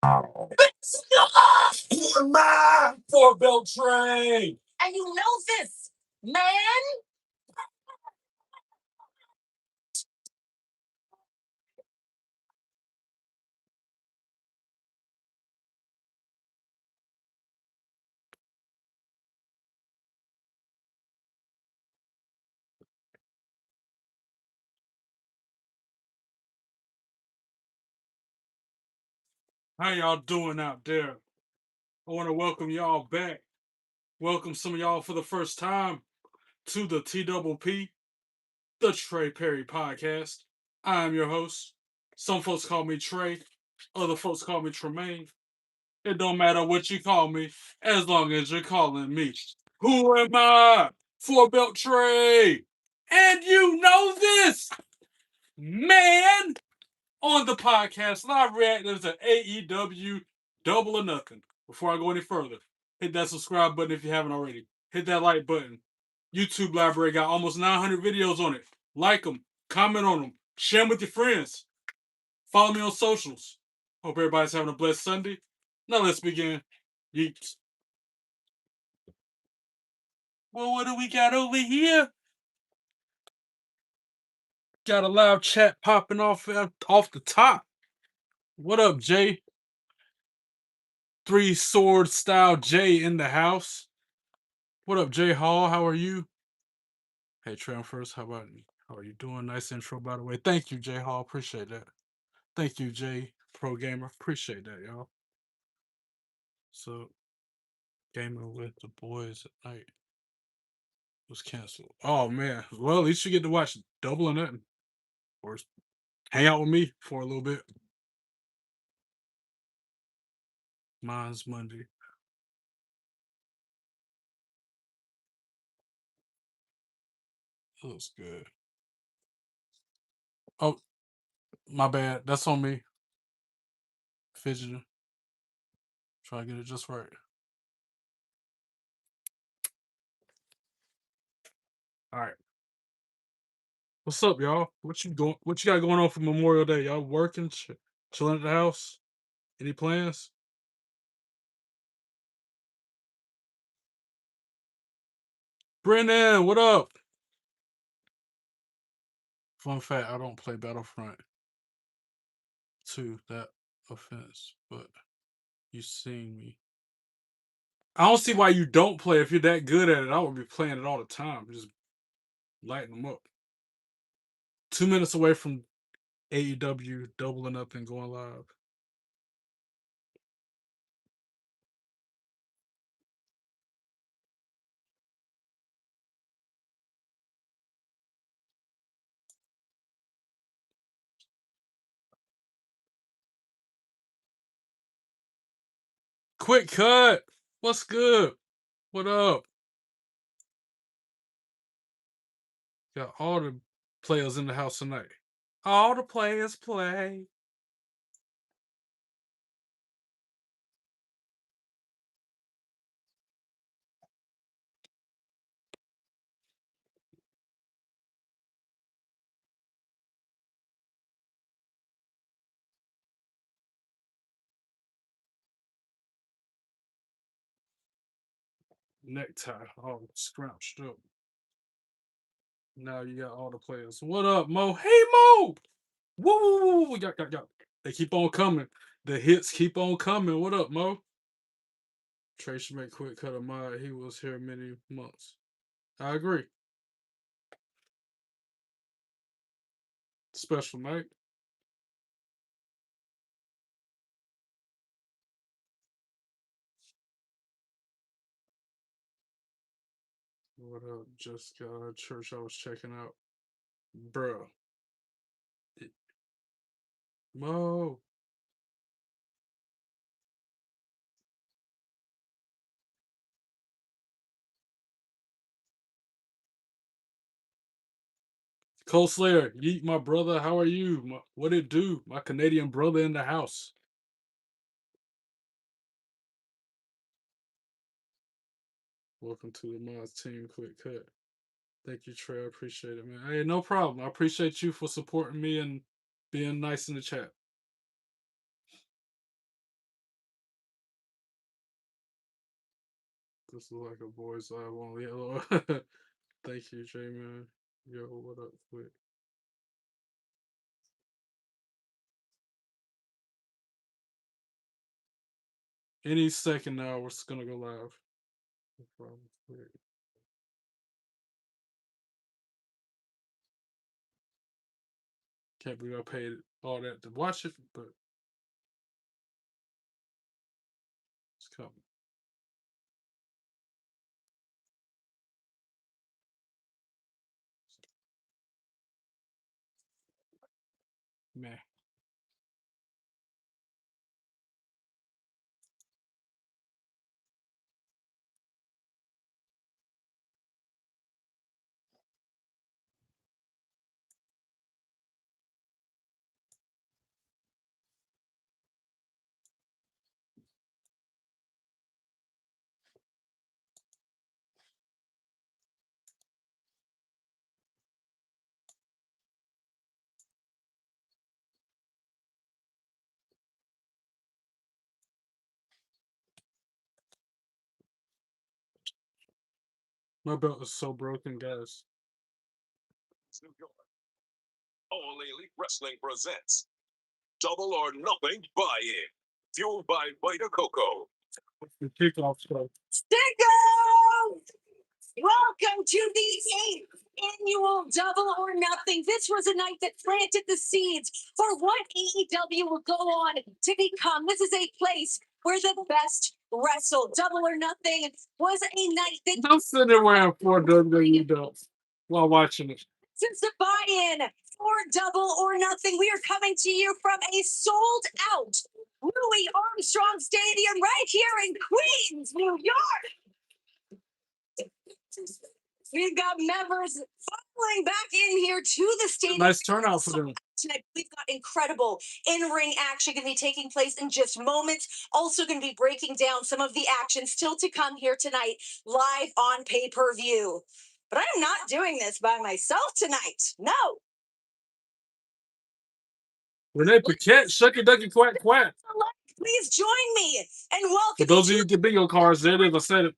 It's not for my four-belt train. And you know this, man. How y'all doing out there? I want to welcome y'all back. Welcome some of y'all for the first time to the TPP, the Trey Perry Podcast. I am your host. Some folks call me Trey, other folks call me Tremaine. It don't matter what you call me, as long as you're calling me. Who am I? Four Belt Trey. And you know this, man. On the podcast, live reactors to AEW Double or Nothing. Before I go any further, hit that subscribe button if you haven't already. Hit that like button. YouTube library got almost 900 videos on it. Like them, comment on them, share them with your friends. Follow me on socials. Hope everybody's having a blessed Sunday. Now let's begin. Yeet. Well, what do we got over here? Got a live chat popping off the top. What up, Jay? Three sword style Jay in the house. What up, Jay Hall? How are you? Hey, Trey, I'm first. How are you doing? Nice intro, by the way. Thank you, Jay Hall. Appreciate that. Thank you, Jay Pro Gamer. Appreciate that, y'all. So, gaming with the boys at night was canceled. Oh man. Well, at least you get to watch Double or Nothing, or hang out with me for a little bit. Mine's Monday. It looks good. Oh, my bad. That's on me. Fidgeting. Try to get it just right. All right. What's up, y'all? What you got going on for Memorial Day? Y'all working, chilling at the house? Any plans? Brennan, what up? Fun fact: I don't play Battlefront 2. That offense, but you seen me. I don't see why you don't play if you're that good at it. I would be playing it all the time, just lighting them up. 2 minutes away from AEW Double or Nothing going live. Quick cut. What's good? What up? Got all the players in the house tonight. All the players play. Necktie all scrouched up. Now you got all the players. What up, Mo? Hey, Mo! Woo! Yuck. They keep on coming. The hits keep on coming. What up, Mo? Trey should make quick cut of mine. He was here many months. I agree. Special night. What up? Just got out of church I was checking out. Bruh. Mo. Cole Slayer, yeet my brother. How are you? What it do? My Canadian brother in the house. Welcome to the Mods team. Quick cut. Thank you, Trey. I appreciate it, man. Hey, no problem. I appreciate you for supporting me and being nice in the chat. This is like a boys live only. Hello. Thank you, J-Man. Yo, what up, quick? Any second now, we're just gonna go live. No problem. Quick. Can't believe I paid all that to watch it, but it's coming. Man. My belt is so broken, guys. All Elite Wrestling presents Double or Nothing Buy-In, fueled by Vita Coco. The kickoff stuff. Stickers! Welcome to the 8th annual Double or Nothing. This was a night that planted the seeds for what AEW will go on to become. This is a place where the best wrestle. Double or Nothing was a night that I'm sitting there wearing 4 WWE belts while watching it. since the buy-in for Double or Nothing, we are coming to you from a sold-out Louis Armstrong Stadium right here in Queens, New York. We've got members following back in here to the stadium. Nice turnout for them. Tonight, we've got incredible in-ring action going to be taking place in just moments. Also going to be breaking down some of the action still to come here tonight, live on pay-per-view. But I'm not doing this by myself tonight. No. Renee Paquette, Shucky Ducky Quack Quack. Please join me and welcome. For those of you who get bingo cards, there it is. I said it.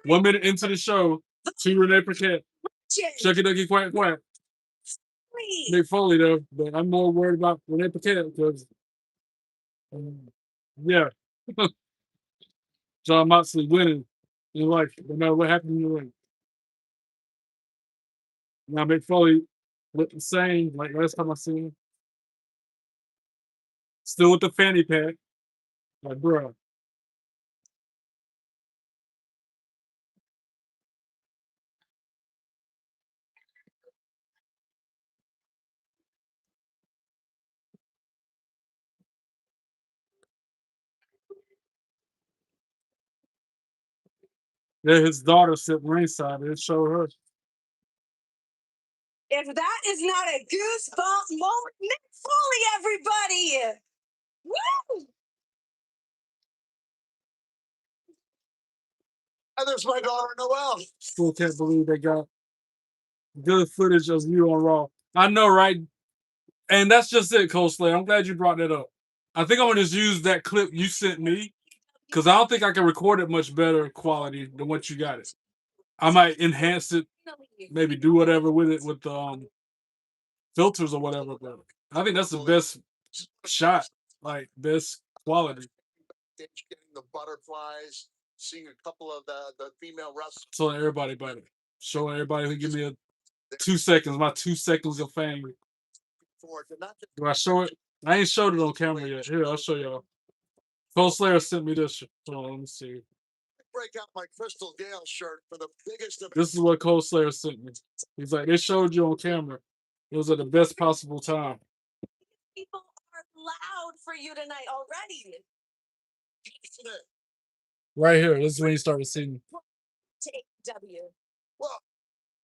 1 minute into the show, to Renee Paquette, Shucky Ducky Quack Quack. Nick Foley, though, but I'm more worried about Renee Paquette because, yeah, John Moxley winning in life, no matter what happened in the ring. Now, Mick Foley looked the same like last time I seen him. Still with the fanny pack. Like, bro. Yeah, his daughter sitting ringside. It showed her. If that is not a goosebump moment, Mick Foley, everybody! Woo! And there's my daughter, Noelle. Still can't believe they got good footage of you on Raw. I know, right? And that's just it, Cole Slayer. I'm glad you brought that up. I think I'm going to just use that clip you sent me because I don't think I can record it much better quality than what you got it. I might enhance it, maybe do whatever with it with the filters or whatever. But I think that's the best shot, like best quality. Getting the butterflies, seeing a couple of the female wrestlers. Telling everybody about it. Showing everybody who give me a 2 seconds, my 2 seconds of fame. Do I show it? I ain't showed it on camera yet. Here, I'll show y'all. Cole Slayer sent me this. Hold on, let me see. Break out my Crystal Gale shirt for the biggest of. This is what Cole Slayer sent me. He's like, they showed you on camera. It was at the best possible time. People are loud for you tonight already. Right here. This is when you started seeing. To AEW. Well,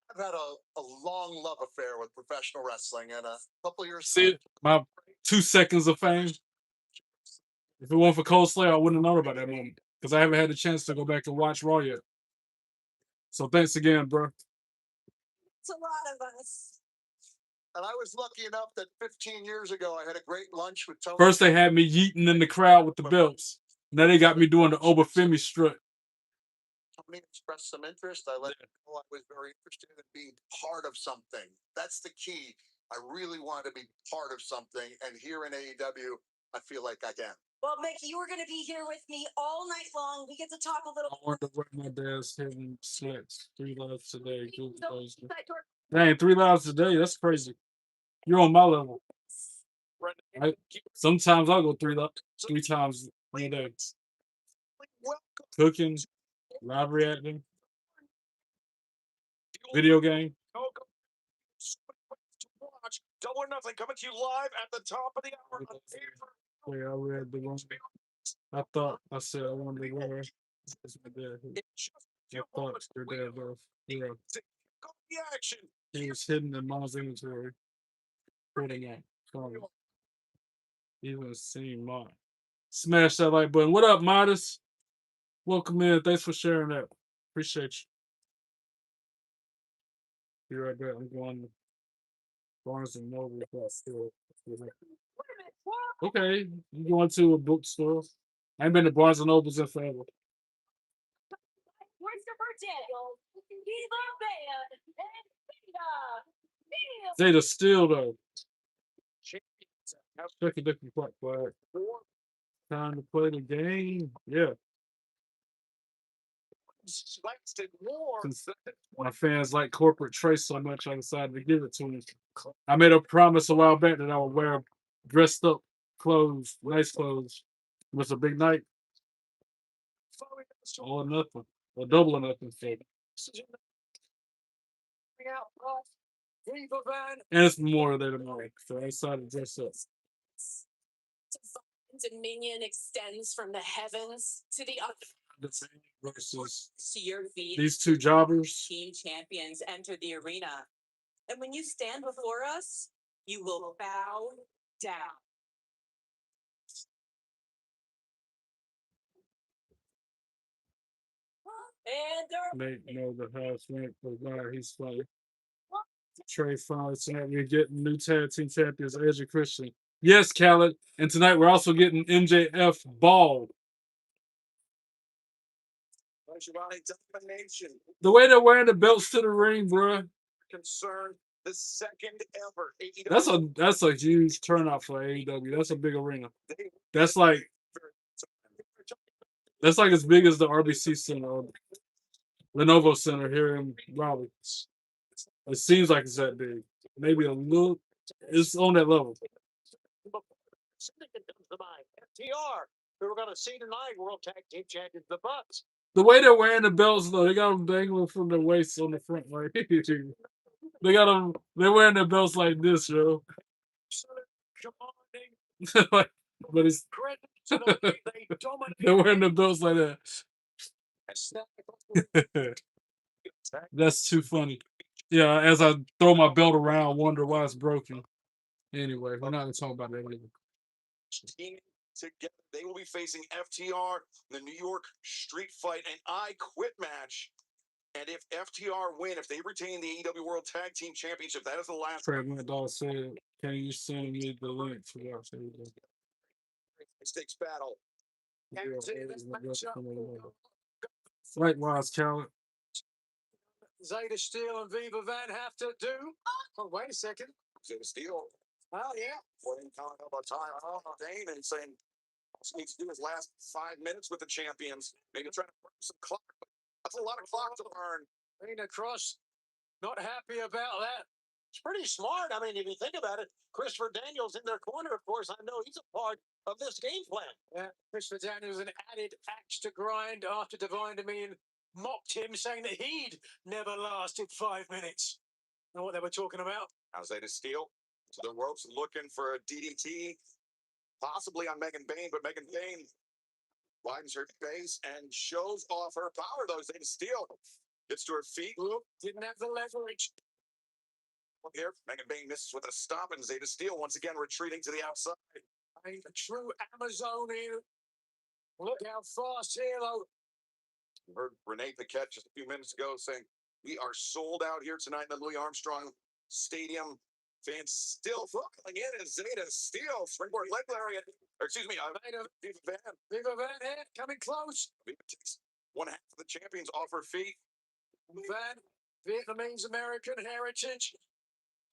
I've had a long love affair with professional wrestling and a couple years. See it? My 2 seconds of fame. If it weren't for Cole Slayer, I wouldn't have known about that moment because I haven't had the chance to go back and watch Raw yet. So thanks again, bro. It's a lot of us. And I was lucky enough that 15 years ago, I had a great lunch with Tony. First, they had me yeeting in the crowd with the belts. Now they got me doing the Obafemi strut. Tony expressed some interest. I let him know I was very interested in being part of something. That's the key. I really want to be part of something, and here in AEW, I feel like I can. Well, Mickey, you were going to be here with me all night long. We get to talk a little. I wonder where my dad's hitting sweats 3 lives today. Dang, 3 lives today. That's crazy. You're on my level. Sometimes I'll go 3 times in a day. Cooking, live reacting, video game. Double or Nothing coming to you live at the top of the hour. Yeah, I read the wrong. I thought I said I wanted to wear. That's my dad. I thought your dad was. Yeah. He was hidden in mom's inventory. Putting it. Even seeing mine. Smash that like button. What up, Modest? Welcome in. Thanks for sharing that. Appreciate you. Be right back. I'm going to Barnes and Noble. Okay, you going to a bookstore? I ain't been to Barnes and Nobles in forever. Zeta Steel though. Check a different clock flag. Time to play the game. Yeah. Since my fans like corporate Trace so much, I decided to give it to him. I made a promise a while back that I would wear dressed up clothes, nice clothes. It was a big night. All or nothing. Or double or nothing. And it's Memorial Day tomorrow, so I decided to dress up. Dominion extends from the heavens to the Versus to your feet. these two jobbers. Team champions enter the arena. And when you stand before us, you will bow down. And Nate know the house rank for why he's funny. Trey finally tonight we're getting new tag team champions Edge and Christian. Yes, Khaled. And tonight we're also getting MJF bald. The way they're wearing the belts to the ring, bruh. Concerned the second ever AEW. That's a huge turnout for AEW. That's a big arena. That's like as big as the RBC Center or Lenovo Center here in Raleigh. It seems like it's that big. Maybe a little. It's on that level. FTR, who we're going to see tonight, World Tag Team Champions, the Bucks. The way they're wearing the belts, though, they got them dangling from their waists on the front. Like, they got them. They're wearing their belts like this, yo. Like, but it's they're wearing the belts like that. That's too funny. Yeah, as I throw my belt around, wonder why it's broken. Anyway, we're not going to talk about that either. Together, they will be facing FTR, the New York Street Fight, and I Quit match. And if FTR win, if they retain the AEW World Tag Team Championship, that is the last. Fred Mandel said, "Can you send me the link for that?" Stakes battle. Likewise, Khaled. Zeta Steel and Viva Van have to do. Oh, wait a second. Zeta Steel. Oh, yeah. Putting comment about time. Oh, Dane, and saying all he needs to do his last 5 minutes with the champions. Maybe trying to burn some clock. That's a lot of clock to burn. Rena Cross, not happy about that. It's pretty smart. I mean, if you think about it, Christopher Daniels in their corner, of course, I know he's a part of this game plan. Yeah, Christopher Daniels an added axe to grind after Divine Dominion mocked him, saying that he'd never lasted 5 minutes. Know what they were talking about? How's Zeta Steel? To the ropes looking for a DDT, possibly on Megan Bayne, but Megan Bayne widens her face and shows off her power, though. Zeta Steel gets to her feet. Oop, didn't have the leverage. Here, Megan Bayne misses with a stop, and Zeta Steel once again retreating to the outside. A true Amazonian. Look how fast here, though. Heard Renee Paquette just a few minutes ago saying, "We are sold out here tonight in the Louis Armstrong Stadium." Fans still falling in as Zeta Steel, springboard leg lariat. Or excuse me, Viva Van here, coming close. one half of the champion's offer fee. Van, Vietnamese American heritage.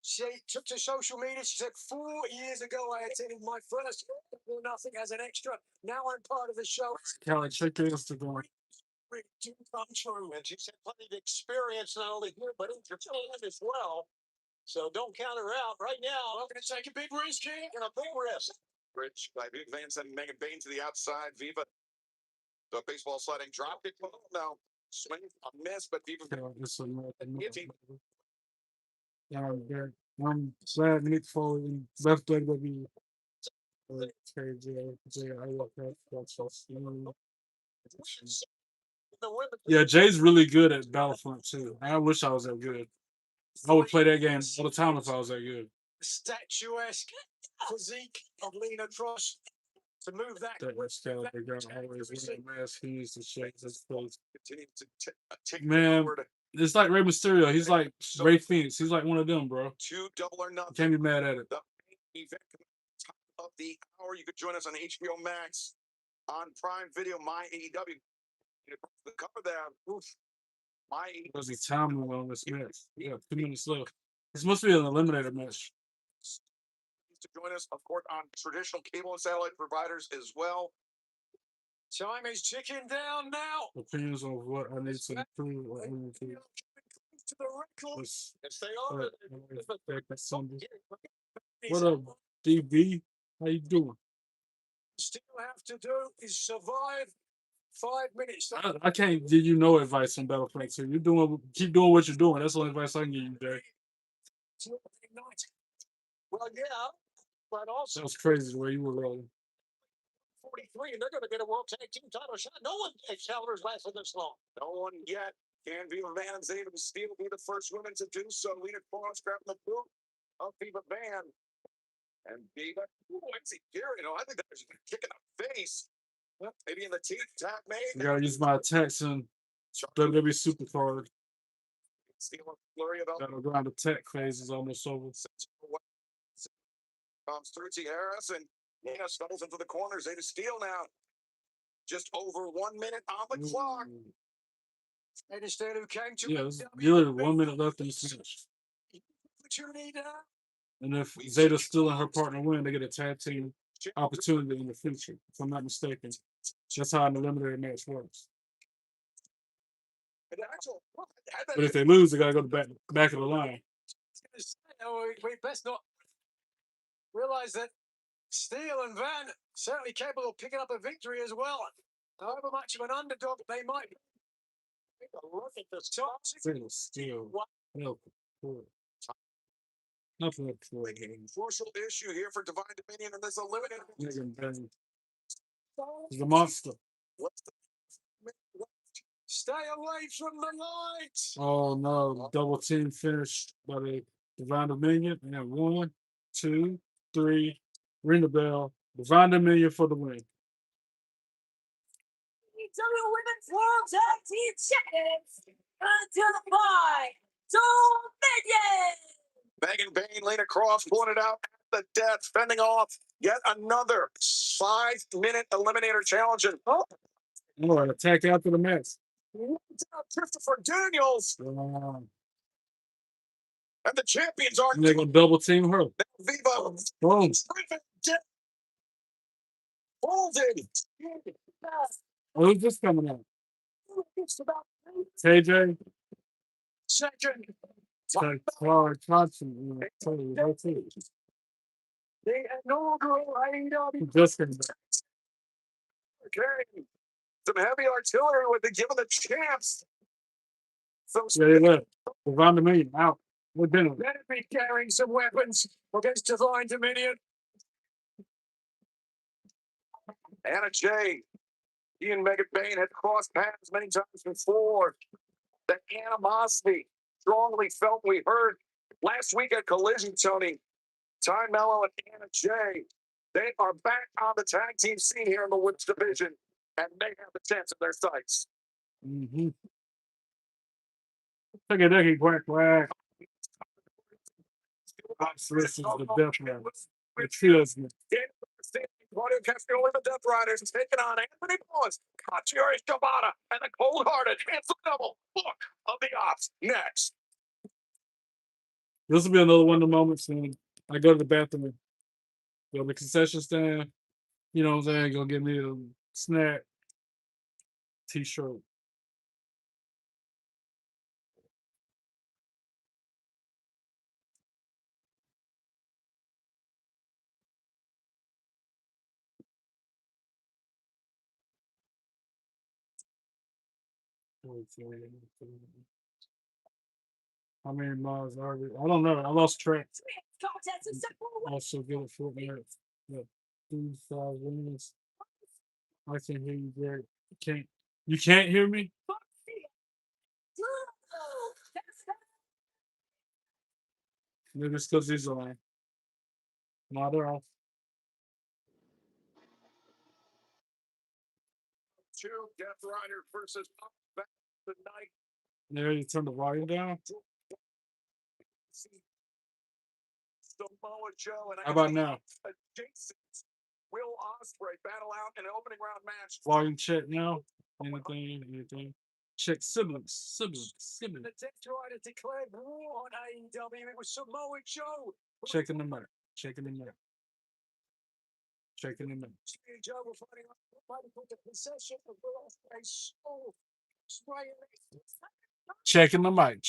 She took to social media. She said, 4 years ago, I attended my first Double or Nothing as an extra. Now I'm part of the show. Kelly, check your Instagram. To come true. And she said plenty of experience, not only here, but in Japan as well. So don't count her out. Right now, I'm going to take a big risk here and a big risk. Bridge by Viva Van sending Megan Bain to the outside. Viva, the baseball sliding drop kick. No, swing, a miss, but Viva. I'm glad Nick Foley left WWE. Yeah, Jay's really good at Battlefront too. I wish I was that good. I would play that game all the time if I was that good. Statuesque physique of Lena Cross to move that. Always wearing a mask. He used to shake his face. Continue to take Man, forward. it's like Rey Mysterio. He's like Ray Phoenix. He's like one of them, bro. 2 Double or Nothing. Can't be mad at it. The main event top of the hour. You could join us on HBO Max, on Prime Video, My AEW. The cover there. Oof. My There's a time limit on this match. Yeah, 2 minutes left. This must be an eliminator match. To join us, of course, on traditional cable and satellite providers as well. Time is ticking down now. Opinions on what I need to improve or improve. To the record. Yes, they are. what up, DB? How you doing? Still have to do is survive 5 minutes. I can't give you no advice on Battlefront 2. Keep doing what you're doing. That's the only advice I can give you, Jay. Well, yeah, but also That was crazy the way you were rolling. 43, and they're going to get a World Tag Team title shot. No one takes Challenger's lasted this long. No one yet. Can Viva Van and Zeta Steel be the first women to do so? Lena Cross grabbing the boot of Viva Van. And Viva, what's he doing? You know, I think that was a kick in the face. Maybe in the teeth. Tap made. I gotta use my attacks in WWE Supercard. Battleground attack phase is almost over. Comes through to Harris and Nina stumbles into the corner. Zeta Steel now. Just over 1 minute on the clock. And instead who came to there's nearly 1 minute left in this match. And if Zeta's still and her partner win, they get a tag team opportunity in the future, if I'm not mistaken. That's how an eliminator match works. But if they lose, they gotta go to the back of the line. We best not realize that Steele and Van certainly capable of picking up a victory as well. However much of an underdog they might be. Take a look at this top. Steele. Nothing Crucial issue here for Divine Dominion and this eliminator. He's a monster. Stay away from the lights. Oh no, double team finished by the Divine Dominion. And 1, 2, 3. Ring the bell. Divine Dominion for the win. AEW Women's World Tag Team Champions until the fight. Dominion. Megan Bain, Lena Cross pulling it out at the death, fending off yet another 5 minute eliminator challenge. And an attack after the match. Christopher Daniels. And the champions are. And they're going to double team her. Viva. Boom. Folded. Who's this coming out? KJ. Second. Johnson. The inaugural AEW. Just came back. Okay. Some heavy artillery with the giving the champs. Yeah, they left. Divine Dominion out. We're done. Let it be carrying some weapons against Divine Dominion. Anna Jay. He and Megan Bain had crossed paths many times before. The animosity strongly felt. We heard last week at Collision, Tony. Ty Mello and Anna Jay. They are back on the tag team scene here in the women's division, and they have the chance in their sights. Mm-hmm. Look at that, quack, quack. This is the death match. It feels me. Claudio Castagnoli, the Death Riders, is taking on Anthony Bowens, Katsuyori Shibata, and the cold-hearted handsome double Book of the Ops. Next. This will be another one of the moments when I go to the bathroom, go to the concession stand, you know what I'm saying, go get me a snack, t-shirt. How many miles are we? I don't know. I lost track. Also good at Fortnite. What, 3-5 wins. I can hear you, Greg. You can't hear me? Maybe it's because he's on. No, they're off. Two Death Rider versus Up back tonight. There, you turn the volume down. Samoa Joe and How about now? adjacent Will Ospreay battle out in an opening round match. Volume check now. Anything. Check siblings. The Death Rider declared war on AEW. It was Samoa Joe. Checking the mic. Joe were fighting for the possession of Will Ospreay's soul. Checking the mic.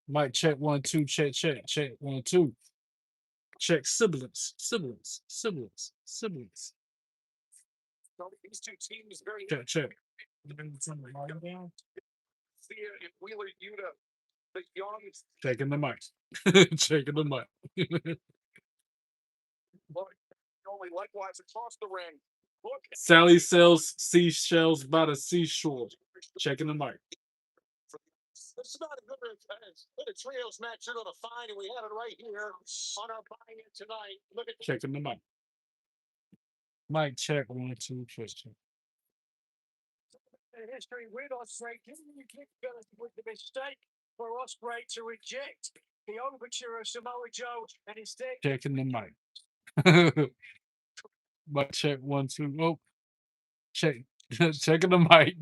Mic check 1 2. Check 1 2. Check siblings. These two teams very Check. Turn the volume down. Cena and Wheeler Yuta, the young Checking the mic. only likewise across the ring. Look, Sally sells seashells by the seashore. Checking the mic. This is not a good trios match you're going to find, and we have it right here on our buy-in tonight. Look at Checking the mic. Mic check 1 2. Check. the history with Ospreay. Didn't you get with the mistake for Ospreay to reject the overture of Samoa Joe and instead Checking the mic. Mic check 1 2. Oh, check. Checking the mic.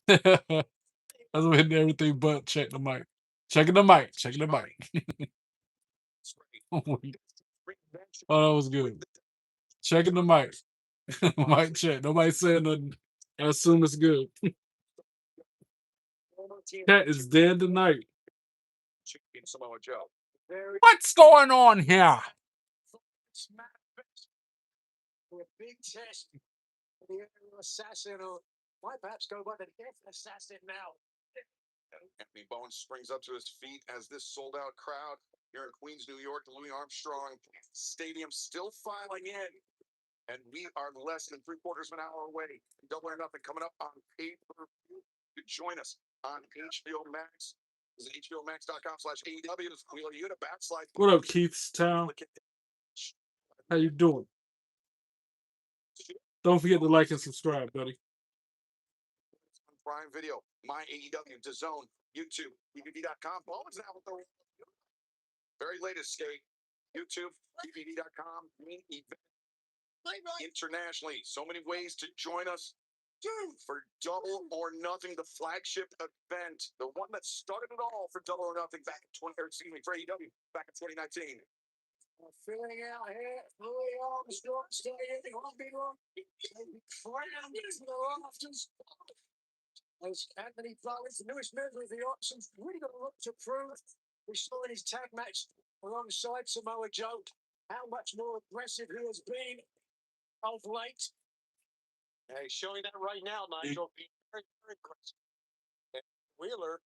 That's what hitting everything but check the mic. Checking the mic. Oh, that was good. Checking the mic. Mic check. Nobody saying nothing. I assume it's good. Cat is dead tonight. Samoa Joe. What's going on here? a big test for the assassin, or might perhaps go by the Death Assassin now. Anthony Bowens springs up to his feet as this sold-out crowd here in Queens, New York, the Louis Armstrong Stadium still filing in. And we are less than 3/4 of an hour away. Double or Nothing coming up on pay-per-view. You can join us on HBO Max. Visit HBOMax.com/AEW. Wheeler Yuta backslide. What up, Keithstown? How you doing? Don't forget to like and subscribe, buddy. Prime Video, My AEW, DAZN, YouTube, DVD.com. Bowens now with the very latest skate. YouTube, DVD.com, main event. Internationally, so many ways to join us for Double or Nothing, the flagship event, the one that started it all for Double or Nothing back in for AEW back in 2019. Filling out here, Louis Armstrong Stadium, won't be long. Crowned as the rafters. As Anthony Bowens, the newest member of the Options, really got a lot to prove. We saw in his tag match alongside Samoa Joe how much more aggressive he has been of late. Hey, showing that right now, Nigel. Being very, very aggressive. And Wheeler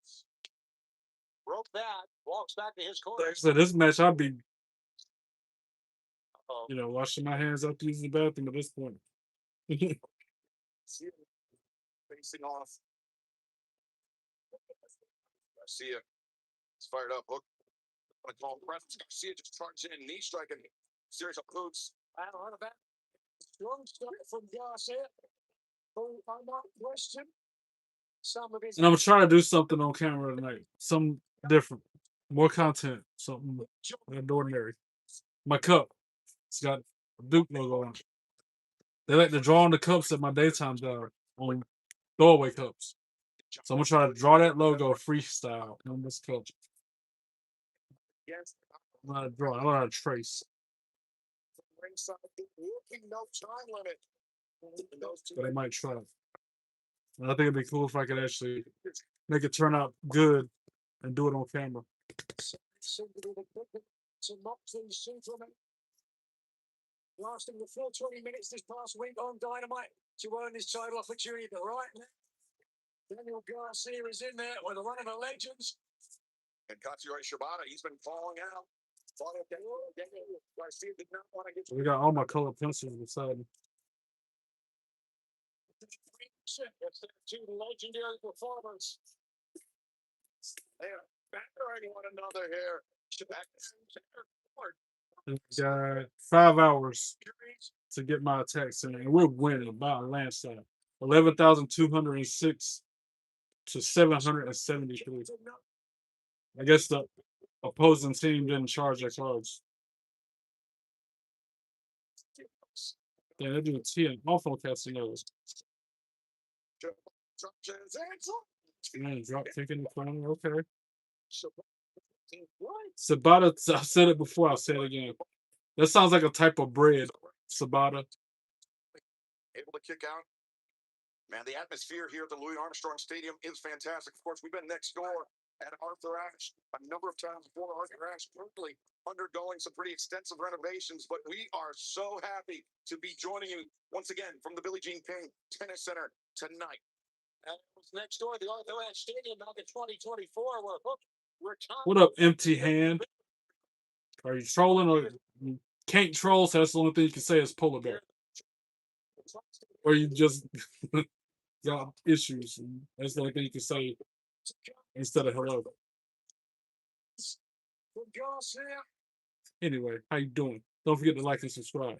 broke that, walks back to his corner. So this match, I'll be, washing my hands after using the bathroom at this point. Facing off. Garcia is fired up. Hook. I call presence. Garcia just charged in, knee striking. Series of boots. Wow, about strong start from Garcia. Who I might question some of his. And I'm trying to do something on camera tonight. Some different. More content. Something ordinary. My cup. It's got a Duke logo on it. They like to draw on the cups at my daytime job. On throwaway cups. So I'm gonna try to draw that logo freestyle on this cup. I'm not a draw. I'm not a trace. But I might try. And I think it'd be cool if I could actually make it turn out good and do it on camera. Lasting the full 20 minutes this past week on Dynamite to earn this title opportunity. But right now, Daniel Garcia is in there with one of the legends. And Katsuyori Shibata, he's been falling out. Garcia did not want to get. We got all my colored pencils beside me. It's two legendary performers. They are battering one another here. Got 5 hours to get my attacks in, and we're winning by a landslide. 11,206 to 773. I guess the opposing team didn't charge their cards. Yeah, they're doing TN awful Casanova. Man, drop kick in the corner. Okay. Sabata, I've said it before, I'll say it again. That sounds like a type of bread. Sabata. Able to kick out. Man, the atmosphere here at the Louis Armstrong Stadium is fantastic. Of course, we've been next door at Arthur Ashe a number of times before. Arthur Ashe currently undergoing some pretty extensive renovations, but we are so happy to be joining you once again from the Billie Jean King Tennis Center tonight. And it was next door, the Arthur Ashe Stadium back in 2024, where Hook retired. What up, empty hand? Are you trolling or you can't troll? So that's the only thing you can say is polar bear. Or you just got issues. And that's the only thing you can say instead of hello. Anyway, how you doing? Don't forget to like and subscribe.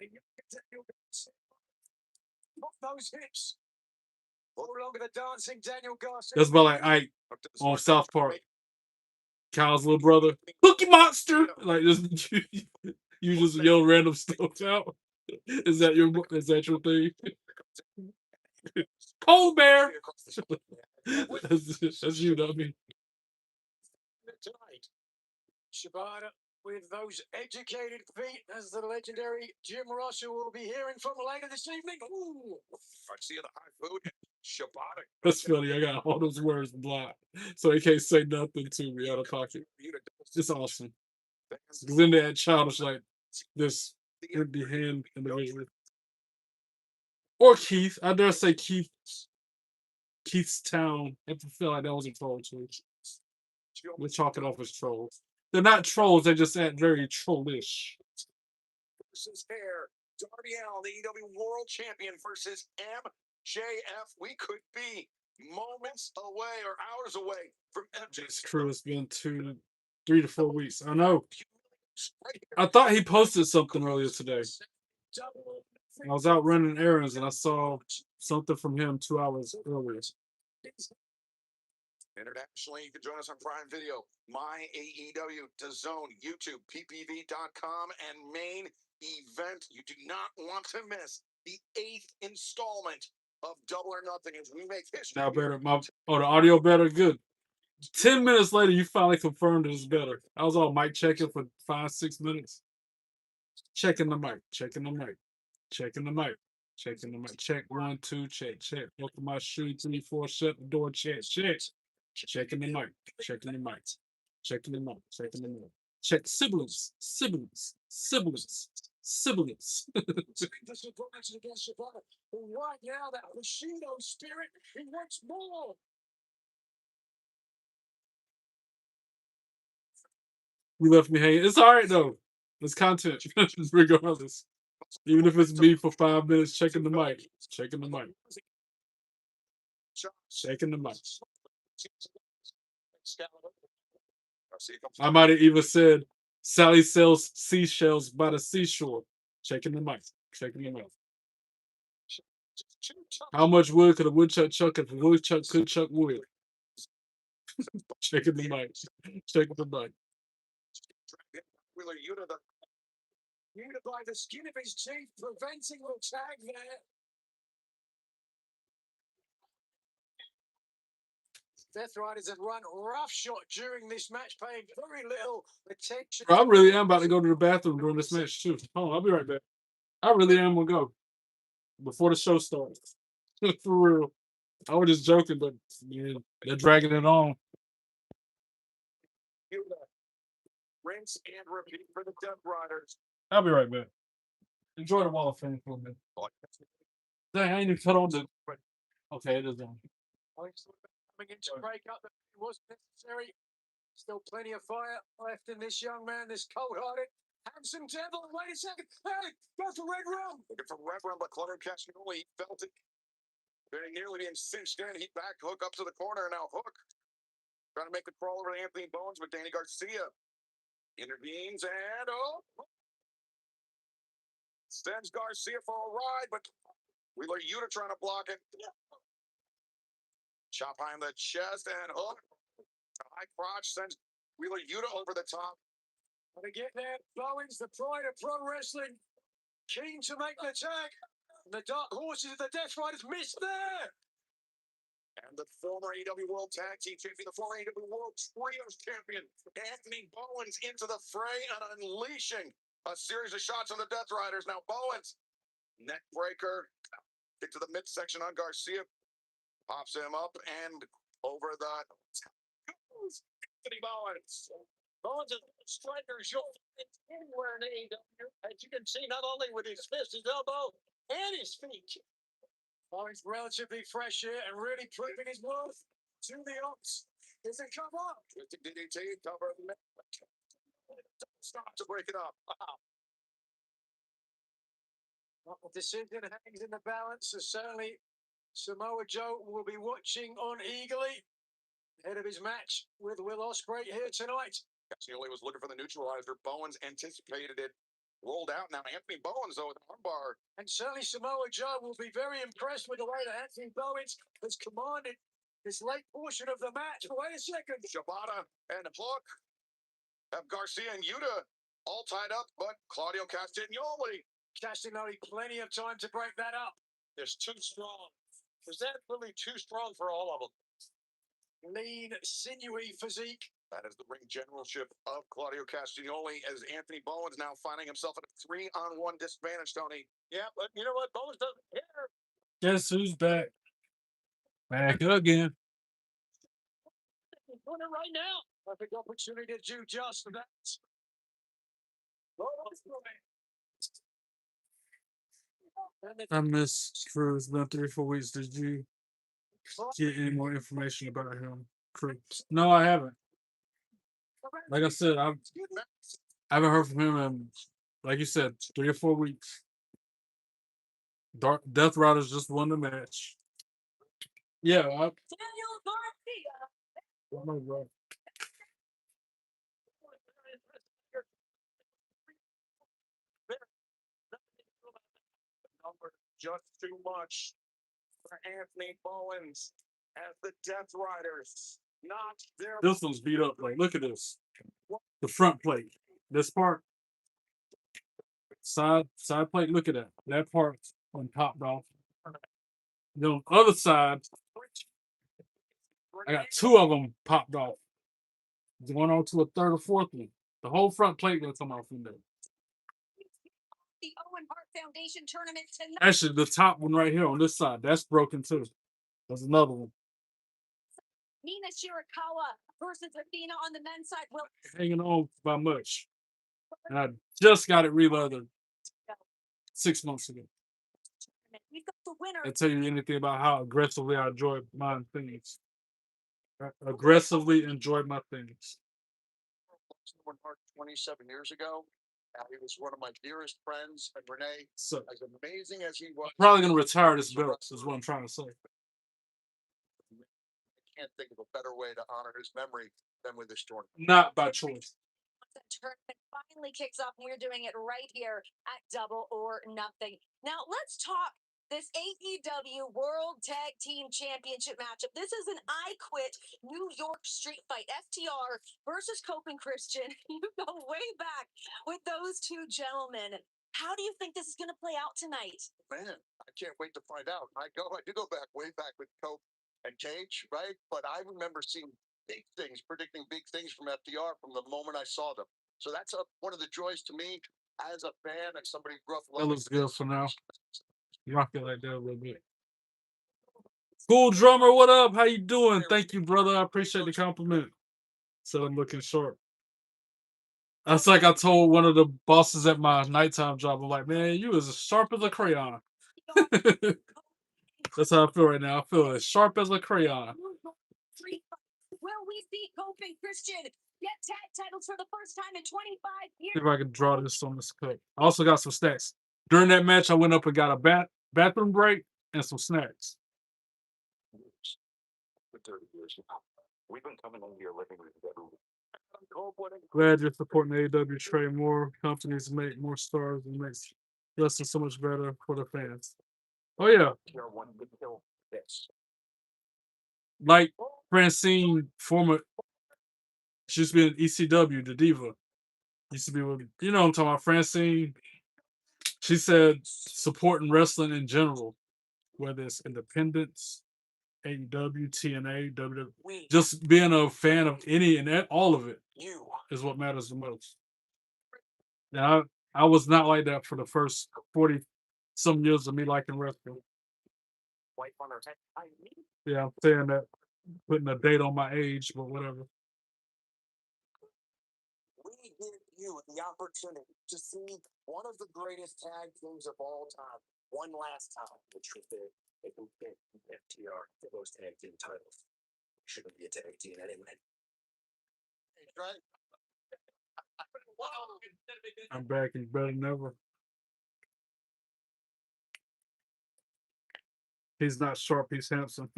Those hips. No longer the dancing Daniel Garcia. That's about like Ike on South Park. Kyle's little brother. Cookie Monster! Like just you just yell random stuff out. Is that your thing? Polar bear! that's you, not me. Tonight, Shibata with those educated feet, as the legendary Jim Russell will be hearing from later this evening. Ooh. Garcia the high food. Shibata. That's funny. I got all those words blocked, so he can't say nothing to me out of pocket. It's awesome. Because then they had childish like this empty hand individual. Or Keith. I dare say Keith. Keith's Town. I feel like that was a troll too. We'll chalk it off as trolls. They're not trolls, they just act very trollish. Versus Hair. Darby Allin, the AEW World Champion versus MJF. We could be moments away or hours away from MJF's crew. It's been 3 to 4 weeks. I know. I thought he posted something earlier today. I was out running errands and I saw something from him 2 hours earlier. Internationally, you can join us on Prime Video, My AEW, DAZN, YouTube, ppv.com, and main event. You do not want to miss the 8th installment of Double or Nothing as we make history. Now better. The audio better? Good. 10 minutes later, you finally confirmed it's better. I was all mic checking for 5-6 minutes. Checking the mic. Checking the mic. Checking the mic. Checking the mic. Check 1, 2. Check. Check. Open my shoe. 3, 4. Shut the door. Check. Check. Checking the mic. Checking the mic. Checking the mic. Checking the mic. Check siblings. Siblings. Siblings. Siblings. Right now, that Bushido spirit, he wants more. You left me hanging. It's all right though. It's content, regardless. Even if it's me for 5 minutes checking the mic, checking the mic, checking the mic. I might have even said, Sally sells seashells by the seashore. Checking the mic, checking the mic. How much wood could a woodchuck chuck if a woodchuck could chuck wood? Shaking the mic. Shaking the mic. Wheeler Yuta, the Yuta by the skin of his teeth, preventing the tag there. Death Riders have run roughshod during this match, paying very little attention. Bro, I really am about to go to the bathroom during this match too. Hold on, I'll be right back. I really am gonna go before the show starts. For real. I was just joking, but man, they're dragging it on. Yuta. Rinse and repeat for the Death Riders. I'll be right back. Enjoy the Wall of Fame for a minute. Dang, I ain't even cut on the. Okay, it is on. Coming in to break up, but it wasn't necessary. Still plenty of fire left in this young man, this cold-hearted, handsome devil. Wait a second. Hey, that's the red room. Looking for red room, but Claudio Castagnoli, he felt it. Very nearly being cinched in. He back hook up to the corner. Now Hook trying to make the crawl over to Anthony Bowens, but Danny Garcia intervenes and sends Garcia for a ride, but Wheeler Yuta trying to block it. Chop high in the chest and Hook. High crotch sends Wheeler Yuta over the top. And again there, Bowens, the pride of pro wrestling, keen to make the tag. And the Dark Horses of the Death Riders missed there. And the former AEW World Tag Team Champion, the former AEW World Trios Champion, Anthony Bowens into the fray and unleashing a series of shots on the Death Riders. Now Bowens, neck breaker, kick to the midsection on Garcia, pops him up and over the Anthony Bowens. Bowens is strikers you'll find anywhere in AEW. As you can see, not only with his fist, his elbow, and his feet. Bowens relatively fresh here and really proving his worth to the odds. Does it come up? Twisted DDT, cover the net. Stop to break it up. Wow. Well, the decision hangs in the balance, so certainly Samoa Joe will be watching on eagerly ahead of his match with Will Ospreay here tonight. Castagnoli was looking for the neutralizer. Bowens anticipated it. Rolled out now. Anthony Bowens, though, with an armbar. And certainly Samoa Joe will be very impressed with the way that Anthony Bowens has commanded this late portion of the match. Wait a second. Shibata and Hook have Garcia and Yuta all tied up, but Claudio Castagnoli. Castagnoli, plenty of time to break that up. There's too strong. Is that really too strong for all of them? Lean, sinewy physique. That is the ring generalship of Claudio Castagnoli as Anthony Bowens now finding himself at a 3-on-1 disadvantage, Tony. Yeah, but you know what? Bowens doesn't care. Guess who's back? Back again. He's doing it right now. Perfect opportunity to do just that. I miss Cruz. Been 3 or 4 weeks. Did you get any more information about him, Cruz? No, I haven't. Like I said, I haven't heard from him in, like you said, 3 or 4 weeks. Death Riders just won the match. Yeah, Daniel Garcia. I know, bro. Just too much for Anthony Bowens as the Death Riders. Not their. This one's beat up. Like, look at this. The front plate. This part. Side plate. Look at that. That part's popped off. Then on the other side, I got 2 of them popped off. Going on to a 3rd or 4th one. The whole front plate gonna come off in there. The Owen Hart Foundation tournament tonight. Actually, the top one right here on this side, that's broken too. There's another one. Mina Shirakawa versus Athena on the men's side. Will Hanging on by much. And I just got it releathered 6 months ago. we've got the winner. I tell you anything about how aggressively I enjoy my things. I aggressively enjoy my things. Owen Hart 27 years ago. He was one of my dearest friends, and Renee, So as amazing as he was, probably gonna retire this belt, is what I'm trying to say. I can't think of a better way to honor his memory than with this tournament. Not by choice. The tournament finally kicks off, and we're doing it right here at Double or Nothing. Now, let's talk this AEW World Tag Team Championship matchup. This is an I Quit New York street fight. FTR versus Cope and Christian. You go way back with those two gentlemen. How do you think this is going to play out tonight? Man, I can't wait to find out. I do go back way back with Cope and Cage, right? But I remember seeing big things, predicting big things from FTR from the moment I saw them. So that's one of the joys to me as a fan and somebody who grew up. That looks good for now. Rock it like that a little bit. Cool drummer, what up? How you doing? Thank you, brother. I appreciate the compliment. So I'm looking short. That's like I told one of the bosses at my nighttime job. I'm like, man, you as sharp as a crayon. That's how I feel right now. I feel as sharp as a crayon. Will we see Cope and Christian get tag titles for the first time in 25 years? See if I can draw this on this cut. I also got some snacks. During that match, I went up and got a bathroom break and some snacks. For 30 years now, we've been coming into your living room together. Glad you're supporting AEW trade. More companies make more stars and makes wrestling so much better for the fans. Oh yeah. Like Francine, former, she used to be in ECW, the Diva. Used to be with, you know what I'm talking about, Francine. She said supporting wrestling in general, whether it's independence, AEW, TNA, WWE, just being a fan of any and all of it is what matters the most. Now, I was not like that for the first 40 some years of me liking wrestling. Yeah, I'm saying that, putting a date on my age, but whatever. We give you the opportunity to see one of the greatest tag teams of all time one last time. The truth is, if we get FTR for those tag team titles, we shouldn't be a tag team anyway. Right? I'm back. He's better than ever. He's not sharp. He's handsome.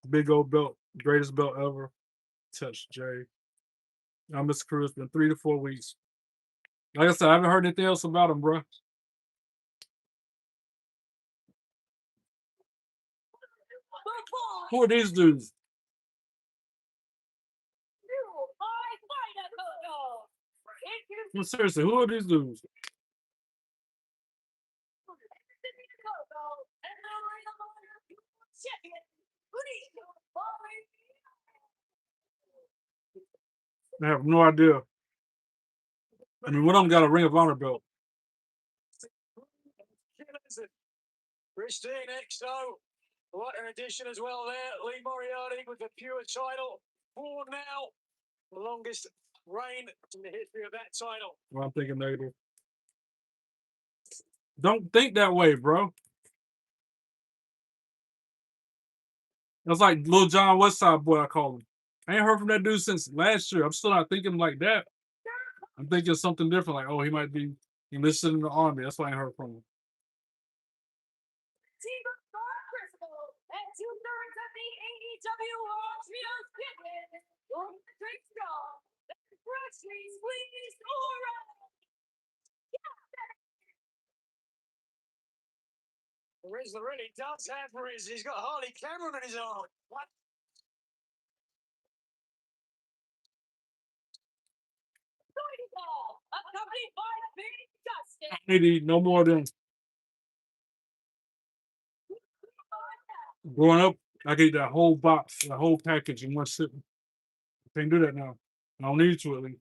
Big old belt. Greatest belt ever. Touch Jay. I miss Crew. It's been 3 to 4 weeks. Like I said, I haven't heard anything else about him, bro. Who are these dudes? Well, seriously, who are these dudes? I have no idea. I mean, one of them got a Ring of Honor belt. Christine XO. What an addition as well there. Lee Moriarty with the pure title. For now, the longest reign in the history of that title. Well, I'm thinking negative. Don't think that way, bro. That's like Lil John Westside Boy, I call him. I ain't heard from that dude since last year. I'm still not thinking like that. I'm thinking something different, like, oh, he might be enlisted in the army. That's why I ain't heard from him. And 2/3 of the AEW World Trios Champion, the Drake Straw, the groceries squeezed around. Riz really does have Riz. He's got Harley Cameron on his arm. What? Ball, accompanied by Big Dustin. I need to eat no more than. Growing up, I could eat that whole box, the whole package in one sitting. Can't do that now. I don't need to at least.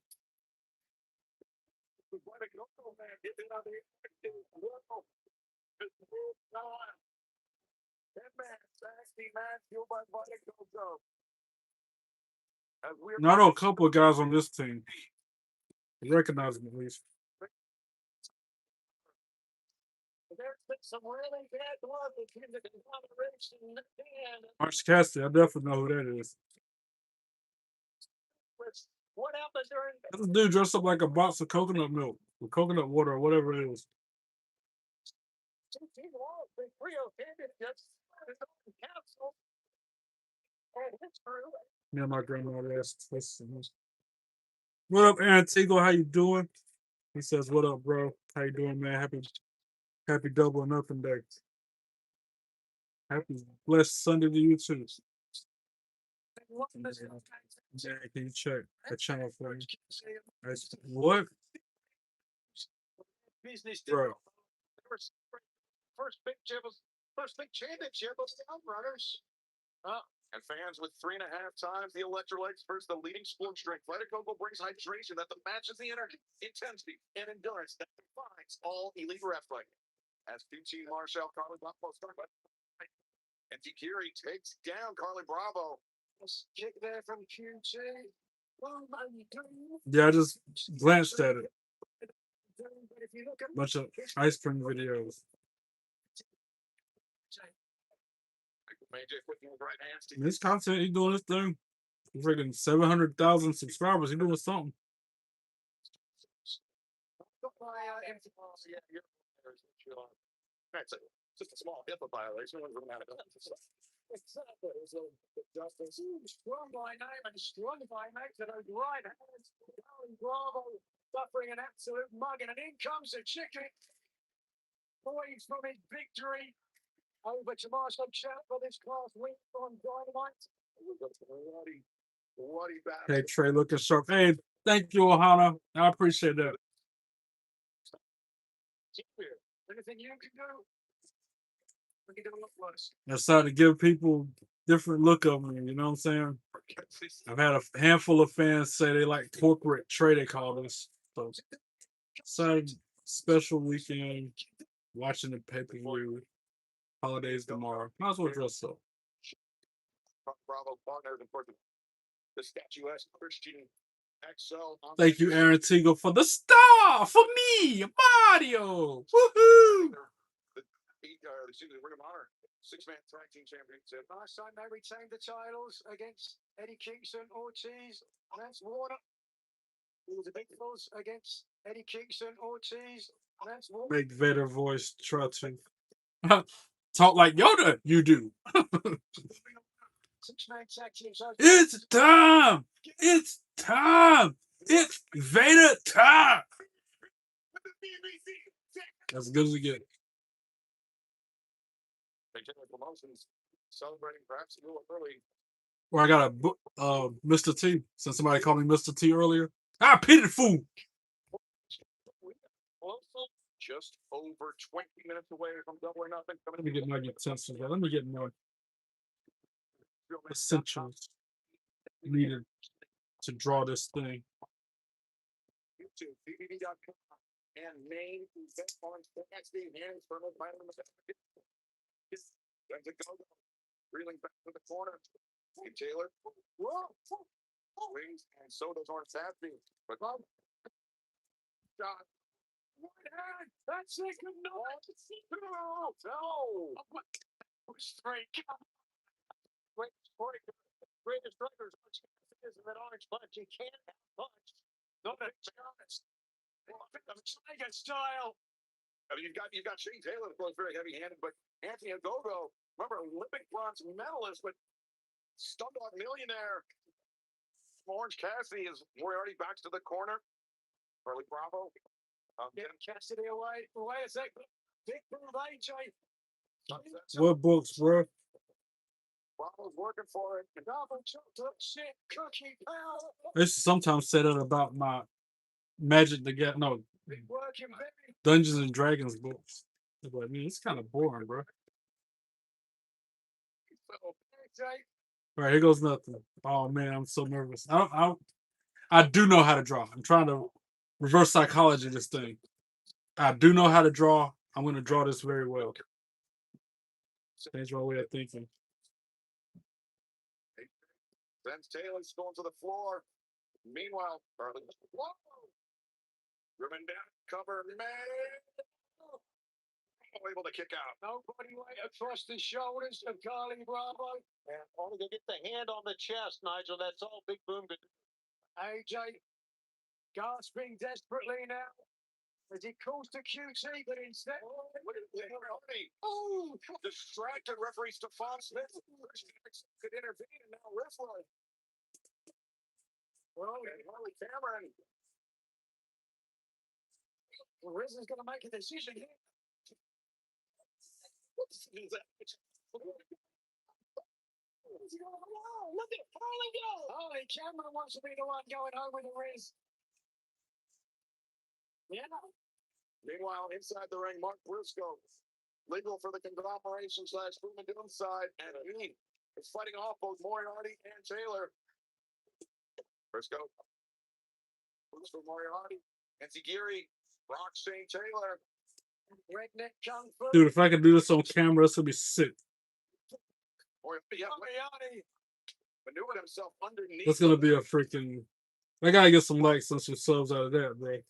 Now, I know a couple of guys on this team. I recognize them at least. There's been some really bad blood between the conglomeration and Arch Cassidy, I definitely know who that is. what happened during That's a dude dressed up like a box of coconut milk or coconut water or whatever it is. Me and my grandmother asked questions. What up, Antigo? How you doing? He says, "What up, bro? How you doing, man? Happy double or nothing day." Happy blessed Sunday to you too. Jack, can you check the channel for me? What? Business Bro. first big championship of the Outrunners. And fans with 3.5 times the electrolytes versus the leading sports drink. Vita Coco brings hydration that matches the energy, intensity, and endurance that defines all elite wrestling. As QT Marshall, Carly Bravo start by and Tikiri takes down Carly Bravo. Kick there from QT. Yeah, I just glanced at it. Bunch of ice cream videos. This content, he doing this thing. Freaking 700,000 subscribers. He doing something. That's just a small HIPAA violation. Exactly. Strong by name and strong by mate to those right hands. Carly Bravo suffering an absolute mugging, and in comes the chicken. Poised from his victory. Over to Marshall Chat for this class win on Dynamite. Bloody battle. Hey, Trey, looking sharp. Hey, thank you, Ohana. I appreciate that. Anything you can do? We can do a lot worse. I started to give people different look of me. You know what I'm saying? I've had a handful of fans say they like corporate Trey, they call this. So, special weekend, watching the pay-per-view. Holidays tomorrow. Might as well dress up. Bravo partners, of course, the statuesque Christian XO. Thank you, Aaron Teagle, for the star for me, Mario. Woohoo! The Ring of Honor 6-man tag team championship. Last time they retained the titles against Eddie Kingston, Ortiz, Lance Warner. It was a big fuss against Eddie Kingston, Ortiz, Lance Warner. Make Vader voice try to talk like Yoda. You do. It's time. It's time. It's Vader time. As good as we get. Promotions celebrating perhaps a little early. Or I got a Mr. T. Since somebody called me Mr. T earlier. I pity the fool. Just over 20 minutes away from Double or Nothing. Let me get my utensils. Let me get my essentials needed to draw this thing. YouTube, BBB.com, and main event on Dynasty and Colonel Byron. Then to go, reeling back to the corner. And Taylor, wings, and so does Orange Happy. But shot. One hand. That's it. No. Straight. Greatest strikers is that orange punch. You can't have punch. Not that honest. Tiger style. I mean, you've got Shane Taylor, of course, very heavy-handed, but Anthony Ogogo, remember, Olympic bronze medalist, but Stundog millionaire. Orange Cassidy is Moriarty backs to the corner. Carly Bravo. Get Cassidy away. Wait a second. Big move, AJ. What books, bro? Bravo's working for it. Double chocolate shit cookie power. I used to sometimes say that about my Magic the Gathering. No, Working very. Dungeons and Dragons books. I mean, it's kind of boring, bro. All right, here goes nothing. Oh man, I'm so nervous. I do know how to draw. I'm trying to reverse psychology this thing. I do know how to draw. I'm going to draw this very well. Change my way of thinking. Sends Taylor's going to the floor. Meanwhile, Carly. Whoa! Driven down, cover, man. Able to kick out. Nobody right across the shoulders of Carly Bravo. And only to get the hand on the chest, Nigel. That's all Big Boom could do. AJ gasping desperately now as he calls to QT, but instead. Oh, distracted referee Stephon Smith could intervene, and now referee. Well, Harley Cameron. Riz is going to make a decision here. Look at Harley go! Holy Cameron wants to be the one going home with the wrist. Yeah. Meanwhile, inside the ring, Mark Briscoe, legal for the conglomeration / Boom and Doom side, and he is fighting off both Moriarty and Taylor. Briscoe moves for Moriarty, Enziguri, Roxanne Taylor. Redneck Kung Fu. Dude, if I could do this on camera, this would be sick. Moriarty maneuvered himself underneath. That's gonna be a freaking. I gotta get some likes and some subs out of that, bro.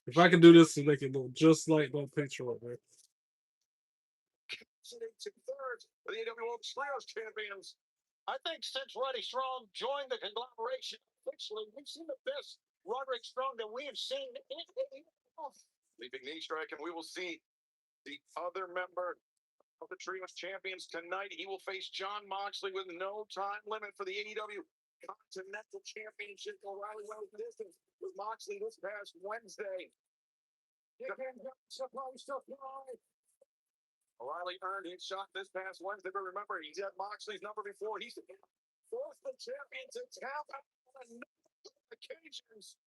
If I can do this and make it look just like that picture right there. Sitting to third for the AEW World Trios champions. I think since Roddy Strong joined the conglomeration officially, we've seen the best Roderick Strong that we have seen in Leaping knee strike, and we will see the other member of the Trios champions tonight. He will face Jon Moxley with no time limit for the AEW Continental Championship. O'Reilly went the distance with Moxley this past Wednesday. O'Reilly earned his shot this past Wednesday, but remember, he's had Moxley's number before. He's forced the champion to tap on a number of occasions.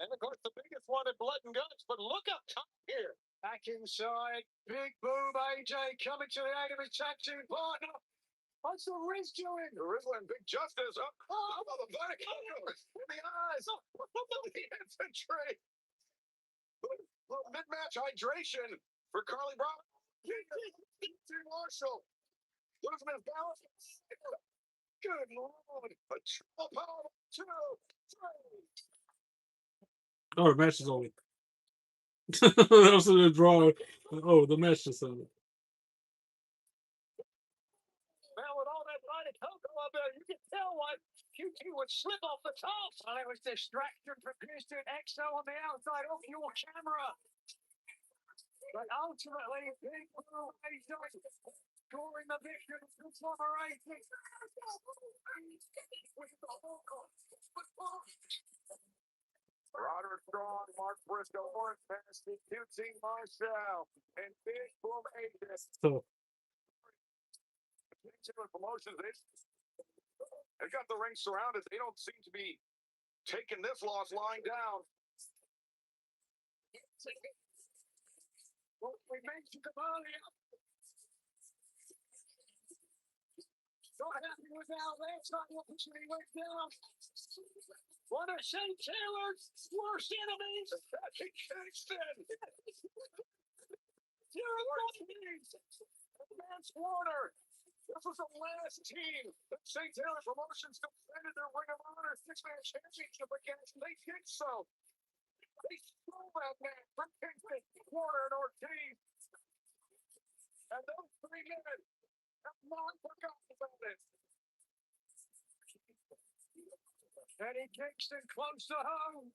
And of course, the biggest one in blood and guts. But look up top here. Back inside. Big Boom AJ coming to the aid of his tag team partner. What's the wrist doing? The Rizzler and Big Justice. Oh, how about the back? In the eyes. The infantry. Little mid-match hydration for Carly Brown. Marshall. Losing his balance. Good Lord. A triple power. 2, 3. Oh, the match is over. That was in the draw. Oh, the match is over. Now with all that Diet Cocoa up there, you can tell what QT would slip off the top. Well, it was distraction produced an XO on the outside of your camera. But ultimately, Big Blue AJ scoring the victory for conglomeration. Roderick Strong, Mark Briscoe, Orange Cassidy, QT Marshall, and Big Boom AJ. So, Promotions, they got the ring surrounded. They don't seem to be taking this loss lying down. Well, we mentioned them earlier. So happy with how last time the opportunity went down. One of Shane Taylor's worst enemies. Patrick Kingston. Advance Warner. This was the last team that St. Taylor Promotions defended their Ring of Honor 6-man championship against. They did so. They stole that man from Kingston, Warner, and Ortiz. And those 3 men have not forgotten about it. Eddie Kingston close to home.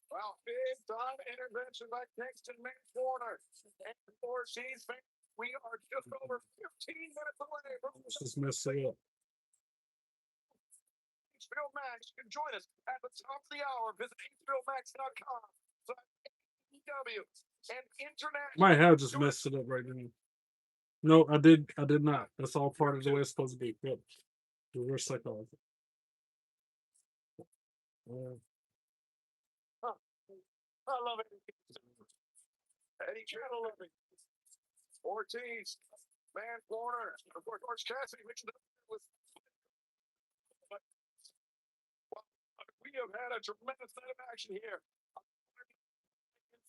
Well, big time intervention by Kingston Warner. And Ortiz, we are just over 15 minutes away from just mess it up. HBO Max. You can join us at the top of the hour. Visit HBOMax.com. AEW and International. Might have just messed it up right now. No, I did not. That's all part of the way it's supposed to be. Yep. Reverse psychology. I love it. Eddie Channel loving. Ortiz, Man Corner. Of course, Orange Cassidy mixed it up with. But, well, we have had a tremendous night of action here.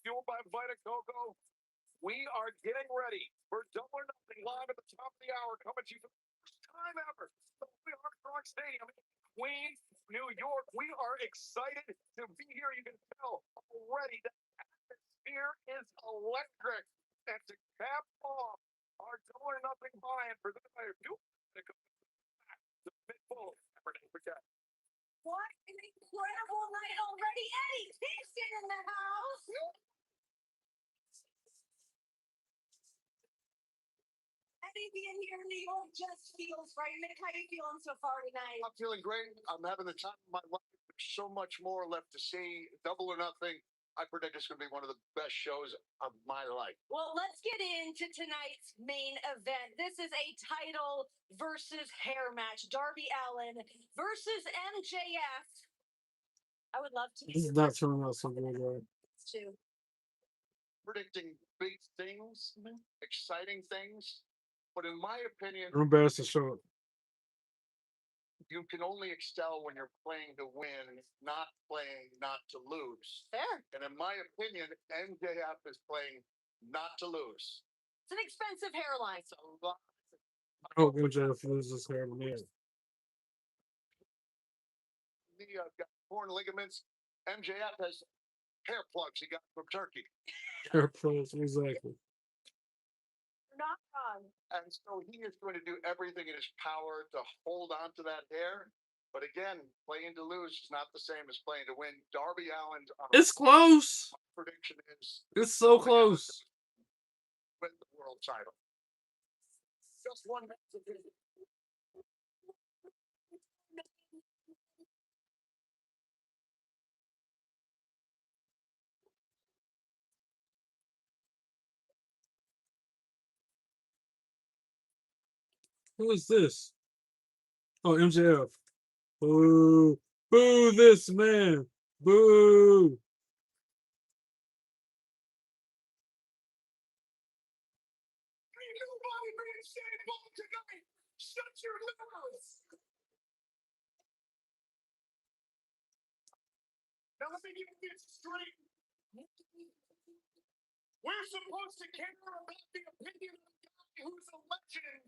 Fueled by Vita Coco. We are getting ready for Double or Nothing live at the top of the hour, coming to you for the first time ever. The Hard Rock Stadium in Queens, New York. We are excited to be here. You can tell already the atmosphere is electric. And to cap off our Double or Nothing buy-in for this player, the Pitbull. Never forget. What an incredible night already. Eddie Kingston in the house. Eddie being here in New York just feels right. Nick, how you feeling so far tonight? I'm feeling great. I'm having the time of my life. There's so much more left to see. Double or Nothing. I predict it's going to be one of the best shows of my life. Well, let's get into tonight's main event. This is a title versus hair match. Darby Allin versus MJF. I would love to. This is not turning out so good, right? Too. Predicting big things, exciting things, but in my opinion, I'm embarrassed to show it. you can only excel when you're playing to win, not playing not to lose. Fair. And in my opinion, MJF is playing not to lose. It's an expensive hairline. So, I hope MJF loses hair in a minute. he got torn ligaments. MJF has hair plugs he got from Turkey. Hair pros, exactly. Not wrong. And so he is going to do everything in his power to hold on to that hair. But again, playing to lose is not the same as playing to win. Darby Allin, It's close. prediction is It's so close. win the world title. Just one match. Who is this? Oh, MJF. Boo. Boo this man. Boo. Nobody being said ball tonight. Shut your mouth. Now let me get this straight. We're supposed to care about the opinion of a guy who's a legend.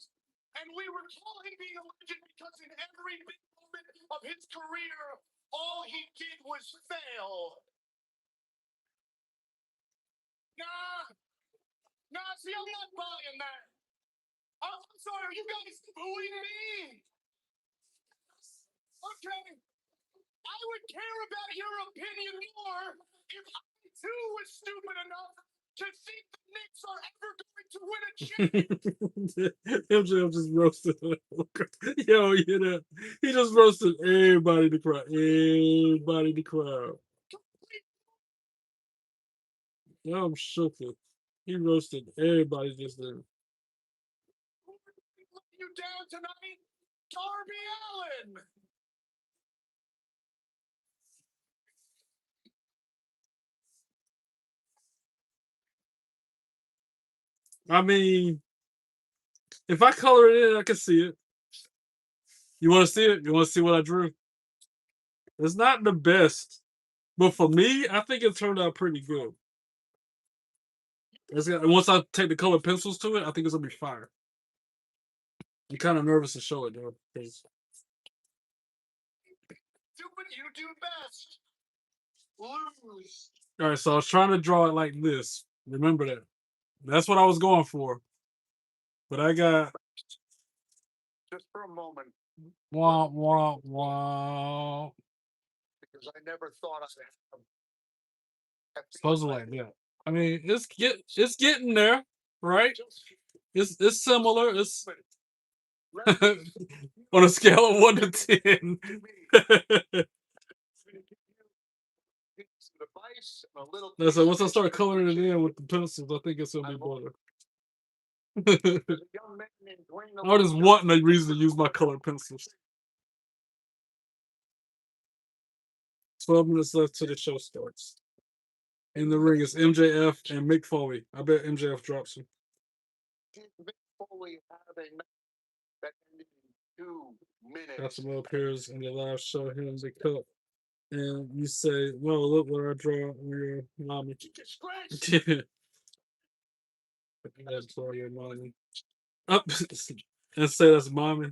And we were calling him being a legend because in every big moment of his career, all he did was fail. Nah, see, I'm not buying that. I'm sorry, you guys booing me. Okay, I would care about your opinion more if I too was stupid enough to think the Knicks are ever going to win a championship. MJF just roasted. Yo, you hear that? He just roasted everybody in the crowd. Everybody in the crowd. Yo, I'm shook. He roasted everybody just there. You down tonight, Darby Allin. I mean, if I color it in, I can see it. You want to see it? You want to see what I drew? It's not the best, but for me, I think it turned out pretty good. Once I take the colored pencils to it, I think it's gonna be fire. I'm kind of nervous to show it though. Do what you do best. Lose. All right, so I was trying to draw it like this. Remember that. That's what I was going for. But I got Just for a moment, wah wah wah. because I never thought I'd have Supposed to like that. I mean, it's getting there, right? It's similar. It's on a scale of 1 to 10. So once I start coloring it in with the pencils, I think it's gonna be better. I just want a reason to use my colored pencils. 12 minutes left till the show starts. In the ring is MJF and Mick Foley. I bet MJF drops him. Mick Foley had a match that ended in 2 minutes. Got some appears in the live show him the cup. And you say, well, look what I draw on your mommy. Yeah. That's for your mommy. Up and say that's mommy.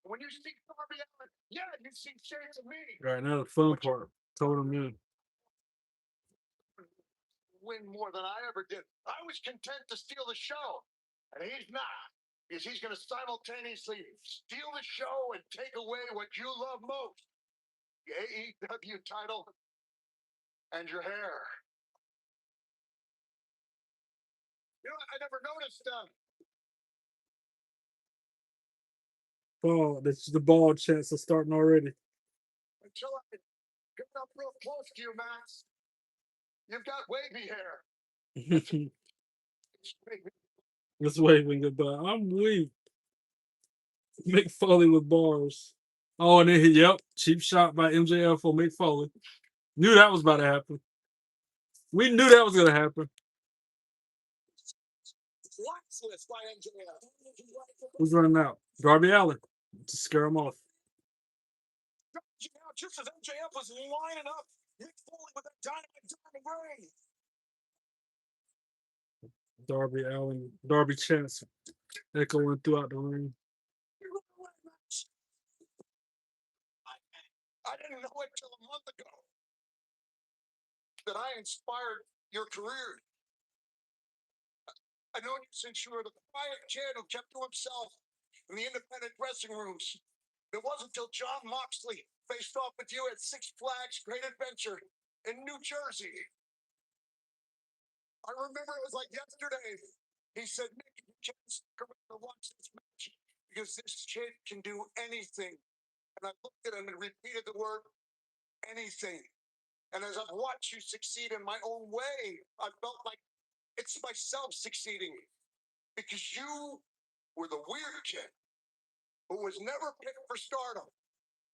When you see Darby Allin, yeah, you see shades of me. Right now, the fun part. Told him in. Win more than I ever did. I was content to steal the show, and he's not, because he's going to simultaneously steal the show and take away what you love most: the AEW title and your hair. You know, I never noticed. Ball. The ball chants are starting already. until I get up real close to you, Max. You've got wavy hair. It's waving goodbye. I'm weak. Mick Foley with bars. Oh, and then yep, cheap shot by MJF for Mick Foley. Knew that was about to happen. We knew that was gonna happen. Flaxless by MJF. Who's running out? Darby Allin to scare him off. Just as MJF was lining up, Mick Foley with that dynamite diamond ring. Darby Allin, Darby chants echoing throughout the ring. I didn't know it till a month ago that I inspired your career. I've known you since you were the quiet kid who kept to himself in the independent dressing rooms. It wasn't until John Moxley faced off with you at Six Flags Great Adventure in New Jersey. I remember it was like yesterday. He said, Nick, you can't stick around to watch this match because this kid can do anything. And I looked at him and repeated the word anything. And as I've watched you succeed in my own way, I felt like it's myself succeeding because you were the weird kid who was never picked for stardom.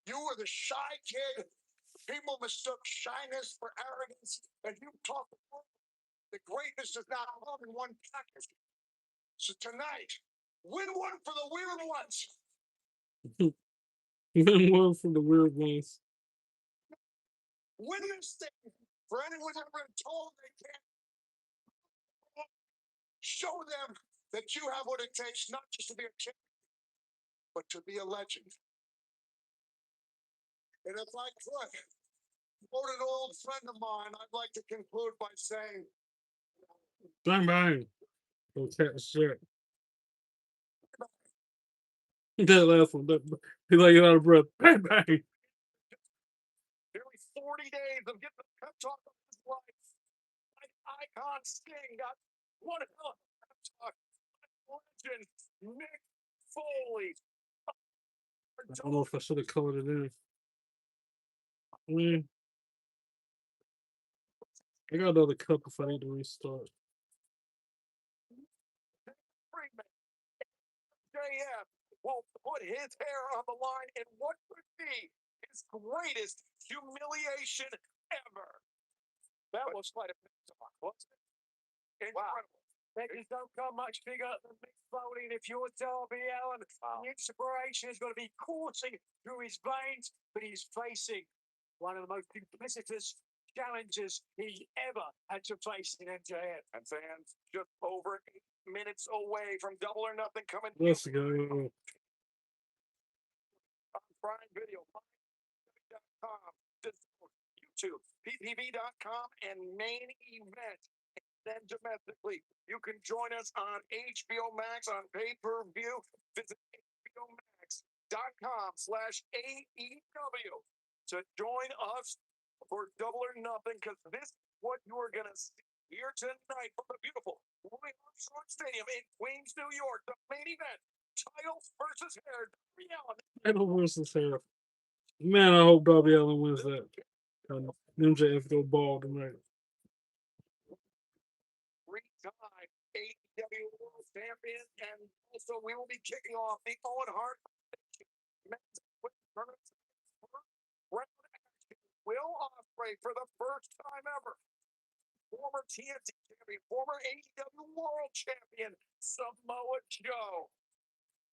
You were the shy kid. People mistook shyness for arrogance, and you taught the world that greatness is not all in one package. So tonight, win one for the weird ones. Win one from the weird ones. Win this thing for anyone who's ever been told they can't. Show them that you have what it takes not just to be a champion, but to be a legend. And if I could quote an old friend of mine, I'd like to conclude by saying, Bang bang. Okay, shit. That last one, he like out of breath. Bang bang. nearly 40 days of getting the pep talk of his life. Like icon Sting got one hell of a pep talk. Legend Mick Foley. I don't know if I should have colored it in. I got another cup if I need to restart. JF will put his hair on the line in what could be his greatest humiliation ever. That was quite a pep talk, wasn't it? Incredible. Figures don't come much bigger than Mick Foley, and if you're Darby Allin, the inspiration is going to be coursing through his veins, but he's facing one of the most duplicitous challenges he ever had to face in MJF. And fans, just over 8 minutes away from Double or Nothing coming. Let's go. On Prime Video, .com, YouTube, ppv.com, and main event. Then domestically, you can join us on HBO Max on pay-per-view. Visit hbomax.com/AEW to join us for Double or Nothing, because this is what you're going to see here tonight from the beautiful Rushmore Stadium in Queens, New York. The main event, title versus hair. Darby Allin. Title versus hair. Man, I hope Darby Allin wins that. MJF go bald tonight. Three-time AEW World Champion, and also we will be kicking off the Owen Hart Men's Tournament. Round action. Will Ospreay for the first time ever. Former TNT champion, former AEW World Champion, Samoa Joe.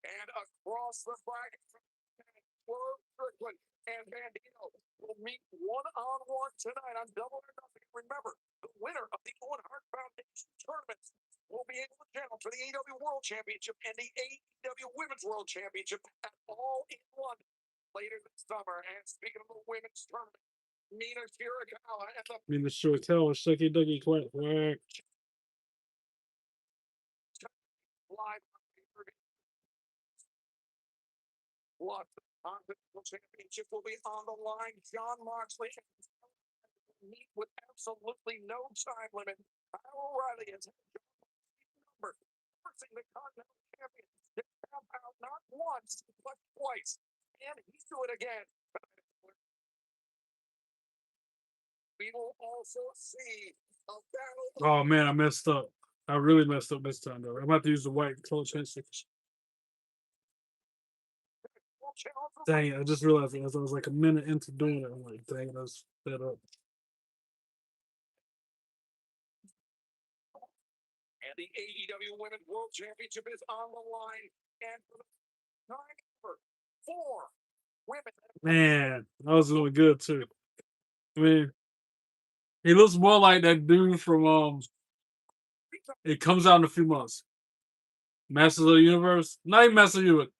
And across the bracket, Swerve Strickland and Bandito will meet one-on-one tonight on Double or Nothing. Remember, the winner of the Owen Hart Foundation tournament will be able to challenge for the AEW World Championship and the AEW Women's World Championship at All in London later this summer. And speaking of the women's tournament, Mina Shirakawa and the Mina Shirakawa, Shucky Ducky Quack Quack. live plus the Continental Championship will be on the line. John Moxley meet with absolutely no time limit. Kyle O'Reilly is number forcing the Continental Champion to tap out not once but twice, and he's doing it again. We will also see a battle. Oh man, I messed up. I really messed up this time though. I'm about to use the white color pencil. Dang it, I just realized it as I was like a minute into doing it. I'm like, dang it, I was fed up. And the AEW Women's World Championship is on the line. And for the time ever, 4 women. Man, that was really good too. I mean, he looks more like that dude from it comes out in a few months. Masters of the Universe. Not even Masters of the Universe.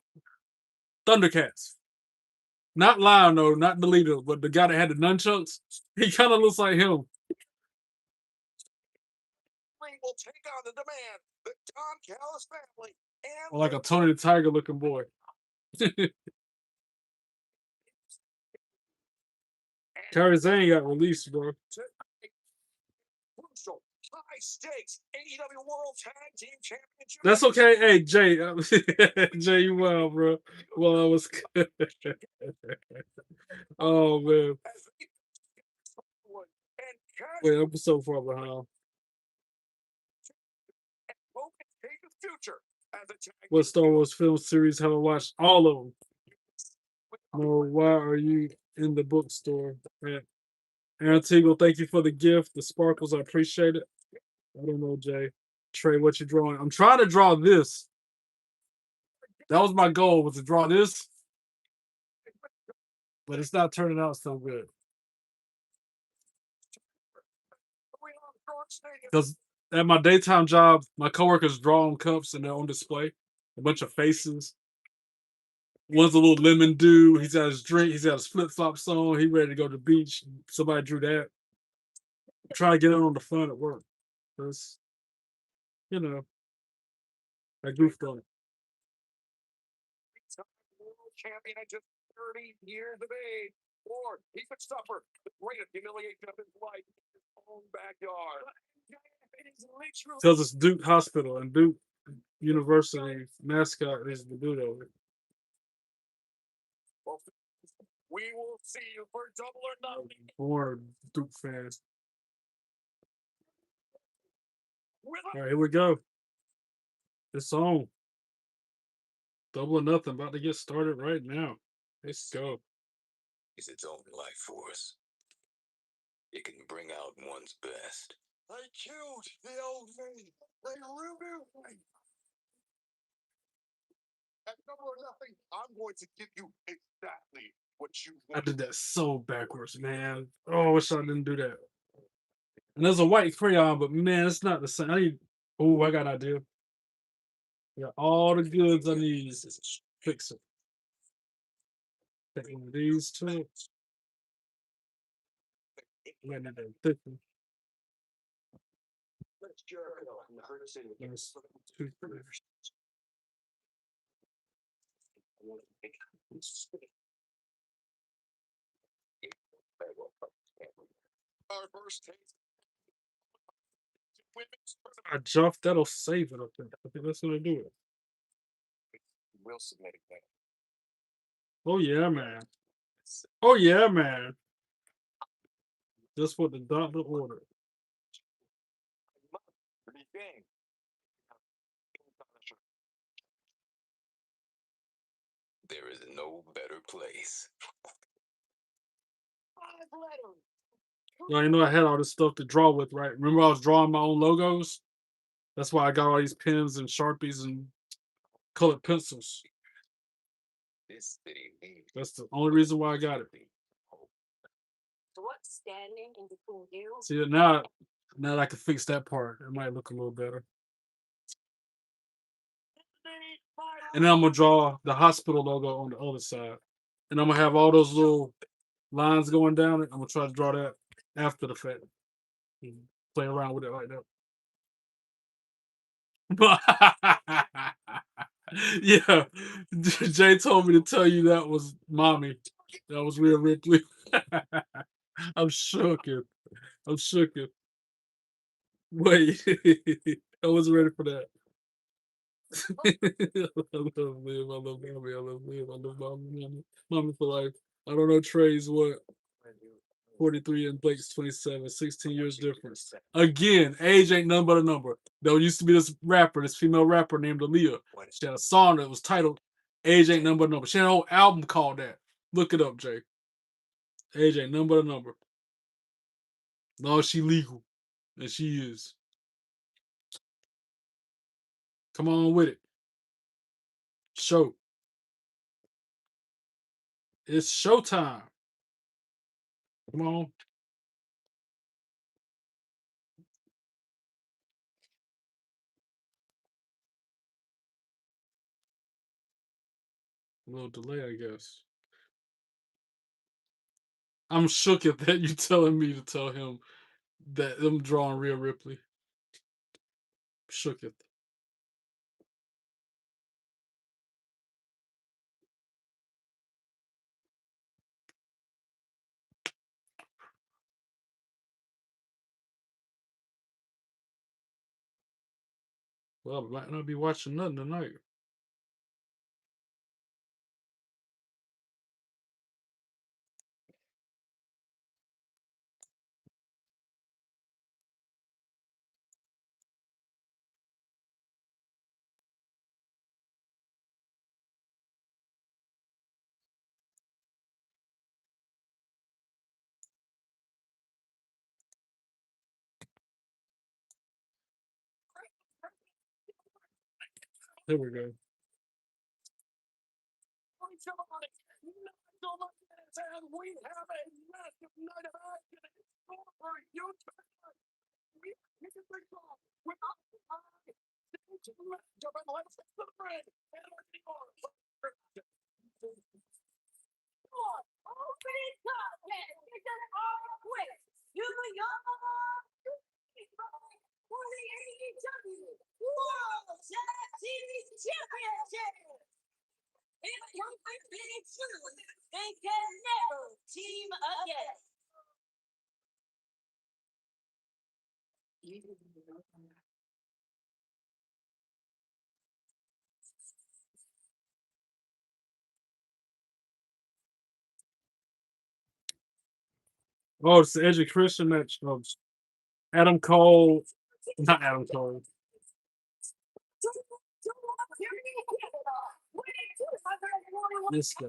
Thundercats. Not Lion though, not the leader, but the guy that had the nunchucks. He kind of looks like him. Will take on the demand, the Don Callis family, and Or like a Tony the Tiger looking boy. Kerry Zane got released, bro. crucial high stakes AEW World Tag Team Championship. That's okay. Hey, Jay. Jay, you well, bro. Well, I was good. Oh, man. Wait, I'm so far behind. What Star Wars film series have I watched? All of them. No, why are you in the bookstore? Aaron Teagle, thank you for the gift. The sparkles, I appreciate it. I don't know, Jay. Trey, what you drawing? I'm trying to draw this. That was my goal, was to draw this. But it's not turning out so good. Because at my daytime job, my coworkers draw on cups and they're on display. A bunch of faces. One's a little lemon dude. He's got his drink. He's got his flip-flops on. He ready to go to the beach. Somebody drew that. I'm trying to get in on the fun at work. Because, you know, I goofed on it. Champion at just 30 years of age. Or he could suffer the greatest humiliation of his life in his own backyard. Tells us Duke Hospital and Duke University mascot is the dude over it. We will see you for double or nothing. More Duke fans. All right, here we go. It's on. Double or nothing. About to get started right now. Let's go. Is its own life force. It can bring out one's best. I killed the old lady. They ruined me. At double or nothing, I'm going to give you exactly what you I want. did that so backwards, man. Oh, I wish I didn't do that. And there's a white crayon, but man, it's not the same. I need. Oh, I got an idea. Got all the goods I need. Fix it. Take one of these two. Right now, they're thick. There's two flavors. Our first taste. I jumped. That'll save it up there. I think that's gonna do it. We'll submit it. Oh yeah, man. Oh yeah, man. Just what the doctor ordered. There is no better place. Now, you know, I had all this stuff to draw with, right? Remember, I was drawing my own logos. That's why I got all these pens and Sharpies and colored pencils. This city needs. That's the only reason why I got it. So what's standing in between you? See, now that I can fix that part, it might look a little better. And then I'm gonna draw the hospital logo on the other side, and I'm gonna have all those little lines going down it. I'm gonna try to draw that after the fact. Play around with it like that. Yeah, Jay told me to tell you that was mommy. That was Rhea Ripley. I'm shooken. I'm shooken. Wait, I wasn't ready for that. I love Liv. I love mommy. I love Liv. I love mommy. Mommy for life. I don't know Trey's what. 43 and Blake's 27, 16 years difference. Again, age ain't nothing but a number. There used to be this rapper, this female rapper named Aaliyah. She had a song that was titled Age Ain't Nothing But a Number. She had a whole album called that. Look it up, Jay. Age ain't nothing but a number. No, she legal. And she is. Come on with it. Show. It's showtime. Come on. A little delay, I guess. I'm shook at that. You telling me to tell him that I'm drawing Rhea Ripley. Shook at. Well, I might not be watching nothing tonight. There we go. And we have a massive night of action for you. We can bring on without the eye. Stage matchup and let's get the bread. And let's go. Opening contest is an R-Quiz. New York for the AEW World Tag Team Championship. If one thing being true, they can never team again. Oh, it's the Edge of Christian match. Adam Cole. Not Adam Cole. This guy.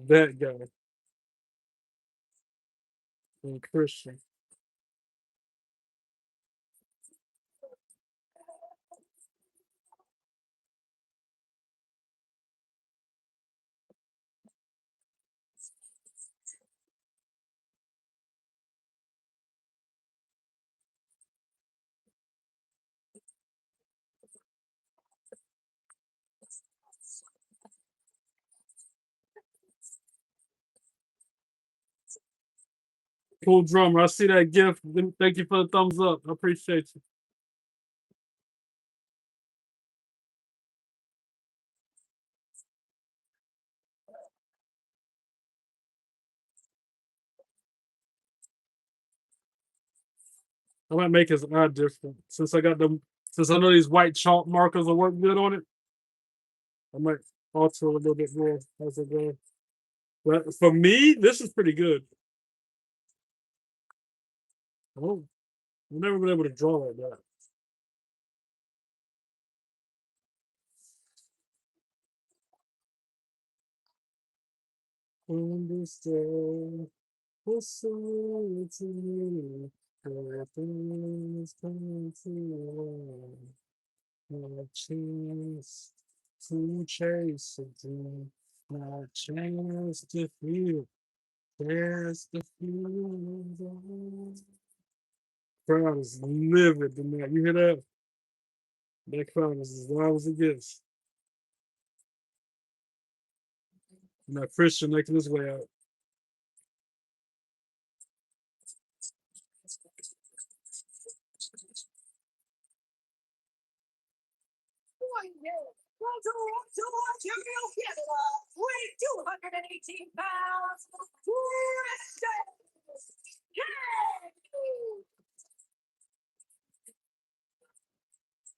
That guy. And Christian. Cool drummer. I see that gift. Thank you for the thumbs up. I appreciate you. I might make his eye different since I got them. Since I know these white chalk markers will work good on it. I might alter a little bit more as I go. But for me, this is pretty good. Oh, I've never been able to draw like that. Understand what's so to me. Everything's coming to an no chance to chase a dream. No chance to feel. There's the feeling. Crowd is livid tonight. You hear that? That crowd is as loud as it gets. Now Christian making his way out. Weight 218 pounds.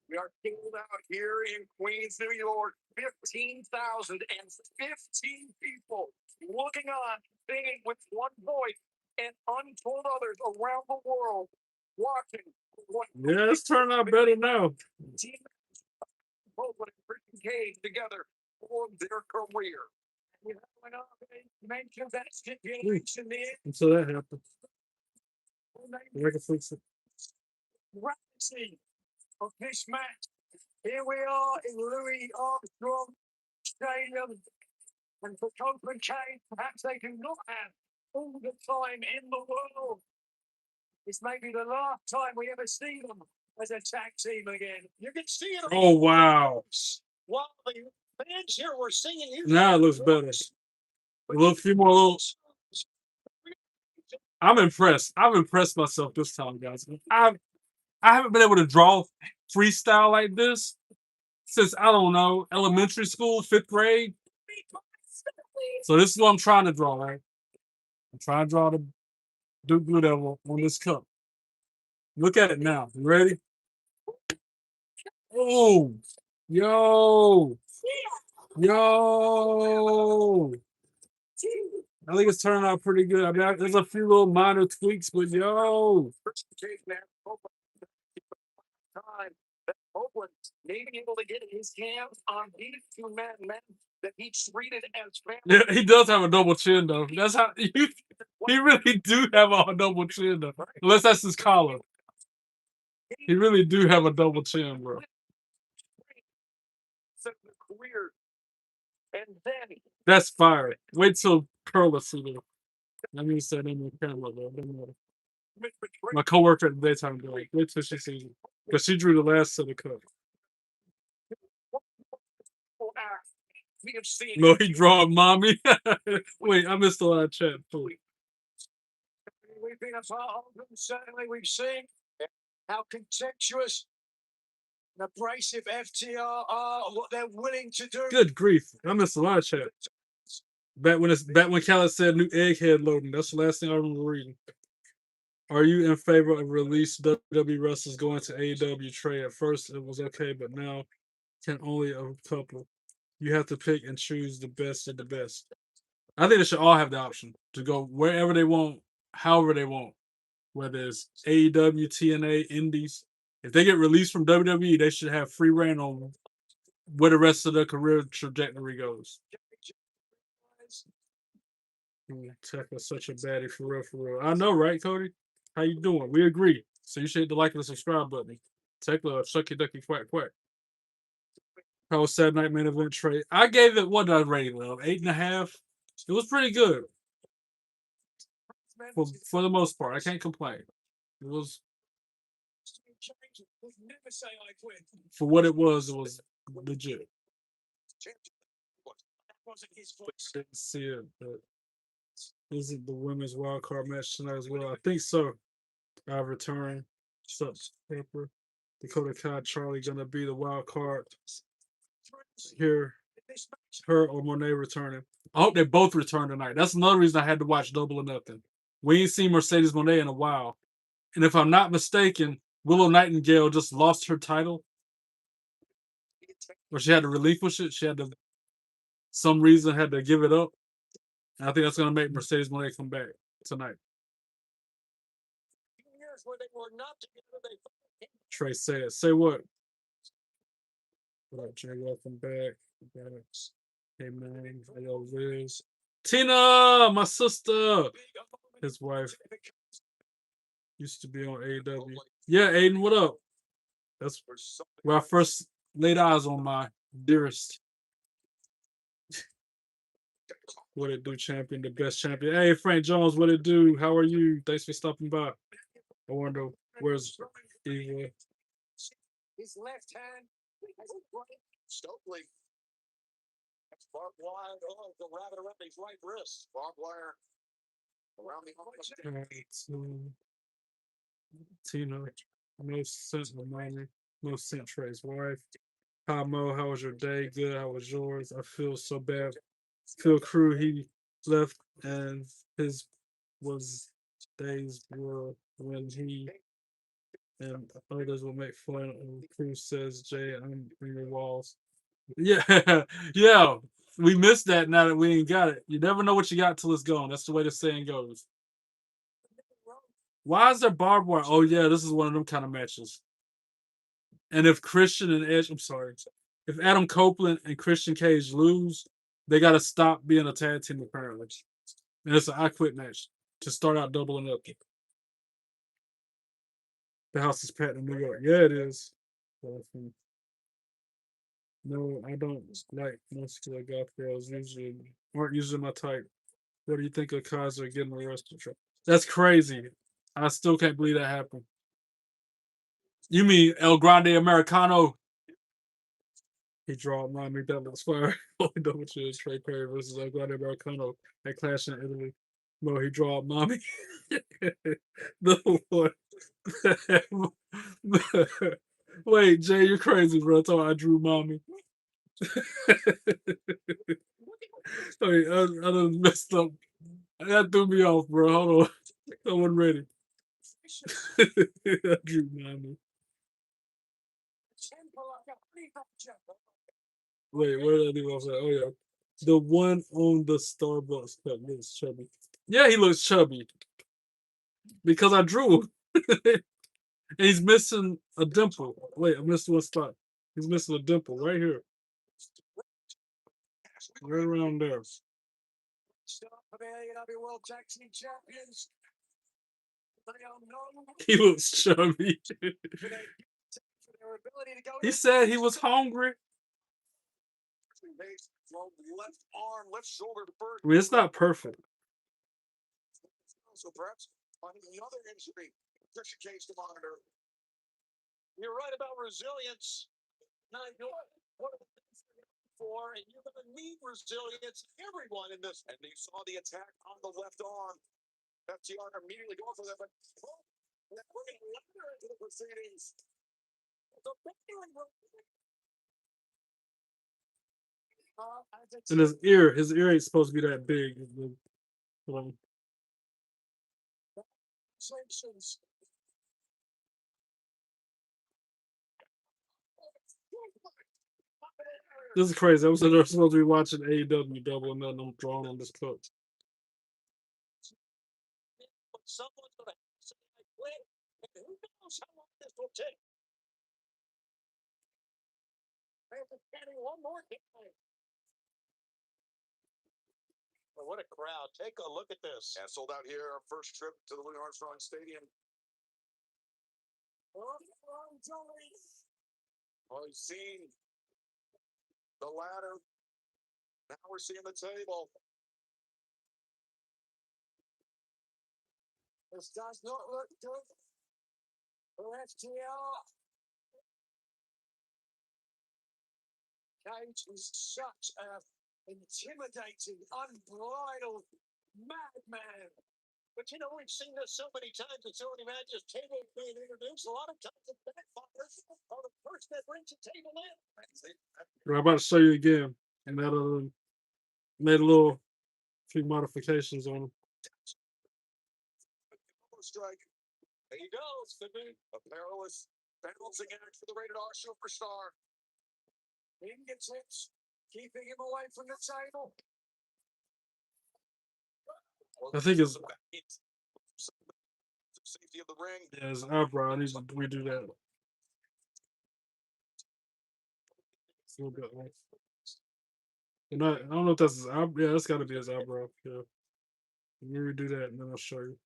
We are sold out here in Queens, New York. 15,015 people looking on, singing with one voice, and untold others around the world watching. Yeah, it's turning out better now. Team Copeland and Christian Cage together for their career. We mentioned that stipulation Until that happens. I can fix it. of this match. Here we are in Louis Armstrong Stadium. And for Copeland Cage, perhaps they do not have all the time in the world. This may be the last time we ever see them as a tag team again. You can see it. Oh, wow. While the fans here were singing, Now it looks better. A little few more little. I'm impressed. I've impressed myself this time, guys. I haven't been able to draw freestyle like this since, I don't know, elementary school, 5th grade. So this is what I'm trying to draw, right? I'm trying to draw the Duke Blue Devil on this cup. Look at it now. You ready? Oh, yo. I think it's turning out pretty good. I mean, there's a few little minor tweaks, but yo. Copeland may be able to get his hands on these two men that he treated as family. Yeah, he does have a double chin, though. That's how he really do have a double chin, though. Unless that's his collar. He really do have a double chin, bro. That's fire. Wait till Perla see it. Let me say in the camera, bro. My coworker at the daytime be like, wait till she sees it. Because she drew the last set of cups. No, he drawing mommy. Wait, I missed a lot of chat. Please. we've been a part of them. Certainly, we've seen how contemptuous and abrasive FTR are, what they're willing to do. Good grief. I missed a lot of chat. Back when Khaled said new egghead loading. That's the last thing I remember reading. Are you in favor of released WWE wrestlers going to AEW trade? At first it was okay, but now can only a couple. You have to pick and choose the best of the best. I think they should all have the option to go wherever they want, however they want. Whether it's AEW, TNA, Indies. If they get released from WWE, they should have free reign on where the rest of their career trajectory goes. Tech is such a baddie for real, for real. I know, right, Cody? How you doing? We agree. So you should hit the like and the subscribe button. Tekla, shucky ducky quack quack. How was Saturday Night Main Event trade? I gave it, what did I rate it, 8.5? It was pretty good. For the most part. I can't complain. It was, for what it was legit. Didn't see it, but is it the women's wild card match tonight as well? I think so. I return. Sucks Pepper. Dakota Kai, Charlie gonna be the wild card. Here, her or Monet returning. I hope they both return tonight. That's another reason I had to watch Double or Nothing. We ain't seen Mercedes Monet in a while. And if I'm not mistaken, Willow Nightingale just lost her title. Or she had to relinquish it. She had to, some reason, had to give it up. And I think that's going to make Mercedes Monet come back tonight. Trey said, say what? What up, Jay? Welcome back. Hey, man. Yo, Liz. Tina, my sister. His wife used to be on AEW. Yeah, Aiden, what up? That's where I first laid eyes on my dearest. What it do, champion, the best champion. Hey, Frank Jones, what it do? How are you? Thanks for stopping by. I wonder where's Eva. His left hand. Stokely. That's barbed wire. Oh, the rabbit around his right wrist. Barbed wire around the Tina, no sense of money, no sense Trey's wife. Hi Mo, how was your day? Good, how was yours? I feel so bad. Phil Crew, he left and his was days were when he And others will make fun of Cruz says, Jay, I'm in your walls. Yeah, yeah. We missed that now that we ain't got it. You never know what you got till it's gone. That's the way the saying goes. Why is there barbed wire? Oh, yeah, this is one of them kind of matches. And if Christian and Edge, I'm sorry, if Adam Copeland and Christian Cage lose, they got to stop being a tag team apparently. And it's an I Quit match to start out doubling up. The house is packed in New York. Yeah, it is. No, I don't like muscular goth girls. Aren't usually my type. What do you think of Kaiser getting arrested? That's crazy. I still can't believe that happened. You mean El Grande Americano? He draw Miami that looks fire. Only double choose Trey Perry versus El Grande Americano at Clash in Italy. No, he draw mommy. The one. Wait, Jay, you're crazy, bro. I thought I drew mommy. Wait, I done messed up. That threw me off, bro. Hold on. I wasn't ready. I drew mommy. Wait, where did I leave off at? Oh, yeah. The one on the Starbucks cup looks chubby. Yeah, he looks chubby. Because I drew him. And he's missing a dimple. Wait, I missed one spot. He's missing a dimple right here. Right around there. He looks chubby. He said he was hungry. Left arm, left shoulder first. I mean, it's not perfect. So perhaps on another injury, Christian Cage to monitor. You're right about resilience. Now, you know what are the things you're looking for, and you're going to need resilience. Everyone in this. And you saw the attack on the left arm. FTR immediately going for that, but we're going to later into the proceedings. And his ear ain't supposed to be that big. This is crazy. I was supposed to be watching AEW Double and then I'm drawn on this coach. Someone's going to say, I quit, and who knows how long this will take. One more game. Well, what a crowd. Take a look at this. Yeah, sold out here. Our first trip to the Louis Armstrong Stadium. Oh, we've seen the ladder. Now we're seeing the table. This does not look good for FTR. Cage is such an intimidating, unbridled madman. But you know, we've seen this so many times in so many matches, tables being introduced. A lot of times the backfires are the first that brings the table in. I'm about to show you again. And that made a little few modifications on him. Strike. There you go. It's the big a perilous balancing act for the rated R superstar. fingertips, keeping him away from the table. I think it's safety of the ring. Yeah, his eyebrow. I need to redo that. It's a little bit off. And I don't know if that's his eyebrow. Yeah, that's got to be his eyebrow. Yeah. Let me redo that and then I'll show you.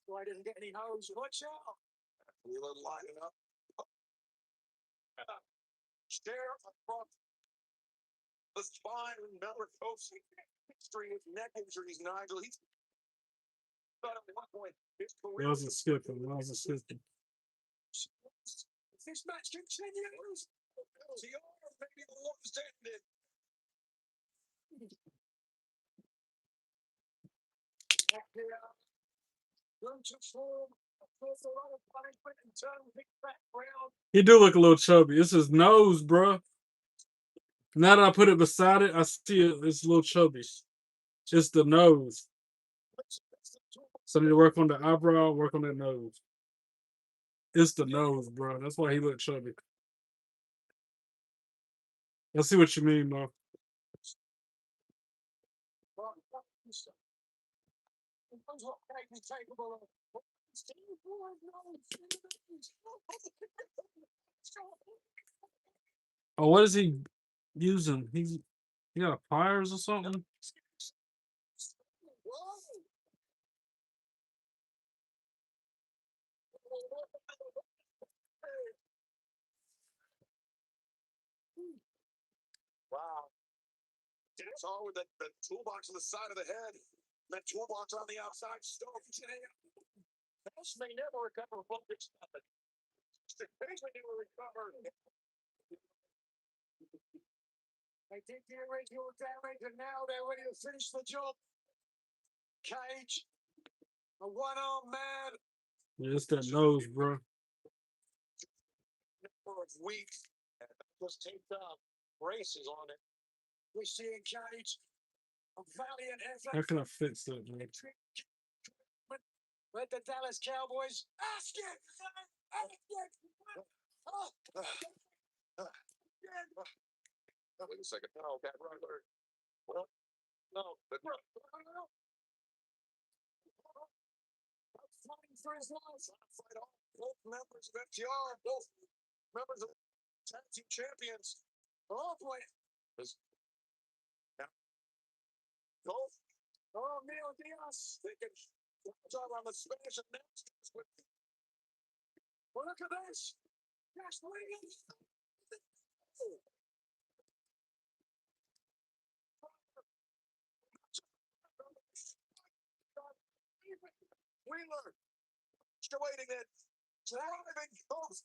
Why didn't get any hose? Watch out. Wheeler lining up. Stare across the spine. Remember, Kofi history of neck injuries, Nigel. He's got at one point his career. That wasn't skipping. That wasn't skipping. If this match continues, TR maybe the lowest ended. He do look a little chubby. It's his nose, bro. Now that I put it beside it, I see it's a little chubby. It's the nose. So I need to work on the eyebrow, work on that nose. It's the nose, bro. That's why he looked chubby. I see what you mean, though. Oh, what is he using? He got pliers or something? Wow. It's all with the toolbox on the side of the head. That toolbox on the outside. Stokes. This may never recover from this. Occasionally they will recover. They did the original damage, and now they're ready to finish the job. Cage, a one-armed man. Yeah, it's that nose, bro. For weeks. Just taped up. Braces on it. We see in Cage a valiant effort. How can I fix that, man? Let the Dallas Cowboys ask it. Wait a second. No, Pat Ryder. Well, no. Fighting for his life. Fight off both members of FTR, both members of tag team champions. Oh boy. Both. Oh, Neil Diaz. They can job on the Spanish announcers with. Well, look at this. Cash Williams. Wheeler. Waiting it. Driving both.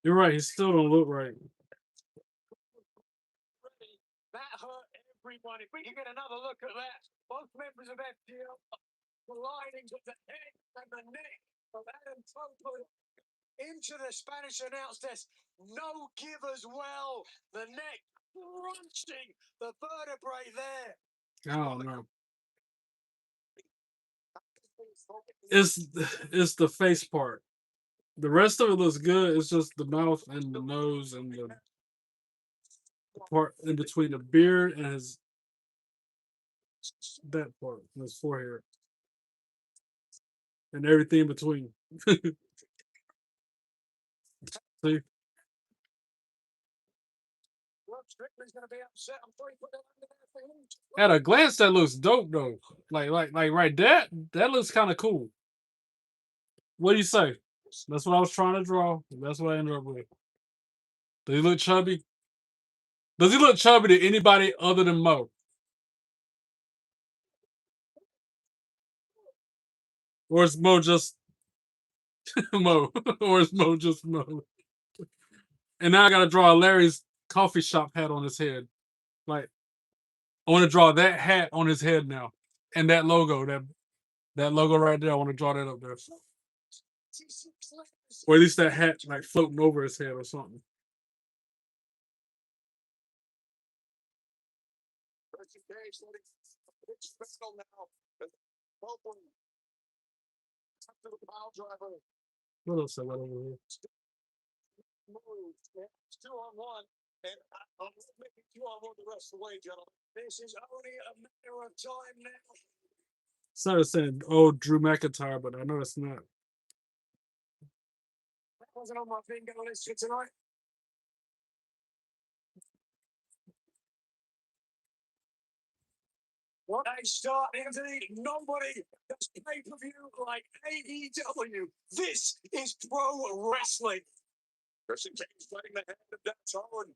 You're right. He still don't look right. That hurt everyone. If we can get another look at that, both members of FTL colliding with the head and the neck of Adam Copeland into the Spanish announce desk. No give as well. The neck crunching the vertebrae there. I don't know. It's the face part. The rest of it looks good. It's just the mouth and the nose and the part in between the beard and that part, his forehead, and everything in between. See? At a glance, that looks dope though. Like right, that looks kind of cool. What do you say? That's what I was trying to draw. That's what I ended up with. Does he look chubby? Does he look chubby to anybody other than Mo? Or is Mo just Mo? Or is Mo just Mo? And now I gotta draw Larry's coffee shop hat on his head. Like, I want to draw that hat on his head now. And that logo, that logo right there, I want to draw that up there. Or at least that hat like floating over his head or something. It's special now. What else I got over here? It's 2-on-1, and I'm making 2-on-1 the rest of the way, gentlemen. This is only a matter of time now. Started saying, "Oh, Drew McIntyre," but I know it's not. That wasn't on my bingo list for tonight. What a start, indeed. Nobody does pay-per-view like AEW. This is pro wrestling. Christian Cage fighting the hand of that tone.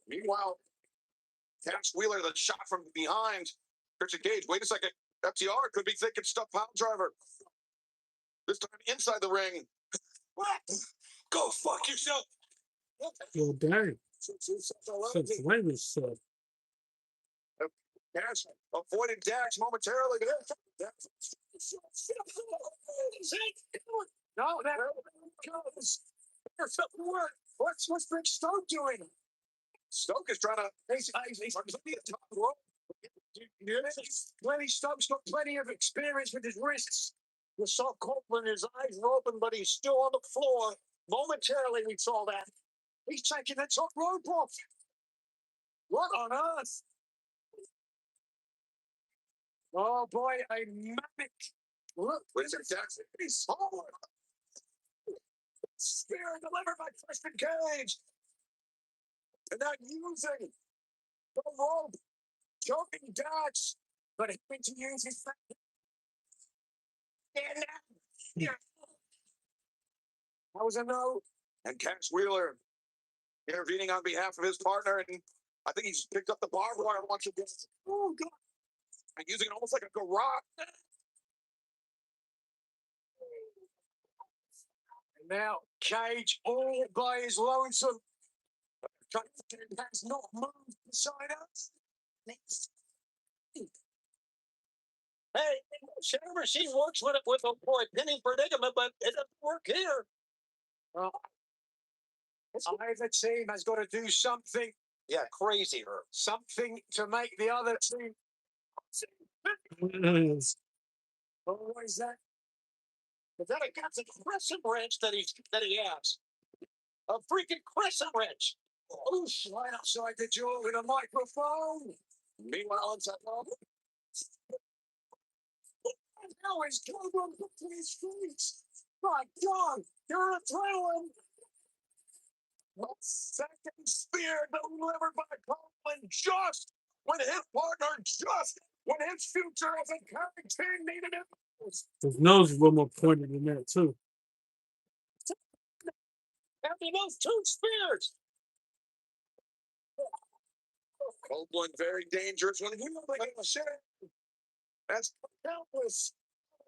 Meanwhile, Cash Wheeler, the shot from behind. Christian Cage, wait a second. FTR could be thinking stuff pound driver. This time inside the ring. What? Go fuck yourself. Well, dang. Since when this stuff? Cash avoided Dax momentarily. No, that goes. There's something work. What's Big Stoke doing? Stoke is trying to. He's on the top rope. Lenny Stubbs got plenty of experience with his wrists. You saw Copeland, his eyes were open, but he's still on the floor. Momentarily, we saw that. He's taking the top rope off. What on earth? Oh boy, a manic. Look, What's it, Jackson? he's forward. Spear delivered by Christian Cage. And not using the rope. Jumping dodge. But he went to use his back. And yeah. That was a no. And Cash Wheeler intervening on behalf of his partner, and I think he's picked up the barbed wire once again. Oh, God. And using it almost like a garage. And now Cage all by his lonesome. Has not moved beside us. Hey, Shaver, she works with a pinning predicament, but it doesn't work here. Well, either team has got to do something. Yeah, crazier. Something to make the other team. Oh, what is that? Is that a crescent wrench that he has? A freaking crescent wrench. Oh, right outside the jaw with a microphone. Meanwhile, inside Now he's Cobra to his face. My God, you're a thrilling. Second spear delivered by Copeland just when his partner, just when his future as a character needed him. His nose is a little more pointed than that, too. After those two spears. Copeland very dangerous when he That's countless.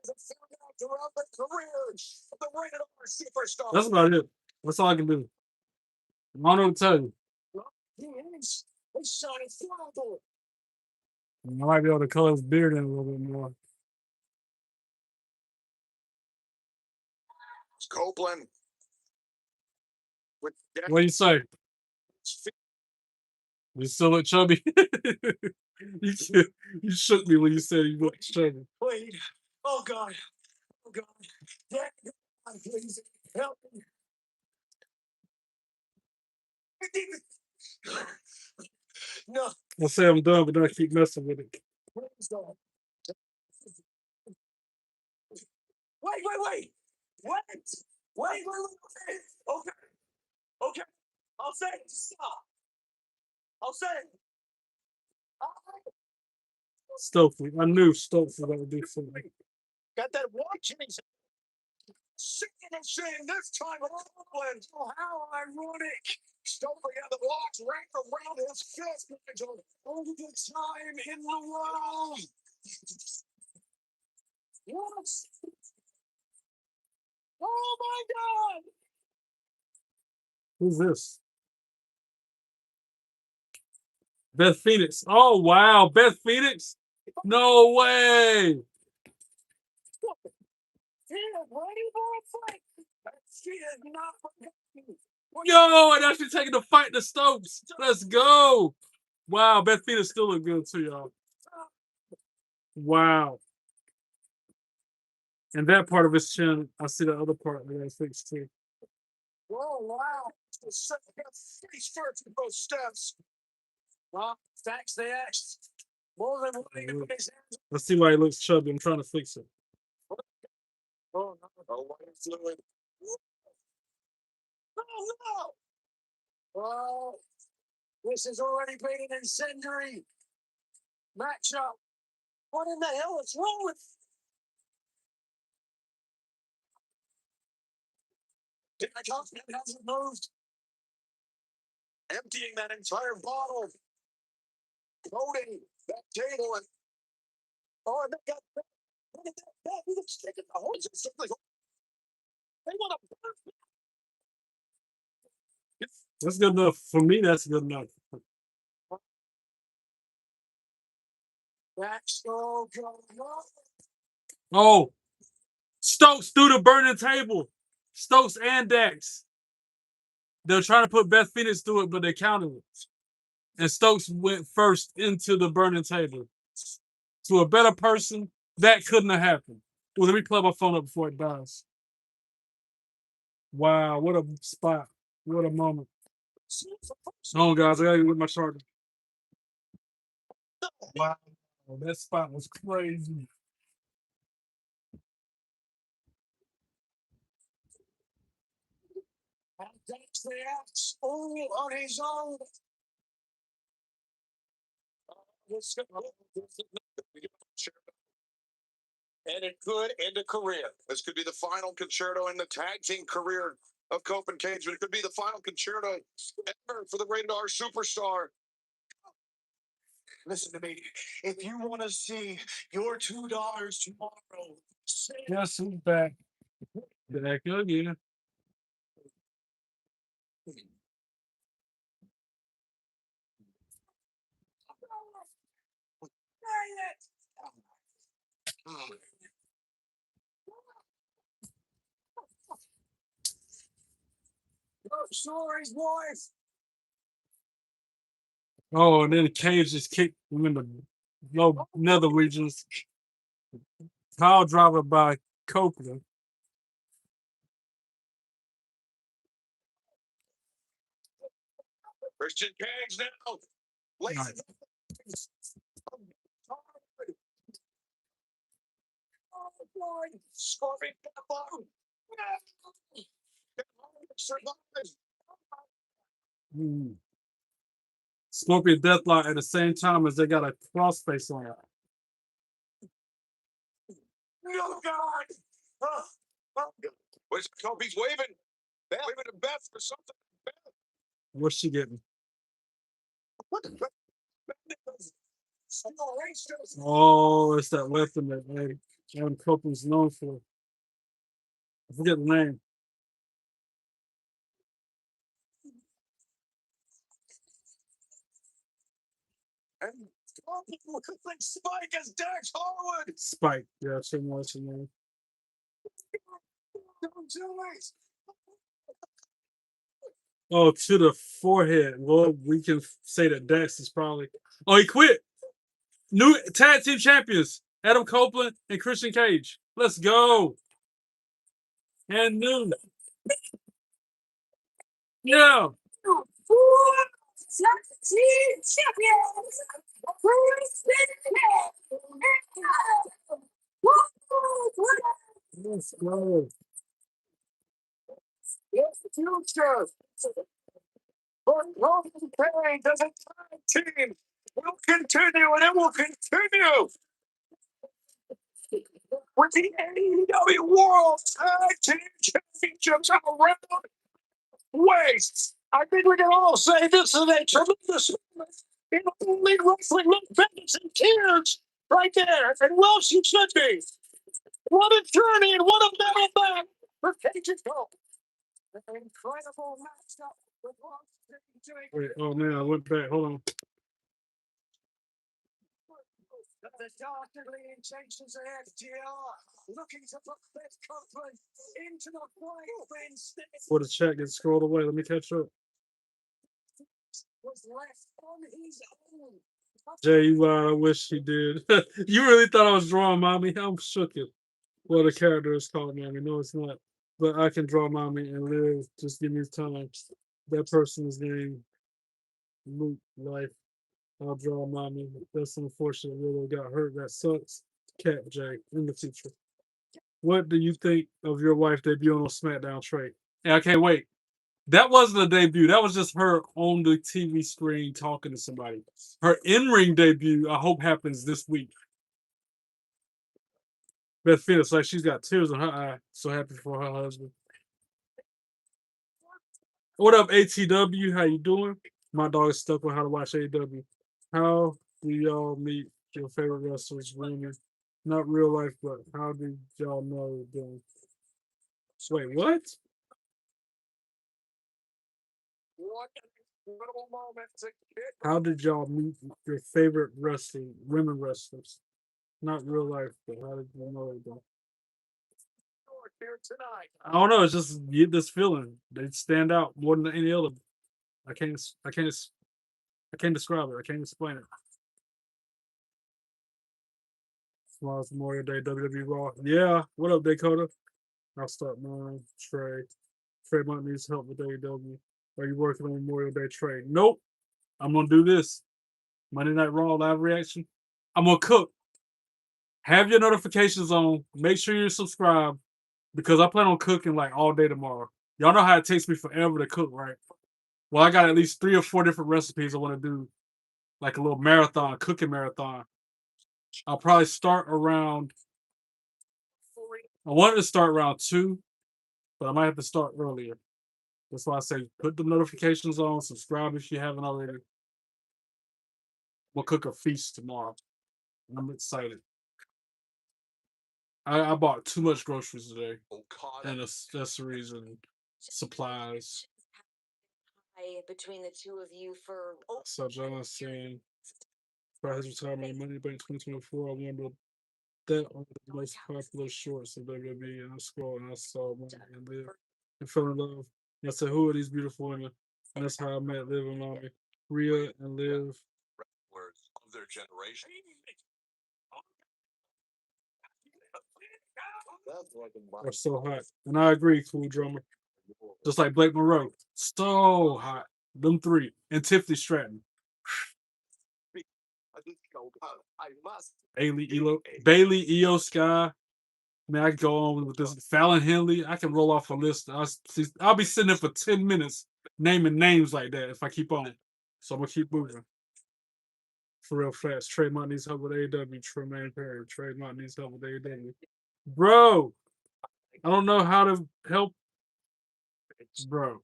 Found out throughout the career of the rated R superstar. That's about it. That's all I can do. I don't know what to tell you. He is. He's shining flyable. I might be able to color his beard in a little bit more. It's Copeland. With What do you say? You still look chubby? you shook me when you said you look chubby. Wait. Oh, God. Oh, God. God, please help me. No. I'll say I'm done, but then I keep messing with it. Please don't. Wait. What? Wait. Okay. Okay. I'll say it. Stop. I'll say it. Stokely. I knew Stokely would do something. Got that watch in his saying this time Oakland. Oh, how ironic. Stokely had the watch wrapped around his fist, Nigel. All the time in the world. What? Oh, my God. Who's this? Beth Phoenix. Oh, wow. Beth Phoenix? No way. Yo, and actually taking the fight to Stokes. Let's go. Wow, Beth Phoenix still look good too, y'all. Wow. And that part of his chin, I see the other part that I fixed too. Whoa, wow. Face first with those steps. Well, thanks the X. More than willing to put his hands. Let's see why he looks chubby. I'm trying to fix it. Oh, no. Oh, fluid. Oh, no. Oh, this has already been an incendiary matchup. What in the hell is wrong with? Continental hasn't moved. Emptying that entire bottle. Loading that table and they got look at that. He looks sticking the horse. They want to. That's good enough. For me, that's good enough. That's so good. Oh, Stokes through the burning table. Stokes and Dax. They're trying to put Beth Phoenix through it, but they counted it. And Stokes went first into the burning table. to a better person, that couldn't have happened. Well, let me plug my phone up before it dies. Wow, what a spot. What a moment. Oh, guys, I gotta get my charger. Wow, that spot was crazy. And that's the axe all on his own. And it could end a career. This could be the final concerto in the tag team career of Cope and Cage, but it could be the final concerto ever for the Rated R superstar. Listen to me. If you want to see your $2 tomorrow, Guess who's back? Back again. stories, boys. Oh, and then Cage just kicked him in the low nether regions. Power driver by Copeland. Christian Cage now. Lacing. Scorpion Scorpion Deathlock at the same time as they got a crossface on it. No, God. What's Kobe's waving? Waving to Beth for something. What's she getting? Oh, it's that weapon that Adam Copeland's known for. I forget the name. And people could think Spike is Dax Harwood. Spike. Yeah, she knows her name. Don't do it. Oh, to the forehead. Well, we can say that Dax is probably. Oh, he quit. New tag team champions: Adam Copeland and Christian Cage. Let's go. And new. Yeah. Let's go. Yes, the future. But Roman Reigns as a tag team will continue, and it will continue with the AEW World Tag Team Championships around waist. I think we can all say this is a tremendous moment in All Elite Wrestling. Look, Vegas and tears right there, and well, she should be. What a journey and what a battle back for Cage and Cole. An incredible matchup with Wait, oh man, I went back. Hold on. the Dr. Leading Chases ahead, GR, looking to put Beth Copeland into the flying fin stick. Before the chat gets scrolled away, let me catch up. Was left on his own. Jay, you lied. I wish he did. You really thought I was drawing mommy? I'm shook it. Well, the character is called mommy. No, it's not. But I can draw mommy and live. Just give me time. That person is named Luke Life. I'll draw mommy. That's unfortunate. Willow got hurt. That sucks. Cat Jay in the future. What do you think of your wife debuting on SmackDown, Trey? Yeah, I can't wait. That wasn't a debut. That was just her on the TV screen talking to somebody. Her in-ring debut, I hope, happens this week. Beth Phoenix, like she's got tears in her eye. So happy for her husband. What up, ATW? How you doing? My dog is stuck on how to watch AEW. How do y'all meet your favorite wrestlers, women? Not real life, but how do y'all know them? Wait, what? What an incredible moment to kick How did y'all meet your favorite wrestling women wrestlers? Not real life, but how did you know them? off here tonight. I don't know. It's just you get this feeling. They stand out more than any other. I can't describe it. I can't explain it. Tomorrow's Memorial Day, WWE Raw. Yeah. What up, Dakota? I'll start mine. Trey. Trey might needs help with AEW. Are you working on Memorial Day trade? Nope. I'm gonna do this. Monday Night Raw live reaction. I'm gonna cook. Have your notifications on. Make sure you're subscribed because I plan on cooking like all day tomorrow. Y'all know how it takes me forever to cook, right? Well, I got at least 3 or 4 different recipes I want to do, like a little marathon, cooking marathon. I'll probably start around. I wanted to start around 2, but I might have to start earlier. That's why I say put the notifications on, subscribe if you haven't already. We'll cook a feast tomorrow. I'm excited. I bought too much groceries today, and accessories and supplies. Between the two of you for So John saying, for his retirement, Money Bank 2024, I remember that on the most popular shorts of WWE, and I scrolled and I saw Money and Liv and fell in love. And I said, who are these beautiful women? And that's how I met Liv and Mommy. Rhea and Liv Words of their generation. are so hot. And I agree, Cool Drummer. Just like Blake Monroe. So hot. Them 3. And Tiffany Stratton. Bailey, Io Sky. Man, I can go on with this. Fallon Henley. I can roll off a list. I'll be sitting there for 10 minutes naming names like that if I keep on. So I'm going to keep moving. For real fast. Trademark needs help with AEW. Tremaine Perry. Trademark needs help with AEW. Bro, I don't know how to help. Bro.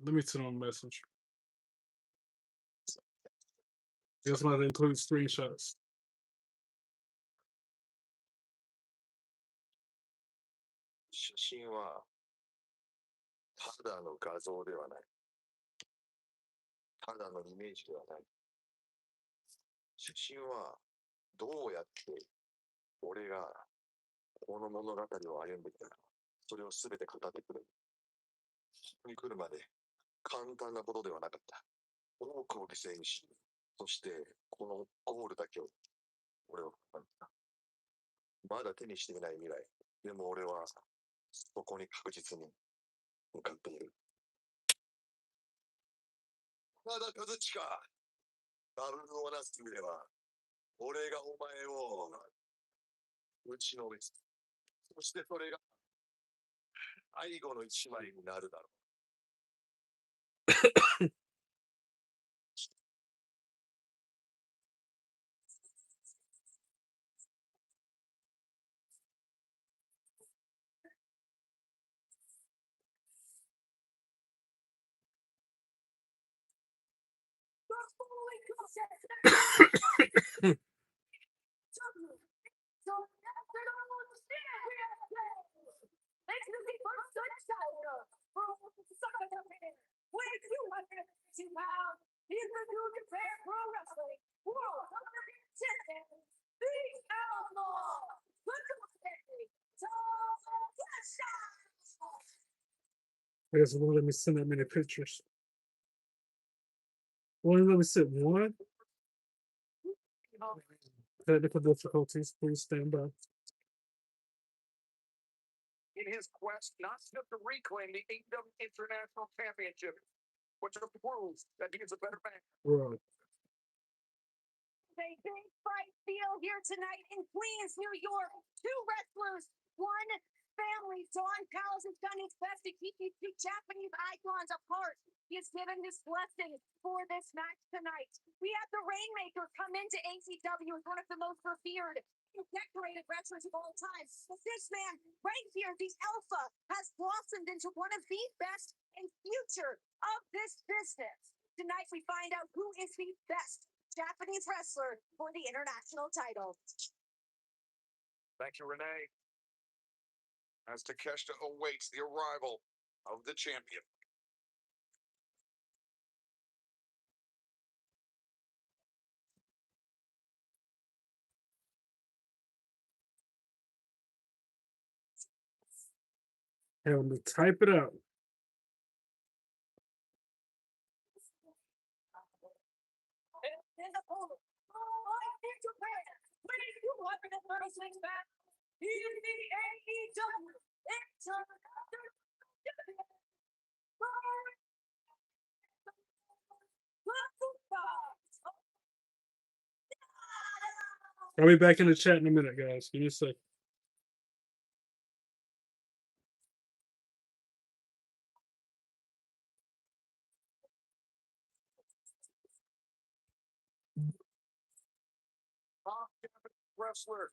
Let me send on a message. This might include screenshots. 写真はただの画像ではない。ただのイメージではない。写真はどうやって俺がこの物語を歩んできたか、それを全て語ってくれる。ここに来るまで簡単なことではなかった。多くを犠牲にし、そしてこのゴールだけを俺は考えた。まだ手にしていない未来。でも俺はそこに確実に向かっている。まだ和親、ダブルオーナースでは、俺がお前を打ちのめす。そしてそれが最後の一枚になるだろう。I guess it won't let me send that many pictures. Won't let me send one. Technical difficulties. Please stand by. in his quest not just to reclaim the AEW International Championship, but to prove that he is a better man. Right. A big fight feel here tonight in Queens, New York. 2 wrestlers, 1 family. Don Callis has done his best to keep these 2 Japanese icons apart. He has given his blessing for this match tonight. We have the Rainmaker come into AEW as one of the most revered and decorated wrestlers of all time. But this man right here, the Alpha, has blossomed into one of the best and future of this business. Tonight we find out who is the best Japanese wrestler for the international title. Thank you, Renee. As Takeshita awaits the arrival of the champion. Having to type it out. In the corner, in Japan, winning 236 back in the AEW. It's another I'll be back in the chat in a minute, guys. Give me a sec. Top wrestler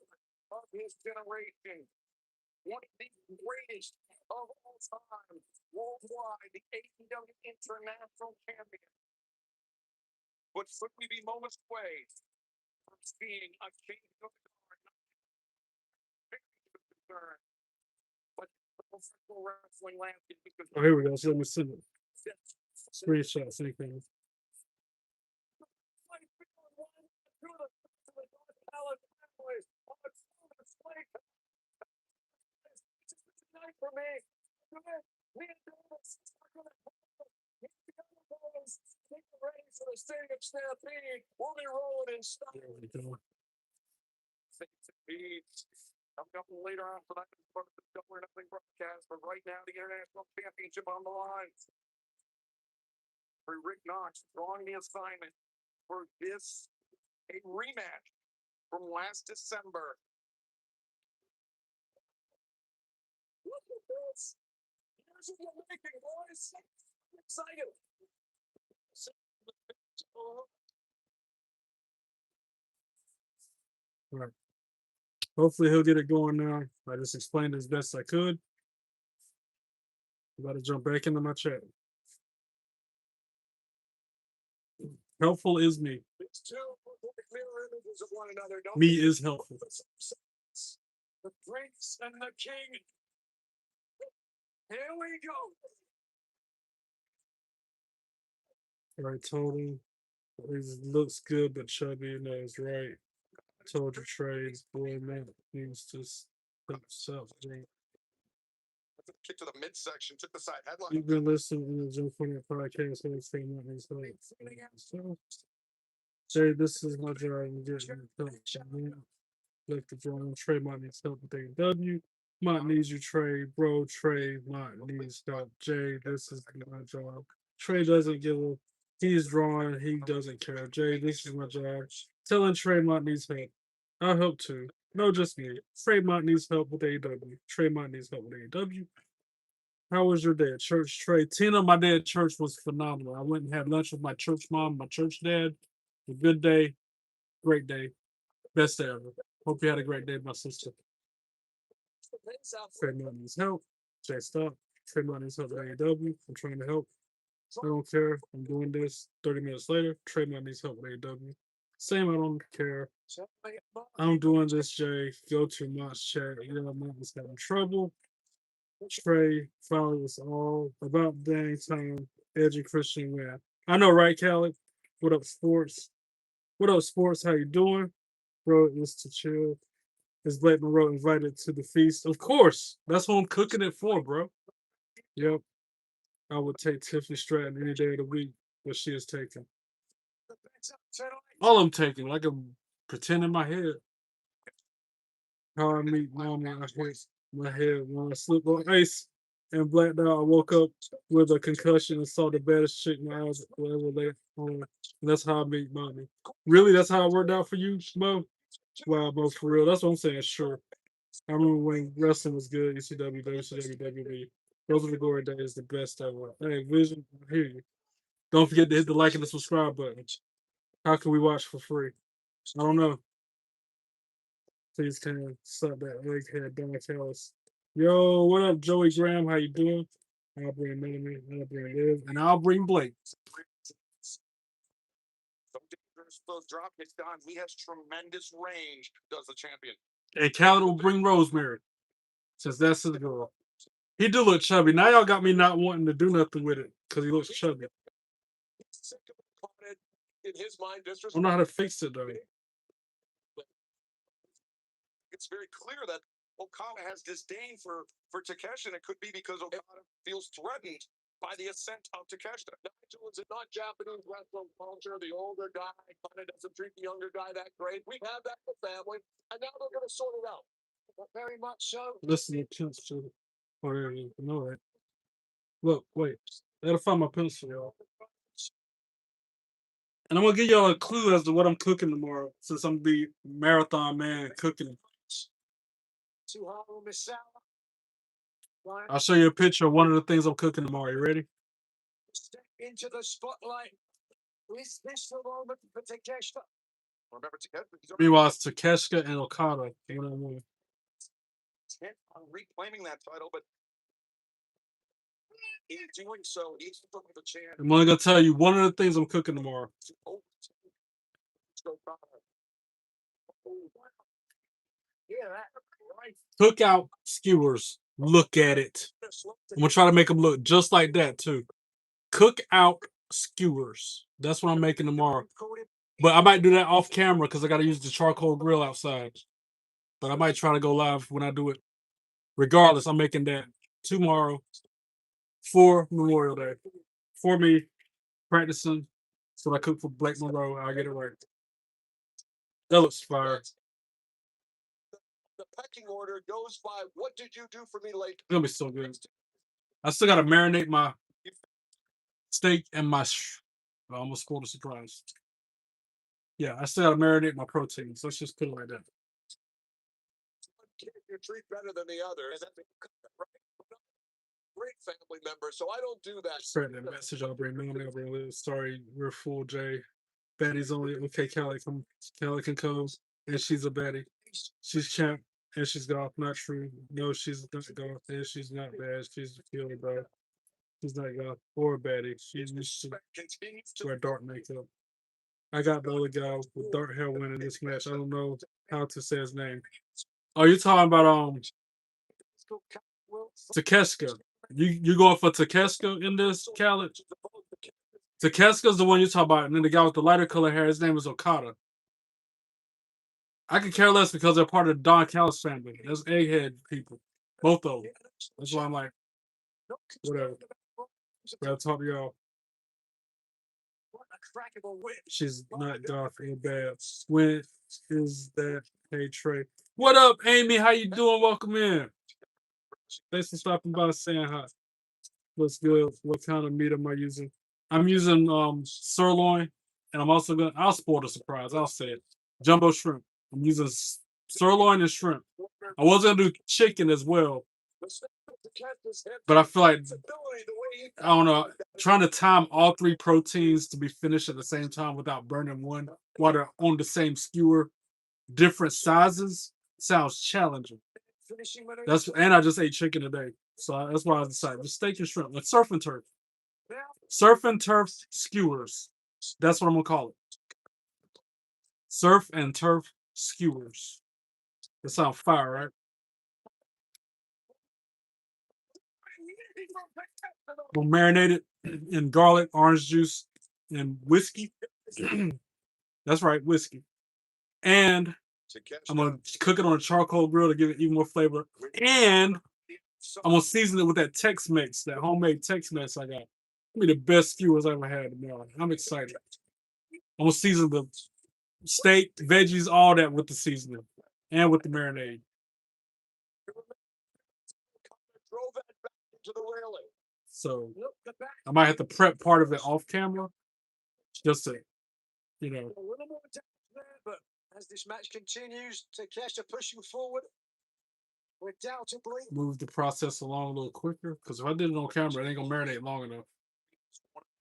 of his generation. One of the greatest of all time. Worldwide, the AEW International Champion. But should we be moments away from seeing a change of the guard? But the professional wrestling landscape because Oh, here we go. So let me send it. Screenshots, anything. For me, for the state of Stampede, we'll be rolling in stuff. There we go. Coming up later on tonight as part of the Double or Nothing broadcast, but right now the International Championship on the line. For Rick Knox drawing the assignment for this a rematch from last December. Look at this. Here's what you're making, boys. I'm excited. All right. Hopefully he'll get it going now. I just explained as best I could. I'm about to jump back into my chat. Helpful is me. These two mirror images of one another. Don't Me is helpful. The Prince and the King. Here we go. All right, total. It looks good, but chubby. No, it's right. Told you trades. Boy, man, needs to step up. Kick to the midsection, took the side headline. You've been listening to the Joe Cornette podcast. Jay, this is my job. I'm getting help. Like the drawing. Trey might need help with AEW. Mott needs you, Trey. Bro, Trey. Mott needs help. Jay, this is my job. Trey doesn't give a. He's drawing. He doesn't care. Jay, this is my job. Telling Trey Mott needs help. I'll help too. No, just me. Trey Mott needs help with AEW. Trey Mott needs help with AEW. How was your day at church, Trey? Tina, my day at church was phenomenal. I went and had lunch with my church mom, my church dad. A good day. Great day. Best day ever. Hope you had a great day, my sister. Trey Mott needs help. Jay, stop. Trey Mott needs help with AEW. I'm trying to help. I don't care. I'm doing this. 30 minutes later, Trey Mott needs help with AEW. Same, I don't care. I'm doing this, Jay. Go to my chat. Mott is having trouble. Trey followed us all about dang time. Edgy Christian man. I know, right, Callie? What up, sports? What up, sports? How you doing? Bro, is to chill. Is Blake Monroe invited to the feast? Of course. That's what I'm cooking it for, bro. Yep. I would take Tiffany Stratton any day of the week, but she is taken. All I'm taking, like I'm pretending in my head. How I meet mommy, I hit my head when I slipped on ice and blacked out. I woke up with a concussion and saw the baddest chick my eyes will ever lay on. And that's how I meet mommy. Really? That's how it worked out for you, Mo? Wow, Mo, for real. That's what I'm saying, sure. I remember when wrestling was good, ECW, WCW, WWE. Those were the glory days, the best ever. Hey, Vision, I hear you. Don't forget to hit the like and the subscribe button. How can we watch for free? I don't know. Please can suck that egghead down Callis. Yo, what up, Joey Graham? How you doing? I'll bring Melanie, I'll bring Liv, and I'll bring Blake. So dangerous those drop hits down. He has tremendous range, does the champion. And Khaled will bring Rosemary, since that's his girl. He do look chubby. Now y'all got me not wanting to do nothing with it because he looks chubby. In his mind, I don't know how to fix it though. It's very clear that Okada has disdain for Takeshi, and it could be because Okada feels threatened by the ascent of Takeshita. Nigel is not Japanese wrestling culture. The older guy kind of doesn't treat the younger guy that great. We have that in the family, and now they're going to sort it out. But very much so. Listen to pencil. Oh, there it is. I know that. Look, wait. I gotta find my pencil, y'all. And I'm gonna give y'all a clue as to what I'm cooking tomorrow, since I'm the marathon man cooking. I'll show you a picture of one of the things I'm cooking tomorrow. You ready? Step into the spotlight. Is this the moment for Takeshita? Remember, Takeshita Meanwhile, it's Takeshita and Okada. One-on-one. intent on reclaiming that title, but in doing so, he's from the chance. I'm only gonna tell you one of the things I'm cooking tomorrow. Cookout skewers. Look at it. I'm gonna try to make them look just like that too. Cookout skewers. That's what I'm making tomorrow. But I might do that off camera because I gotta use the charcoal grill outside. But I might try to go live when I do it. Regardless, I'm making that tomorrow for Memorial Day. For me, practicing. So I cook for Blake Monroe. I'll get it right. That looks fire. The pecking order goes by, what did you do for me lately? It's gonna be so good. I still gotta marinate my steak and my. I almost spoiled a surprise. Yeah, I still gotta marinate my protein. So let's just put it like that. You treat better than the others. Great family member, so I don't do that. Spread that message. I'll bring Mom. I'll bring Liz. Sorry, we're full, Jay. Betty's only okay. Kelly can come, and she's a Betty. She's champ, and she's golf. Not true. No, she's not golf, and she's not bad. She's a killer, bro. She's not golf or Betty. She's used to wear dark makeup. I got the other guy with dark hair winning this match. I don't know how to say his name. Oh, you're talking about Takeshita. You going for Takeshita in this, Khaled? Takeshita's the one you're talking about, and then the guy with the lighter color hair, his name is Okada. I could care less because they're part of the Don Callis family. That's egghead people. Both of them. That's why I'm like, whatever. Gotta talk to y'all. She's not golf or bad. When is that? Hey Trey. What up, Amy? How you doing? Welcome in. Thanks for stopping by, saying hi. What's good? What kind of meat am I using? I'm using sirloin, and I'm also gonna. I'll spoil the surprise. I'll say it. Jumbo shrimp. I'm using sirloin and shrimp. I was gonna do chicken as well, but I feel like I don't know. Trying to time all three proteins to be finished at the same time without burning one while they're on the same skewer, different sizes, sounds challenging. And I just ate chicken today, so that's why I decided just steak and shrimp, like surf and turf. Surf and turf skewers. That's what I'm gonna call it. Surf and turf skewers. That sounds fire, right? We'll marinate it in garlic, orange juice, and whiskey. That's right, whiskey. And I'm gonna cook it on a charcoal grill to give it even more flavor. And I'm gonna season it with that Tex-Mex, that homemade Tex-Mex I got. Be the best skewers I ever had tomorrow. I'm excited. I'm gonna season the steak, veggies, all that with the seasoning and with the marinade. So I might have to prep part of it off camera, just to, you know. A little more time there, but as this match continues, Takeshita pushing forward. Undoubtedly, Move the process along a little quicker, because if I did it on camera, it ain't gonna marinate long enough.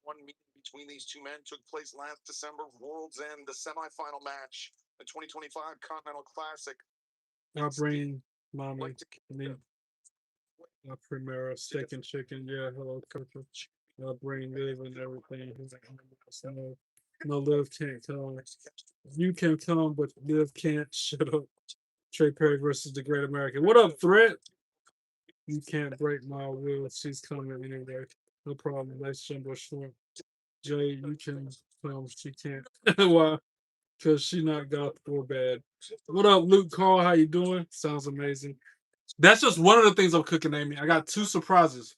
One meeting between these two men took place last December, World's End, the semifinal match, the 2025 Continental Classic. I'll bring mommy me a Primera steak and chicken. Yeah, hello, Coco. I'll bring Liv and everything. No, Liv can't come. You can come, but Liv can't. Shut up. Trey Perry versus the Great American. What up, Threat? You can't break my will. She's coming anyway. No problem. Nice jumbo shrimp. Jay, you can come. She can't. Why? Because she not got or bad. What up, Luke Carl? How you doing? Sounds amazing. That's just one of the things I'm cooking, Amy. I got 2 surprises.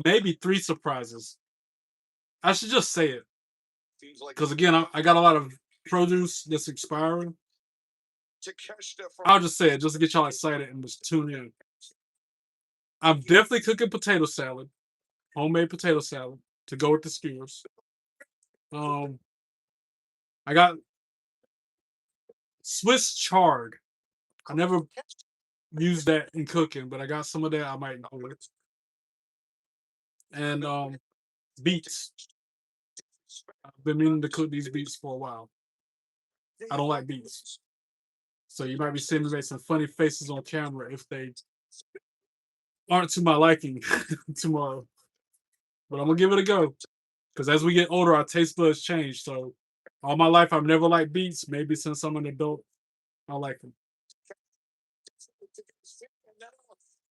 maybe 3 surprises. I should just say it. Seems like Because again, I got a lot of produce that's expiring. Takeshita from I'll just say it just to get y'all excited and just tune in. I'm definitely cooking potato salad, homemade potato salad to go with the skewers. I got Swiss chard. I never used that in cooking, but I got some of that. I might know it. And beets. I've been meaning to cook these beets for a while. I don't like beets. So you might be seeing me make some funny faces on camera if they aren't to my liking tomorrow. But I'm gonna give it a go. Because as we get older, our taste buds change. So all my life I've never liked beets. Maybe since I'm an adult, I like them.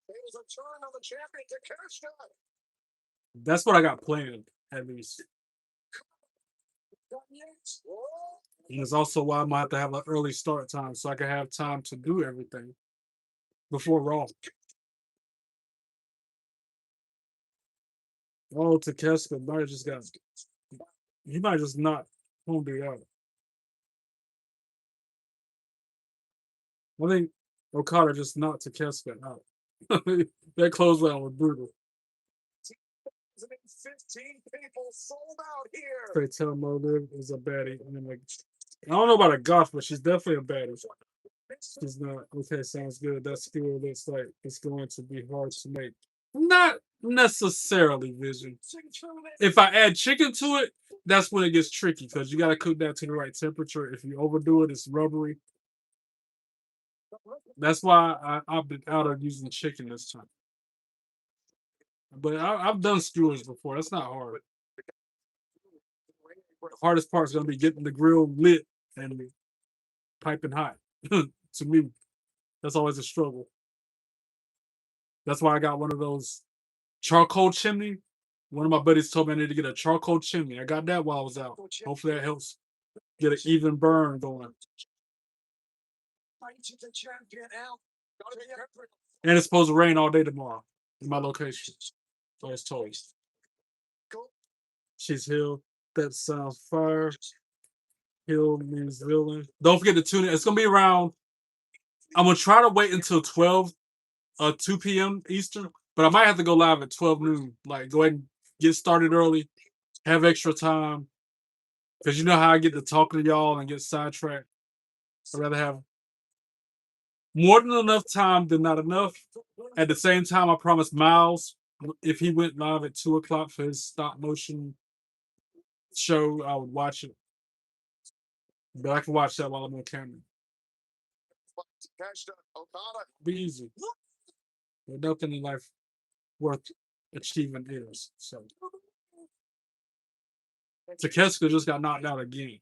There's a turn on the champion Takeshita. That's what I got planned, at least. And it's also why I'm gonna have to have an early start time so I can have time to do everything before Raw. Oh, Takeshita might just got. He might just not Homie out. I think Okada just knocked Takeshita out. That clothesline was brutal. 15 people sold out here. They tell Mo Liv is a baddie. I mean, like, I don't know about a goth, but she's definitely a baddie. She's not. Okay, sounds good. That skill looks like it's going to be hard to make. Not necessarily, Vision. If I add chicken to it, that's when it gets tricky because you got to cook that to the right temperature. If you overdo it, it's rubbery. That's why I opted out of using chicken this time. But I've done skewers before. That's not hard. The hardest part is going to be getting the grill lit and piping hot. To me, that's always a struggle. That's why I got one of those charcoal chimney. One of my buddies told me I need to get a charcoal chimney. I got that while I was out. Hopefully that helps get an even burn going. And it's supposed to rain all day tomorrow in my location. So it's told. She's Hill. That sounds fire. Hill means villain. Don't forget to tune in. It's gonna be around. I'm gonna try to wait until 2 p.m. Eastern, but I might have to go live at 12 noon. Like, go ahead and get started early, have extra time, because you know how I get to talking to y'all and get sidetracked. I'd rather have more than enough time than not enough. At the same time, I promised Miles if he went live at 2 o'clock for his stop motion show, I would watch it. But I can watch that while I'm on camera. Be easy. There's nothing in life worth achieving is. So Takeshita just got knocked out again.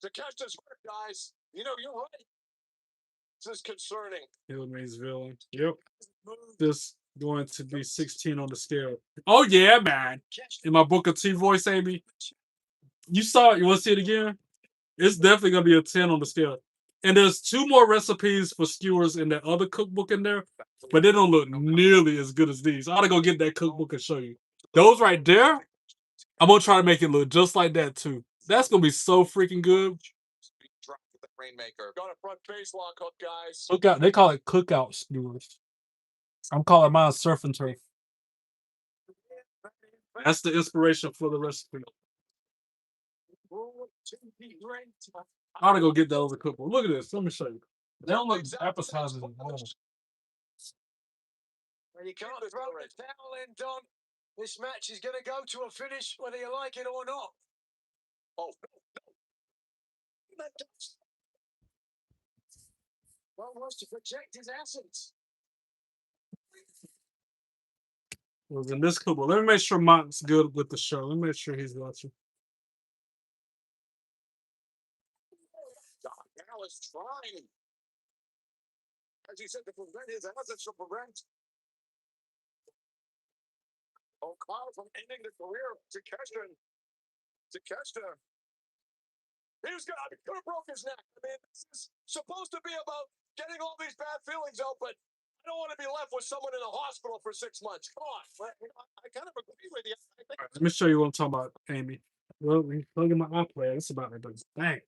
Takeshita's hurt, guys. You know, you're right. This is concerning. Hill means villain. Yep. This going to be 16 on the scale. Oh yeah, man. In my Booker T voice, Amy. You saw it. You want to see it again? It's definitely gonna be a 10 on the scale. And there's 2 more recipes for skewers in that other cookbook in there, but they don't look nearly as good as these. I ought to go get that cookbook and show you. Those right there, I'm gonna try to make it look just like that too. That's gonna be so freaking good. Rainmaker. Got a front face lock hook, guys. Cookout. They call it cookout skewers. I'm calling mine surf and turf. That's the inspiration for the recipe. I ought to go get that over cookbook. Look at this. Let me show you. They don't look appetizing at all. And you can't throw the towel in, Don. This match is going to go to a finish whether you like it or not. Oh, no. One wants to project his essence. It was in this cookbook. Let me make sure Mont's good with the show. Let me make sure he's watching. Now is trying, as he said, to prevent his assets to prevent Okada from ending the career of Takeshita. He's could have broke his neck. I mean, this is supposed to be about getting all these bad feelings out, but I don't want to be left with someone in the hospital for 6 months. Come on. Well, I kind of agree with you. I think Let me show you what I'm talking about, Amy. Well, look at my iPad. It's about it. Dang.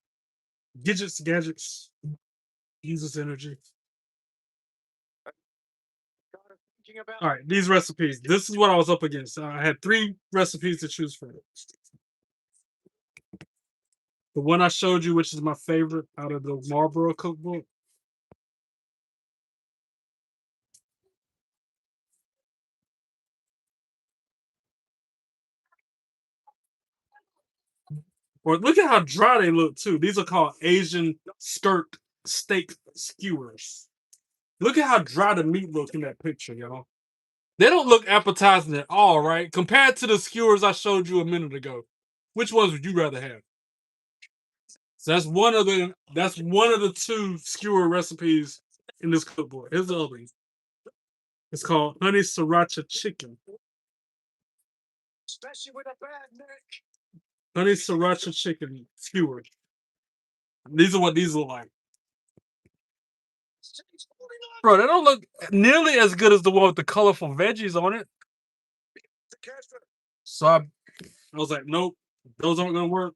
Gadgets. Uses energy. thinking about All right, these recipes. This is what I was up against. I had 3 recipes to choose from. The one I showed you, which is my favorite out of the Marlboro cookbook. Or look at how dry they look too. These are called Asian skirt steak skewers. Look at how dry the meat look in that picture, y'all. They don't look appetizing at all, right? Compared to the skewers I showed you a minute ago. Which ones would you rather have? So that's one of the 2 skewer recipes in this cookbook. Here's the other one. It's called honey sriracha chicken. especially with a bad neck. Honey sriracha chicken skewer. These are what these look like. Bro, they don't look nearly as good as the one with the colorful veggies on it. So I was like, nope, those aren't gonna work.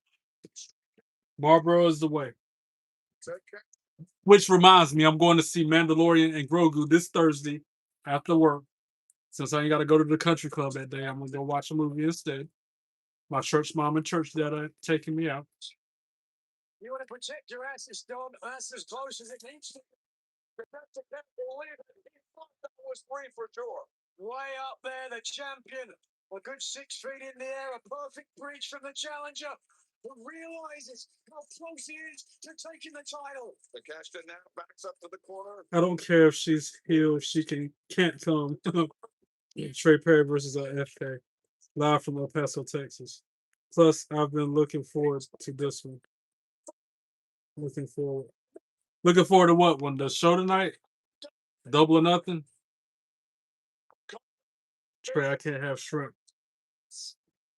Marlboro is the way. Which reminds me, I'm going to see Mandalorian and Grogu this Thursday after work. Since I ain't got to go to the country club that day, I'm gonna go watch a movie instead. My church mom and church dad are taking me out. You want to protect your asses, don't ass as close as it needs to. But that's a believe it. He thought that was 3 for sure. Way up there, the champion. A good 6 feet in the air, a perfect bridge from the challenger. Who realizes how close he is to taking the title. The Cashton now backs up to the corner. I don't care if she's healed, she can't come. Trey Perry versus FK. Live from El Paso, Texas. Plus, I've been looking forward to this one. Looking forward. Looking forward to what one? The show tonight? Double or nothing? Trey, I can't have shrimp.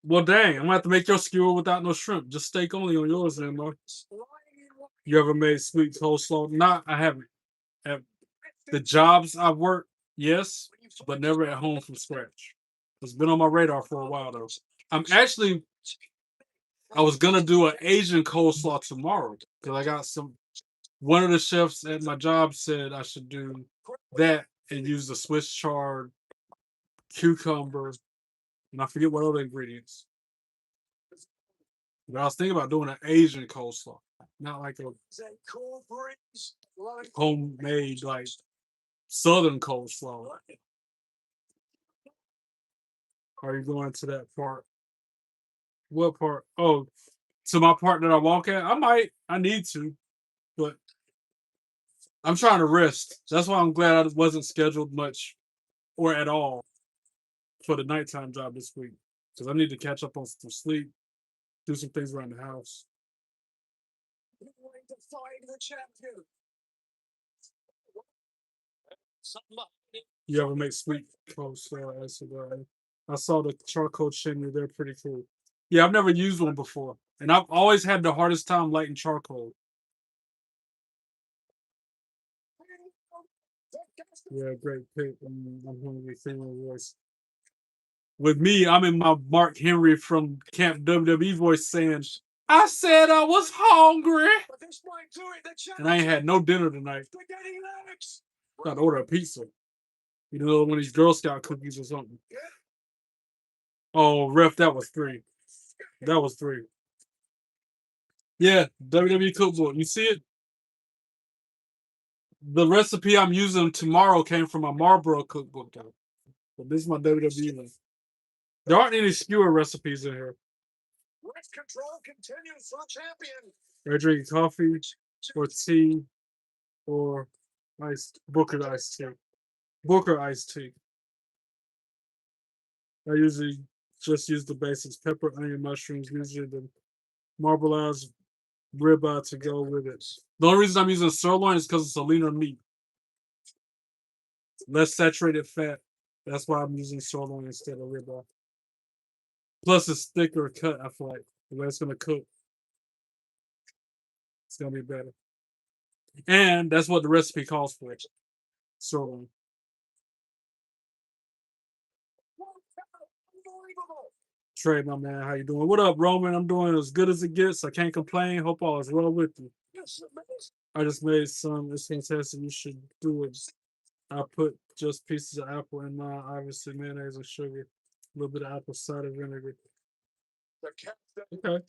Well, dang, I'm gonna have to make your skewer without no shrimp. Just steak only on yours, then, Mark. You ever made sweet coleslaw? Nah, I haven't. At the jobs I've worked, yes, but never at home from scratch. It's been on my radar for a while though. I was gonna do an Asian coleslaw tomorrow because I got some. One of the chefs at my job said I should do that and use the Swiss chard, cucumber, and I forget what other ingredients. But I was thinking about doing an Asian coleslaw, not like a homemade like Southern coleslaw. Are you going to that part? What part? Oh, to my part that I walk at? I might. I need to, but I'm trying to rest. That's why I'm glad I wasn't scheduled much or at all for the nighttime job this week. Because I need to catch up on some sleep, do some things around the house. You ever make sweet coleslaw? I saw the charcoal chimney. They're pretty cool. Yeah, I've never used one before. And I've always had the hardest time lighting charcoal. Yeah, great pick. I'm hungry, feeling voice. With me, I'm in my Mark Henry from Camp WWE voice saying, I said I was hungry. And I ain't had no dinner tonight. Got to order a pizza. You know, one of these Girl Scout cookies or something. Oh, ref, that was 3. That was 3. Yeah, WWE cookbook. You see it? The recipe I'm using tomorrow came from my Marlboro cookbook, though. But this is my WWE one. There aren't any skewer recipes in here. Rest control continues for champion. They're drinking coffee or tea or Booker iced tea. Booker iced tea. I usually just use the basics: pepper, onion, mushrooms, usually the marbleized ribeye to go with it. The only reason I'm using sirloin is because it's a leaner meat. Less saturated fat. That's why I'm using sirloin instead of ribeye. Plus, it's thicker cut, I feel like. The way it's going to cook, it's going to be better. And that's what the recipe calls for. Sirloin. Trey, my man, how you doing? What up, Roman? I'm doing as good as it gets. I can't complain. Hope all is well with you. I just made some. It's fantastic. You should do it. I put just pieces of apple in mine, obviously mayonnaise and sugar, a little bit of apple cider vinegar. Okay.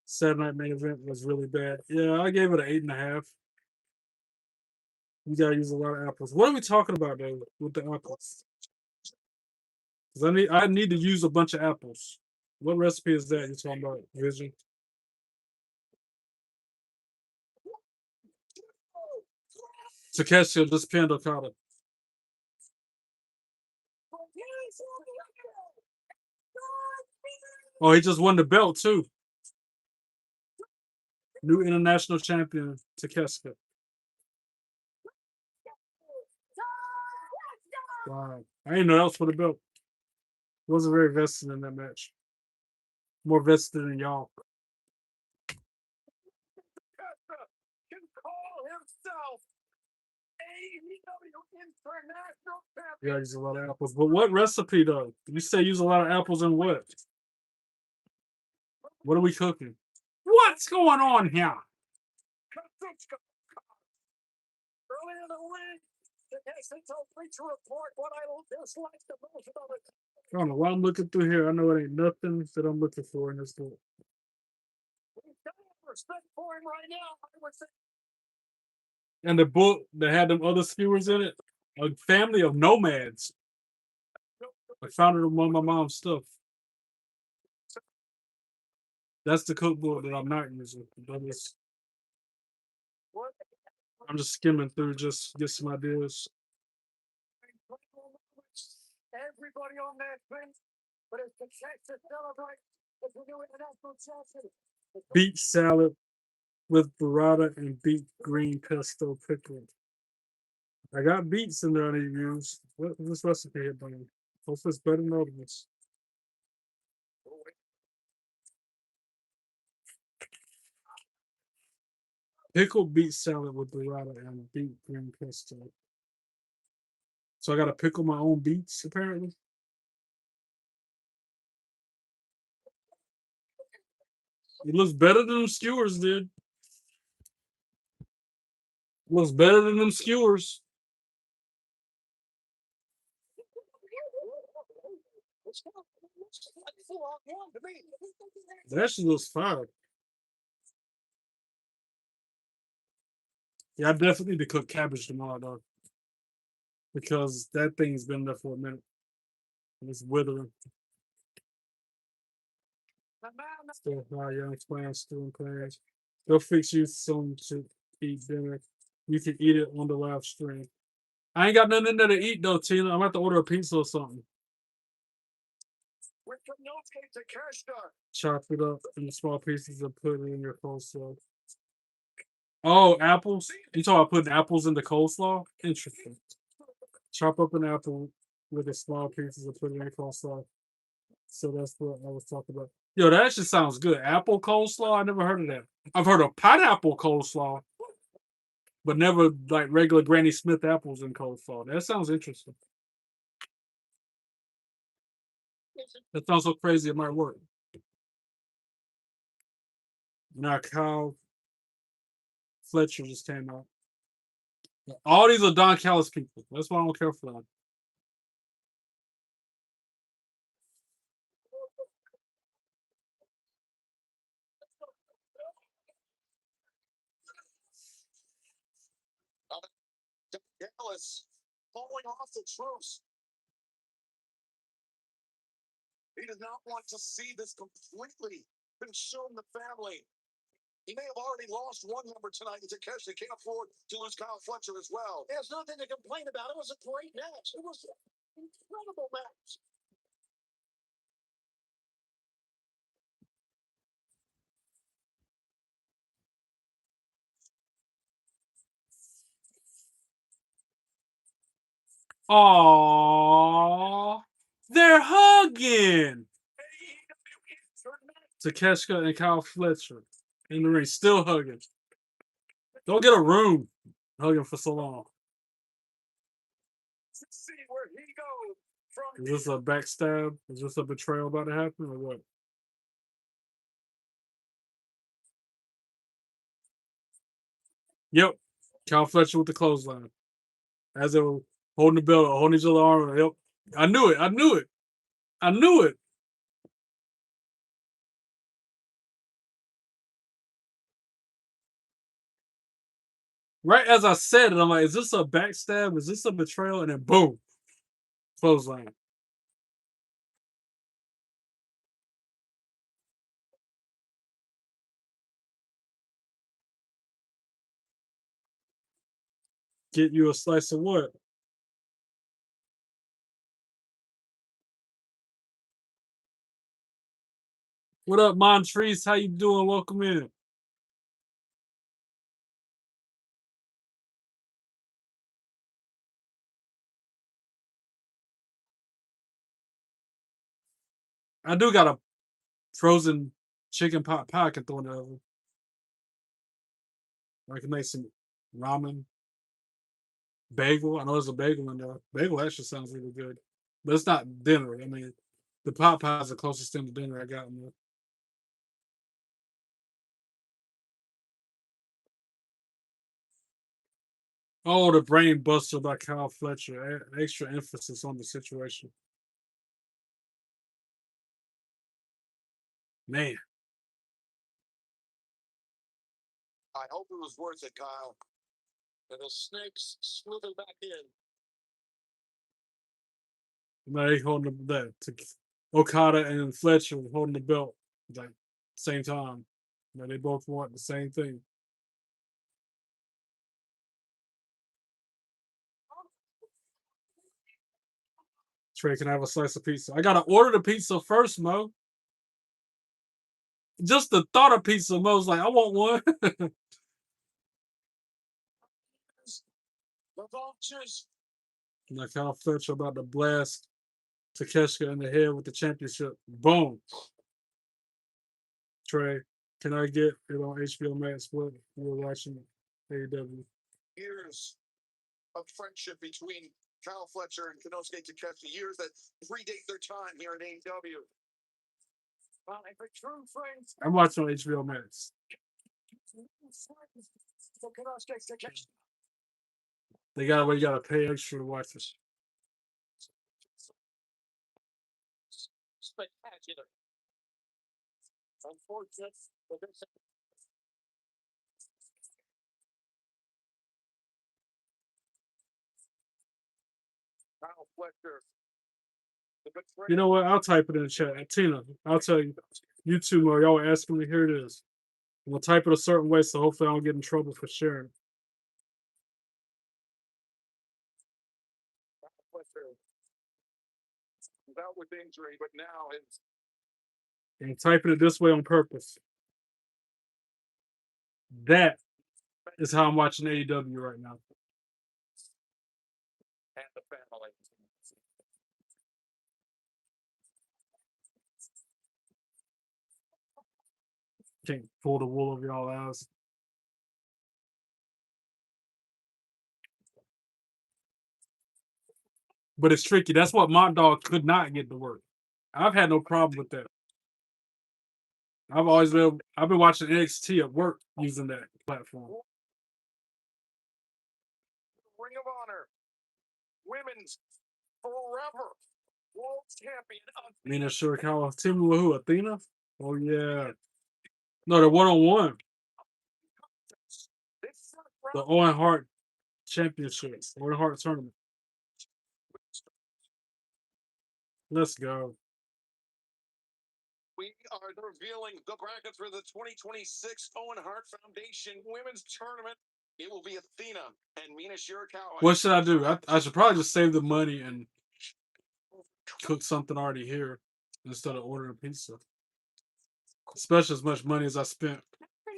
Saturday night main event was really bad. Yeah, I gave it an 8.5. You gotta use a lot of apples. What are we talking about though with the apples? Because I need to use a bunch of apples. What recipe is that you're talking about, Vision? Takeshi just pinned Okada. Oh, he just won the belt too. New international champion, Takeshi. Wow. I didn't know that was for the belt. Wasn't very vested in that match. More vested than y'all. Can call himself AEW International Champion. Yeah, use a lot of apples. But what recipe though? You say use a lot of apples in what? What are we cooking? What's going on here? Earlier in the week, the Tyson told me to report what I dislike the most about it. I don't know why I'm looking through here. I know it ain't nothing that I'm looking for in this book. We've got respect for him right now. I would say. And the book that had them other skewers in it, a family of nomads. I found it among my mom's stuff. That's the cookbook that I'm not using. I'm just skimming through, just get some ideas. Everybody on that thing, but it's the chance to celebrate if we're doing an national champion. Beet salad with burrata and beet green pesto pickle. I got beets in there I need to use. What is this recipe here, buddy? Hopefully it's better than others. Pickled beet salad with burrata and beet green pesto. So I gotta pickle my own beets, apparently. It looks better than them skewers did. Looks better than them skewers. That actually looks fire. Yeah, I definitely need to cook cabbage tomorrow though. Because that thing's been there for a minute. And it's withering. Still fry young plants, stewing plants. They'll fix you some to eat dinner. You can eat it on the live stream. I ain't got nothing in there to eat though, Tina. I'm gonna have to order a pizza or something. Chop it up in small pieces and put it in your coleslaw. Oh, apples? You talking about putting apples in the coleslaw? Interesting. Chop up an apple with the small pieces and put it in your coleslaw. So that's what I was talking about. Yo, that actually sounds good. Apple coleslaw? I never heard of that. I've heard of pineapple coleslaw, but never like regular Granny Smith apples in coleslaw. That sounds interesting. That sounds so crazy it might work. Now, Kyle Fletcher just came out. All these are Don Callis people. That's why I don't care for them. Dallas falling off the truce. He does not want to see this completely consume the family. He may have already lost one number tonight to Takeshi. Can't afford to lose Kyle Fletcher as well. There's nothing to complain about. It was a great match. It was an incredible match. Aww, they're hugging. Takeshka and Kyle Fletcher in the ring, still hugging. Don't get a room hugging for so long. See where he goes. Is this a backstab? Is this a betrayal about to happen or what? Yep. Cal Fletcher with the clothesline. As they were holding the belt, holding each other arm. Yep. I knew it. I knew it. I knew it. Right as I said it, I'm like, is this a backstab? Is this a betrayal? And then boom. Clothesline. Get you a slice of what? What up, Montrese? How you doing? Welcome in. I do got a frozen chicken pot pie I can throw in the oven. I can make some ramen. Bagel. I know there's a bagel in there. Bagel actually sounds really good. But it's not dinner. I mean, the pot pie is the closest thing to dinner I got in there. Oh, the brain buster by Kyle Fletcher. Extra emphasis on the situation. Man. I hope it was worth it, Kyle. And the snakes slither back in. Now they holding that. Okada and Fletcher holding the belt like same time. Now they both want the same thing. Trey, can I have a slice of pizza? I gotta order the pizza first, Mo. Just the thought of pizza, Mo's like, I want one. The vultures. Like Kyle Fletcher about to blast Takeshita in the head with the championship. Boom. Trey, can I get it on HBO Max? What we're watching AEW? Years of friendship between Kyle Fletcher and Konosuke Takeshita, years that predate their time here at AEW. Well, if a true friend. I'm watching on HBO Max. They got you gotta pay extra to watch this. Spectacular. Unfortunate. Kyle Fletcher. You know what? I'll type it in the chat. Tina, I'll tell you. You two more, y'all were asking me. Here it is. I'm gonna type it a certain way so hopefully I don't get in trouble for sharing. Without with injury, but now it's. And I'm typing it this way on purpose. That is how I'm watching AEW right now. And the family. Can't pull the wool over y'all eyes. But it's tricky. That's what my dog could not get to work. I've had no problem with that. I've been watching NXT at work using that platform. Ring of Honor. Women's forever world champion. Mina Shirakawa. Team with who? Athena? Oh yeah. No, the one-on-one. The Owen Hart Championship. Owen Hart Tournament. Let's go. We are revealing the brackets for the 2026 Owen Hart Foundation Women's Tournament. It will be Athena and Mina Shirakawa. What should I do? I should probably just save the money and cook something already here instead of ordering pizza. Especially as much money as I spent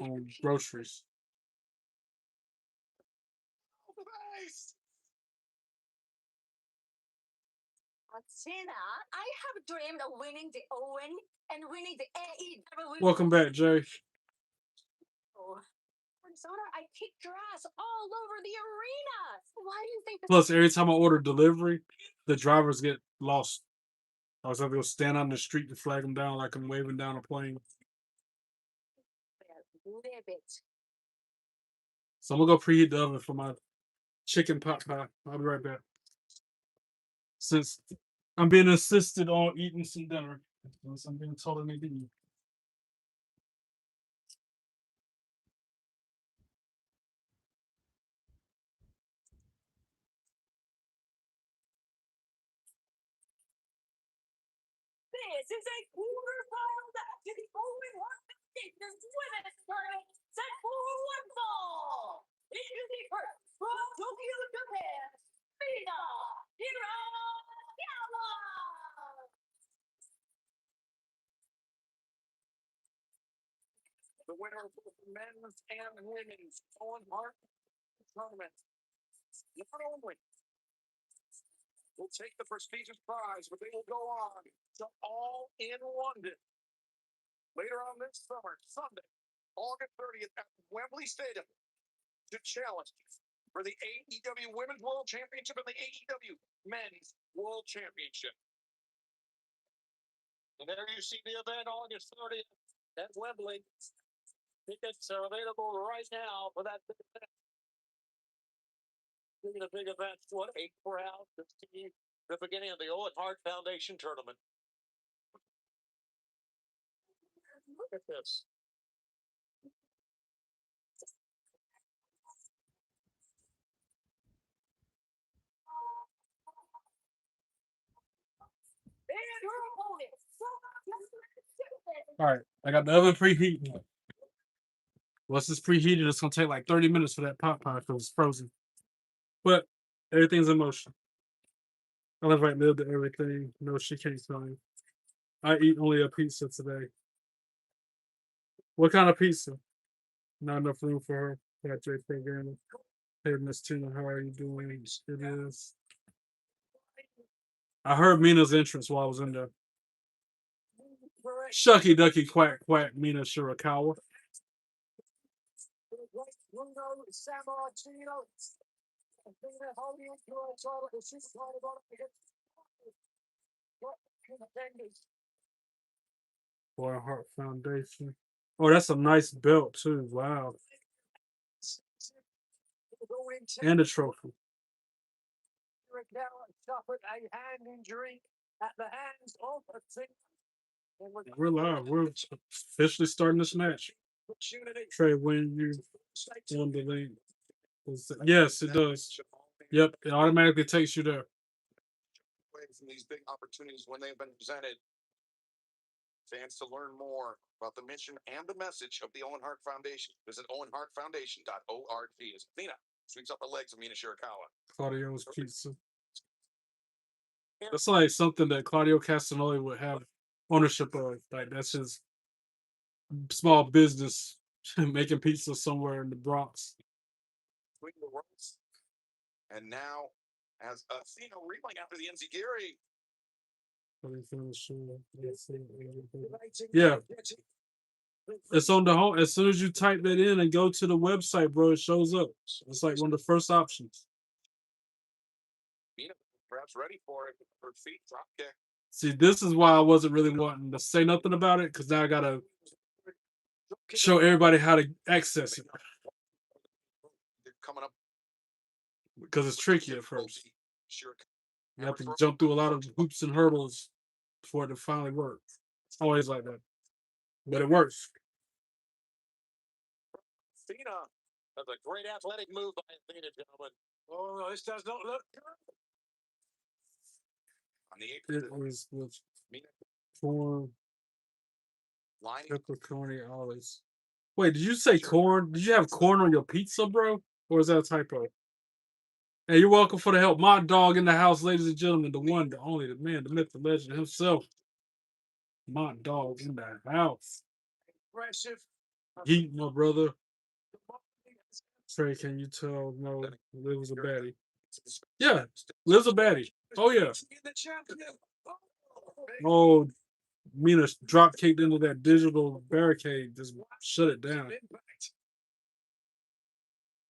on groceries. Cena, I have dreamed of winning the Owen and winning the AEW. Welcome back, Jay. I kicked your ass all over the arena. Why do you think? Plus, every time I order delivery, the drivers get lost. I was able to go stand on the street and flag them down like I'm waving down a plane. So I'm gonna go preheat the oven for my chicken pot pie. I'll be right back. Since I'm being insisted on eating some dinner, unless I'm being told I need to eat. This is a quarterfinal match in the women's tournament set for one fall. Introducing first from Tokyo, Japan, Cena Hiroyama. The winner of both the men's and women's Owen Hart tournament. Not only will take the prestigious prize, but they will go on to All in London later on this summer, Sunday, August 30th at Wembley Stadium to challenge for the AEW Women's World Championship and the AEW Men's World Championship. And there you see the event August 30th at Wembley. Tickets are available right now for that big event. Speaking of big events, what a crowd to see the beginning of the Owen Hart Foundation tournament. Look at this. All right, I got the oven preheating. Once it's preheated, it's gonna take like 30 minutes for that pot pie because it's frozen. But everything's in motion. I'll invite Liv to everything. No, she can't tell me. I eat only a pizza today. What kind of pizza? Not enough room for her. Got J programmer. Hey, Miss Tina, how are you doing? It is. I heard Mina's entrance while I was in there. Shucky ducky quack quack Mina Shirakawa. Boy Heart Foundation. Oh, that's a nice belt too. Wow. And a trophy. Suffered a hand injury at the hands of a We're live. We're officially starting this match. Trey, when you on the link. Yes, it does. Yep, it automatically takes you there. From these big opportunities when they've been presented. Fans to learn more about the mission and the message of the Owen Hart Foundation. Visit owenhartfoundation.org. As Athena sweeps up the legs of Mina Shirakawa. Claudio's pizza. That's like something that Claudio Castagnoli would have ownership of. Like that's his small business making pizza somewhere in the Bronx. And now, as Athena reeling after the Enziguri. Yeah. It's on the home. As soon as you type that in and go to the website, bro, it shows up. It's like one of the first options. Mina perhaps ready for it. Her feet drop kick. See, this is why I wasn't really wanting to say nothing about it, because now I gotta show everybody how to access it. Coming up. Because it's tricky at first. You have to jump through a lot of hoops and hurdles for it to finally work. It's always like that. But it works. Athena, that's a great athletic move by Athena, gentlemen. Oh, this does not look good. On the It was with corn, pepperoni, olives. Wait, did you say corn? Did you have corn on your pizza, bro? Or is that a typo? Hey, you're welcome for the help. My dog in the house, ladies and gentlemen. The one, the only, the man, the myth, the legend himself. My dog in the house. Impressive. Heat, my brother. Trey, can you tell? No, Liv was a baddie. Yeah, Liv's a baddie. Oh, yeah. Oh, Mina drop kicked into that digital barricade. Just shut it down.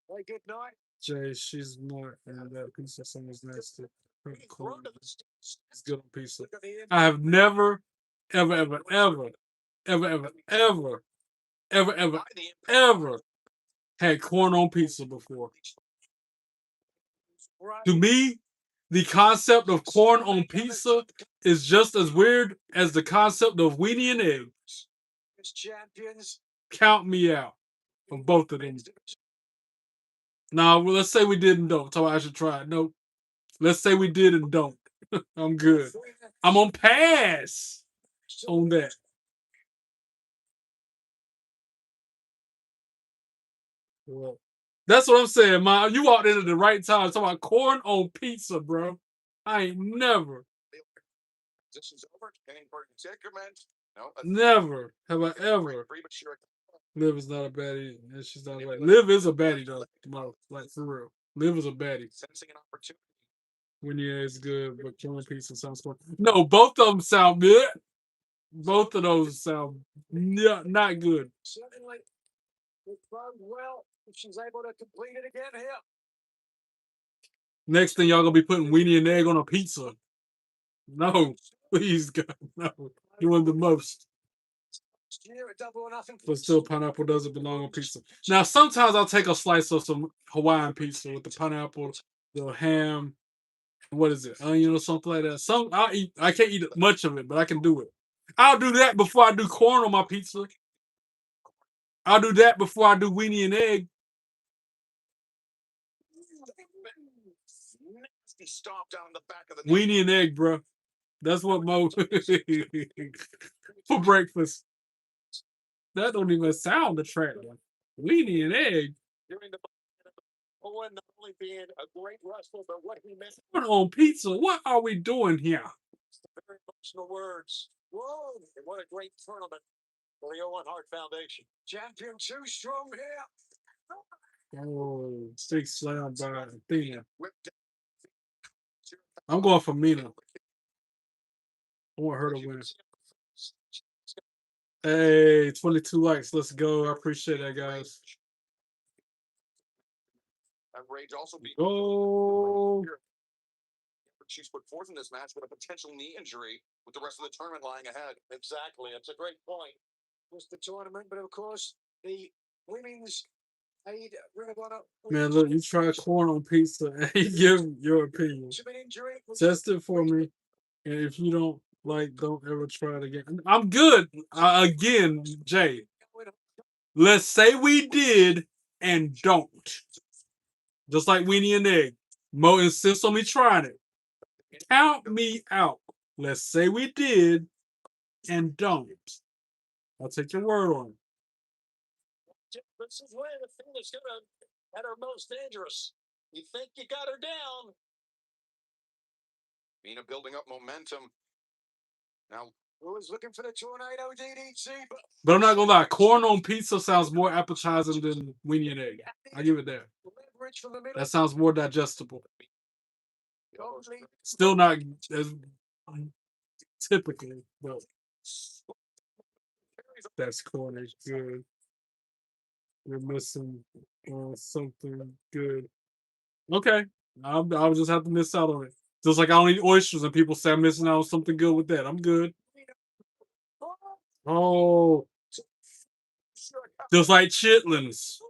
Hey, good night. Jay, she's not, and that piece of someone's nasty. Corn. It's good on pizza. I have never, ever had corn on pizza before. To me, the concept of corn on pizza is just as weird as the concept of weenie and eggs. Count me out of both of them. Now, let's say we did and don't. So I should try it. Nope. Let's say we did and don't. I'm good. I'm on pass on that. Well, that's what I'm saying, man. You walked in at the right time. Talking about corn on pizza, bro. I ain't never. Never have I ever. Liv is not a baddie, and she's not like Liv is a baddie though. Like for real, Liv is a baddie. When yeah, it's good, but corn pizza sounds fun. No, both of them sound good. Both of those sound not good. Certainly, it bodes well if she's able to complete it again here. Next thing y'all gonna be putting weenie and egg on a pizza. No, please God, no. You want the most. But still, pineapple doesn't belong on pizza. Now, sometimes I'll take a slice of some Hawaiian pizza with the pineapple, the ham, what is it, onion or something like that. Some I'll eat. I can't eat much of it, but I can do it. I'll do that before I do corn on my pizza. I'll do that before I do weenie and egg. Weenie and egg, bro. That's what Mo for breakfast. That don't even sound attractive. Weenie and egg. Owen not only being a great wrestler, but what he meant on pizza. What are we doing here? Very emotional words. Whoa! What a great tournament for the Owen Hart Foundation. Champion too strong here. Oh, 6 slam by Athena. I'm going for Mina. I want her to win. Hey, 22 likes. Let's go. I appreciate that, guys. Oh. She's put forth in this match with a potential knee injury with the rest of the tournament lying ahead. Exactly. That's a great point. Just the tournament, but of course, the women's aid Ring of Honor. Man, look, you try corn on pizza and you give your opinion. Test it for me. And if you don't like, don't ever try it again. I'm good. Again, Jay. Let's say we did and don't. Just like weenie and egg. Mo insists on me trying it. Count me out. Let's say we did and don't. I'll take your word on it. This is where the thing that's gonna at her most dangerous. You think you got her down. Mina building up momentum. Now who was looking for the tornado DDT? But I'm not gonna lie, corn on pizza sounds more appetizing than weenie and egg. I give it that. That sounds more digestible. Still not as typically, but that's corn is good. We're missing something good. Okay, I'll just have to miss out on it. Just like I don't eat oysters, and people say I'm missing out on something good with that. I'm good. Oh, just like chitlins.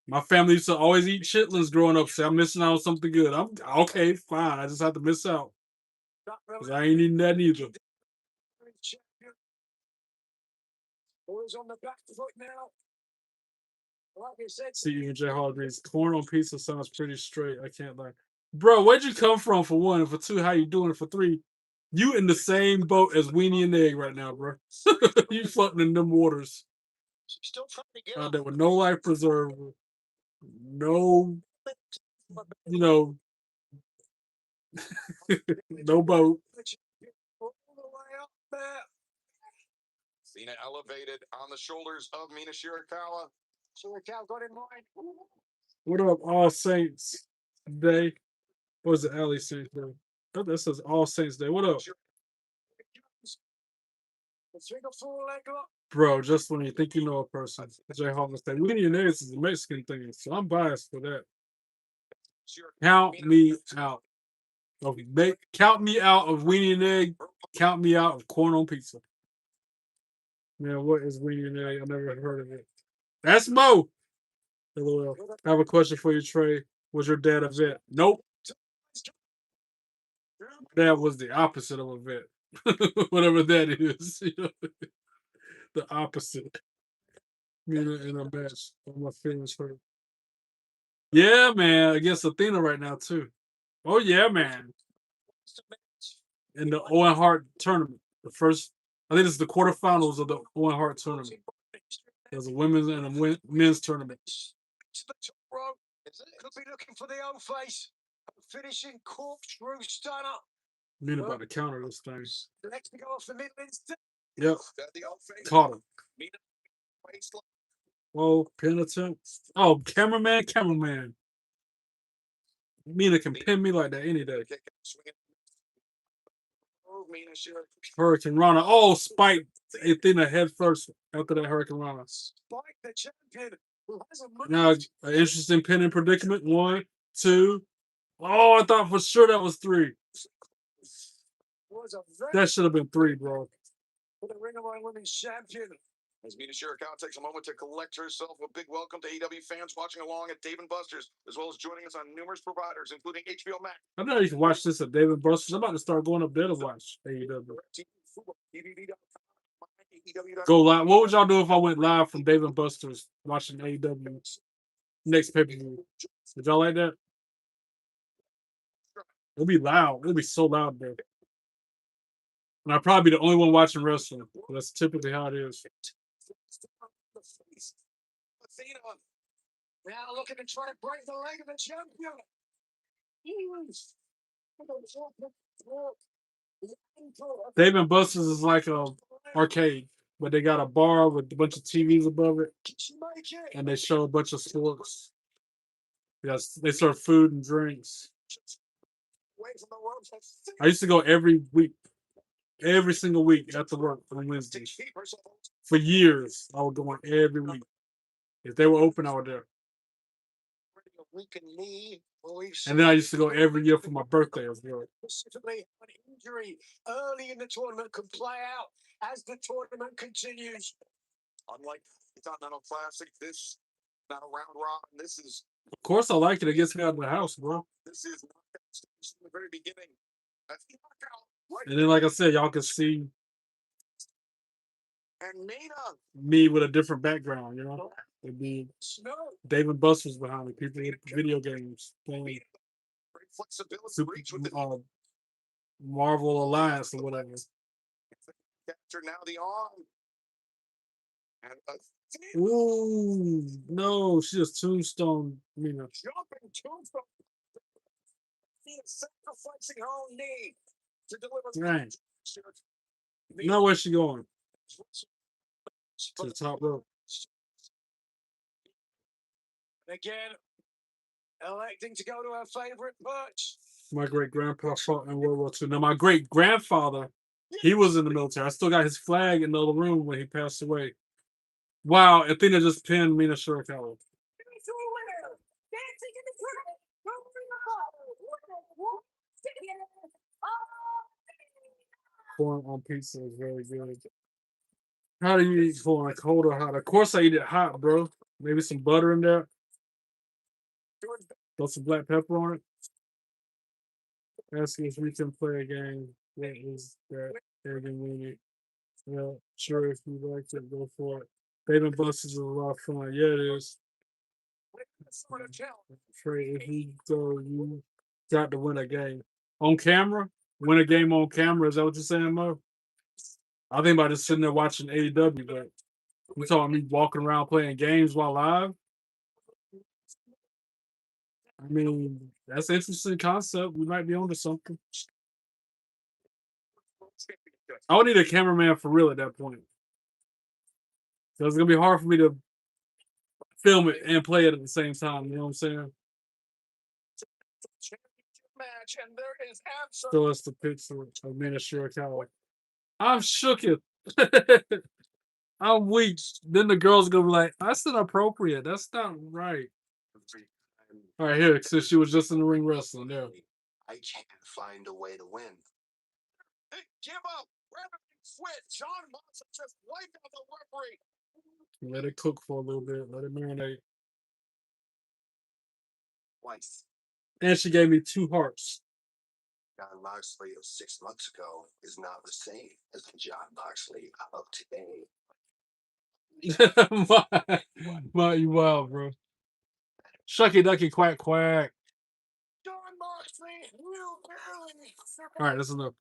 My family used to always eat chitlins growing up. Say I'm missing out on something good. I'm okay, fine. I just have to miss out because I ain't eating that either. Boys on the back foot now. Like I said, see, even Jay Hall agrees. Corn on pizza sounds pretty straight. I can't lie. Bro, where'd you come from for one? And for two, how you doing? For three, you in the same boat as weenie and egg right now, bro. You floating in them waters. Still trying to get out there with no life preserver, no, no boat. Cena elevated on the shoulders of Mina Shirakawa. Shirakawa got in mind. What up, All Saints Day? What was it, Alley Saints Day? Oh, that says All Saints Day. What up? Bro, just when you think you know a person, Jay Hall said, weenie and eggs is a Mexican thing, so I'm biased for that. Count me out. Okay, count me out of weenie and egg. Count me out of corn on pizza. Man, what is weenie and egg? I never heard of it. That's Mo. LOL. I have a question for you, Trey. Was your dad a vet? Nope. Dad was the opposite of a vet. Whatever that is. The opposite. In a match. My feelings hurt. Yeah, man. Against Athena right now, too. Oh, yeah, man. In the Owen Hart tournament. The first, I think it's the quarterfinals of the Owen Hart tournament. There's a women's and a men's tournament. Could be looking for the old face. Finishing corkscrew stunner. Mean about to counter this thing. Next to go off the middle instead. Yep. Caught him. Whoa, penitent. Oh, cameraman. Mina can pin me like that any day. Hurricane Rana. Oh, Spike Athena head first after that Hurricane Rana. Spike the champion. Now, an interesting pinning predicament. 1, 2. Oh, I thought for sure that was 3. That should have been 3, bro. For the Ring of Honor Women's Champion. As Mina Shirakawa takes a moment to collect herself, a big welcome to AEW fans watching along at Dave & Buster's, as well as joining us on numerous providers, including HBO Max. I know you can watch this at Dave & Buster's. I'm about to start going up there to watch AEW. Go live. What would y'all do if I went live from Dave & Buster's watching AEW next pay-per-view? Would y'all like that? It'll be loud. It'll be so loud there. And I'll probably be the only one watching wrestling. That's typically how it is. Now looking to try to break the leg of the champion. Dave & Buster's is like a arcade, but they got a bar with a bunch of TVs above it, and they show a bunch of sports. Yes, they serve food and drinks. I used to go every week, every single week after work on Wednesdays. For years, I would go in every week. If they were open, I was there. And then I used to go every year for my birthday as well. Specifically, an injury early in the tournament could play out as the tournament continues. Unlike the Continental Classic, this not a round robin. This is. Of course, I like it. It gets me out of the house, bro. This is from the very beginning. That's the knockout. Right. And then, like I said, y'all can see and Mina. Me with a different background, you know? It'd be Dave & Buster's behind me, people with video games playing Super, Marvel Alliance or whatever. Capture now the arm. Ooh, no, she just tombstone Mina. Jumping tombstone. Sacrificing her own knee to deliver. Dang. Now where's she going? To the top rope. Again, electing to go to her favorite perch. My great-grandpa fought in World War II. Now, my great-grandfather, he was in the military. I still got his flag in the other room when he passed away. Wow, Athena just pinned Mina Shirakawa. Corn on pizza is very good. How do you eat corn? Cold or hot? Of course I eat it hot, bro. Maybe some butter in there. Throw some black pepper on it. Ask if we can play a game. What is that? Egg and weenie. Yeah, sure, if you like it, go for it. Dave & Buster's is a lot of fun. Yeah, it is. Trey, if you go, you got to win a game. On camera? Win a game on camera? Is that what you're saying, Mo? I think about just sitting there watching AEW, but you're talking me walking around playing games while live? I mean, that's an interesting concept. We might be onto something. I would need a cameraman for real at that point. So it's going to be hard for me to film it and play it at the same time. You know what I'm saying? So it's the picture of Mina Shirakawa. I'm shook it. I'm weak. Then the girl's going to be like, that's inappropriate. That's not right. All right, here, since she was just in the ring wrestling there. I can't find a way to win. Hey, give up. Rather than switch, John Moxley just wiped out the referee. Let it cook for a little bit. Let it marinate. Twice. And she gave me 2 hearts. John Moxley of 6 months ago is not the same as the John Moxley of today. You wild, bro. Shucky ducky quack quack. John Moxley will barely. All right, that's enough.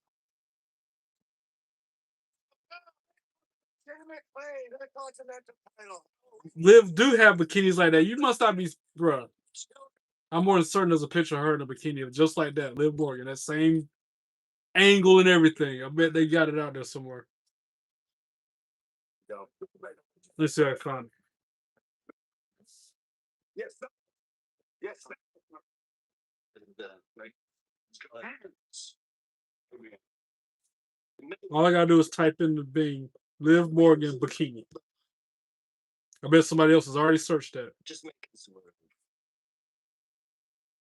Legitimate play to the Continental title. Liv do have bikinis like that. You must not be, bro. I'm more than certain there's a picture of her in a bikini just like that. Liv Morgan, that same angle and everything. I bet they got it out there somewhere. Let's see if I can find it. Yes. Yes. All I gotta do is type in the Bing Liv Morgan bikini. I bet somebody else has already searched that. Just make it some.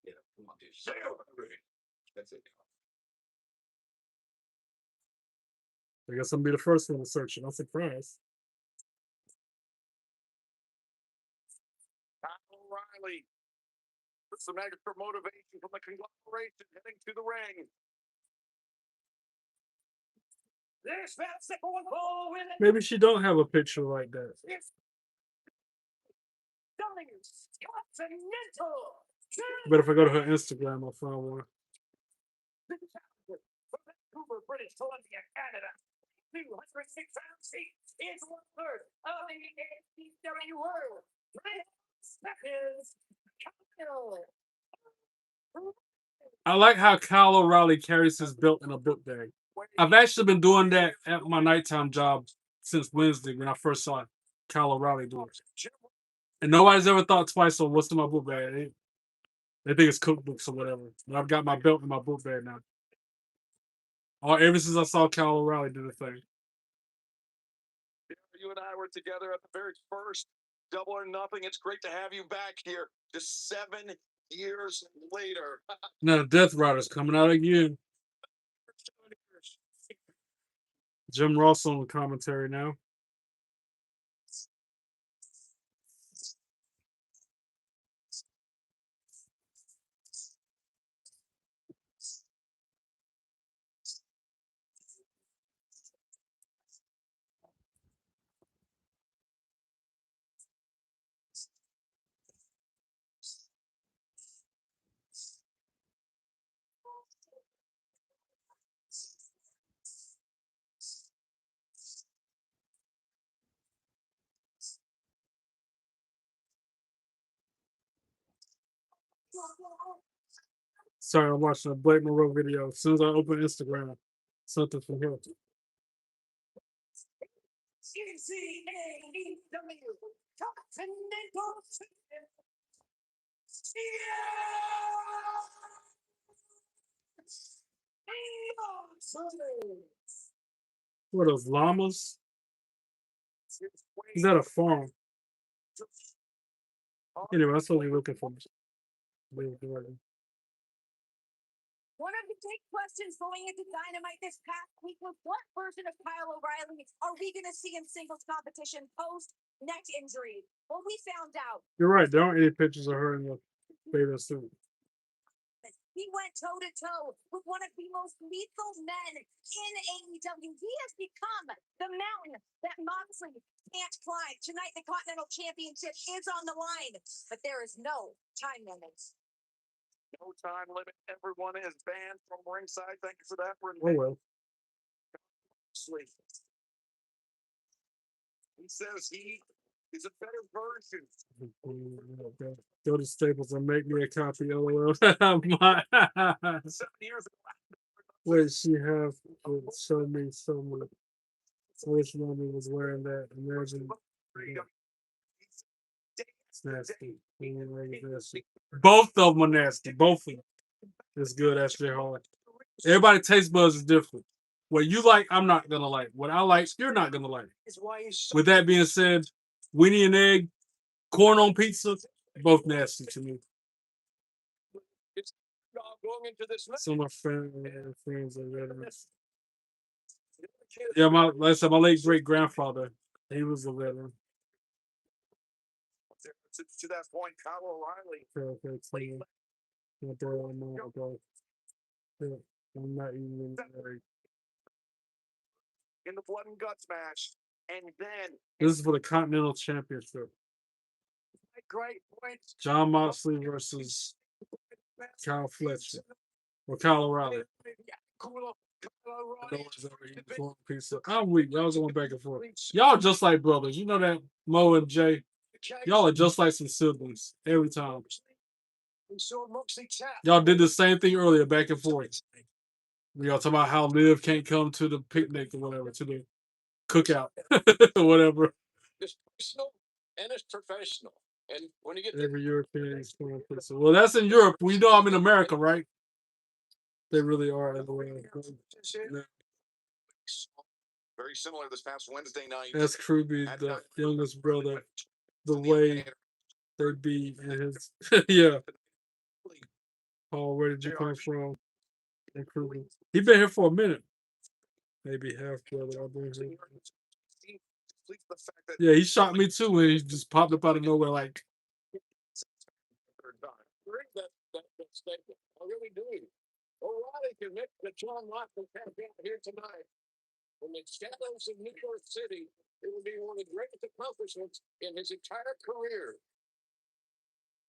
Yeah, come on, dude. That's it. I guess I'm gonna be the first one to search it. I'm surprised. Kyle O'Reilly with some extra motivation from the conglomeration heading to the ring. There's that second one. Maybe she don't have a picture like that. Continental. But if I go to her Instagram, I'll find one. From Vancouver, British Columbia, Canada. 206 pounds. She is 1/3 of the AEW world. That is Continental. I like how Kyle O'Reilly carries his belt in a book bag. I've actually been doing that at my nighttime job since Wednesday when I first saw Kyle O'Reilly do it. And nobody's ever thought twice on what's in my book bag. They think it's cookbooks or whatever. But I've got my belt in my book bag now. Ever since I saw Kyle O'Reilly do the thing. You and I were together at the very first Double or Nothing. It's great to have you back here just 7 years later. Now Death Rider's coming out again. Jim Ross on the commentary now. Sorry, I'm watching a Blake Monroe video. As soon as I open Instagram, something from here. What are those llamas? Is that a farm? Anyway, that's what we're looking for. One of the big questions going into Dynamite this past week was what version of Kyle O'Reilly are we going to see in singles competition post neck injury? Well, we found out. You're right. There aren't any pictures of her in the bathing suit. He went toe-to-toe with one of the most lethal men in AEW. He has become the mountain that Moxley can't climb. Tonight, the Continental Championship is on the line, but there is no time limit. No time limit. Everyone is banned from ringside. Thank you for that. Oh, well. Sleep. He says he is a better version. Go to Staples and make me a copy. LOL. 7 years ago. Wait, she have show me so much. Which woman was wearing that? Imagine. It's nasty. Both of them are nasty. Both of them. It's good, SJ Hall. Everybody's taste buds is different. What you like, I'm not gonna like. What I like, you're not gonna like. With that being said, Winnie and egg, corn on pizza, both nasty to me. going into this match. Some of my friends are veterans. Yeah, like I said, my late great grandfather, he was a veteran. To that point, Kyle O'Reilly. I'm not even married. In the blood and guts match, and then This is for the Continental Championship. great points. John Moxley versus Kyle Fletcher or Kyle O'Reilly. I'm weak. Y'all going back and forth. Y'all just like brothers. You know that Mo and Jay. Y'all are just like some siblings every time. Y'all did the same thing earlier, back and forth. Y'all talking about how Liv can't come to the picnic or whatever, to the cookout or whatever. It's personal and it's professional. And when you get every European experience. Well, that's in Europe. We know I'm in America, right? They really are. Very similar this past Wednesday night. That's Kruby, the youngest brother. The way they be in his yeah. Paul, where did you come from? And Kruby. He been here for a minute. Maybe half brother. Yeah, he shot me too when he just popped up out of nowhere like. that statement. I really do. O'Reilly can make the John Moxley campaign here tonight. From the shadows of New York City, it will be one of the greatest accomplishments in his entire career.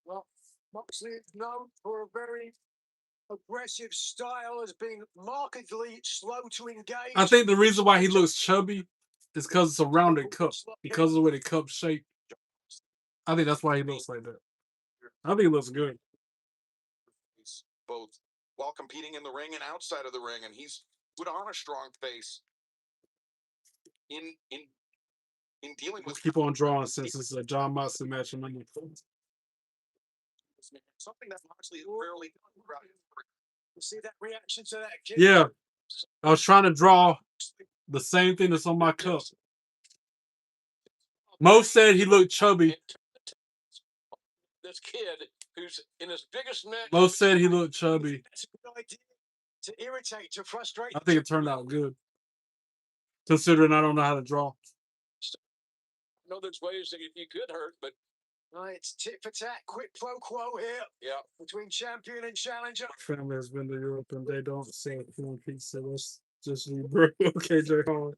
Well, Moxley is known for a very aggressive style as being markedly slow to engage. I think the reason why he looks chubby is because it's a rounded cup. Because of the way the cup's shaped. I think that's why he looks like that. I think he looks good. He's both while competing in the ring and outside of the ring, and he's put on a strong face in dealing with. Let's keep on drawing since this is a John Moxley match. Something that Moxley rarely done throughout his career. You see that reaction to that kid? Yeah. I was trying to draw the same thing that's on my cup. Mo said he looked chubby. This kid who's in his biggest match. Mo said he looked chubby. That's a good idea to irritate, to frustrate. I think it turned out good. Considering I don't know how to draw. I know there's ways that you could hurt, but it's tit for tat, quid pro quo here. Yeah, between champion and challenger. My family has been to Europe and they don't sell corn pizza. That's just me, bro. Okay, Jay Hall.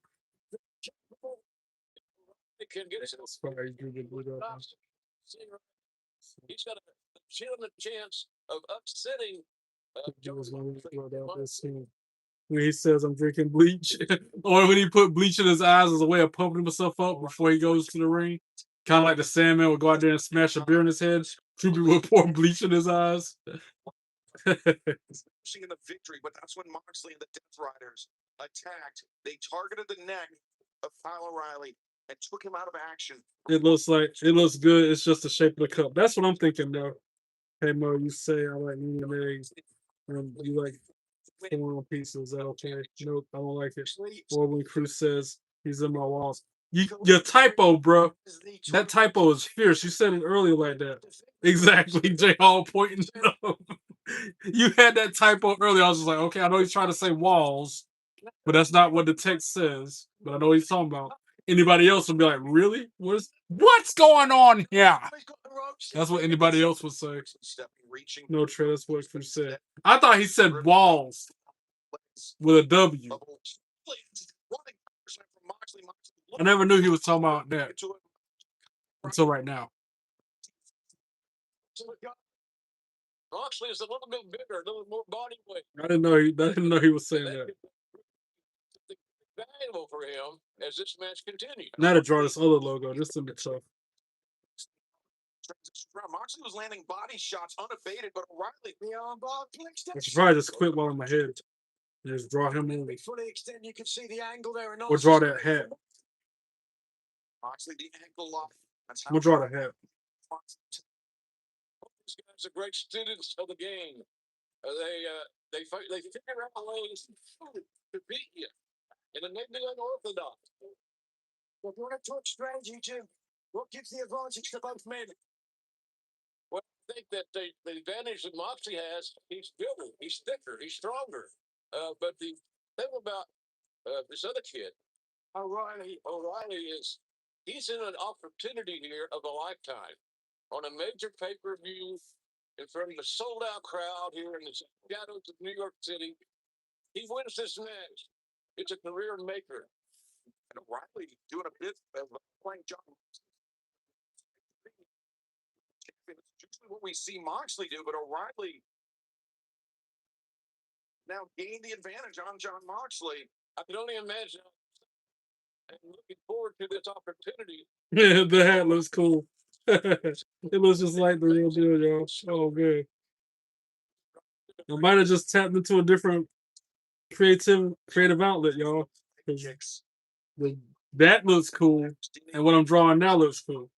He can get it. He's got a legitimate chance of upsetting. When he says I'm drinking bleach, or when he put bleach in his eyes as a way of pumping himself up before he goes to the ring, kind of like the Sandman would go out there and smash a beer in his head. Truby would pour bleach in his eyes. Pushing in the victory, but that's when Moxley and the Death Riders attacked. They targeted the neck of Kyle O'Reilly and took him out of action. It looks good. It's just the shape of the cup. That's what I'm thinking, though. Hey Mo, you say I like medium eggs, and you like corn pieces. Is that okay? Nope, I don't like it. Or when Cruz says he's in my walls, your typo, bro. That typo is fierce. You said it earlier like that. Exactly, J Hall pointing. You had that typo earlier. I was just like, okay, I know he's trying to say walls, but that's not what the text says. But I know what he's talking about. Anybody else would be like, really? What's going on here? That's what anybody else would say. No, Trey, that's what Cruz said. I thought he said walls with a W. I never knew he was talking about that until right now. Moxley is a little bit bigger, a little more body weight. I didn't know he was saying that. Valuable for him as this match continues. Now to draw this other logo, this is tough. Moxley was landing body shots unabated, but O'Reilly I should probably just quit while in my head. Just draw him in. Fully extend, you can see the angle there. Or draw that hat. Moxley, the ankle lock. We'll draw the hat. These guys are great students of the game. They figure out ways to beat you. And then they do unorthodox. If you want to talk strategy, Jim, what gives the advantage to both men? Well, think that the advantage that Moxley has, he's bigger, he's thicker, he's stronger. But the thing about this other kid, O'Reilly he's in an opportunity here of a lifetime on a major pay-per-view in front of a sold-out crowd here in the shadows of New York City. He wins this match. It's a career maker. And O'Reilly doing a bit of playing John. It's usually what we see Moxley do, but O'Reilly now gained the advantage on John Moxley. I can only imagine. I'm looking forward to this opportunity. The hat looks cool. It looks just like the real deal, y'all. Oh, good. I might have just tapped into a different creative outlet, y'all. That looks cool, and what I'm drawing now looks cool.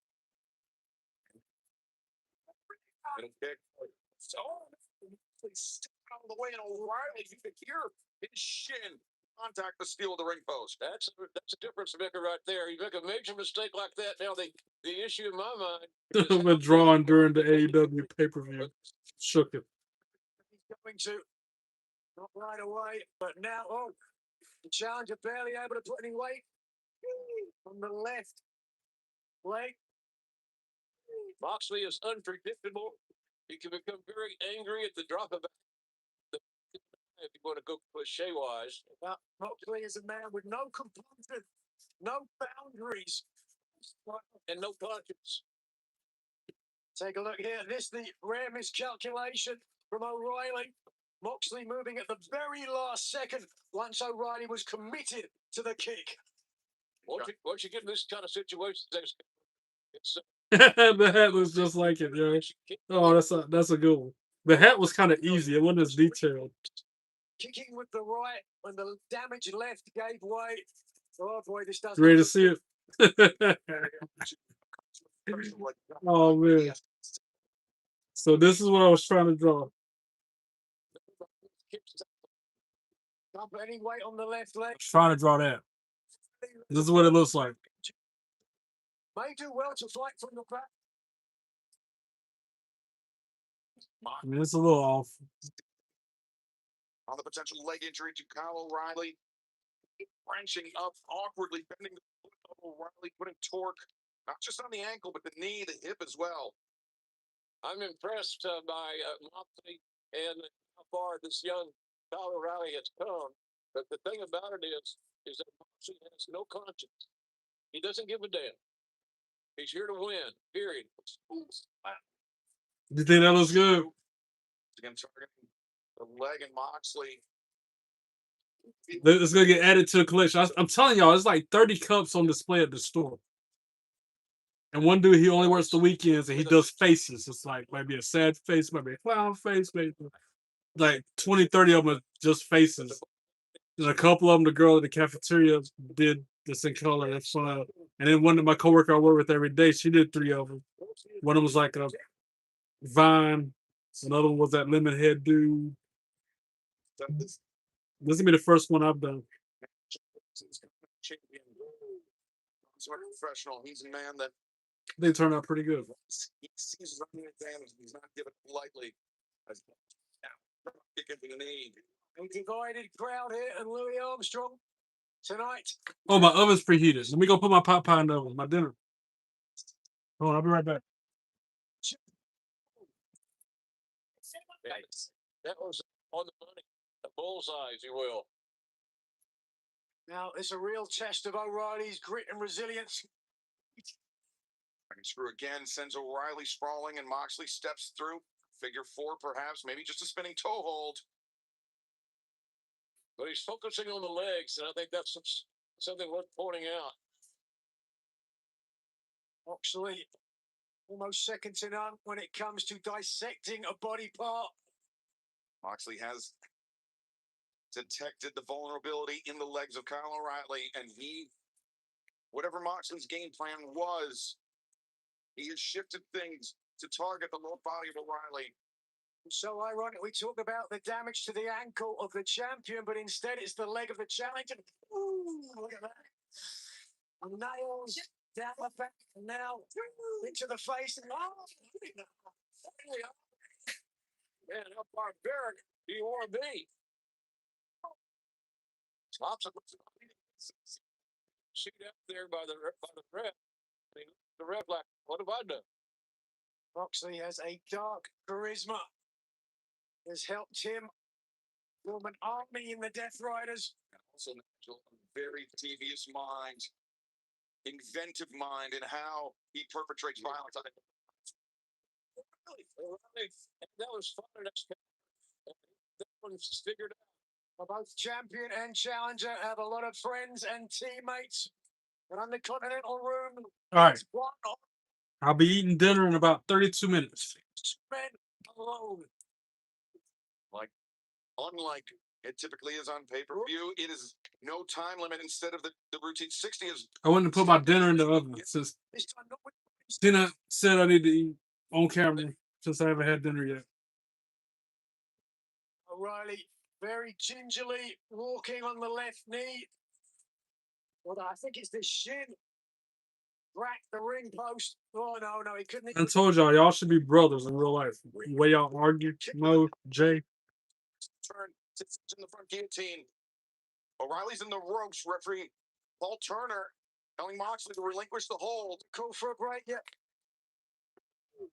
So, out of the way, and O'Reilly, you could hear his shin contact the steel of the ring post. That's a difference maker right there. You make a major mistake like that. Now the issue in my mind is Been drawing during the AEW pay-per-view. Shook it. he's going to not right away, but now the challenger barely able to put any weight on the left leg. Moxley is unpredictable. He can become very angry at the drop of the if you want to go cliche-wise. Moxley is a man with no compunction, no boundaries, and no punches. Take a look here. This the rare miscalculation from O'Reilly. Moxley moving at the very last second once O'Reilly was committed to the kick. Once you get in this kind of situation, it's The hat looks just like it, yo. Oh, that's a good one. The hat was kind of easy. It wasn't as detailed. Kicking with the right when the damage left gave way. Oh boy, this does. Ready to see it? Oh man. So this is what I was trying to draw. Any weight on the left leg. I was trying to draw that. This is what it looks like. May do well to fight from the back. I mean, it's a little off. On the potential leg injury to Kyle O'Reilly, wrenching up awkwardly, bending the foot of O'Reilly, putting torque not just on the ankle, but the knee, the hip as well. I'm impressed by Moxley and how far this young Kyle O'Reilly has come. But the thing about it is that Moxley has no conscience. He doesn't give a damn. He's here to win, period. You think that looks good? Again, targeting the leg and Moxley. It's going to get added to the collection. I'm telling y'all, it's like 30 cups on display at the store. And one dude, he only works the weekends and he does faces. It's like maybe a sad face, maybe a clown face, maybe like 20, 30 of them are just faces. And a couple of them, the girl at the cafeteria did this in color. That's fun. And then one of my coworker I work with every day, she did 3 of them. One of them was like a vine. Another one was that lemon head dude. This is gonna be the first one I've done. He's a professional. He's a man that They turned out pretty good. he sees his own advantage. He's not given it lightly. Kick into the knee. A divided crowd here and Louis Armstrong tonight. Oh, my oven's preheated. Let me go put my pot pie in the oven. My dinner. Hold on, I'll be right back. That was on the money. A bullseye, if you will. Now, it's a real test of O'Reilly's grit and resilience. Screw again, sends O'Reilly sprawling, and Moxley steps through. Figure 4, perhaps, maybe just a spinning toe hold. But he's focusing on the legs, and I think that's something worth pointing out. Moxley, almost second to none when it comes to dissecting a body part. Moxley has detected the vulnerability in the legs of Kyle O'Reilly, and whatever Moxley's game plan was, he has shifted things to target the lower body of O'Reilly. So ironic, we talk about the damage to the ankle of the champion, but instead it's the leg of the challenger. Ooh, look at that. Nails down the back, and now into the face. And Man, how barbaric do you want to be? Thompson seat up there by the ref. I mean, the ref like, what have I done? Moxley has a dark charisma. Has helped him form an army in the Death Riders. Also, Nigel, a very devious mind, inventive mind in how he perpetrates violence. Really, that was fun. That one's figured out. Both champion and challenger have a lot of friends and teammates. And on the Continental room, All right. one I'll be eating dinner in about 32 minutes. men alone. Unlike it typically is on pay-per-view, it is no time limit instead of the routine 60 is. I went to put my dinner in the oven since This time, not with Cena said I need to eat on camera since I haven't had dinner yet. O'Reilly very gingerly walking on the left knee. Well, I think it's the shin. Crack the ring post. Oh, no, he couldn't. I told y'all should be brothers in real life. The way y'all argue, Mo, Jay. Turn sits in the front guillotine. O'Reilly's in the ropes. Referee Paul Turner telling Moxley to relinquish the hold. Call for a break, yeah. 3,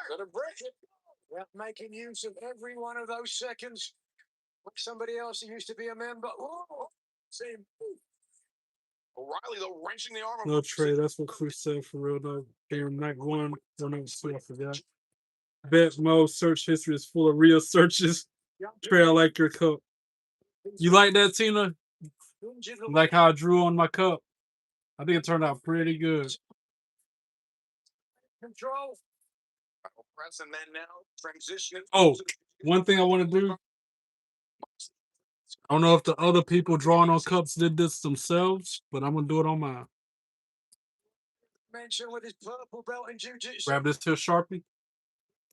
4. Gonna break it. Yeah, making use of every one of those seconds. Like somebody else who used to be a member. Oh, same. O'Reilly, though, wrenching the arm. No, Trey, that's what Chris said for real, though. Game night 1, or night 2, I forgot. Bet Mo search history is full of real searches. Trey, I like your cup. You like that, Tina? Like how I drew on my cup? I think it turned out pretty good. Control. Press and then now transition. Oh, one thing I want to do. I don't know if the other people drawing on cups did this themselves, but I'm gonna do it on mine. Mention with his purple belt in jiu-jitsu. Grab this here Sharpie.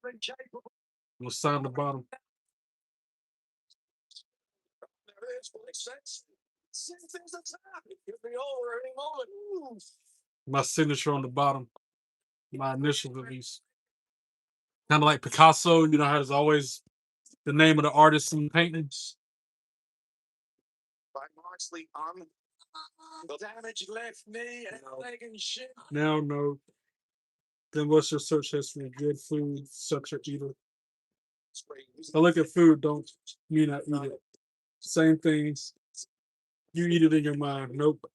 I'm gonna sign the bottom. There it is. Makes sense. Same things that's happening. It could be over any moment. My signature on the bottom. My initials, at least. Kind of like Picasso, you know how there's always the name of the artist in paintings. By Moxley on the damaged left knee and leg and shin. Now, no. Then what's your search history? Good food, such a eater. I look at food, don't mean I eat it. Same things. You eat it in your mind. Nope.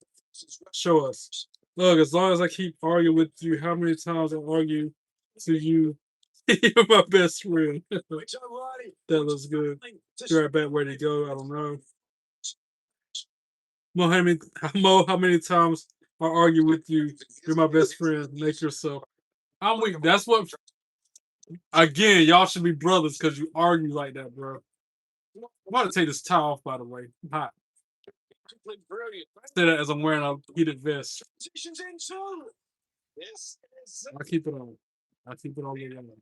Show us. Look, as long as I keep arguing with you, how many times I argue to you, you're my best friend. That looks good. Be right back. Where to go? I don't know. Mo, how many times I argue with you? You're my best friend. Make yourself. I'm weak. That's what. Again, y'all should be brothers because you argue like that, bro. I'm about to take this tie off, by the way. I'm hot. Say that as I'm wearing a heated vest. I keep it on. I keep it on the yellow.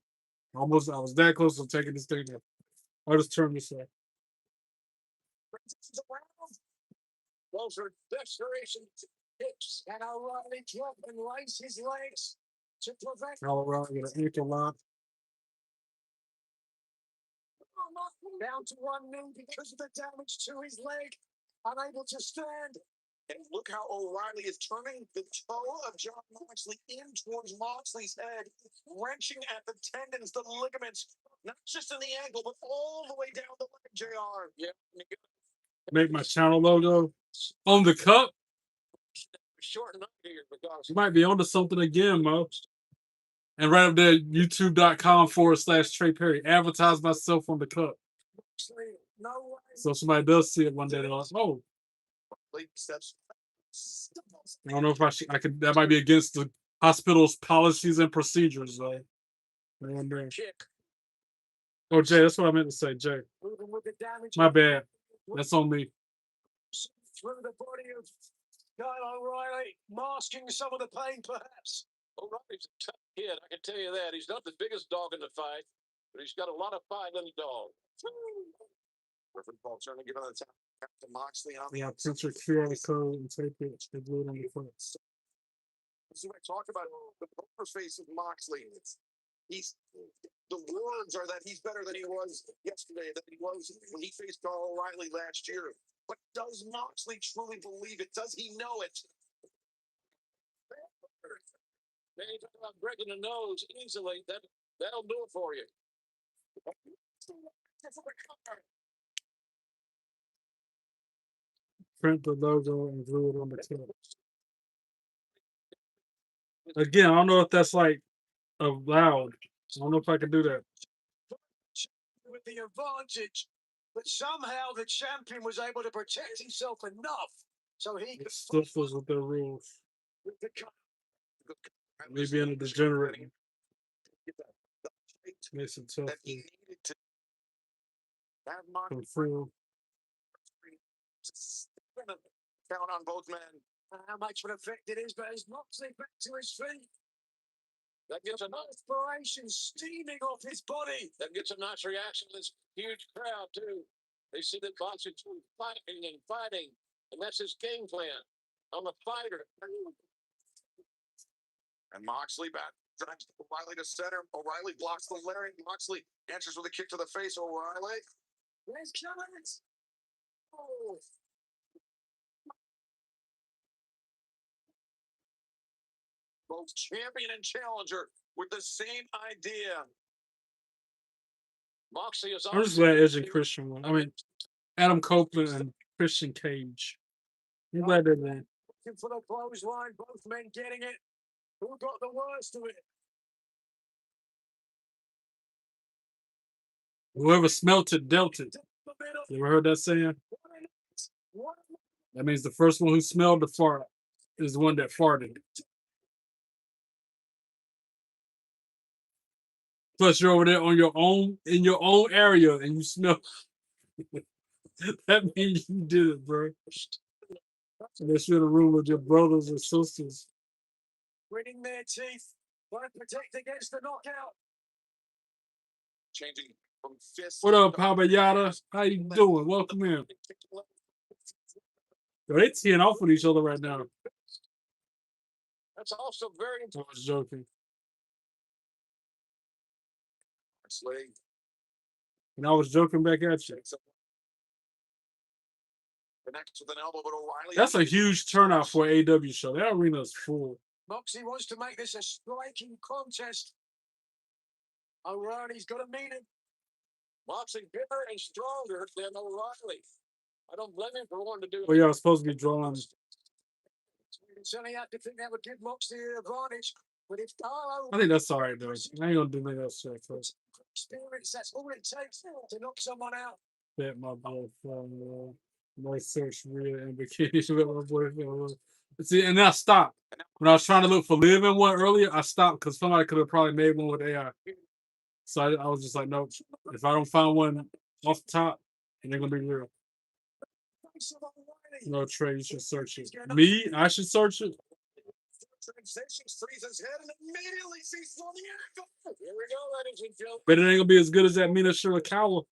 Almost, I was that close to taking this thing off. I'll just turn this off. Those are desperation kicks, and O'Reilly drop and raise his legs to prevent. O'Reilly with an ankle lock. Down to one knee because of the damage to his leg, unable to stand. And look how O'Reilly is turning the toe of John Moxley in towards Moxley's head, wrenching at the tendons, the ligaments, not just in the ankle, but all the way down the leg, JR. Yeah. Make my channel logo on the cup. Short enough here because You might be onto something again, Mo. And right up there, youtube.com/Trey Perry. Advertise myself on the cup. No way. So somebody does see it one day, they're like, oh. I don't know if I could. That might be against the hospital's policies and procedures, though. Oh, Jay, that's what I meant to say, Jay. My bad. That's on me. Through the body of Kyle O'Reilly, masking some of the pain, perhaps. O'Reilly's a tough kid, I can tell you that. He's not the biggest dog in the fight, but he's got a lot of fight in the dog. Reverend Paul Turner giving the top to Moxley on Yeah, print your QR code and tape it. They glue it on the front. So I talked about the poker face of Moxley. The words are that he's better than he was yesterday, than he was when he faced Carl O'Reilly last year. But does Moxley truly believe it? Does he know it? Man, you talk about breaking the nose easily. That'll do it for you. Print the logo and glue it on the tip. Again, I don't know if that's like allowed. I don't know if I can do that. With the advantage, but somehow the champion was able to protect himself enough so he could Stiffers with their rules. Me being a degenerate makes it tough to control. Count on both men. How much of an effect it is, but as Moxley back to his feet. That gets a nice inspiration steaming off his body. That gets a nice reaction to this huge crowd, too. They see that Moxley's fighting and fighting, and that's his game plan. I'm a fighter. And Moxley back drives O'Reilly to center. O'Reilly blocks the lariat. Moxley answers with a kick to the face. O'Reilly. There's Giants. Oh. Both champion and challenger with the same idea. Moxley is I'm just glad Edge and Christian won. I mean, Adam Copeland and Christian Cage. I'm glad they won. For the clothesline, both men getting it. Who got the worst of it? Whoever smelt it, dealt it. You ever heard that saying? That means the first one who smelled the fart is the one that farted. Plus, you're over there on your own, in your own area, and you smell. That means you did it, bro. Unless you're in a room with your brothers and sisters. Gritting their teeth, trying to protect against the knockout. Changing from fist. What up, Papa Yada? How you doing? Welcome in. Yo, they teeing off with each other right now. That's also very I was joking. And I was joking back at you. That's a huge turnout for an AEW show. That arena is full. Moxie wants to make this a striking contest. O'Reilly's got to mean it. Moxie bigger and stronger than O'Reilly. I don't blame him for wanting to do it. Well, yeah, I was supposed to be drawing. Certainly have to think that would give Moxie the advantage. But if Darlow, I think that's all right, though. I ain't gonna do nothing else first. Experience, that's all it takes to knock someone out. Bet my boy from my search real and bikini with my boyfriend. See, and then I stopped. When I was trying to look for living one earlier, I stopped because somebody could have probably made one with AI. So I was just like, nope. If I don't find one off the top, it ain't gonna be real. No, Trey, you should search it. Me? I should search it. But it ain't gonna be as good as that Mina Shirakawa.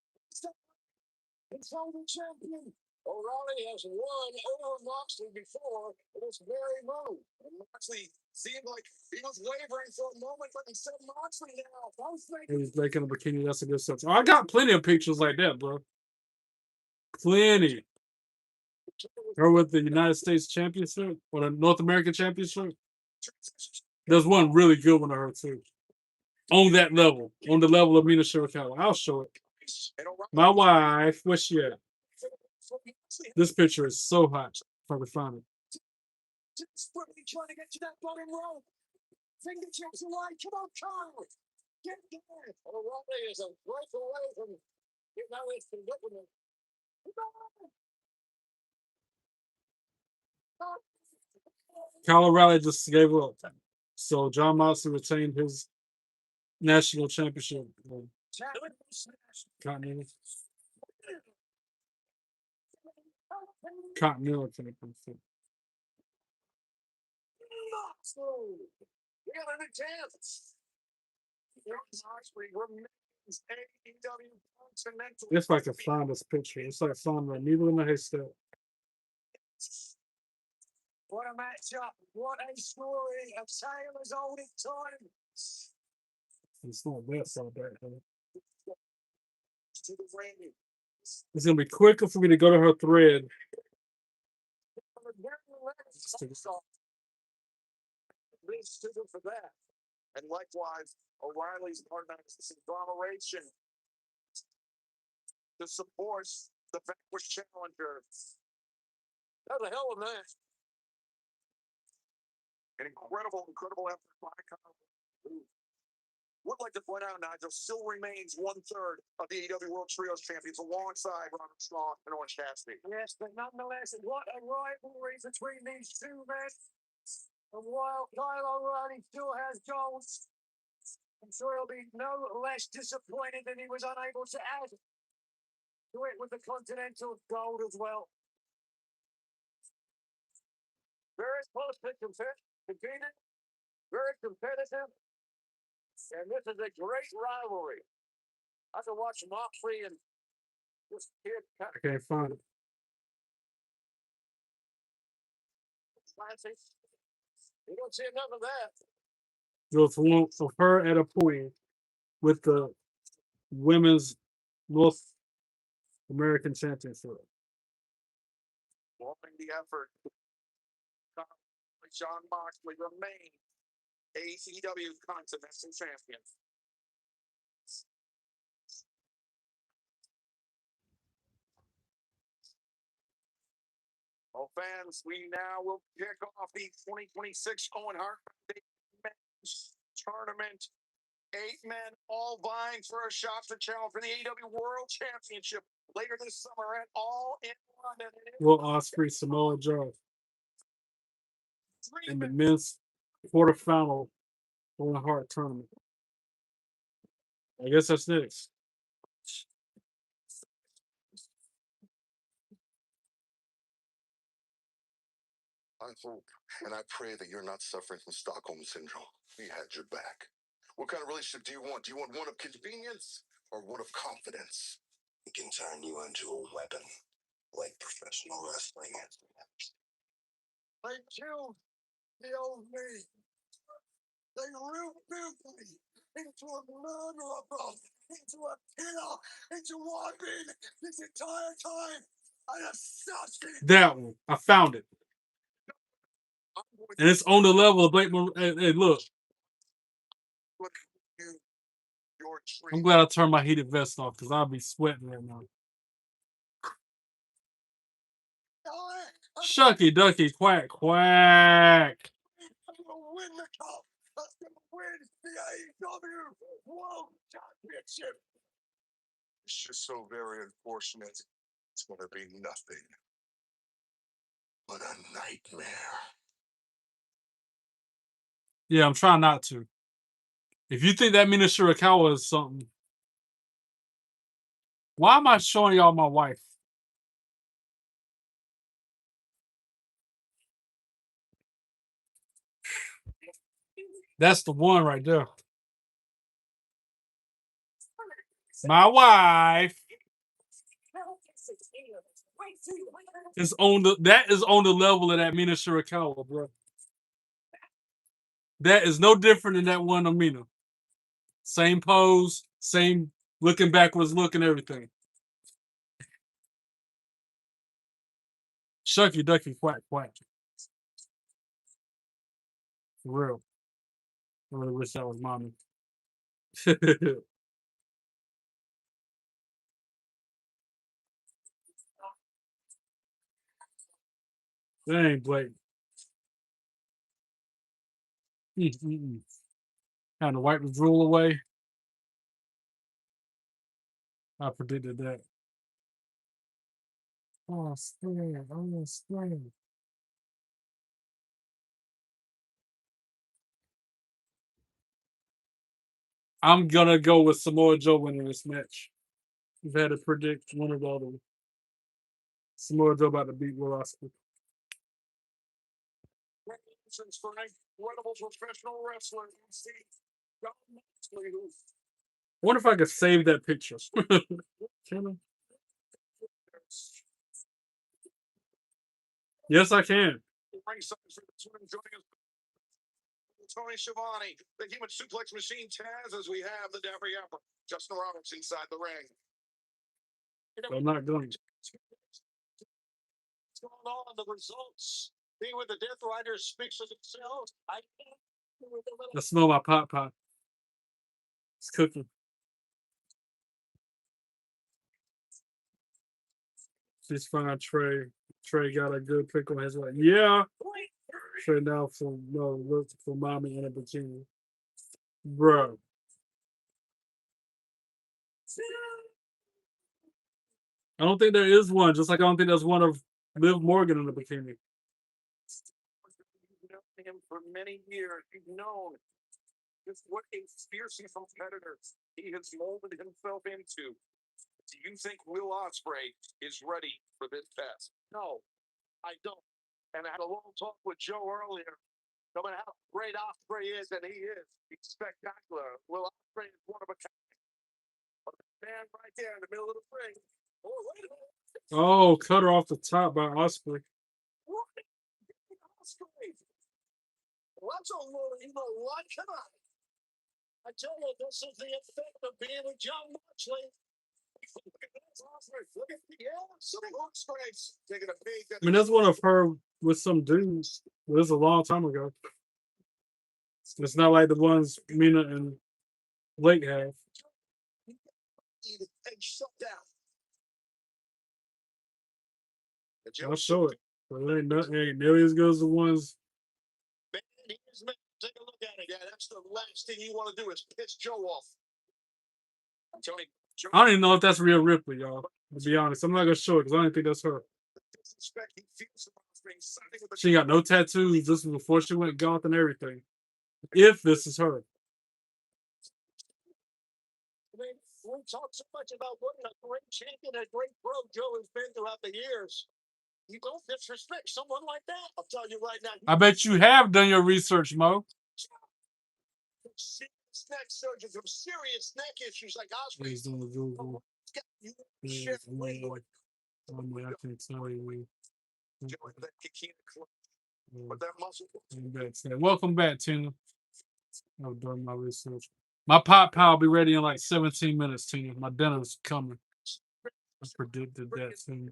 O'Reilly has won over Moxley before. It was very low. And Moxley seemed like he was wavering for a moment, but he said Moxley now. He's making a bikini. That's a good stuff. Oh, I got plenty of pictures like that, bro. Plenty. Her with the United States Championship or the North American Championship. There's one really good one of her too. On that level, on the level of Mina Shirakawa. I'll show it. My wife, where's she at? This picture is so hot. If I can find it. Trying to get to that bottom row. Fingertips away. Come on, Kyle. Get there. O'Reilly is a break away from getting out of the predicament. Kyle O'Reilly just gave up. So John Moxley retained his national championship. Continental championship. If I can find this picture, it's like finding a needle in a haystack. What a matchup. What a story. A tale as old as time. It's not that so bad. To the ring. It's gonna be quicker for me to go to her thread. For that. And likewise, O'Reilly's organizing conglomeration to support the vanquished challenger. That was a hell of a match. An incredible effort by Conor. Would like to point out, Nigel still remains 1/3 of the AEW World Trios champions alongside Roderick Strong and Orange Cassidy. Yes, but nonetheless, what a rivalry between these two men. And while Kyle O'Reilly still has goals, I'm sure he'll be no less disappointed that he was unable to add to it with the Continental gold as well. Very close to competed, very competitive, and this is a great rivalry. I can watch Moxley and this kid. I can't find it. Classic. You don't see enough of that. It was of her at a point with the women's North American Championship. Following the effort, John Moxley remained AEW Continental champion. Well, fans, we now will kick off the 2026 Owen Hart Men's Tournament. 8 men all vying for a shot to challenge for the AEW World Championship later this summer at All in London. Will Ospreay, Samoa Joe in the men's quarterfinal Owen Hart tournament. I guess that's next. I hope and I pray that you're not suffering from Stockholm Syndrome. We had your back. What kind of relationship do you want? Do you want one of convenience or one of confidence? We can turn you into a weapon, like professional wrestling. They killed the old me. They rebuilt me into a murderer, into a killer, into wanting this entire time. An assassin. That one. I found it. And it's on the level of Blake Monroe. Hey, look. I'm glad I turned my heated vest off because I'll be sweating right now. Shucky ducky quack quack. I'm gonna win the cup. I'm gonna win the AEW World Championship. It's just so very unfortunate. It's going to be nothing but a nightmare. Yeah, I'm trying not to. If you think that Mina Shirakawa is something, why am I showing y'all my wife? That's the one right there. My wife is on that is on the level of that Mina Shirakawa, bro. That is no different than that one of Mina. Same pose, same looking backwards look and everything. Shucky ducky quack quack. For real. I really wish that was mommy. Dang, Blake. Kind of wipe the drool away. I predicted that. Oh, spring. Oh, spring. I'm gonna go with Samoa Joe winning this match. You've had to predict one or the other. Samoa Joe about to beat Will Ospreay. Since for an incredible professional wrestler, you see John Moxley, who I wonder if I could save that picture. Can I? Yes, I can. ringside for this one, joining us, Tony Schiavone, the human suplex machine Taz, as we have the Dapper Yapper, Justin Roberts inside the ring. I'm not going. What's going on? The results being with the Death Riders speaks for themselves. I can't. I smell my pot. It's cooking. She's fine, Trey. Trey got a good pick on his way. Yeah. Trey now look for mommy in a bikini. Bro. I don't think there is one, just like I don't think there's one of Liv Morgan in a bikini. You've known him for many years. You've known just what a fierce competitor he has molded himself into. Do you think Will Ospreay is ready for this test? No, I don't. And I had a long talk with Joe earlier about how great Ospreay is, and he is. He's spectacular. Will Ospreay is one of a kind. But the man right there in the middle of the ring. Oh, wait a minute. Oh, cut her off the top by Ospreay. What? Ospreay. What's a little, you know what? Come on. I tell you, this is the effect of being with John Moxley. Look at this Ospreay. Look at the Ospreay's taking a big. I mean, that's one of her with some dudes. It was a long time ago. It's not like the ones Mina and Blake have. And shut down. I'll show it. But it ain't nearly as good as the ones. Man, here's me. Take a look at it. Yeah, that's the last thing you want to do is piss Joe off. Tony, I don't even know if that's Rhea Ripley, y'all. To be honest, I'm not gonna show it because I don't think that's her. She got no tattoos. This was before she went goth and everything. If this is her. I mean, we talk so much about what a great champion, a great pro Joe has been throughout the years. You don't disrespect someone like that. I'll tell you right now. I bet you have done your research, Mo. Serious neck surgery from serious neck issues like Ospreay. Please don't Google. Shit. I can't tell you. But that muscle. Welcome back, Tina. I've done my research. My pot pie will be ready in like 17 minutes, Tina. My dinner's coming. I predicted that soon.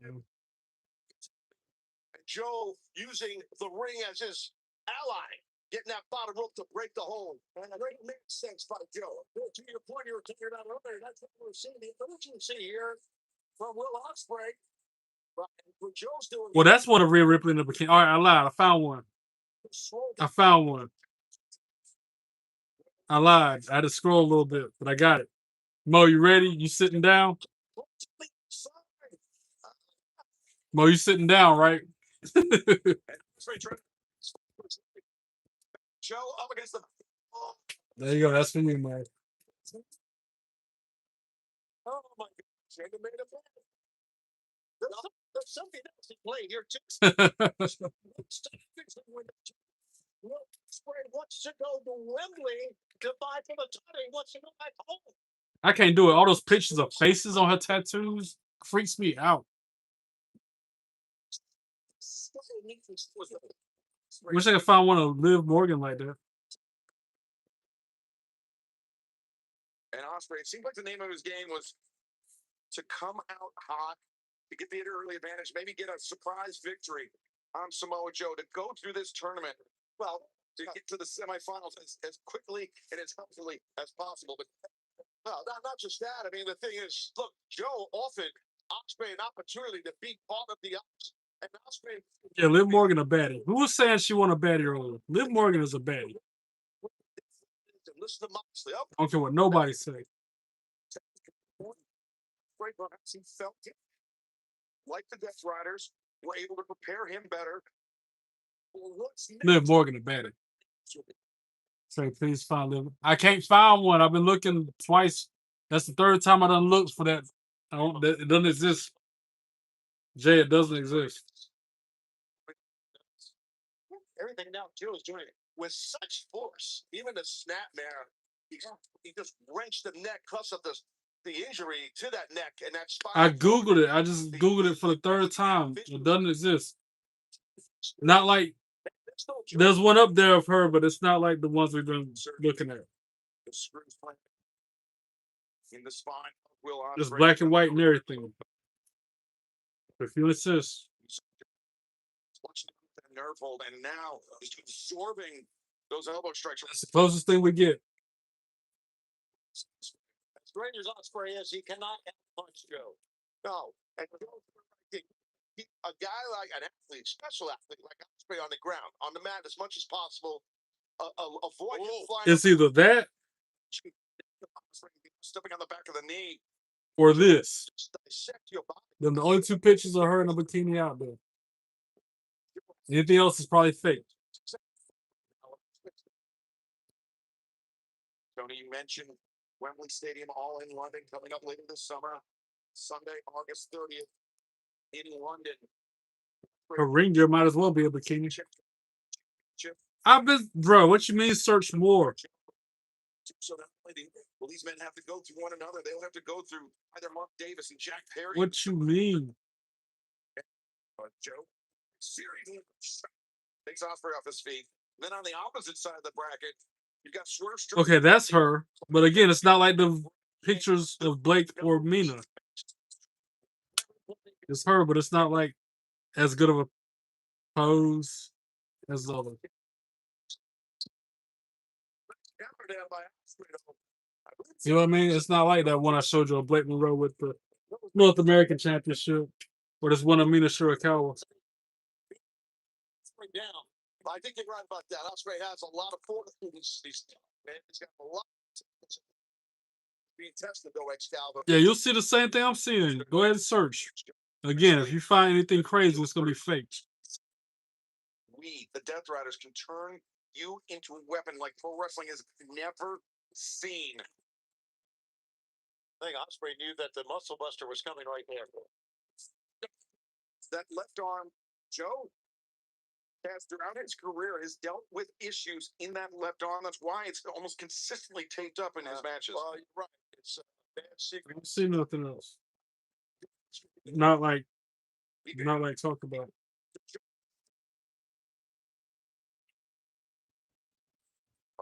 Joe using the ring as his ally, getting that bottom rope to break the hold. And it makes sense by Joe. To your point, you were talking about earlier. That's what we're seeing. The urgency here from Will Ospreay. But what Joe's doing. Well, that's what a Rhea Ripley in the bikini. All right, I lied. I found one. I lied. I had to scroll a little bit, but I got it. Mo, you ready? You sitting down? Mo, you sitting down, right? Joe up against the. There you go. That's for you, man. Oh my God! There's something else at play here too. Ospreay wants to go to Wembley to fight for the title. He wants to go back home. I can't do it. All those pictures of faces on her tattoos freaks me out. Wish I could find one of Liv Morgan like that. And Ospreay, it seemed like the name of his game was to come out hot, to get the early advantage, maybe get a surprise victory on Samoa Joe, to go through this tournament, well, to get to the semifinals as quickly and as healthily as possible. But well, not just that. I mean, the thing is, look, Joe offered Ospreay an opportunity to be part of the odds. And Ospreay. Yeah, Liv Morgan a baddie. Who was saying she want a baddie earlier? Liv Morgan is a baddie. Listen to Moxley. I don't care what nobody say. Perhaps he felt it. Like the Death Riders, were able to prepare him better. Liv Morgan a baddie. Say, please find Liv. I can't find one. I've been looking twice. That's the third time I done looked for that. It doesn't exist. Jay, it doesn't exist. Everything now Joe is doing it with such force. Even the snapmare, he just wrenched the neck because of the injury to that neck and that spine. I Googled it. I just Googled it for the third time. It doesn't exist. Not like There's one up there of her, but it's not like the ones we've been looking at. The screws in the spine. Will It's black and white and everything. If you insist. Nerve hold, and now he's absorbing those elbow strikes. That's the closest thing we get. As great as Ospreay is, he cannot punch Joe. No, and a guy like an athlete, special athlete like Ospreay on the ground, on the mat as much as possible. Avoid flying. It's either that Stepping on the back of the knee or this. Dissect your body. Then the only two pictures of her in a bikini out there. Anything else is probably fake. Tony, you mentioned Wembley Stadium all in London coming up later this summer. Sunday, August 30th in London. Her ring gear might as well be a bikini. I've been, bro, what you mean search more? So that will these men have to go through one another? They'll have to go through either Mark Davis and Jack Perry. What you mean? Joe seriously takes Ospreay off his feet. Then on the opposite side of the bracket, you've got Swerve. Okay, that's her. But again, it's not like the pictures of Blake or Mina. It's her, but it's not like as good of a pose as the other. You know what I mean? It's not like that one I showed you of Blake Monroe with the North American Championship, or this one of Mina Shirakawa. Down. I think you're right about that. Ospreay has a lot of fortitude. He's got a lot being tested though, Excalibur. Yeah, you'll see the same thing I'm seeing. Go ahead and search. Again, if you find anything crazy, it's gonna be fake. We, the Death Riders, can turn you into a weapon like pro wrestling has never seen. I think Ospreay knew that the Muscle Buster was coming right there. That left arm, Joe has throughout his career has dealt with issues in that left arm. That's why it's almost consistently taped up in his matches. Well, you're right. It's a bad secret. I don't see nothing else. Not like talk about.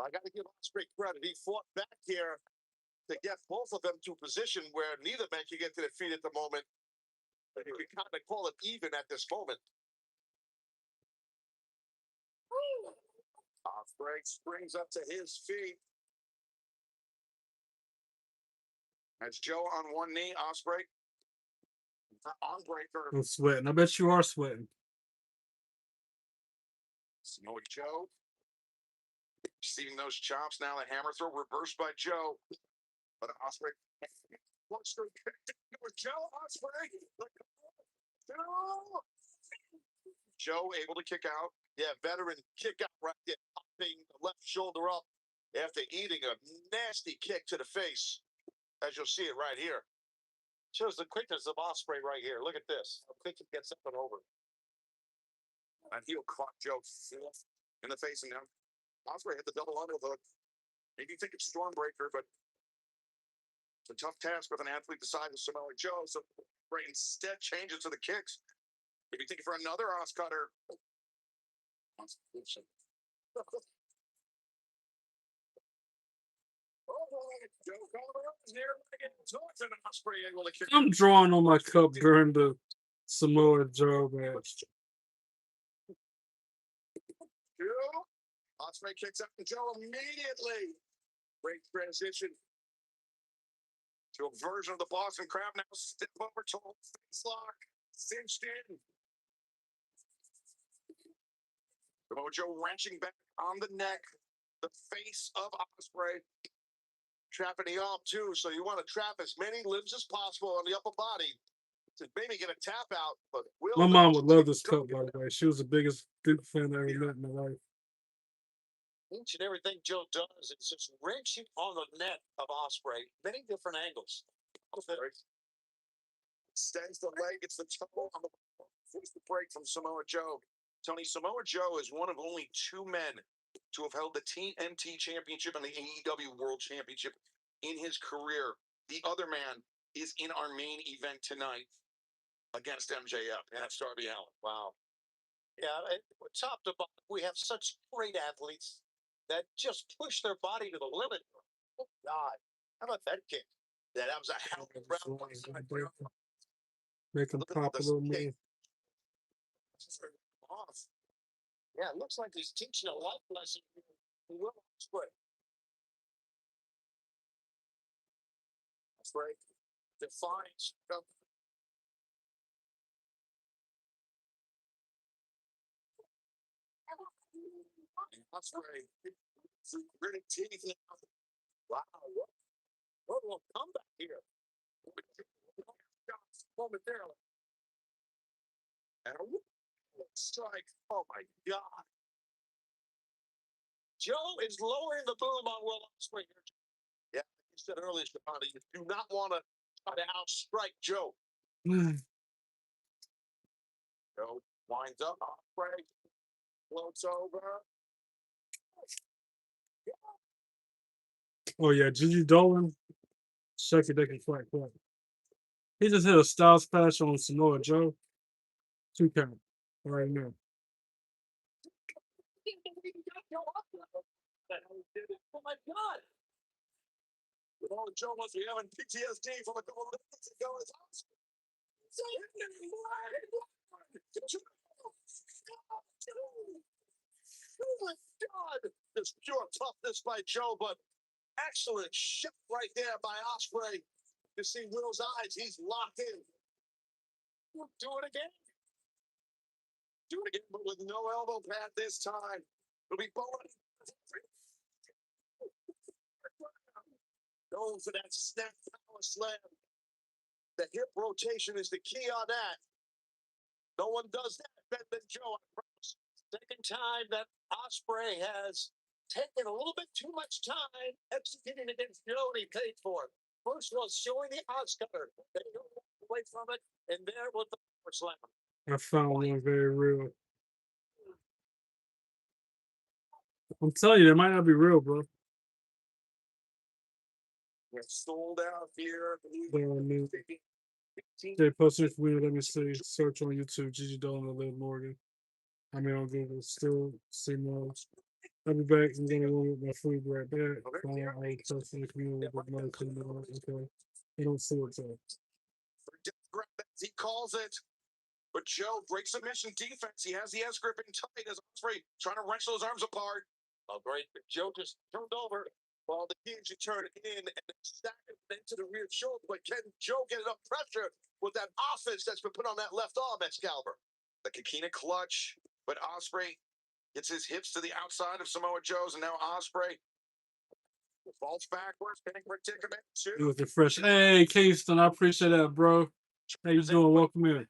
I got to give Ospreay credit. He fought back here to get both of them to a position where neither man can get to their feet at the moment. But you can kind of call it even at this moment. Ospreay springs up to his feet. That's Joe on one knee. Ospreay on breaker. I'm sweating. I bet you are sweating. Samoa Joe receiving those chops now. The hammer throw reversed by Joe. But Ospreay one straight kick with Joe. Ospreay. Joe able to kick out. Yeah, veteran kick out right there, popping the left shoulder up after eating a nasty kick to the face, as you'll see it right here. Shows the quickness of Ospreay right here. Look at this. How quick he gets up and over. And he'll caught Joe in the face, and now Ospreay hit the double underhook. Maybe you think it's Stormbreaker, but it's a tough task with an athlete the size of Samoa Joe. So Bray instead changes to the kicks. Maybe thinking for another Os cutter. I'm drawing on my cup during the Samoa Joe match. Ospreay kicks up to Joe immediately. Great transition to a version of the Boston Crab. Now stiff over toe, face lock, cinched in. Samoa Joe wrenching back on the neck, the face of Ospreay. Trapping the arm too, so you want to trap as many limbs as possible on the upper body to maybe get a tap out. But my mom would love this cup, by the way. She was the biggest Duke fan I ever met in my life. Each and everything Joe does is just wrenching on the neck of Ospreay, many different angles. Extends the leg, it's the toe on the force the break from Samoa Joe. Tony, Samoa Joe is one of only two men to have held the TNT Championship and the AEW World Championship in his career. The other man is in our main event tonight against MJF. And that's Darby Allin. Wow. top to bottom, we have such great athletes that just push their body to the limit. Oh, God. How about that kick? Yeah, that was a hell of a round. Make him pop a little more. Off. Yeah, it looks like he's teaching a life lesson. That's right. Defines. That's right. Gritting teeth. Wow. What will come back here? Momentarily. And a strike. Oh my God. Joe is lowering the boom on Will Ospreay here. Yeah, you said earlier, Shibata, you do not want to try to outstrike Joe. Joe winds up. Ospreay floats over. Oh yeah, Gigi Dolan. Shucky Ducky Quack Quack. He just hit a Styles Clash on Samoa Joe. 2 count. Right now. Oh my God. Oh, Joe must be having PTSD from a couple of minutes ago. Oh my God. This pure toughness by Joe, but excellent shot right there by Ospreay. You see Will's eyes, he's locked in. Do it again. Do it again, but with no elbow pad this time. It'll be Bowen. Going for that snap power slam. The hip rotation is the key on that. No one does that better than Joe, I promise. Second time that Ospreay has taken a little bit too much time executing against Joe, and he paid for it. First was showing the odds cutter. Then he got away from it, and there was the power slam. I found one very real. I'm telling you, that might not be real, bro. We're sold out here. They posted it for me. Let me see. Search on YouTube, Gigi Dolan and Liv Morgan. I mean, on Google. Still see more. I'll be back. I'm gonna go with my food right back. Follow all the stuff in the community with no coming on. Okay. They don't see it though. He calls it. But Joe, great submission defense. He has the S grip in tight as Ospreay trying to wrench those arms apart. Oh, great. Joe just turned over. Well, the Fuji turned in and stacked it into the rear shoulder. But can Joe get enough pressure with that offense that's been put on that left arm, Excalibur? The Kikina clutch, but Ospreay gets his hips to the outside of Samoa Joe's, and now Ospreay falls backwards, pinning predicament. It was the fresh. Hey, Kingston, I appreciate that, bro. How you doing? Welcome in.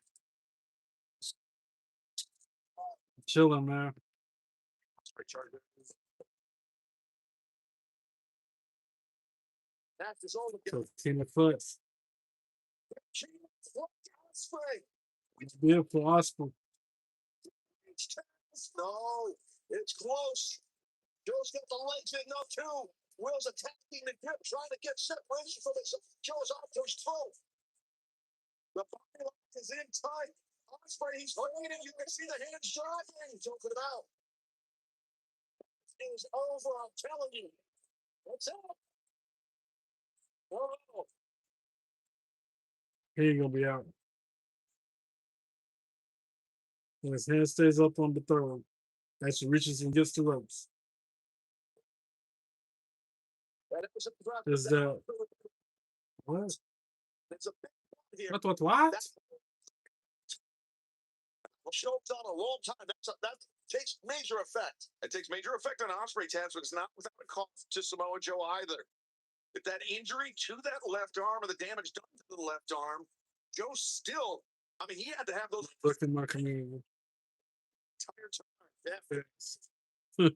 Chilling, man. So, Tina Foots. Beautiful, awesome. No, it's close. Joe's got the legs in now, too. Will's attacking the grip, trying to get separation from his Joe's off to his throat. The body lock is in tight. Ospreay, he's waiting. You can see the hands driving. Choking him out. It is over, I'm telling you. What's up? Whoa. He ain't gonna be out. When his hand stays up on the third, as he reaches and gets the ropes. Is that what? What? Show's on a long time. That takes major effect. It takes major effect on Ospreay, Taz, but it's not without a cost to Samoa Joe either. If that injury to that left arm or the damage done to the left arm, Joe still, I mean, he had to have those. Look in my community. Entire time. Yeah.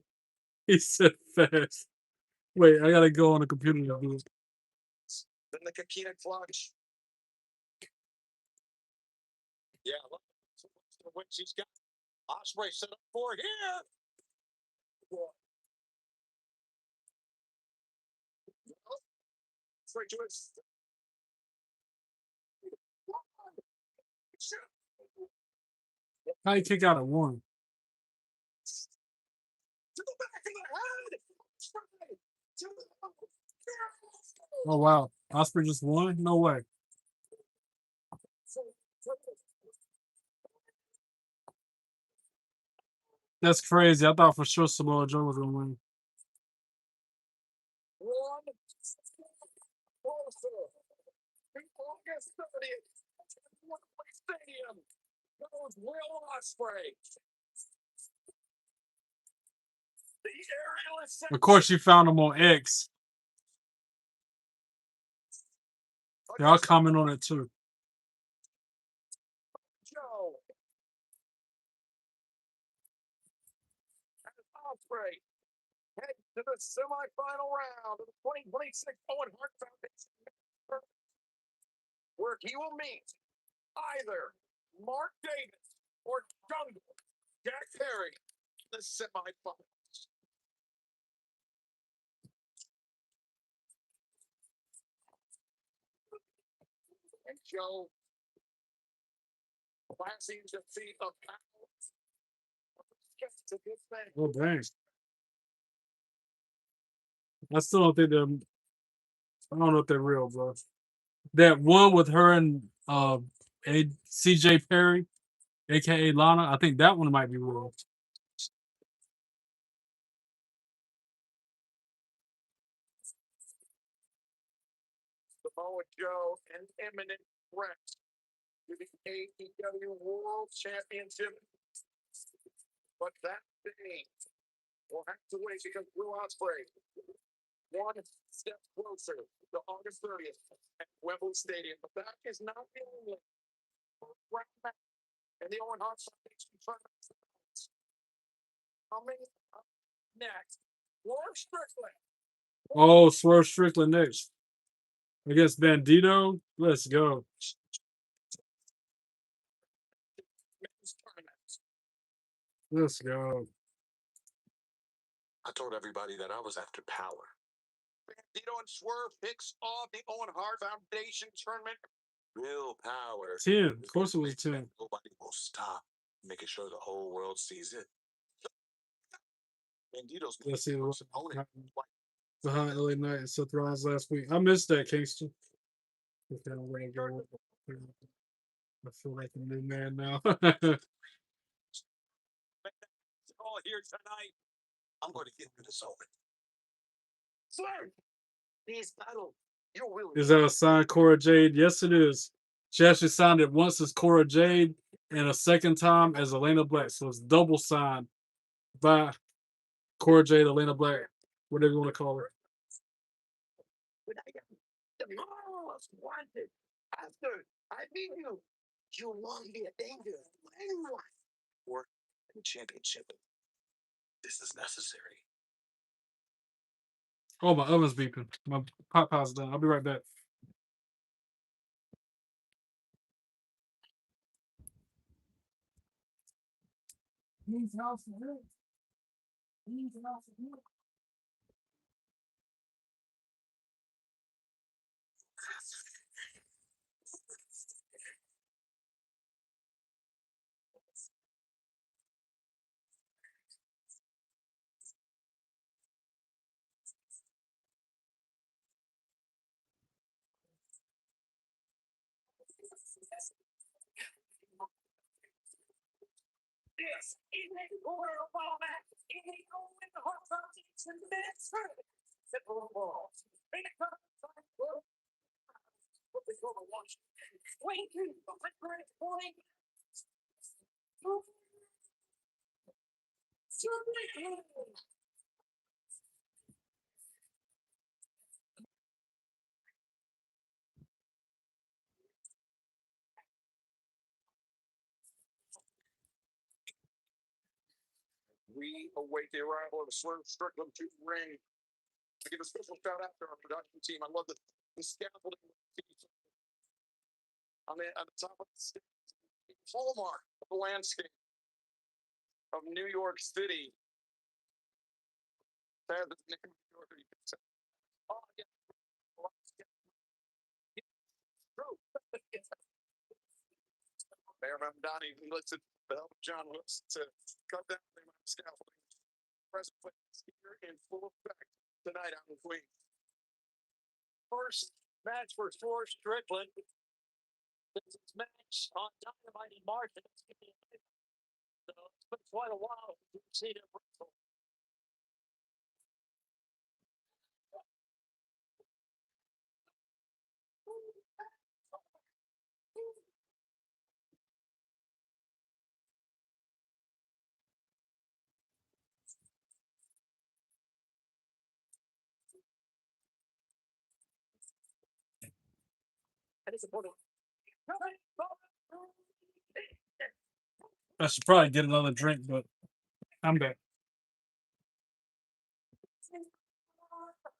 He said fast. Wait, I gotta go on the computer to do it. Then the Kikina clutch. Yeah, look. What she's got. Ospreay set up for here. Straight to it. How you kick out at one? Oh wow, Osprey just won? No way. That's crazy. I thought for sure Samoa Joe was gonna win. August 30th, Stadium goes Will Ospreay. The aerial Of course, you found him on X. Y'all comment on it too. Joe and Ospreay head to the semifinal round of the 2026 Owen Hart Foundation, where he will meet either Mark Davis or Jungle Jack Perry in the semifinals. And Joe, classy defeat of Powell. To this man. Oh dang! I still don't think they're. I don't know if they're real, bro. That one with her and CJ Perry, aka Lana. I think that one might be real. Samoa Joe, an imminent threat to the AEW World Championship. But that day will have to wait because Will Ospreay one step closer to August 30th at Wembley Stadium. But that is not the only round match in the Owen Hart Foundation tournament. Coming up next, Swerve Strickland. Oh, Swerve Strickland next against Bandito. Let's go. Let's go. I told everybody that I was after power. Bandito and Swerve kicks off the Owen Hart Foundation tournament. Real power. 10. Of course it was 10. Nobody will stop making sure the whole world sees it. Bandito's Let's see what opponent. behind LA Knight and Seth Rollins last week. I missed that, Kingston. I feel like a new man now. All here tonight. I'm going to get through this Owen. Swerve, this battle, you will. Is that a signed Cora Jade? Yes, it is. She actually signed it once as Cora Jade and a second time as Elena Black. So it's double signed by Cora Jade, Elena Black, whatever you want to call her. But I am the most wanted. After I beat you, you won't be a danger to anyone. Work and championship. This is necessary. Oh, my oven's beeping. My pot pot's done. I'll be right back. This is a royal ball match. It ain't going to Hart Foundation next tournament. Simple ball. What they going to watch? Wait, point. We await the arrival of Swerve Strickland to the ring. I give a special shout out to our production team. I love the scaffolding on the top of the stage. Hallmark of the landscape of New York City. Mayor Donnie listed to help John Wilson to cut down the amount of scaffolding present here in full effect tonight out in Queens. First match for Strickland. This is match on Dynamite in March. So it's been quite a while to see them wrestle. I should probably get another drink, but I'm back.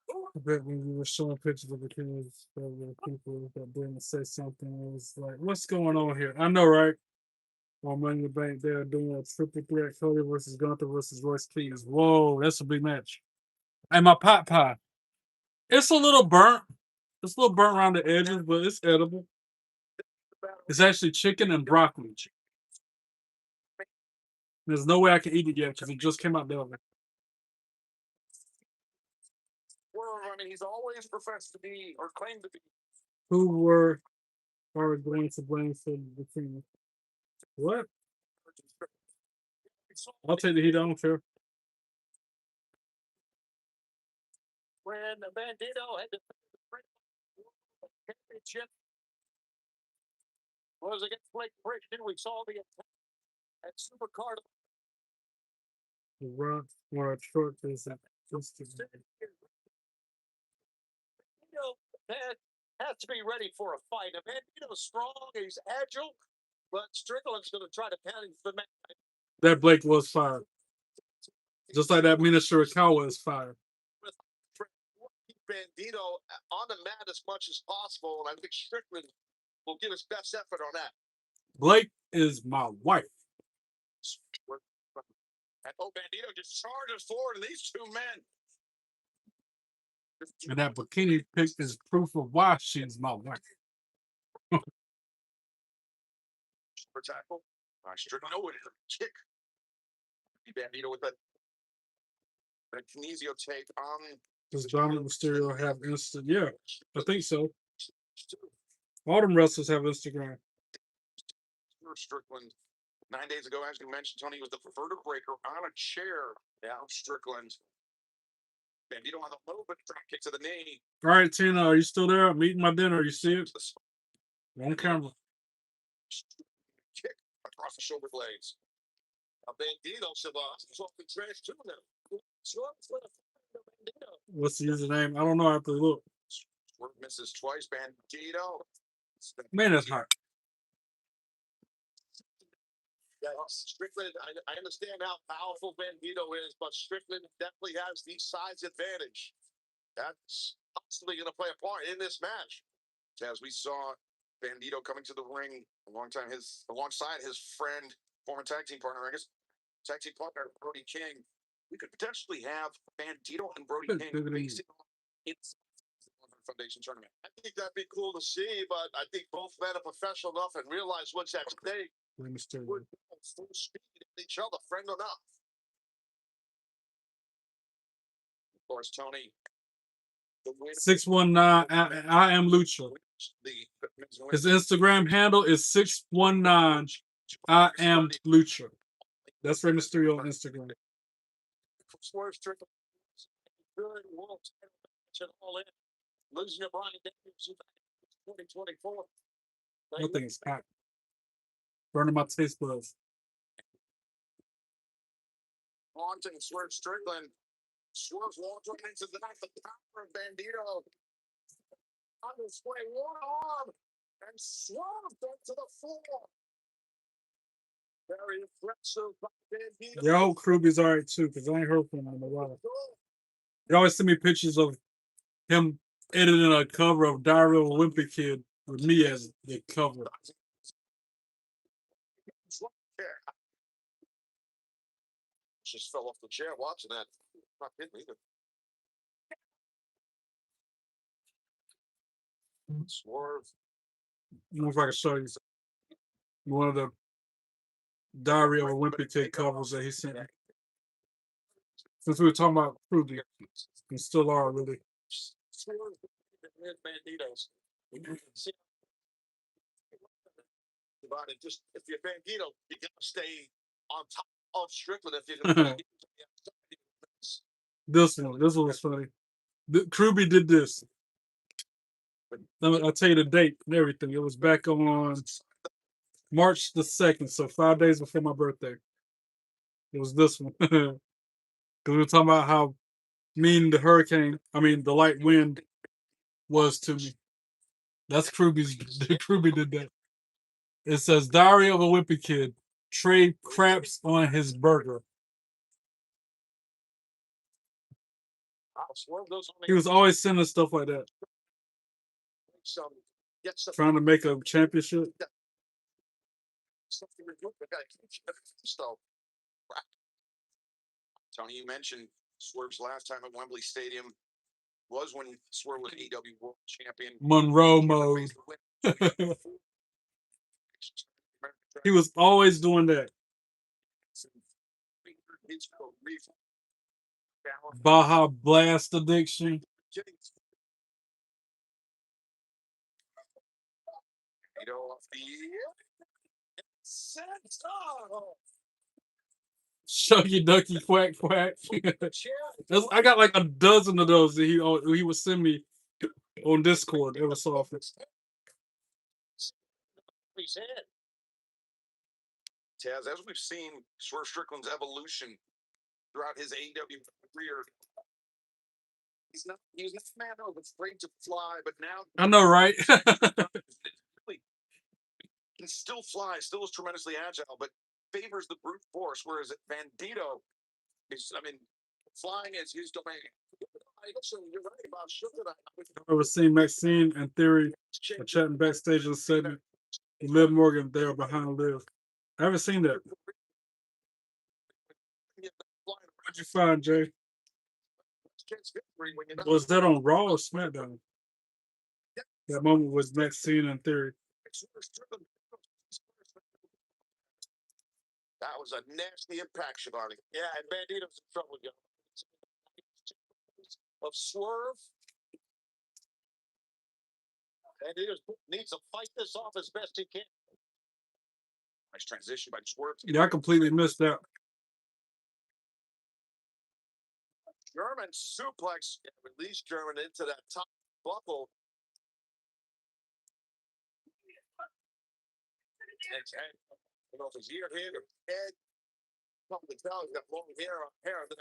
I bet when you were showing pictures of the kids, there were people that didn't say something. It was like, what's going on here? I know, right? On Money in the Bank, they're doing a triple threat: Cody versus Gunther versus Royce Keys. Whoa, that's a big match. And my pot pie. It's a little burnt. It's a little burnt around the edges, but it's edible. It's actually chicken and broccoli. There's no way I can eat it yet because it just came out the oven. Well, I mean, he's always professed to be or claimed to be. Who are going to blame for the team? What? I'll take the heat. I don't care. When Bandito had the championship was against Blake Christian, we saw the attack at Supercard. The rock or a truck is has to be ready for a fight. Bandito's strong, he's agile, but Strickland's going to try to pound him for the match. That Blake was fired. Just like that Mina Shirakawa is fired. Keep Bandito on the mat as much as possible, and I think Strickland will give his best effort on that. Blake is my wife. And Bandito just charges forward, and these two men. And that bikini pic is proof of why she's my wife. For tackle. Strickland, oh, it is a kick. Bandito with that kinesio tape on. Does Dominic Mysterio have instant? Yeah, I think so. All them wrestlers have Instagram. Strickland, 9 days ago, as you mentioned, Tony, was the vertebrae breaker on a chair. Now Strickland. Bandito on the low, but drop kick to the knee. All right, Tina, are you still there? I'm eating my dinner. You see it? On camera. Kick across the shoulder blades. Bandito is off the trash too now. What's the username? I don't know. I have to look. Misses twice. Bandito. Man, that's hot. Yeah, Strickland, I understand how powerful Bandito is, but Strickland definitely has the size advantage. That's possibly going to play a part in this match. As we saw Bandito coming to the ring alongside his friend, former tag team partner, I guess, tag team partner, Brody King. We could potentially have Bandito and Brody King facing in the Foundation tournament. I think that'd be cool to see, but I think both men are professional enough and realize what's at stake. We're full speed at each other, friend or not. Of course, Tony. 619. I am Lucha. His Instagram handle is 619. I am Lucha. That's Rey Mysterio on Instagram. Losing to Brian Daniels in 2024. I think it's hot. Burning my taste buds. Haunting Swerve Strickland. Swerve walks right into the power of Bandito. On display, one arm, and Swerve back to the floor. Very impressive by Bandito. Yo, Kruby's all right too, because I ain't heard from him in a while. They always send me pictures of him editing a cover of Diary of a Wimpy Kid with me as the cover. Just fell off the chair watching that. Not hitting either. Swerve. I don't know if I can show you one of the Diary of a Wimpy Kid covers that he sent me. Since we were talking about Ruby, we still are really. Banditos. Just if you're Bandito, you gotta stay on top of Strickland. If you're gonna This one was funny. Ruby did this. I'll tell you the date and everything. It was back on March the 2nd, so 5 days before my birthday. It was this one. Because we were talking about how mean the light wind was to me. That's Ruby's. Ruby did that. It says, Diary of a Wimpy Kid. Trey craps on his burger. He was always sending stuff like that. Trying to make a championship. Tony, you mentioned Swerve's last time at Wembley Stadium was when Swerve was AEW World Champion. Monroe mode. He was always doing that. Baja Blast addiction. Shucky Ducky Quack Quack. I got like a dozen of those that he would send me on Discord every so often. Taz, as we've seen Swerve Strickland's evolution throughout his AEW career, he's not a man who was afraid to fly, but now I know, right? He can still fly, still is tremendously agile, but favors the brute force, whereas Bandito is, flying is his domain. You're right about sugar. I was seeing Maxine and Theory chatting backstage in the segment. Liv Morgan there behind Liv. I haven't seen that. What'd you find, Jay? Was that on Raw or SmackDown? That moment was Maxine and Theory. That was a nasty impact, Shivani. Yeah, and Bandito's in trouble, y'all. Of Swerve. Bandito needs to fight this off as best he can. Nice transition by Swerve. Yeah, I completely missed that. German suplex released German into that top buckle. I don't know if his ear hit or head. Probably tell he's got long hair on hair. And then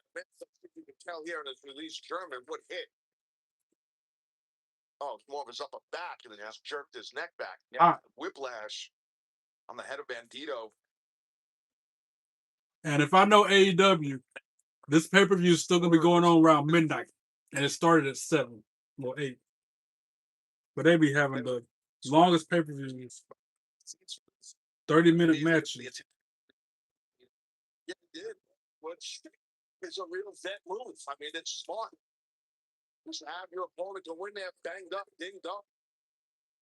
you can tell here in his released German what hit. Oh, it's more of his upper back, and then he has jerked his neck back. Yeah, whiplash on the head of Bandito. And if I know AEW, this pay-per-view is still gonna be going on around midnight, and it started at 7 or 8. But they be having the longest pay-per-views, 30-minute matches. Yeah, he did. Which is a real vet move. It's smart. Just have your opponent to win there, banged up, dinged up,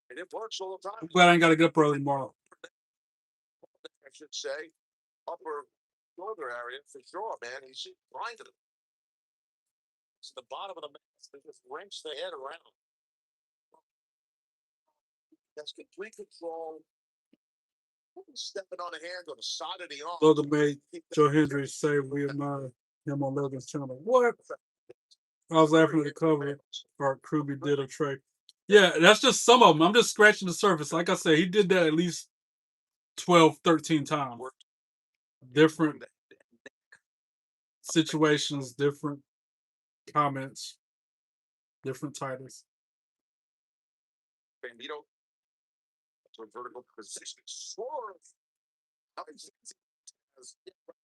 and it works all the time. I'm glad I ain't got to get up early tomorrow. I should say, upper shoulder area for sure, man. He's blinded him. It's the bottom of the mat. They just wrench the head around. That's complete control. Stepping on the hand on the side of the arm. Logan made Joe Hendry say we admire him on Logan's channel. What? I was laughing at the cover Art Ruby did of Trey. Yeah, that's just some of them. I'm just scratching the surface. Like I said, he did that at least 12, 13 times. Different situations, different comments, different titles. Bandito to a vertical position. Swerve.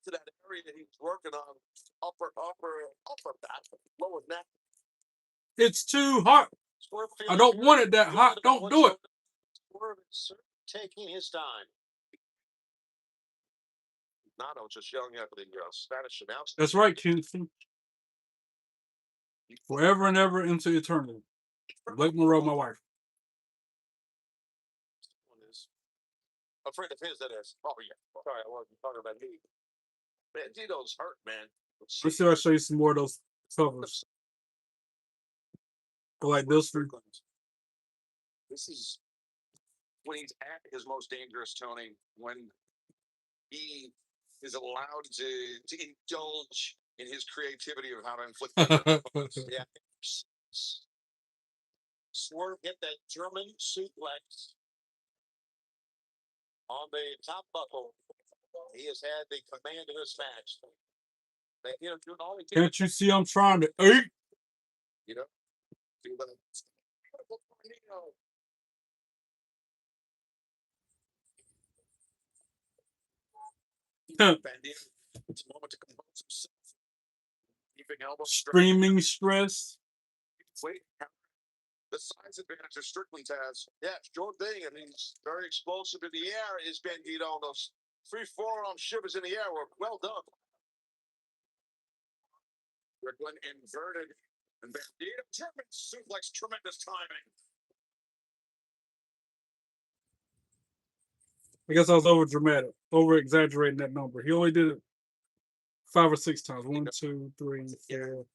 To that area he's working on. Upper back, lower neck. It's too hot. I don't want it that hot. Don't do it. Swerve is taking his time. Nano just yelling at the Spanish announcer. That's right, Kingston. Forever and ever into eternity. Blake Monroe, my wife. A friend of his, that is. Oh, yeah. Sorry, I wasn't talking about me. Bandito's hurt, man. Let's see if I show you some more of those covers. Like this one. This is when he's at his most dangerous, Tony, when he is allowed to indulge in his creativity of how to inflict pain. Yeah. Swerve hit that German suplex on the top buckle. He has had the command of this match. Can't you see I'm trying to eat? You know? Bandito, it's a moment to compose himself. Keeping elbows Streaming stress. Wait, the size advantage of Strickland has. Yeah, sure thing. I mean, he's very explosive in the air. Is Bandito. Those 3 forearm shivers in the air were well done. Strickland inverted. And Bandito, German suplex, tremendous timing. I guess I was over dramatic, over exaggerating that number. He only did it 5 or 6 times. 1, 2, 3, 4,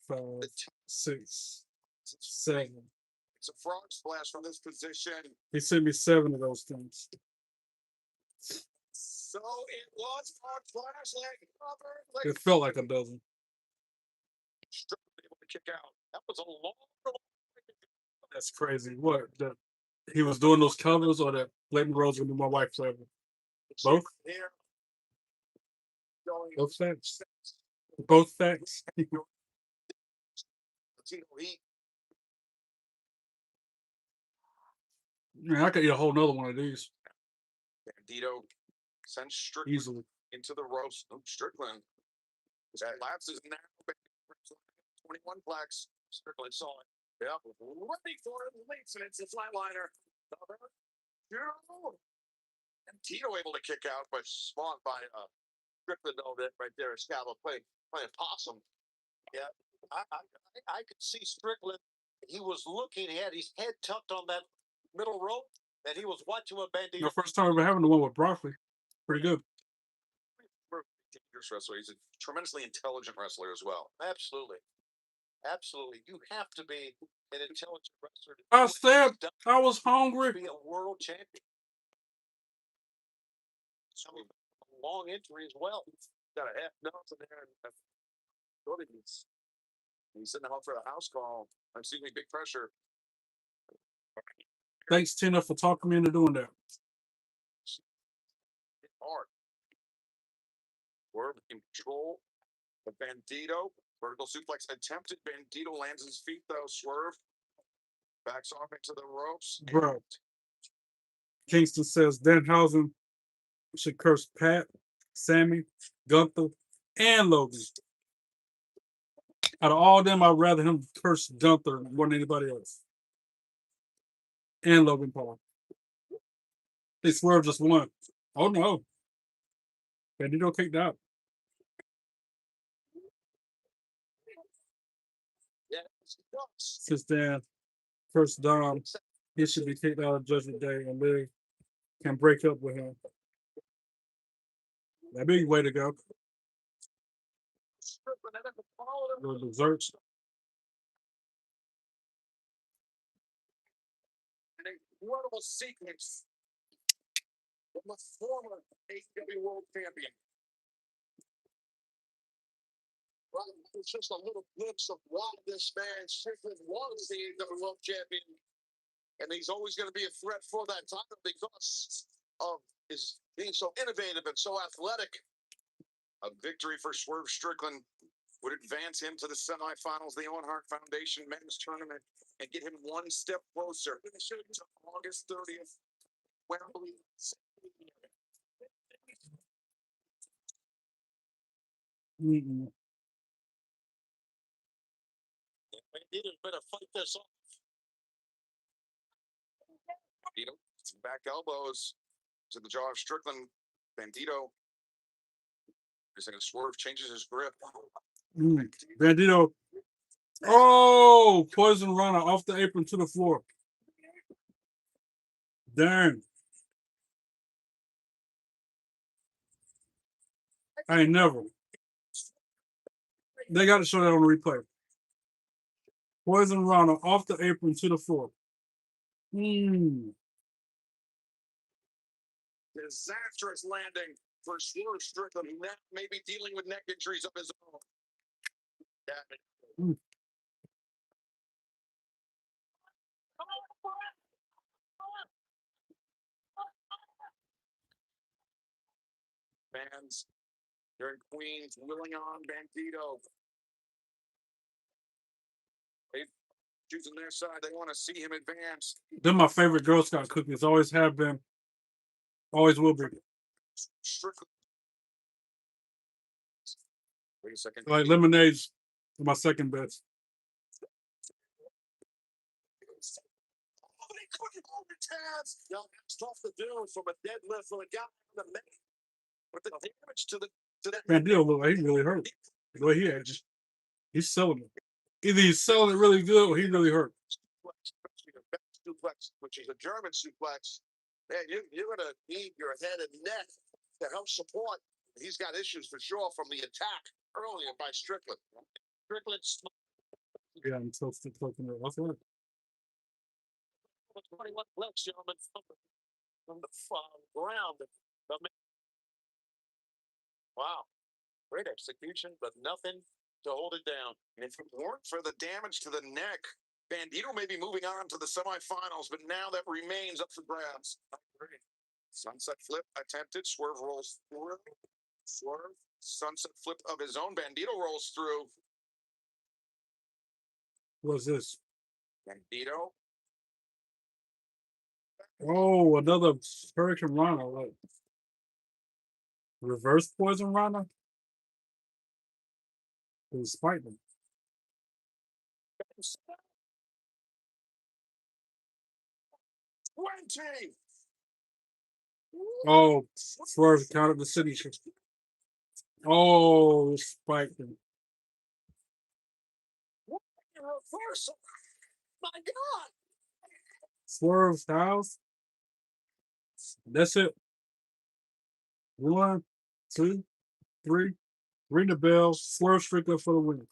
5, 6, 7. It's a frog splash from this position. He sent me 7 of those things. So it was frog splash like It felt like a dozen. Strickland able to kick out. That was a long. That's crazy. What? That he was doing those covers, or that Black Monroe's gonna be my wife forever? Both. Both facts. Both facts. Man, I could eat a whole nother one of these. Bandito sends Strickland Easily. into the ropes. Oh, Strickland. That lapses now. 21 plex. Strickland saw it. Yep. Ready for it. Leaps, and it's a flatliner. And Tito able to kick out, but spawned by Strickland though that right there. Scala playing possum. Yeah. I could see Strickland. He was looking. He had his head tucked on that middle rope, and he was watching what Bandito. The first time ever having the one with broccoli. Pretty good. Dangerous wrestler. He's a tremendously intelligent wrestler as well. Absolutely. Absolutely. You have to be an intelligent wrestler. I said I was hungry. Be a world champion. So a long entry as well. Got a half nothing there. He's sitting out for the house call. I'm seeing big pressure. Thanks, Tina, for talking me into doing that. Hard. Swerve in control. The Bandito. Vertical suplex attempted. Bandito lands his feet though. Swerve. Backs off into the ropes. Bro. Kingston says Danhausen should curse Pat, Sammy, Gunther, and Logan. Out of all of them, I'd rather him curse Gunther more than anybody else. And Logan Paul. They Swerve just won. Oh no. Bandito kicked out. Since then, first Dom, he should be kicked out of Judgment Day, and they can break up with him. That big way to go. Little desserts. An incredible sequence from the former AEW World Champion. Well, it's just a little glimpse of why this man Strickland was the AEW World Champion. And he's always going to be a threat for that title because of his being so innovative and so athletic. A victory for Swerve Strickland would advance him to the semifinals of the Owen Hart Foundation Men's Tournament and get him one step closer to August 30th. Wembley. Bandito's better fight this off. Bandito, some back elbows to the jaw of Strickland. Bandito. He's going to Swerve, changes his grip. Bandito. Oh, poison runner off the apron to the floor. Darn. I ain't never. They got to show that on the replay. Poison Rana off the apron to the floor. Disastrous landing for Swerve Strickland, who now may be dealing with neck injuries of his own. Fans here in Queens willing on Bandito. They're choosing their side. They want to see him advance. They're my favorite Girl Scout cookies. Always have been. Always will be. Strickland. Wait a second. Like lemonades are my second best. Oh, they couldn't hold the tabs. Now that's tough to do from a deadlift from a guy in the neck. But the damage to that. Bandito look like he really hurt. The way he acted. He's selling it. Either he's selling it really good or he really hurt. Suplex, which is a German suplex. Man, you're going to need your head and neck to help support. He's got issues for sure from the attack earlier by Strickland. Strickland's Yeah, I'm still looking at it. What's that? 21 left, gentlemen, from the ground. Wow. Great execution, but nothing to hold it down. And if it weren't for the damage to the neck, Bandito may be moving on to the semifinals, but now that remains up for grabs. Sunset flip attempted. Swerve rolls through. Swerve. Sunset flip of his own. Bandito rolls through. What's this? Bandito. Oh, another Hurricane Rana. Like reverse Poison Rana? It was fighting. Oh, Swerve counted the city. Oh, spiked him. Reversal. My God. Swerve's house. That's it. 1, 2, 3. Ring the bell. Swerve Strickland for the win.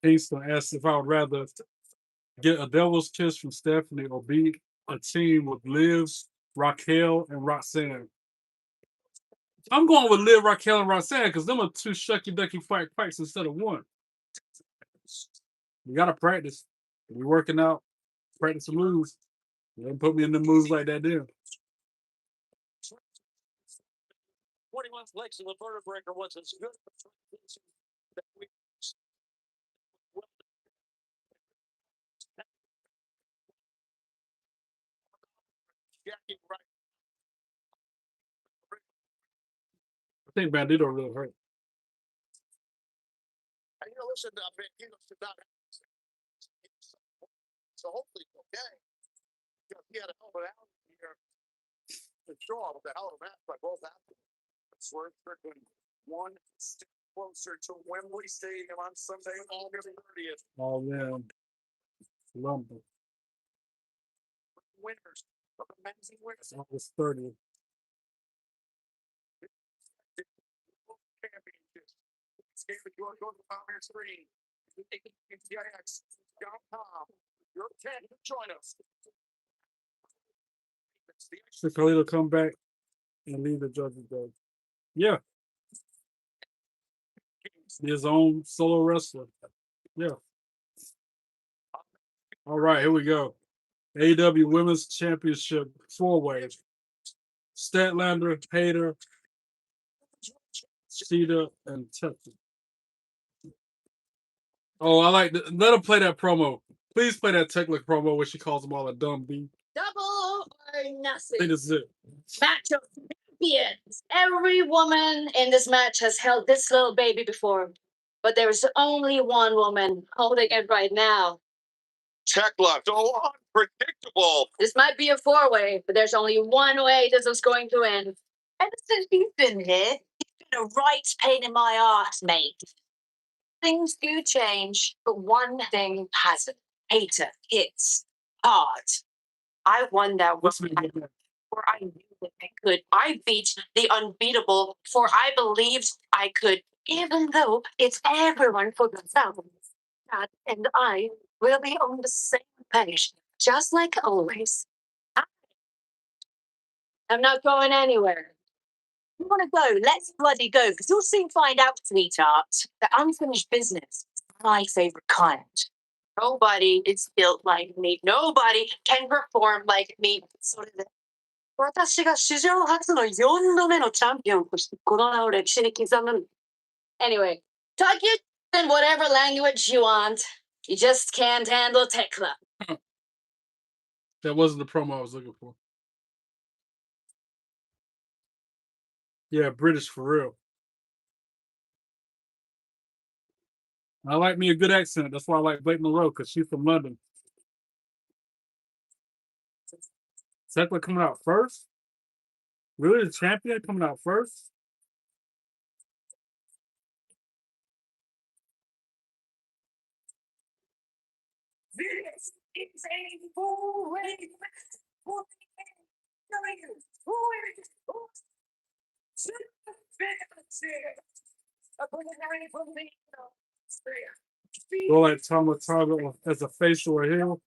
Kingston asked if I would rather get a devil's kiss from Stephanie or be a team with Liv, Raquel, and Roxanne. I'm going with Liv, Raquel, and Roxanne because them are two shucky ducky fights instead of one. We gotta practice. We're working out, practice the moves. They put me in the moves like that then. 21 flex of the vertebrae was as good that we right. I think Bandito really hurt. And listen, Bandito should not have so hopefully it's okay. Because he had a hell of an out here for sure with a hell of a match by both athletes. Swerve Strickland one step closer to Wembley Stadium on Sunday, August 30th. Oh man. Lumber. Winners of the men's and women's August 30th. championships. Escape if you want to go to the Power Screen. TIX.com. You're 10 to join us. So Khalil will come back and leave the judges there. Yeah. His own solo wrestler. Yeah. All right, here we go. AEW Women's Championship 4-way. Statlander, Hayter, Cedar, and Texas. Oh, I like that. Let him play that promo. Please play that Tekla promo where she calls them all a dumb B. Double or I nothing. think this is it. Match of champions. Every woman in this match has held this little baby before, but there is only one woman holding it right now. Tekla, so unpredictable. This might be a 4-way, but there's only one way this is going to end. Ever since he's been here, he's been a right pain in my ass, mate. Things do change, but one thing hasn't. Hater, it's hard. I won that What's one the name of that? for I knew that I could. I beat the unbeatable, for I believed I could, even though it's everyone for themselves. Dad and I will be on the same page, just like always. I'm not going anywhere. You want to go? Let's bloody go, because you'll soon find out, sweetheart, that unfinished business is my favorite kind. Nobody is built like me. Nobody can perform like me. それで私が史上初の4度目のチャンピオンとしてこの名を歴史に刻む。Anyway, talk it in whatever language you want. You just can't handle Tekla. That wasn't the promo I was looking for. Yeah, British for real. I like me a good accent. That's why I like Blake Monroe, because she's from London. Tekla coming out first? Really, the champion coming out first? This is a full race. Go like Tama Tonga as a face or a heel.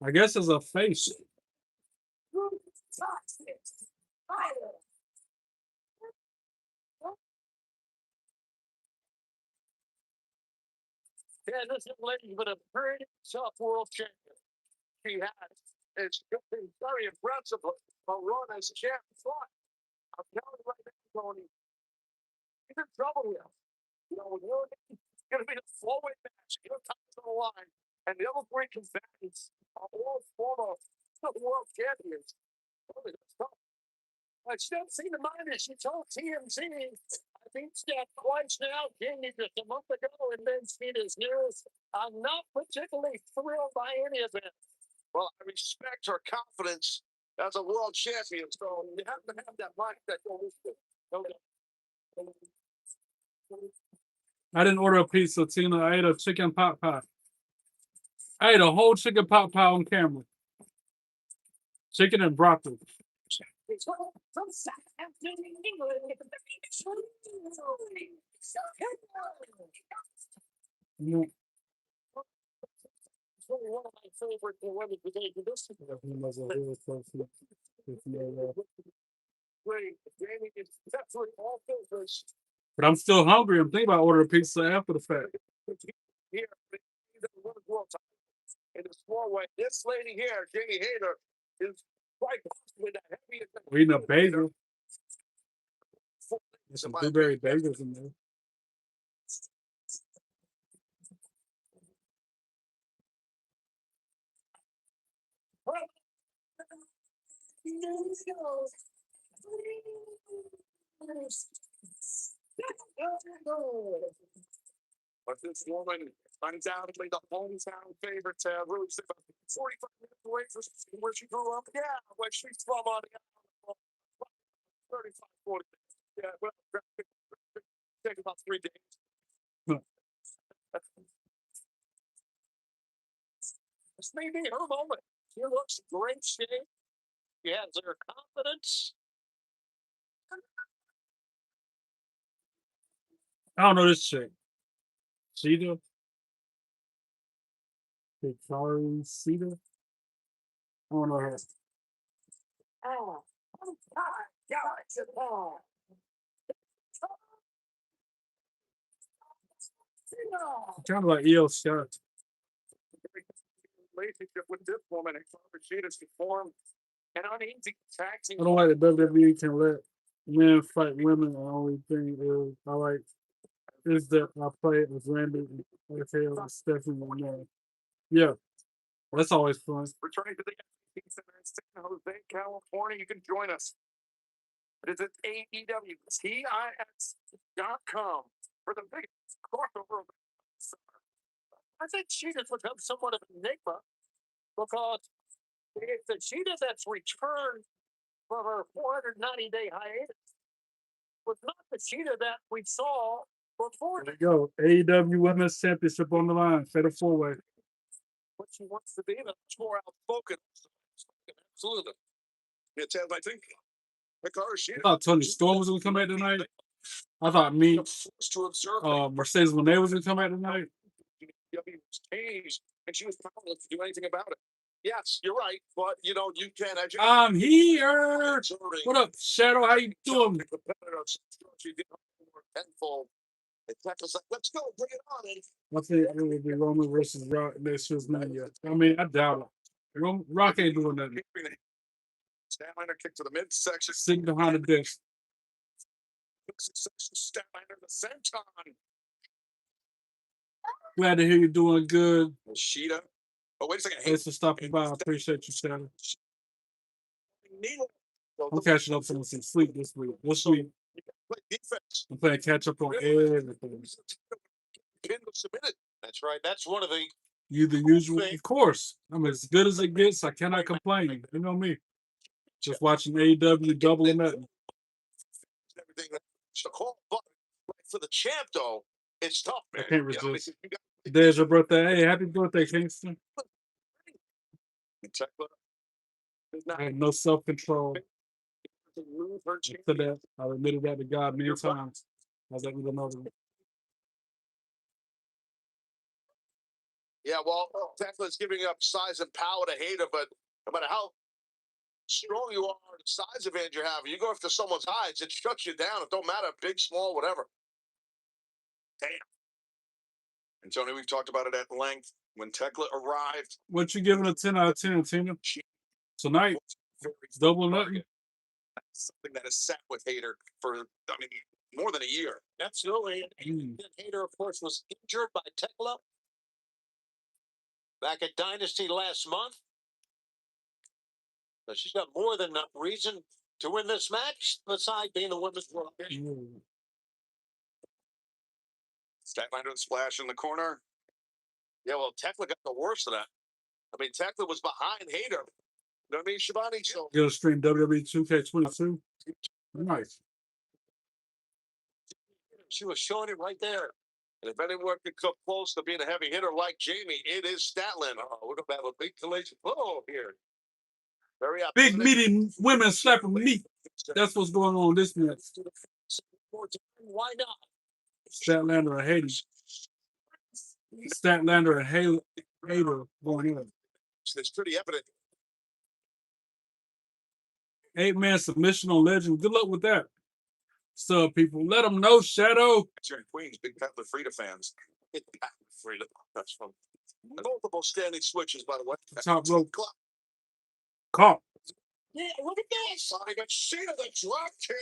I guess as a face. Yeah, this young lady's been a pretty tough world champion. She has. It's been very impressive. Morona's champ fought. I'm telling you right now, Tony, he's in trouble here. You know, you're going to be a flowing match. Your time's on the line. And the other three combatants are all former world champions. Really, that's tough. I still see the mind as she told TMZ. I think Steph twice now, King just a month ago, and then Cena's news. I'm not particularly thrilled by any of it. Well, I respect her confidence as a world champion. So you have to have that mindset going into it. I didn't order a pizza, Tina. I ate a chicken pot pie. I ate a whole chicken pot pie on camera. Chicken and broccoli. Mm. It's really one of my favorite women today. This is great. Jamie is definitely all focus. But I'm still hungry. I'm thinking about ordering pizza after the fact. Here, world title in the four-way. This lady here, Jamie Hayter, is quite possibly the heaviest. We're eating a bagel. There's some blueberry bagels in there. But this woman, undoubtedly the hometown favorite, really 45 minutes away from where she grew up. Yeah, where she's from on the island. 35, 40 minutes. Yeah, well, take about 3 days. This may be her moment. She looks great shape. She has her confidence. I don't know this chick. Cedar? Victoria Cedar? I don't know her. Oh, God. Kind of like EO Scott. Relationship with this woman and Sheeta's to form an uneasy tag team. I don't like that WWE can let men fight women. The only thing is I like is that I play it with Randy and FL and Stephanie Monroe. Yeah, that's always fun. Returning to the FCC Center in San Jose, California, you can join us. Visit AEWTIS.com for the biggest crossover of the summer. I think Sheeta's become somewhat of an enigma because it's the Sheeta that's returned from her 490-day hiatus was not the Sheeta that we saw There you go. AEW Women's Championship on the line. Fatal 4-way. What she wants to be, and it's more outspoken. Absolutely. Yeah, Ted, I think I thought Tony Storm was going to come back tonight. I thought Mercedes Moné was going to come back tonight. was caged, and she was powerless to do anything about it. Yes, you're right, but you know you can't. I'm here. What up, Shadow? How you doing? She did tenfold. Let's go, bring it on. I think it would be Roman versus Rock next year's Mania. I mean, I doubt it. Rock ain't doing nothing. Statlander kick to the midsection. Sitting behind the desk. Statlander the senton. Glad to hear you're doing good. Sheeta. Oh, wait a second. Thanks for stopping by. I appreciate you, Shadow. I'm catching up on some sleep this week. This week, I'm playing catch up on everything. That's right. That's one of the. You the usual, of course. I'm as good as it gets. I cannot complain. You know me. Just watching AEW Double or Nothing. For the champ, though, it's tough, man. I can't resist. Today's your birthday. Hey, happy birthday, Kingston. I had no self-control. After that, I admitted that to God many times. I was like, we don't know. Yeah, well, Tekla's giving up size and power to Hater, but no matter how strong you are, the size advantage you have, you go after someone's hides, it shuts you down. It don't matter, big, small, whatever. Damn. And Tony, we've talked about it at length. When Tekla arrived, what you giving a 10 out of 10, Tina? Tonight, Double or Nothing. Something that has sat with Hater for, I mean, more than a year. Absolutely. Hater, of course, was injured by Tekla back at Dynasty last month. So she's got more than enough reason to win this match, besides being the women's world champion. Statlander splash in the corner. Yeah, well, Tekla got the worst of that. I mean, Tekla was behind Hater. You know what I mean, Shivani? So Get a stream WWE 2K22. Nice. She was showing it right there. And if anyone could come close to being a heavy hitter like Jamie, it is Statlander. Oh, we're going to have a big collision. Oh, here. Very big meaty women slapping meat. That's what's going on this match. Why not? Statlander and Hater. Statlander and Hater going in. It's pretty evident. 8-man submission on Legend. Good luck with that. So, people, let them know, Shadow. You're in Queens, big Pat LaFrida fans. Pat LaFrida. That's fun. Multiple standing switches, by the way. Top rope. Caught. Yeah, look at this. I got Cena the drop kick.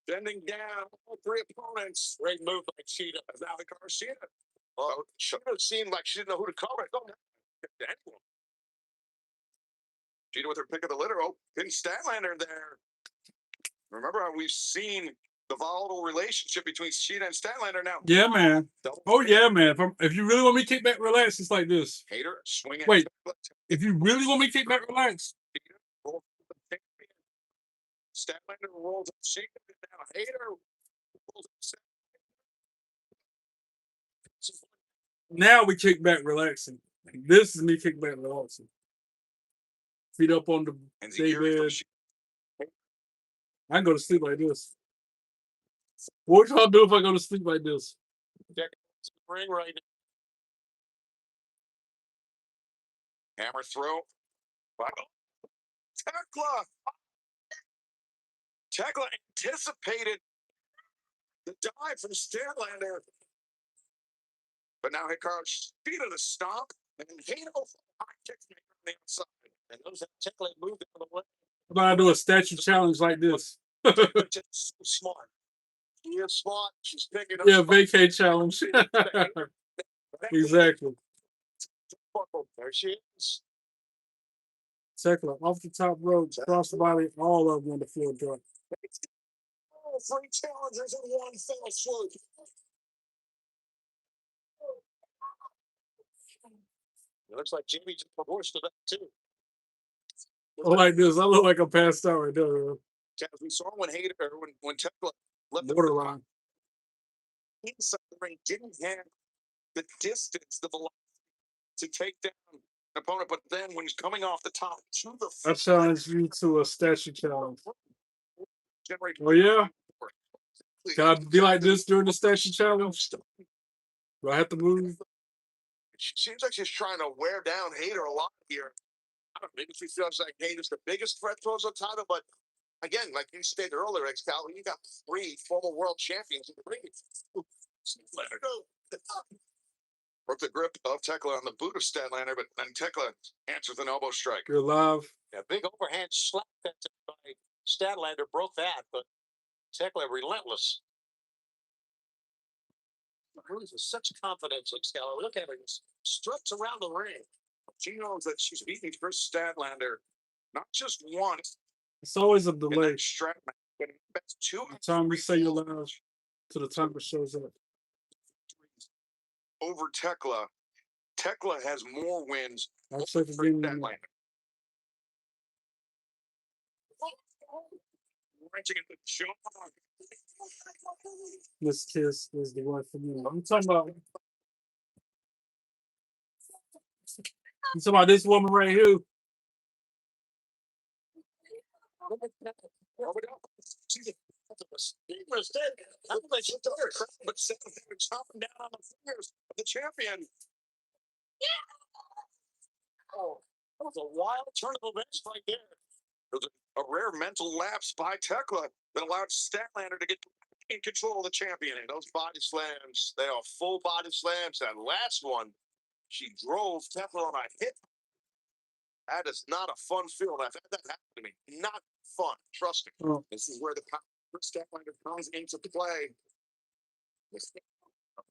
Bending down all three opponents. Great move by Cheetah. Now the Garcia. Oh, Cheetah seemed like she didn't know who to cover. Don't have to anyone. Cheetah with her pick of the litter. Oh, getting Statlander there. Remember how we've seen the volatile relationship between Cheetah and Statlander now? Yeah, man. Oh, yeah, man. If you really want me to kick back, relax, it's like this. Hater swinging. Wait. If you really want me to kick back, relax. Statlander rolls up Cheetah. Now Hater rolls up. Now we kick back relaxing. This is me kick back relaxing. Feet up on the day bed. I can go to sleep like this. What y'all do if I go to sleep like this? Ring right now. Hammer throw. Tekla anticipated the dive from Statlander. But now Hikaru speed of the stomp and Hino high kick on the outside. And those Tekla moved out of the way. How about I do a statue challenge like this? Just so smart. She is smart. She's picking up. Yeah, vacate challenge. Exactly. There she is. Tekla off the top rope, cross the body, all of them on the floor drop. Oh, 3 challengers in one fell swoop. It looks like Jamie took the horse to that too. Like this, I look like I'm passed out right there. We saw when Hater, when Tekla left the borderline. inside the ring didn't have the distance, the velocity to take down an opponent. But then when he's coming off the top to the I challenge you to a statue challenge. generate Oh yeah? Can I be like this during the statue challenge? Do I have to move? She seems like she's trying to wear down Hayter a lot here. I don't know, maybe she feels like Hayter's the biggest threat towards the title, but again, like you stated earlier, Excalibur, you got 3 former world champions in the ring. Let her go. Broke the grip of Tekla on the boot of Statlander, but then Tekla answers an elbow strike. You're live. Yeah, big overhand slap that by Statlander broke that, but Tekla relentless. Really with such confidence, Excalibur. Look at her. Struts around the ring. She knows that she's beating Chris Statlander not just once. It's always a in delay. that strap match, but that's 2 By the time we say you're live to the time it shows up. over Tekla. Tekla has more wins I'll check for again. Statlander. Wrenching in the jaw. This kiss is the one for me. I'm talking about. You talking about this woman right here? But chopping down on the fingers of the champion. Oh, that was a wild turn of events right there. It was a rare mental lapse by Tekla that allowed Statlander to get in control of the champion. And those body slams, they are full body slams. That last one, she drove Tekla on a hip. That is not a fun feel. I've had that happen to me. Not fun. Trust me. Oh. This is where the Statlander comes into play.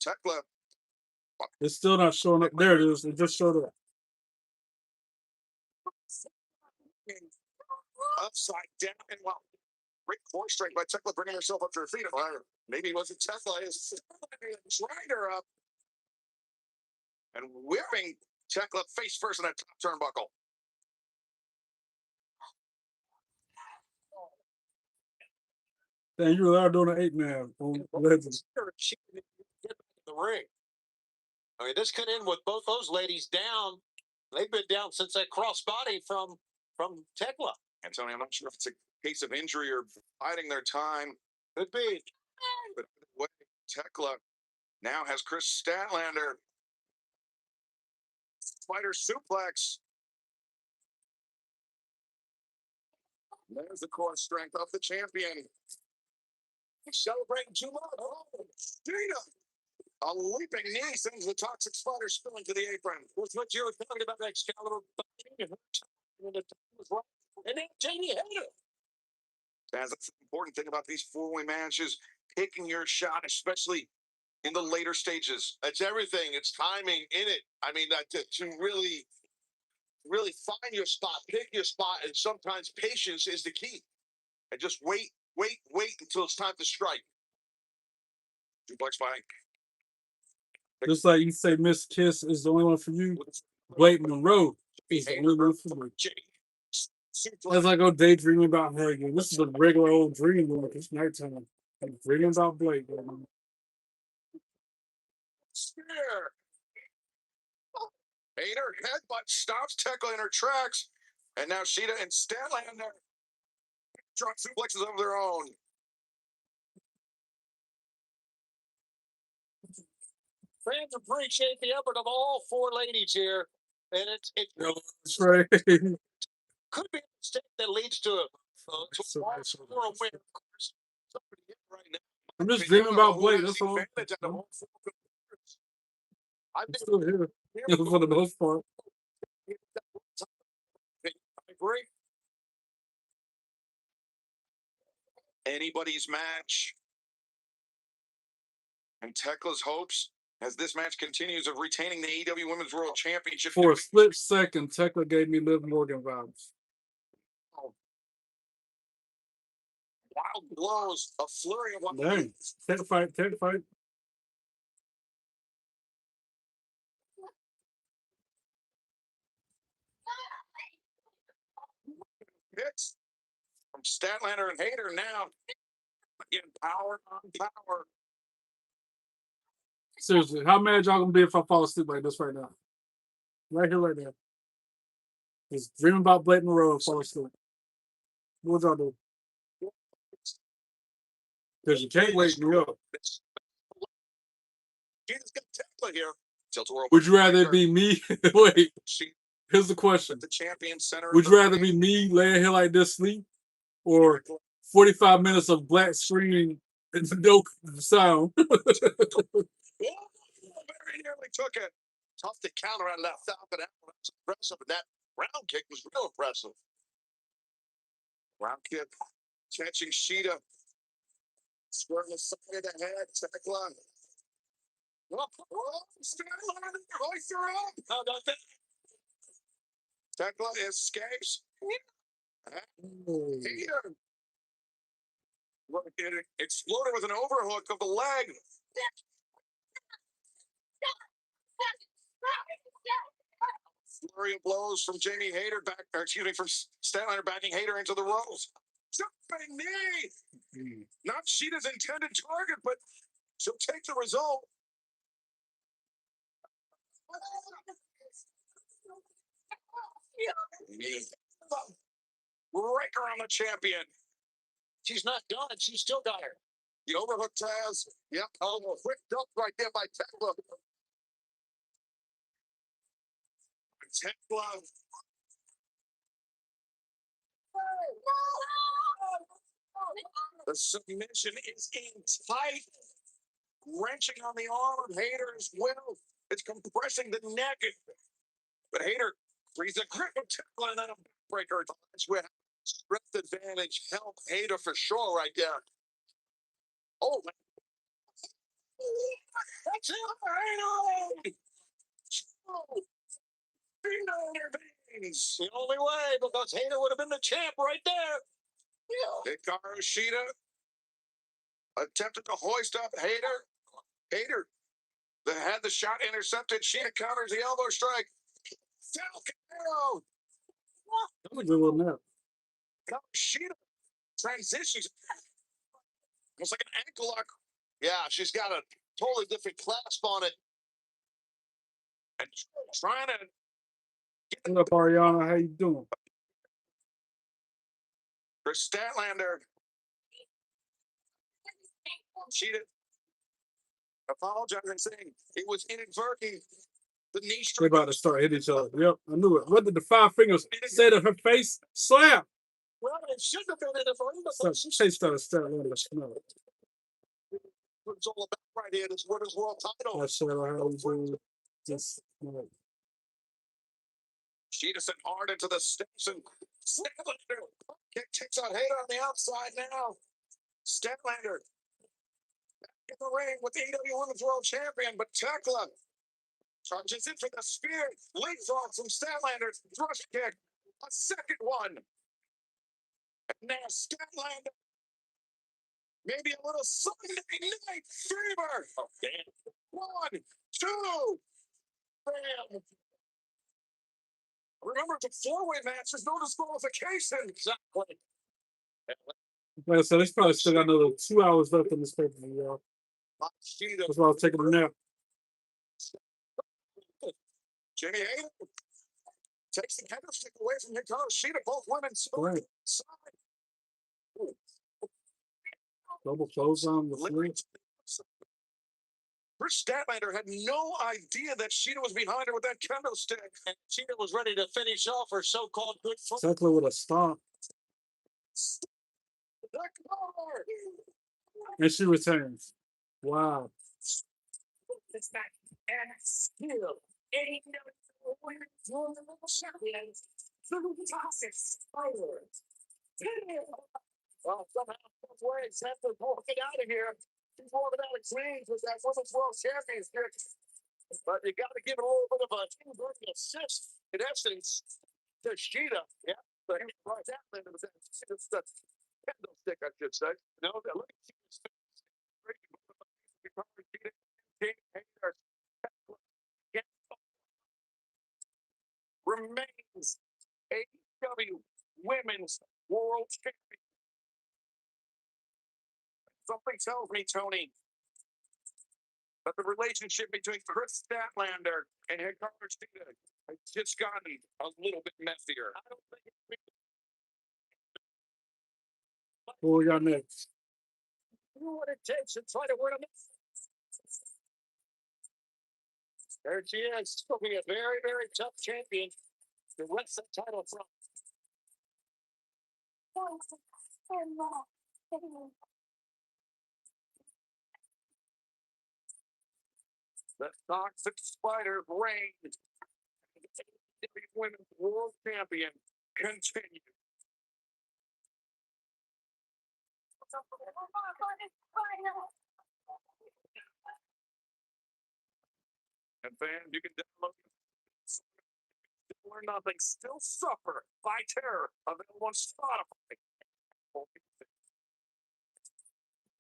Tekla. It's still not showing up. There it is. It just showed up. Upside down and well, great core strength by Tekla, bringing herself up to her feet. Or maybe it wasn't Tekla, it's trying her up and whipping Tekla face first in that top turnbuckle. Damn, you really are doing an 8-man on Legends. The ring. I mean, this could end with both those ladies down. They've been down since that crossbody from Tekla. And Tony, I'm not sure if it's a case of injury or biding their time. Could be. But way, Tekla now has Chris Statlander. Spider suplex. There's the core strength of the champion. He's celebrating too much. Oh, Gina. A leaping knee sends the toxic spider spilling to the apron. What's what you were talking about, Excalibur? And then Jamie Hayter. That's the important thing about these four-way matches, picking your shot, especially in the later stages. That's everything. It's timing in it. I mean, to really find your spot, pick your spot, and sometimes patience is the key. And just wait until it's time to strike. Duplex fighting. Just like you say, Miss Kiss is the only one for you. Blake Monroe is the only one for me. As I go daydreaming about her again. This is a regular old dream, like it's nighttime. I'm dreaming about Blake. Spear. Hayter headbutt stops Tekla in her tracks. And now Sheeta and Statlander drop suplexes of their own. Fans appreciate the effort of all four ladies here. And it Right. could be a mistake that leads to a loss or a win. Of course, somebody hit right now. I'm just dreaming about Blake. That's all. I'm still here for the most part. I agree. Anybody's match. And Tekla's hopes, as this match continues, of retaining the AEW Women's World Championship. For a split second, Tekla gave me Liv Morgan vibes. Wild blows, a flurry of Dang. Tech fight. Hits from Statlander and Hayter now. Again, power on power. Seriously, how mad y'all gonna be if I fall asleep like this right now? Right here, right now. Just dreaming about Blake Monroe and fall asleep. What y'all do? Because you can't wake me up. She's got Tekla here. Would you rather it be me? Wait, here's the question. The champion center. Would you rather be me laying here like this sleep or 45 minutes of black screen and no sound? Very nearly took it. Tough to counter on that Falcon. That was impressive. And that round kick was real impressive. Round kick catching Sheeta. Squirting the side of the head. Tekla. Hoist her up. How about that? Tekla escapes. Here. It exploded with an overhook of the leg. Flurry of blows from Jamie Hayter from Statlander backing Hayter into the ropes. Jumping knee. Not Sheeta's intended target, but she'll take the result. Breaker on the champion. She's not done. She's still got her. The overhook Taz. Yep. Oh, quick dump right there by Tekla. Tekla. The submission is in tight. Wrenching on the arm of Hayter as well. It's compressing the neck. But Hayter frees a grip of Tekla and then a breaker. That's where strength advantage help Hayter for sure right there. Oh, that's it. The only way, because Hayter would have been the champ right there. Hikaru Shida attempted to hoist up Hayter. Hayter had the shot intercepted. Shida counters the elbow strike. Falcon arrow. That was a good one now. Shida transitions. Almost like an ankle lock. Yeah, she's got a totally different clasp on it. And trying to What up, Ariana? How you doing? for Statlander. She apologizing, saying it was inadvertent. The knee They strike. about to start hitting each other. Yep, I knew it. What did the 5 fingers say to her face? Slap! Well, it should have been inadvertent, but So she started staring at us. No. What it's all about right here is what is world title. I said I had just no. Sheeta sent hard into the steps and Statlander kick takes out Hayter on the outside now. Statlander in the ring with the AEW Women's World Champion, but Tekla charges in for the spear, leaps off from Statlander's thrust kick, a second one. And now Statlander, maybe a little Sunday night fever. Oh, damn. 1, 2, bam. Remember, it's a 4-way match. There's no disqualification. exactly. Like I said, there's probably still got another 2 hours left in this paper, y'all. That's why I was taking a nap. Jamie Hayter takes the candlestick away from Hikaru Shida. Both women Right. side. Double close on the flip. Chris Statlander had no idea that Sheeta was behind her with that candlestick. And Sheeta was ready to finish off her so-called good foot. Tekla with a stomp. And she returns. Wow. It's back and still AEW Women's World Champion through the process forward. Well, somehow, both ways have to get out of here before the Alex Reigns was that Women's World Championship. But you got to give it a little bit of a inverted assist, in essence, to Sheeta. Yeah, but he brought that into the candlestick, I should say. No, look at Sheeta's face. Remains AEW Women's World Champion. Something tells me, Tony, But the relationship between Chris Statlander and Hikaru Shida has just gotten a little bit messier. I don't think What we got next? do what it takes to try to win a. There she is. She'll be a very, very tough champion to wrest the title from. the toxic spider reigns. The Women's World Champion continue. And fans, you can download or nothing. Still suffer by terror available on Spotify.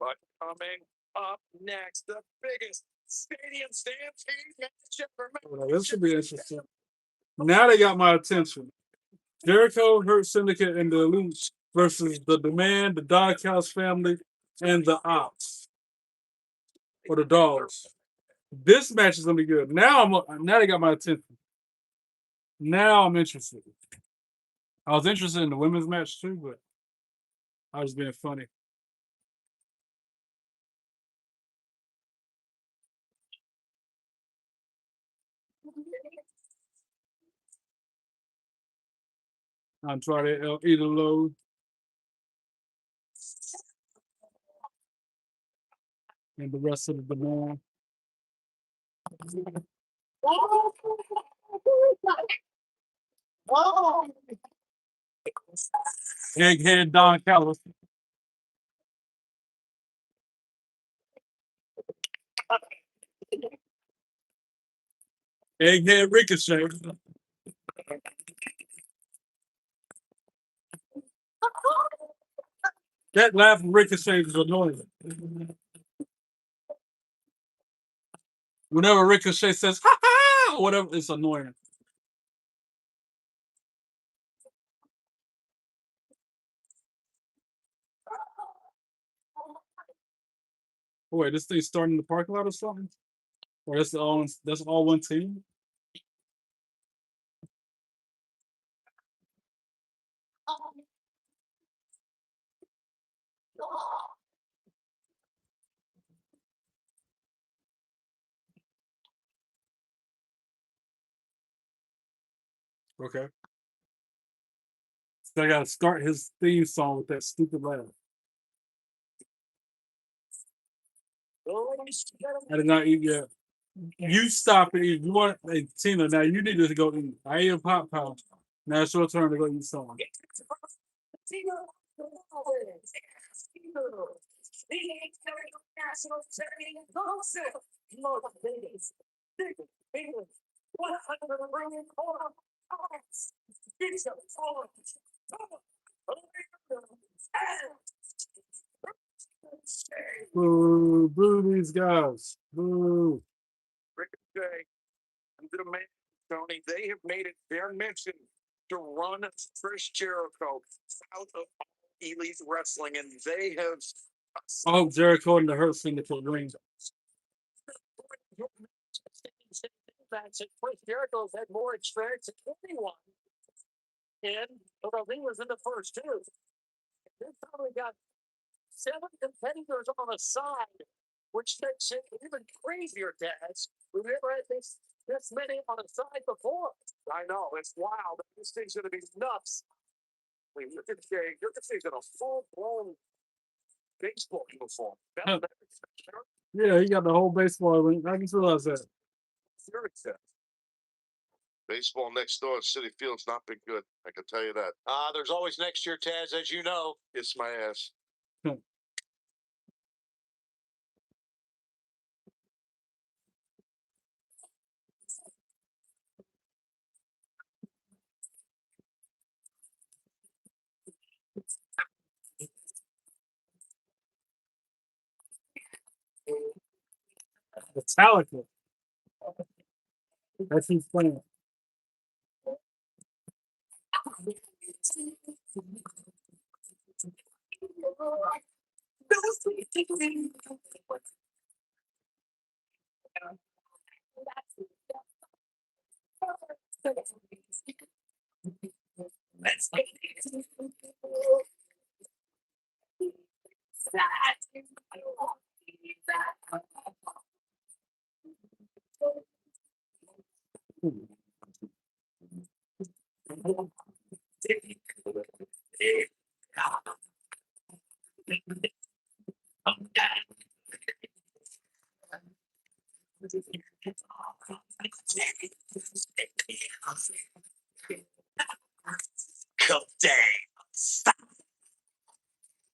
But coming up next, the biggest stadium stampede match ever made. Well, this should be interesting. Now they got my attention. Jericho, Hurt Syndicate, and the Elite versus the Demand, the Doghouse family, and the Ops. Or the Dogs. This match is gonna be good. Now they got my attention. Now I'm interested. I was interested in the women's match too, but I was being funny. Andrade El Idolo. And the rest of the Demand. Egghead Don Callis. Egghead Ricochet. That laugh from Ricochet is annoying. Whenever Ricochet says, ha ha, or whatever, it's annoying. Oh, wait, this thing's starting in the parking lot or something? Or that's all one team? Okay. So I gotta start his theme song with that stupid laugh. I did not eat yet. You stop and eat. You want, hey, Tina, now you need to go eat. I ate a pop pop. Now it's your turn to go eat something. Boo, boo these guys. Boo. Ricochet and the Demand, Tony, they have made it their mission to run Chris Jericho out of Elite Wrestling, and they have. I hope Jericho and the Hurt Syndicate win. Chris Jericho's had more experience than anyone. And although he was in the first two, they've probably got 7 competitors on the side, which makes it even crazier, Daz. We've never had this many on the side before. I know, it's wild. This thing's going to be nuts. I mean, look at Jay. Look at things in a full-blown baseball uniform. Yeah, he got the whole baseball ring. I just realized that. Baseball next door at City Field's not been good. I can tell you that. There's always next year, Taz, as you know. Kiss my ass. Metallica. That's who's playing.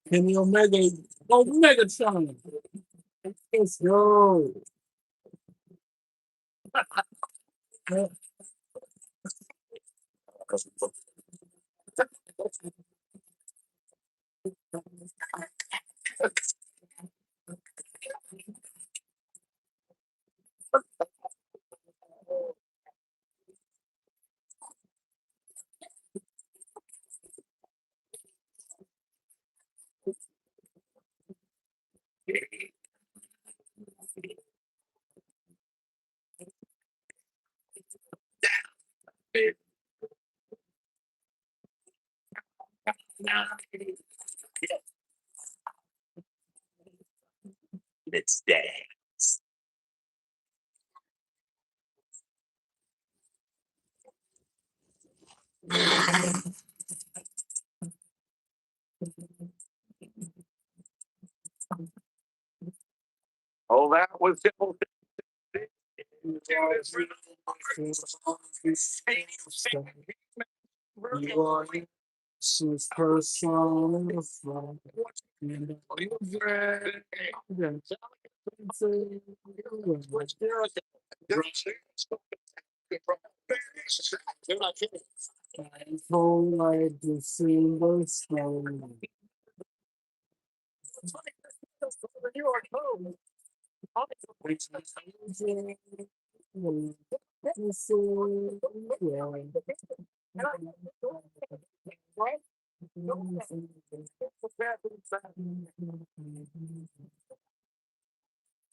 Kenny Omega, Megatron. Let's go. Oh, that was You are his personified. Whole like the single stone.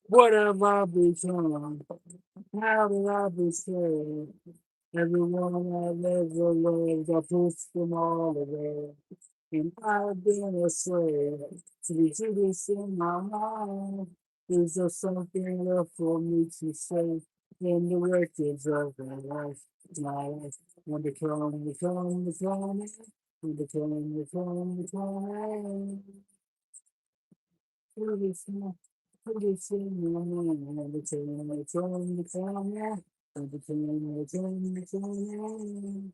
What have I become? How did I betray? Everyone I ever loved, I pushed them all away. And I've been a slave to the Judas in my mind. Is there something left for me to say in the records of my life? My life. When the come, the come, the come, when the come, the come, the come. Put this in my mind, and the come, the come, the come, and the come, the come, the come.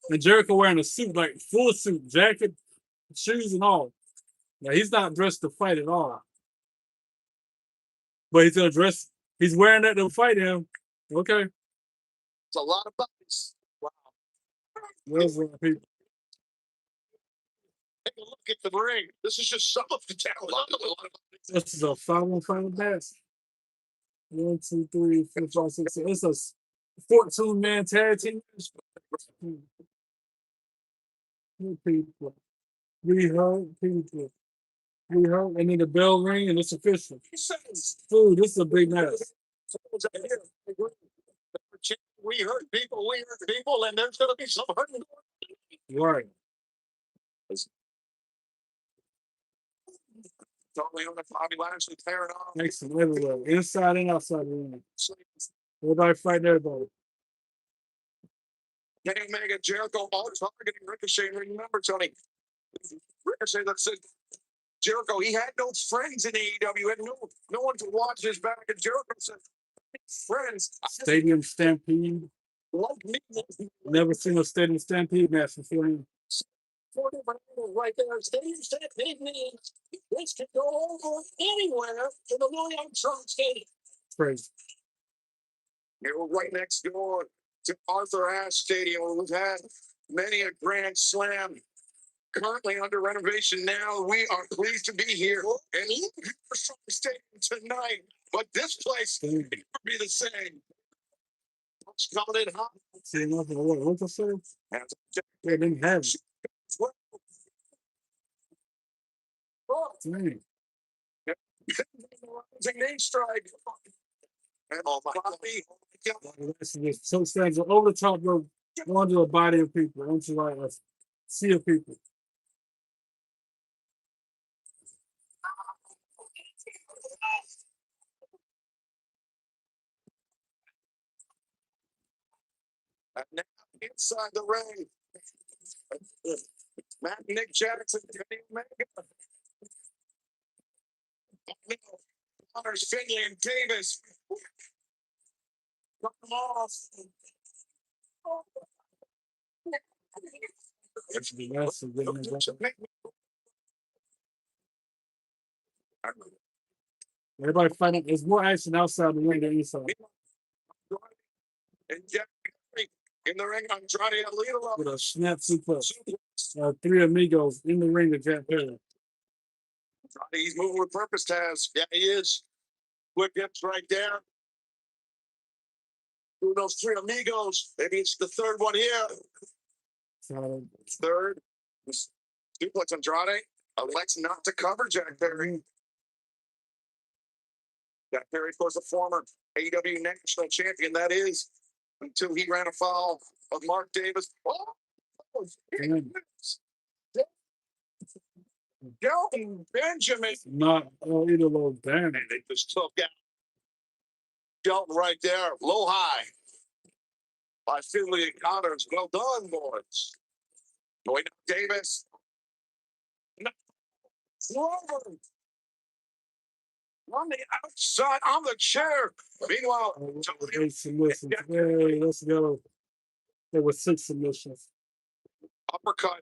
And Jericho wearing a suit, like full suit, jacket, shoes, and all. Now he's not dressed to fight at all. But he's gonna dress. He's wearing that to fight him. Okay. It's a lot of buttons. Wow. Those are the people. Take a look at the ring. This is just some of the talent. This is a 5-on-5 match. 1, 2, 3, 4, 5, 6, 7. It's a 14-man tag team. People. We heard people. We heard, and then the bell ring, and it's official. Food, this is a big match. We heard people, and there's going to be some hurting. Right. Totally on the Bobby Lashley tearing off. Makes them everywhere, inside and outside the ring. Everybody fighting everybody. Kenny Omega, Jericho, all targeting Ricochet. Remember, Tony, Ricochet, that said, Jericho, he had no friends in AEW, had no one to watch his back. And Jericho said, friends. Stadium Stampede. Like me. Never seen a Stadium Stampede match before him. Right there, Stadium Stampede means this can go over anywhere in the Louis Armstrong Stadium. Crazy. You're right next door to Arthur Ashe Stadium, where we've had many a grand slam. Currently under renovation now. We are pleased to be here in Armstrong Stadium tonight. But this place will never be the same. It's coming in hot. See nothing. What's the say? They didn't have it. Dang. Knee strike. And Bobby. This is just so stands over the top rope onto a body of people, onto like a sea of people. And now inside the ring. Nick Jackson, Kenny Omega. Connors, Finley, and Davis. Cut them off. That's a good one. Everybody fighting. There's more action outside the ring than inside. And Jeff in the ring, Andrade Alito With a snap suplex. Three amigos in the ring with Jack Perry. He's moving with purpose, Taz. Yeah, he is. Quick hips right there. Through those three amigos. Maybe it's the third one here. Third. Duplex Andrade elects not to cover Jack Perry. Jack Perry, of course, a former AEW national champion, that is, until he ran afoul of Mark Davis. Oh, Delton Benjamin. Not either low down. And they just took out Delton right there, low high. By Finley and Connors. Well done, boys. Going to Davis. No. Robert. On the outside, on the chair. Meanwhile, Hey, submissions. Hey, let's go. There were 6 submissions. uppercut.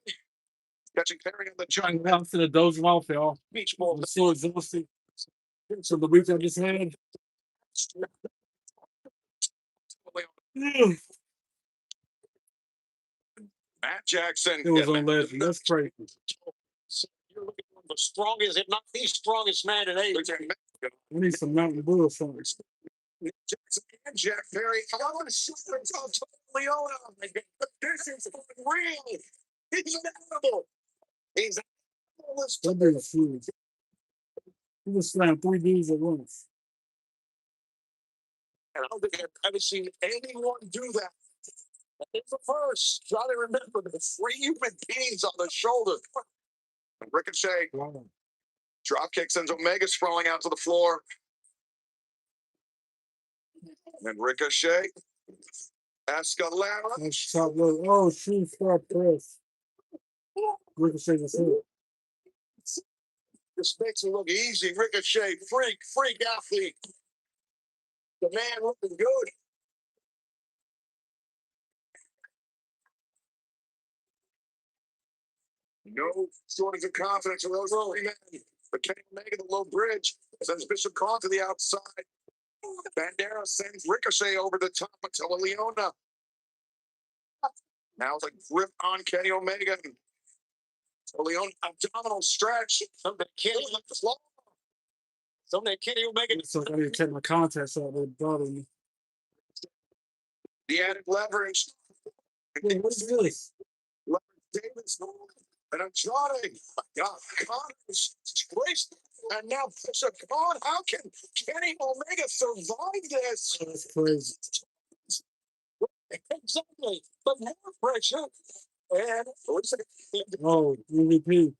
Catching Perry on the joint. I'm to the doze off, y'all. Beach ball. I'm so exhausted. So the week I just had. Matt Jackson. It was on legend. That's crazy. You're looking for the strongest, if not the strongest man in AEW. We need some Mountain Dew or something. Jackson and Jack Perry. I want to shoot him to Leona. This is real. He's incredible. He's That dude is huge. He just slammed 3 dudes at once. And I don't think I've ever seen anyone do that. It's the first. Try to remember the 3 human beings on the shoulder. Ricochet. Wow. Drop kick sends Omega sprawling out to the floor. And Ricochet. Escalera. That's top rope. Oh, shoot, stop press. Ricochet was hit. This makes it look easy. Ricochet, freak athlete. The man looking good. No shortage of confidence in those early men. But Kenny Omega, the low bridge, sends Bishop Khan to the outside. Bandera sends Ricochet over the top until Leona. Now it's a grip on Kenny Omega. Leona, abdominal stretch. Something Kenny Omega. So I need to take my contacts out. They're bothering me. The added leverage. Hey, what is this? Davis and Andrade. God, Connors disgraced. And now Bishop Khan. How can Kenny Omega survive this? Oh, that's crazy. Exactly. But more pressure. And Oh, MVP.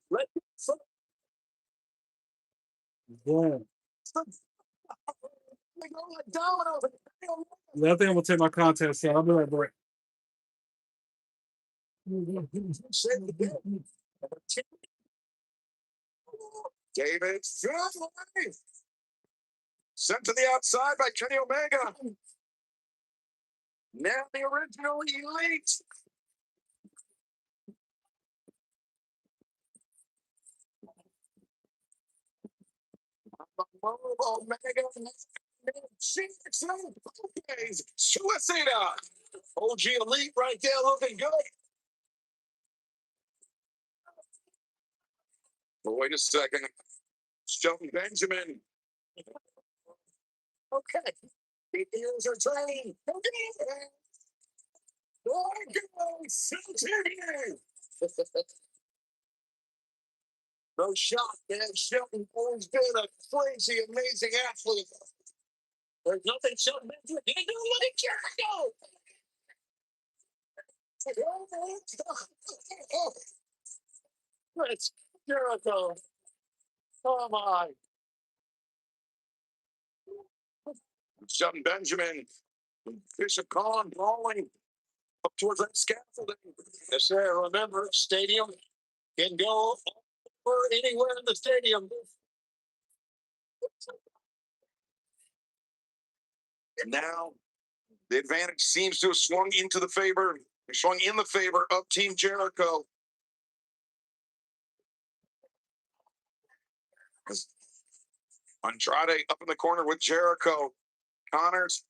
Yeah. Yeah, I think I'm gonna take my contacts out. I'll be right back. David sent to the outside by Kenny Omega. Now the original elite. Omega. Suicida. OG elite right there looking good. But wait a second. Shelton Benjamin. Okay. The ears are trained. No shot, man. Shelton always been a crazy, amazing athlete. There's nothing Shelton Benjamin can't do. Look at Jericho. It's Jericho. Come on. Shelton Benjamin, Bishop Khan brawling up towards that scaffolding. Yes, sir. Remember, stadium can go over anywhere in the stadium. And now the advantage seems to have swung in the favor of Team Jericho. As Andrade up in the corner with Jericho. Connors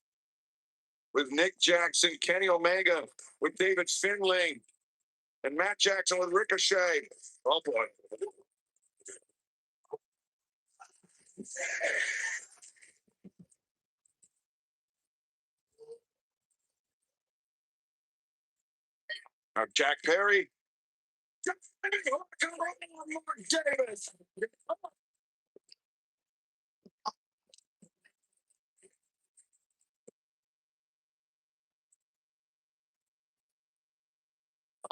with Nick Jackson, Kenny Omega with David Finlay, and Matt Jackson with Ricochet. Oh boy. Now Jack Perry. Davis.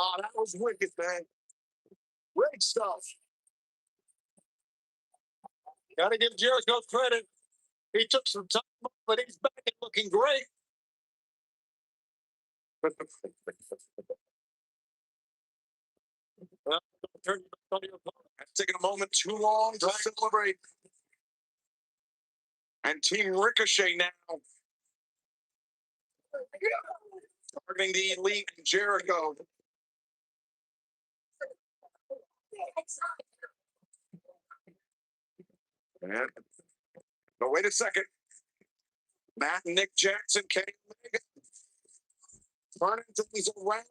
Oh, that was wicked, man. Great stuff. Got to give Jericho credit. He took some time, but he's back and looking great. Well, turn back on your opponent. Taking a moment too long to celebrate. And Team Ricochet now targeting the Elite and Jericho. And, no, wait a second. Matt and Nick Jackson came turning things around.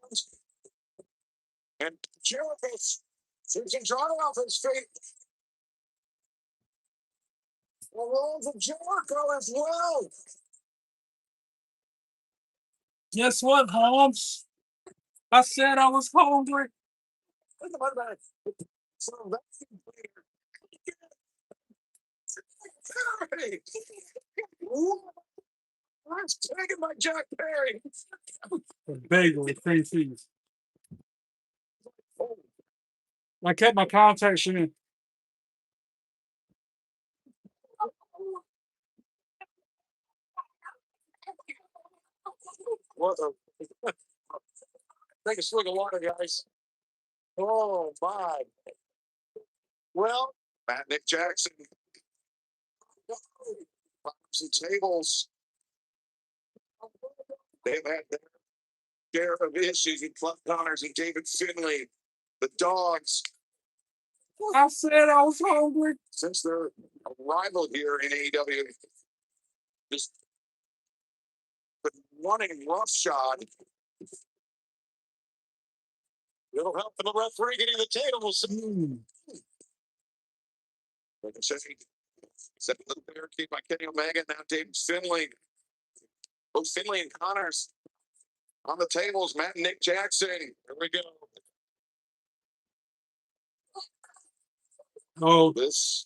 And Jericho seems to draw off his feet. The rolls of Jericho as well. Guess what, Holmes? I said I was hungry. Think about that. So that's Perry. That's taken by Jack Perry. A bagel with cream cheese. I kept my contacts in. What a take a swig of water, guys. Oh my. Well, Matt Nick Jackson. Some tables. They've had their share of issues with Club Connors and David Finlay. The Dogs. I said I was hungry. Since their arrival here in AEW, just running roughshod. it'll help the referee getting the tables. Like I said, set the barricade by Kenny Omega. Now David Finlay. Both Finlay and Connors on the tables. Matt and Nick Jackson. Here we go. Oh, This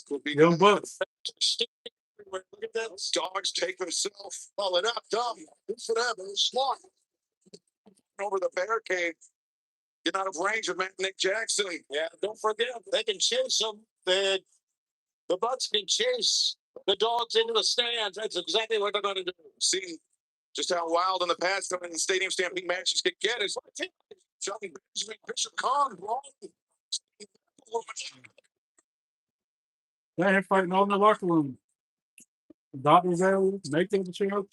could be young bucks. Look at that. Dogs take themselves. Well, it up, dumb. Good for them. It was smart. Over the barricade. Get out of range of Matt and Nick Jackson. Yeah, don't forget, they can chase them. The Bucks can chase the Dogs into the stands. That's exactly what they're going to do. Seen just how wild in the past some of the stadium stampede matches could get. Is Shelton Benjamin, Bishop Khan, They ain't fighting all in the locker room. Doctors area, make them the champ.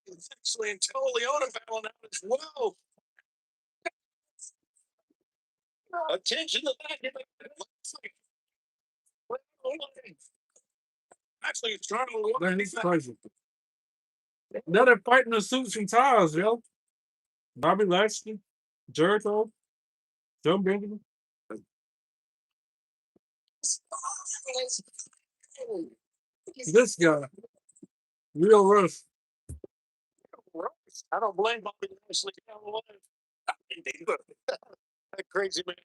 It's actually until Leona battling out as well. Attention to that. Actually, it's trying to look. Man, it's crazy. Now they're fighting the suits and ties, yo. Bobby Lashley, Jericho, John Benjamin. This guy, real rough. I don't blame Bobby Lashley. That crazy man.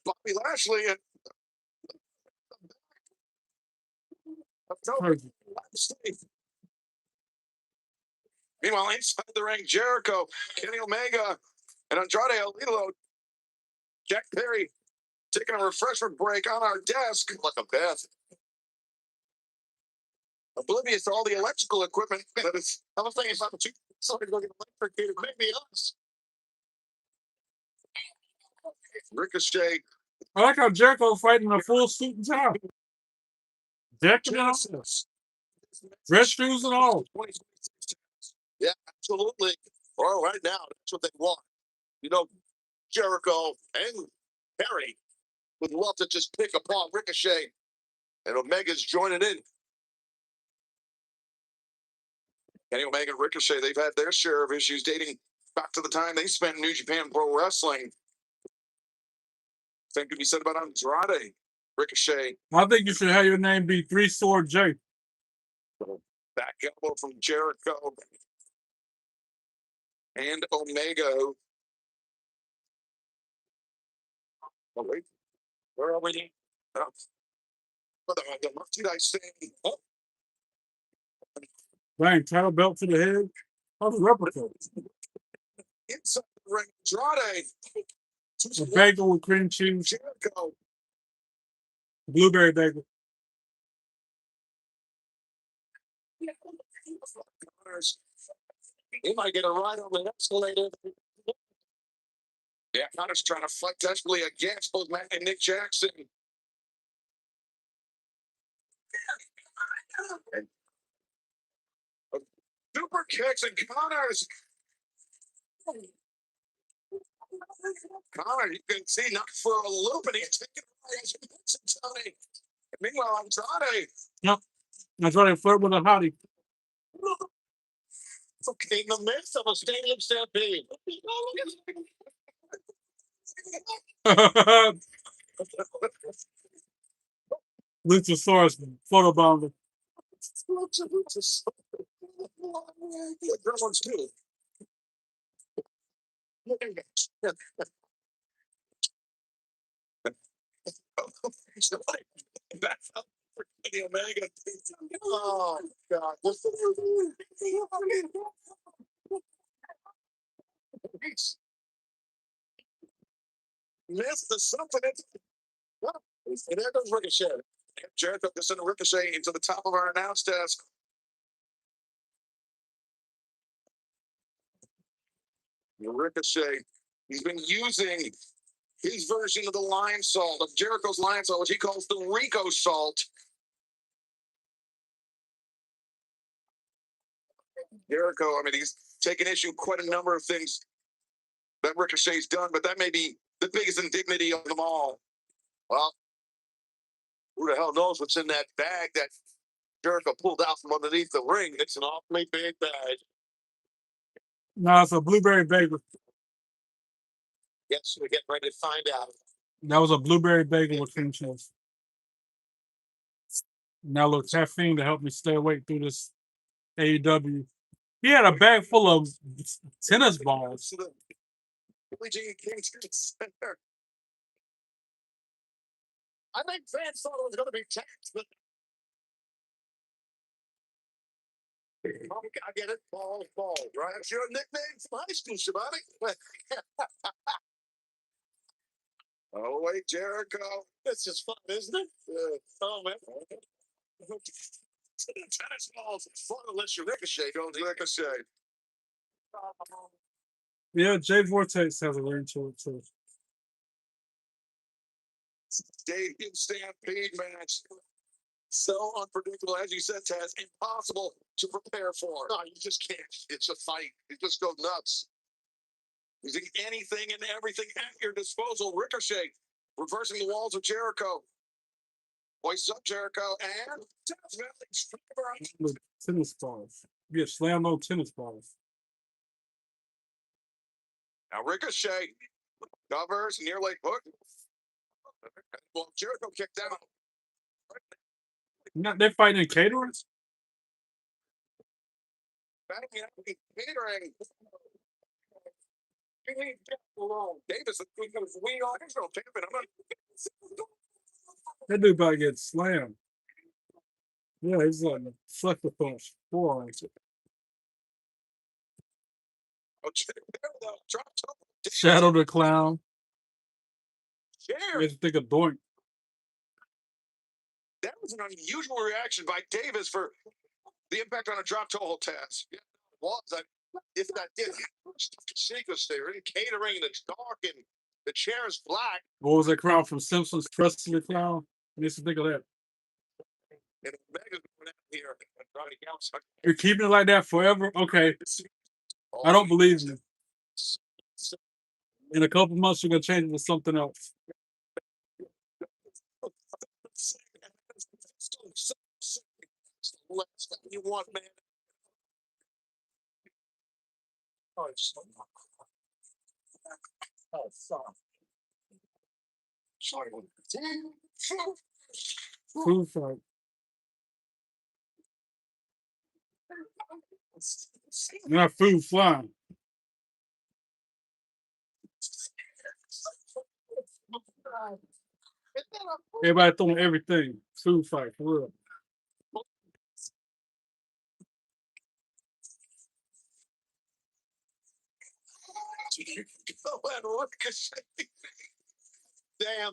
Bobby Lashley and Crazy. meanwhile, inside the ring, Jericho, Kenny Omega, and Andrade El Idolo. Jack Perry taking a refreshment break on our desk like a bath. Oblivious to all the electrical equipment that is. I was thinking about somebody going to get electrocuted. Maybe us. Ricochet, I like how Jericho fighting in a full suit and tie. Decked and all. Genesis. Dress shoes and all. Yeah, absolutely. Well, right now, that's what they want. You know, Jericho and Perry would love to just pick apart Ricochet, and Omega's joining in. Kenny Omega and Ricochet, they've had their share of issues dating back to the time they spent in New Japan Pro Wrestling. Same could be said about Andrade. Ricochet, I think you should have your name be Three Sword J. back elbow from Jericho and Omega. Oh, wait. Where are we? The merchandise thing. Oh, Dang, title belt to the head. How's the replica? inside the ring, Andrade. A bagel with cream cheese. Jericho. Blueberry bagel. He might get a ride on the escalator. Yeah, Connor's trying to fight desperately against both Matt and Nick Jackson. And super kicks and Connor's. Connor, you can see not for a loop, and he's taking a ride. Meanwhile, Andrade. Yep. That's why they flirt with a hottie. In the midst of a stadium stampede. Luchasaurus photobomber. Good ones too. Back up for Kenny Omega. Oh God! Missed the something. And there goes Ricochet. Jericho just sent a Ricochet into the top of our announce desk. Ricochet, he's been using his version of the lime salt, of Jericho's lime salt, which he calls the Rico salt. Jericho, I mean, he's taken issue quite a number of things that Ricochet's done, but that may be the biggest indignity of them all. Well, who the hell knows what's in that bag that Jericho pulled out from underneath the ring? It's an awfully big bag. No, it's a blueberry bagel. Yes, we're getting ready to find out. That was a blueberry bagel with cream cheese. Now look, caffeine to help me stay awake through this AEW. He had a bag full of tennis balls. Billie Jean King Center. I think fans thought it was going to be taxed, but I get it. Balls, right? That's your nickname from high school, Shabani. Oh, wait, Jericho. it's just fun, isn't it? Oh, man. Tennis balls. It's fun unless you Ricochet. Don't Ricochet. Yeah, Jay Vortex has a ring to it too. Stadium stampede match. So unpredictable, as you said, Taz. Impossible to prepare for. No, you just can't. It's a fight. You just go nuts. Using anything and everything at your disposal. Ricochet reversing the walls of Jericho. Hoists up Jericho and Tennis balls. Yeah, slam no tennis balls. now Ricochet covers near leg hook. Well, Jericho kicked out. They're fighting in caterers? banging up, catering. Davis, we are national champion. I'm not. That dude about to get slammed. Yeah, he's like a sucker punch. Forearms. Shadow the Clown. Makes you think of Doink. That was an unusual reaction by Davis for the impact on a drop toe test. Yeah, it was. If that did, sequence there in catering, it's dark and the chair is black. What was that crowd from Simpsons? Krusty the Clown. Makes you think of that. And Mega's going out here. You're keeping it like that forever? Okay. I don't believe you. In a couple months, you're gonna change it to something else. You want, man? Sorry. Food fight. Not food flying. Everybody throwing everything. Food fight, for real. Damn,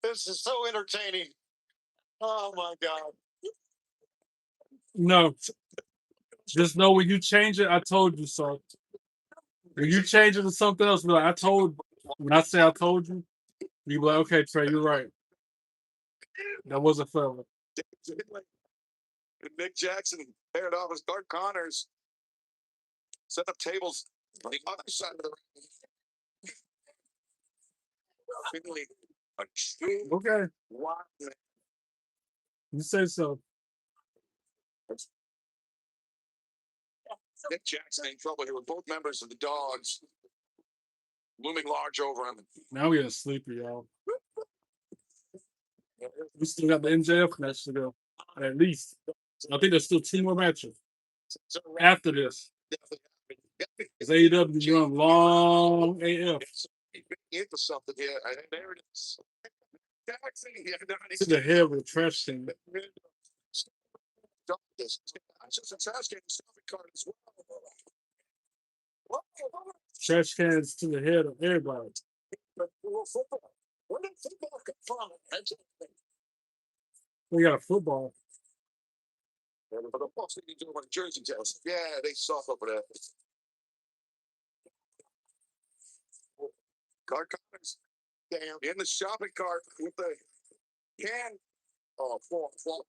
this is so entertaining. Oh my God. No. Just know when you change it, I told you so. When you change it to something else, be like, when I say I told you, you be like, okay, Trey, you're right. That wasn't fair. Nick Jackson paired off with Clark Connors. Set up tables on the other side of the ring. Finally, a true Okay. wild man. You say so. Nick Jackson in trouble here with both members of the Dogs looming large over him. Now we're getting sleepy, y'all. We still got the MJF match to go. At least. I think there's still 2 more matches after this. Because AEW is running long AF. Into something here. I think there it is. Jackson, To the head with a trash can. Trash cans to the head of everybody. Where did football come from? We got a football. For the Bucks, they do a jersey test. Yeah, they soft over there. Cart Connors down in the shopping cart with the can. Oh, flop.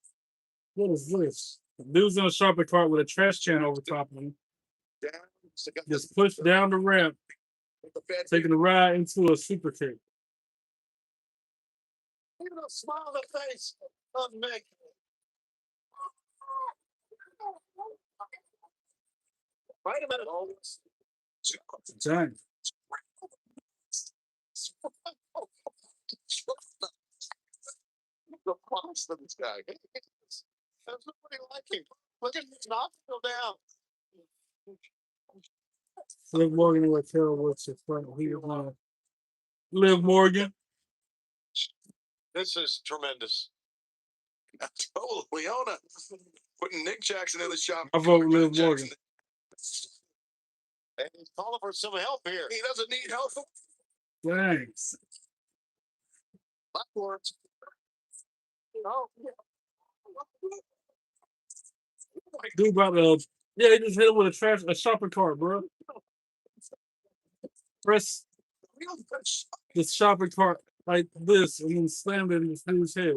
What is this? The dude's in a shopping cart with a trash can over top of him. Down. Just pushed down the ramp, taking the ride into a super kick. Even a smile on the face of Mick. Wait a minute. Dang. The boss of this guy. There's nobody like him. Look at his nostril down. Liv Morgan will tell what's in front of here. Liv Morgan. This is tremendous. Oh, Leona putting Nick Jackson in the shop. I vote Liv Morgan. And he's calling for some help here. He doesn't need help. Thanks. Backwards. Oh. Dude about yeah, he just hit him with a shopping cart, bro. Press the shopping cart like this and then slammed it in this dude's head.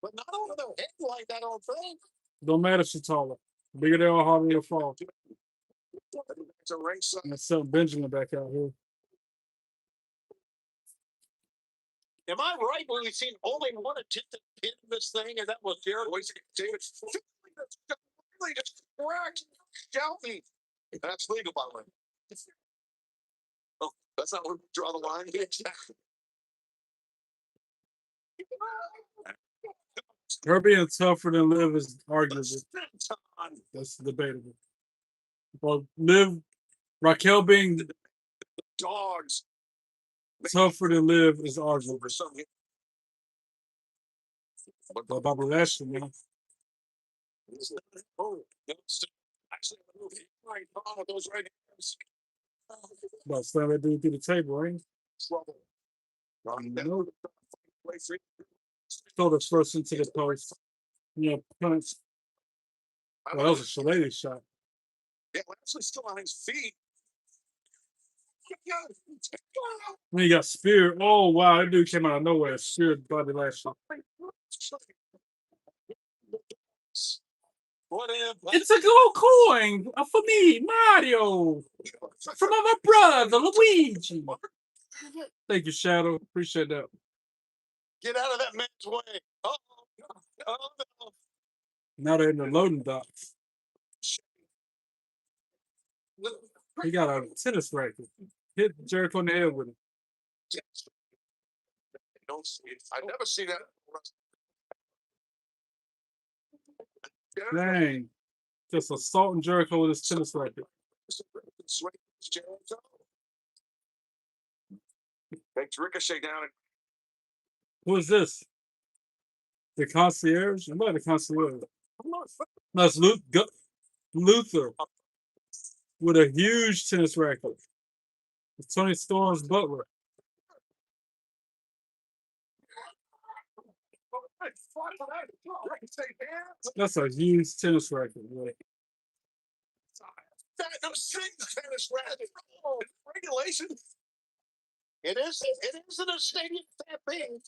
But not over the head like that old thing. Don't matter if she's taller. Bigger they are, harder they'll fall. It's a race. Let's sell Benjamin back out here. Am I right when we've seen only one attempt to pin this thing, and that was Jared? David, really just correct. Shouting. That's legal, by the way. Oh, that's not where we draw the line. Her being tougher than Liv is arguable. That's debatable. Well, Liv, Raquel being Dogs. tougher than Liv is arguable. For some. But Bobby Lashley, man. Oh, actually, right on with those right hands. About slam that dude through the table, ain't Trouble. no. Throw the first into the post. Yeah, punch. Well, that was a shillelagh shot. Yeah, Lashley's still on his feet. Then he got speared. Oh, wow. That dude came out of nowhere. Speared Bobby Lashley. It's a gold coin for me, Mario. From my brother, Luigi. Thank you, Shadow. Appreciate that. Get out of that man's way. Oh, no. Now they're in the loading docks. He got a tennis racket. Hit Jericho in the head with it. Don't see it. I never see that. Dang. Just assaulting Jericho with his tennis racket. Takes Ricochet down. Who is this? The concierge? I'm not the concierge. That's Luther with a huge tennis racket. It's Tony Storm's butler. That's a huge tennis racket. Boy. Tennis racket. Oh, regulation. It isn't a stadium stampede.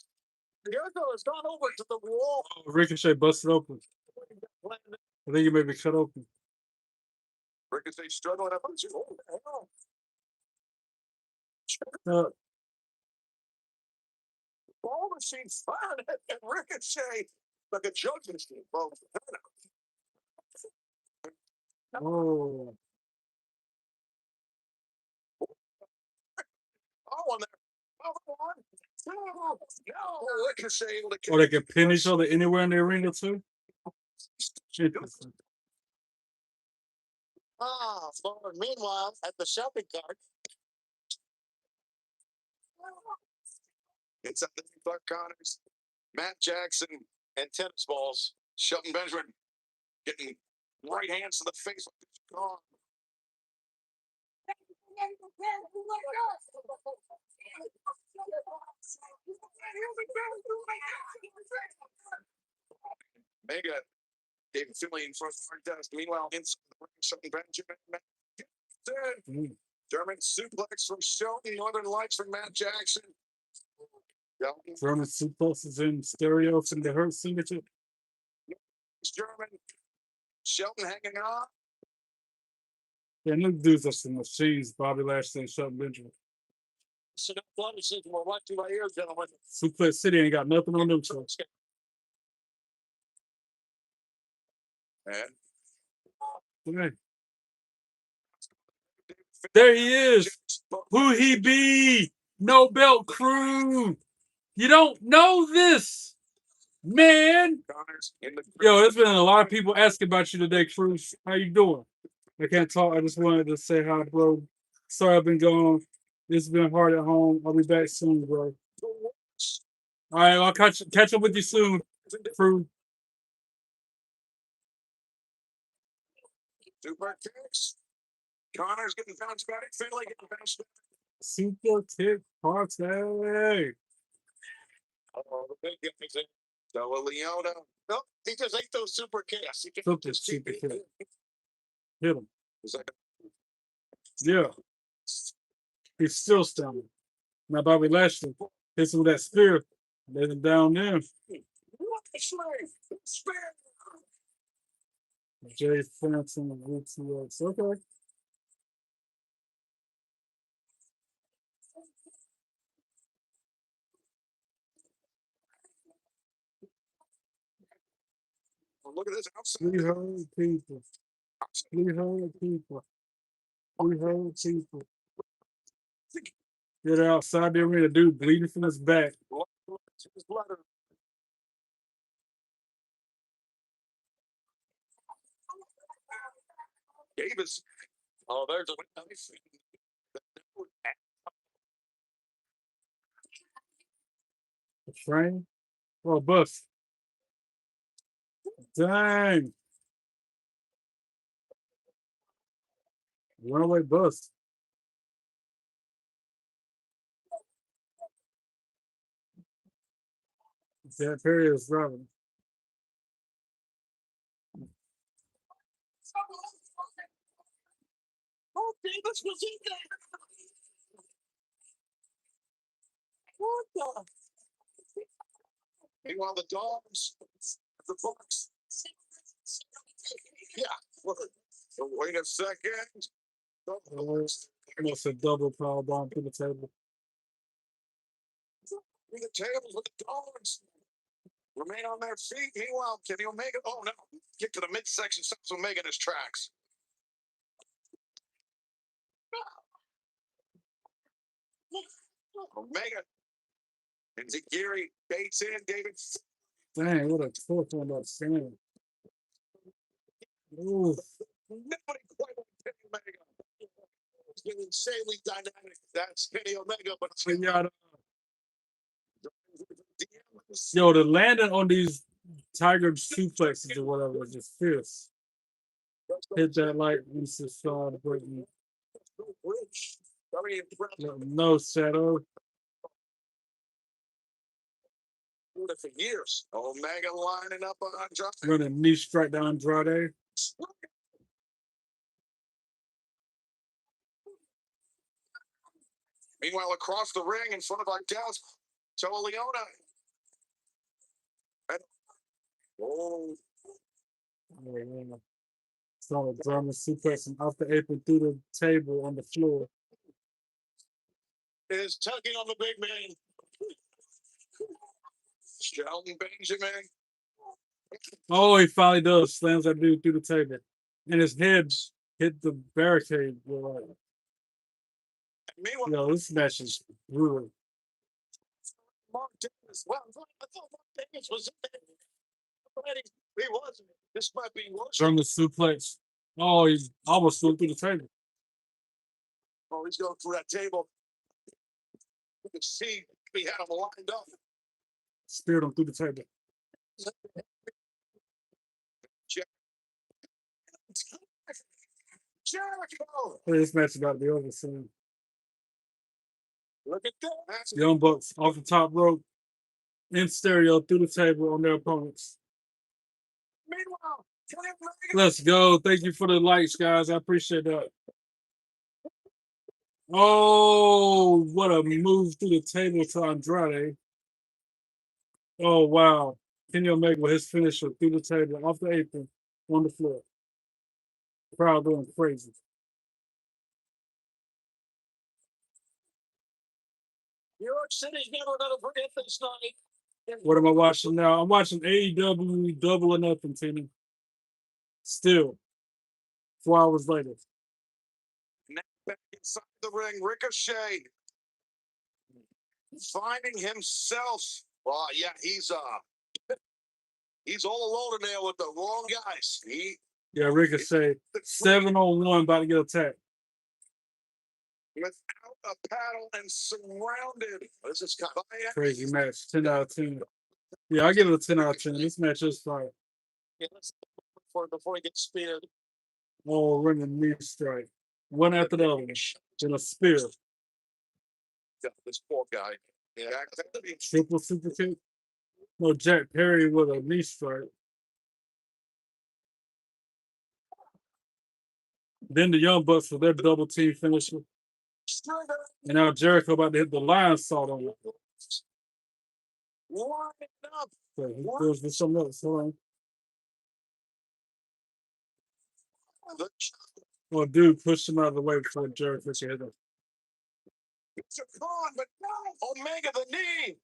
Jericho has gone over to the wall. Oh, Ricochet busted open. I think he may be cut open. Ricochet struggling up. Ball machine fired at Ricochet like a judge machine. Oh. Oh, on there. No, Ricochet able to. Oh, they can pin each other anywhere in the arena too? Interesting. Meanwhile, at the shopping cart. It's at the Buck Connors, Matt Jackson, and tennis balls. Shelton Benjamin getting right hands to the face. Oh. Mega David Finley in front of the front desk. Meanwhile, inside the ring, Shelton Benjamin. German suplex from Shelton. Northern Lights from Matt Jackson. German suplexes in stereo from the Hurt signature. German. Shelton hanging on. Yeah, them dudes are some machines, Bobby Lashley and Shelton Benjamin. Suplex City ain't got nothing on them. So. Okay. There he is. Who he be? No belt crew. You don't know this, man. Yo, there's been a lot of people asking about you today, Cruz. How you doing? I can't talk. I just wanted to say hi, bro. Sorry I've been gone. It's been hard at home. I'll be back soon, bro. All right, I'll catch up with you soon, Cruz. Super kicks. Connor's getting bounced back. Finley getting bounced back. Super kick party. Oh, the big guys in. Della Leona. No, he just ate those super kicks. He Super kick. Hit him. Yeah. He's still standing. Now Bobby Lashley hits him with that spear. Let him down there. Jay Franson and VTX. Okay. Look at this outside. 300 people. 300 people. 300 people. They're outside the arena, dude bleeding from his back. Davis Oh, there's a The train? Oh, bus. Dang. Runaway bus. That Perry is driving. Oh, Davis was in there. What the? Meanwhile, the dogs, the Bucks. Yeah. Look, so wait a second. Almost a double power bomb to the table. The tables with the dogs remain on their feet. Meanwhile, Kenny Omega. Oh no! Get to the midsection. Stops Omega in his tracks. Omega and Zagiri baits in. David. Dang, what a torch on that stand. Ooh. Nobody quite like Kenny Omega. It's been insanely dynamic. That's Kenny Omega, but yo, the landing on these Tiger suplexes or whatever is just fierce. Hit that light, Lisa Shaw, Brittany. Very impressive. No shadow. For years. Omega lining up on Andrade. Running knee strike down Andrade. Meanwhile, across the ring in front of our desk, Toa Leona. And, oh, Saw a German suplexing off the apron through the table on the floor. is tugging on the big man. Shelton Benjamin. Oh, he finally does. Slams that dude through the table. And his head hit the barricade. Meanwhile, Yo, this match is brutal. Mark Davis. Well, I thought Mark Davis was in there. He wasn't. This might be worse. German suplex. Oh, he almost flew through the table. Oh, he's going through that table. You can see he had him lined up. Speared him through the table. Jericho. Hey, this match is about to be over soon. Look at that. Young Bucks off the top rope in stereo through the table on their opponents. Meanwhile, Let's go. Thank you for the likes, guys. I appreciate that. Oh, what a move through the table to Andrade. Oh, wow. Kenny Omega with his finisher through the table, off the apron, on the floor. Crowd going crazy. New York City's never going to forget this night. What am I watching now? I'm watching AEW Double or Nothing, Tina. Still, 4 hours later. Now back inside the ring, Ricochet finding himself. Well, yeah, he's all alone in there with the wrong guys. Yeah, Ricochet 7-on-1 about to get attacked. Without a paddle and surrounded. This is kind of Crazy match. 10 out of 10. Yeah, I give it a 10 out of 10. This match is fire. Yeah, let's before he gets speared. Oh, running knee strike. One after the other. Then a spear. This poor guy. Yeah. Triple super kick. No, Jack Perry with a knee strike. Then the Young Bucks with their double team finisher. And now Jericho about to hit the lion salt on it. Line up. So he goes for something else. Hold on. Oh, dude pushed him out of the way before Jericho could hit him. It's a con, but no. Omega the knee.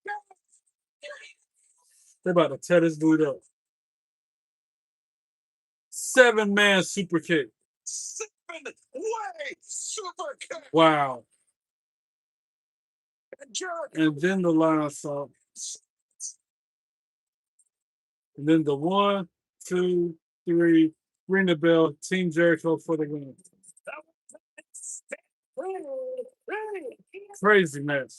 They're about to tear this dude up. 7-man super kick. 7-way super kick. Wow. And Jericho. And then the lion salt. And then the 1, 2, 3, ring the bell, Team Jericho for the win. That Crazy match.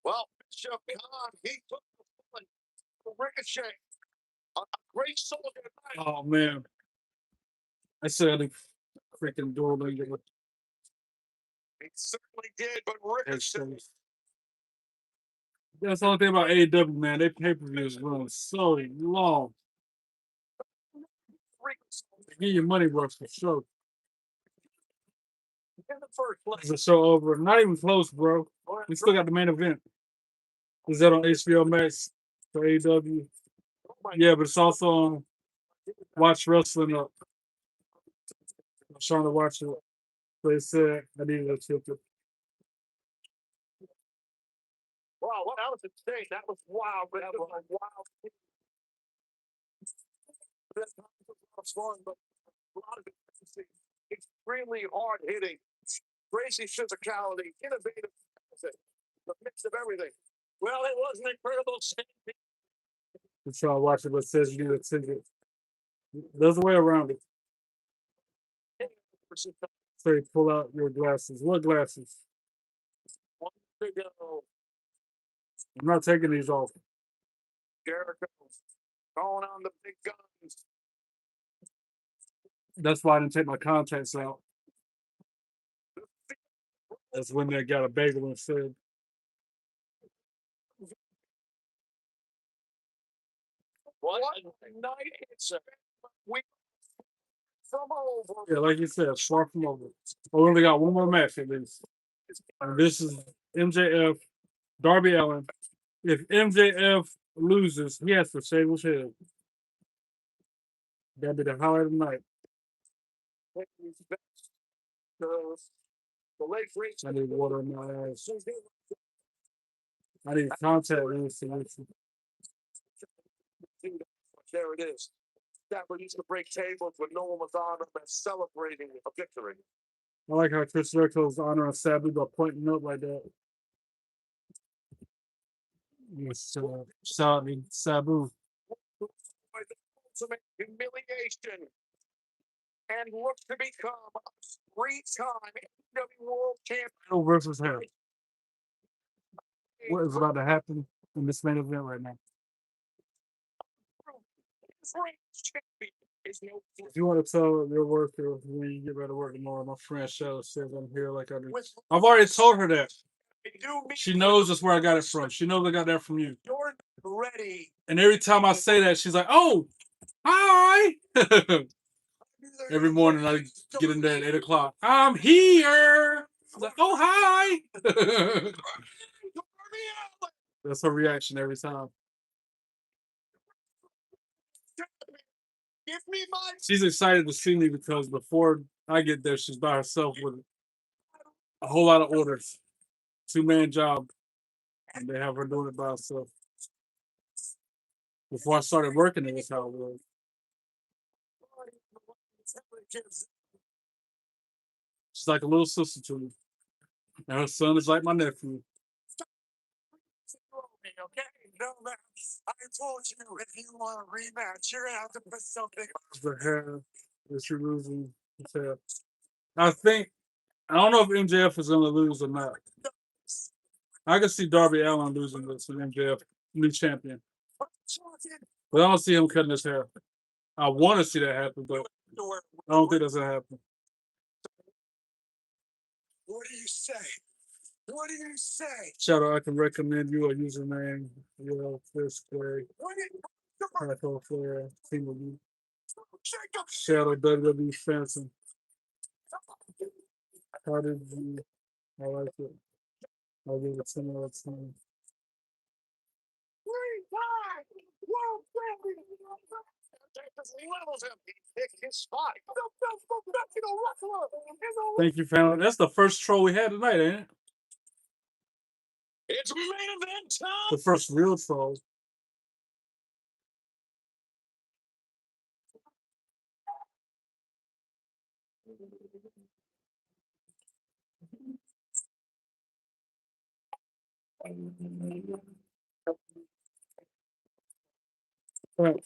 Well, Bishop behind, he took the ricochet. A great soldier tonight. Oh man, I said the freaking door. He certainly did, but ricochet. That's the only thing about AEW, man. They pay-per-views run so long. Get your money worth for sure. In the first place. Is the show over? Not even close, bro. We still got the main event. Is that on HBO Max for AEW? Yeah, but it's also on Watch Wrestling Up. I'm trying to watch it. They said I needed a ticket. Wow, what that was insane. That was wild, but that was a wild thing. This was fun, but a lot of it is extremely hard hitting, crazy physicality, innovative, the mix of everything. Well, it was an incredible stampede. I'm trying to watch it, but it says you need a ticket. There's a way around it. So you pull out your glasses. What glasses? I'm not taking these off. Jericho calling on the big guns. That's why I didn't take my contacts out. That's when they got a bagel instead. What a night it's we from over. Yeah, like you said, far from over. We only got one more match at least. And this is MJF, Darby Allin. If MJF loses, he has to shave his head. That'd be the highlight of the night. The late great. I need water in my eyes. I need contact lenses. There it is. That we used to break tables when no one was on them and celebrating a victory. I like how Chris Jericho's honoring Sabu by pointing up like that. Yes, shout out to Sabu. Ultimate humiliation and looks to become a three-time AEW World Champion. Versus her. What is about to happen in this main event right now? If you want to tell your worker when you get ready to work tomorrow, my friend Shadow says I'm here like I do. I've already told her that. She knows that's where I got it from. She knows I got that from you. You're ready. And every time I say that, she's like, "Oh, hi." Every morning I get in there at 8 o'clock. I'm here. I'm like, "Oh, hi." That's her reaction every time. Give me my. She's excited to see me because before I get there, she's by herself with a whole lot of orders. 2-man job. And they have her doing it by herself. Before I started working, it was how it was. She's like a little sister to me. And her son is like my nephew. Okay, no, man. I told you if you want a rematch, you're gonna have to put something. The hair is she losing his hair. I don't know if MJF is gonna lose or not. I can see Darby Allin losing this to MJF, new champion. But I don't see him cutting his hair. I want to see that happen, but I don't think that's gonna happen. What do you say? What do you say? Shadow, I can recommend you a username. First play. Hypo Flare, Team of You. Shadow WWE Phantom. How did you? I like it. I'll give it 10 out of 10. Thank you, family. That's the first troll we had tonight, ain't it? It's main event time. The first real troll. Right.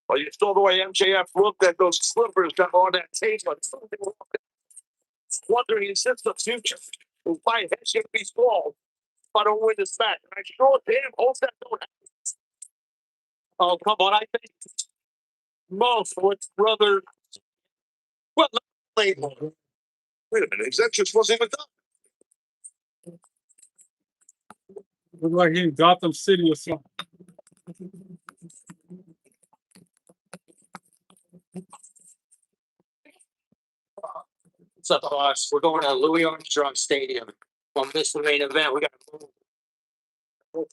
Well, you saw the way MJF looked at those slippers that were on that table. Wondering, is this the future? My head should be small if I don't win this match. I sure damn hope that don't happen. Oh, come on. I think most would rather. Well, wait a minute. That just wasn't even done. Look like he in Gotham City or something. What's up, boss? We're going to Louis Armstrong Stadium. We'll miss the main event. We got to move.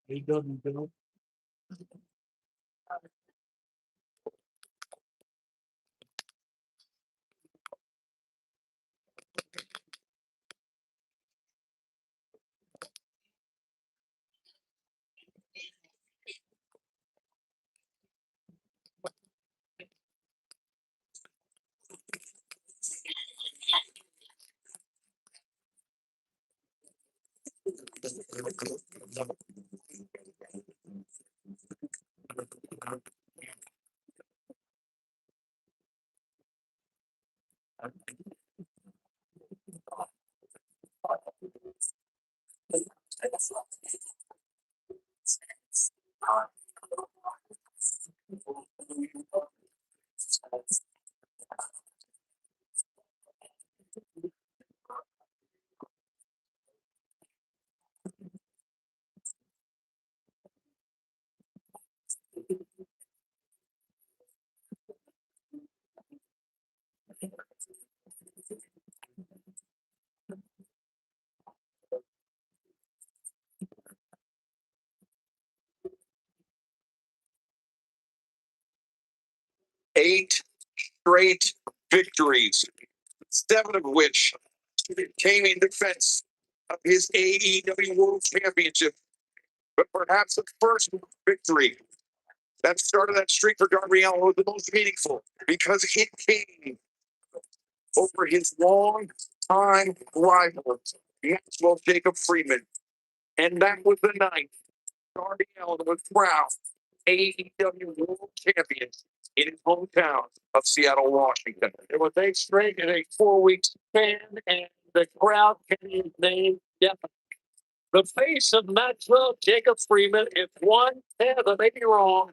He doesn't do. 8 straight victories, 7 of which came in defense of his AEW World Championship. But perhaps the first victory that started that streak for Darby Allin was the most meaningful because it came over his long-time rival, Maxwell Jacob Freeman. And that was the night Darby Allin was crowned AEW World Champion in his hometown of Seattle, Washington. It was 8 straight in a 4-week span, and the crowd can his name definitely. The face of Maxwell Jacob Freeman is one that may be wrong.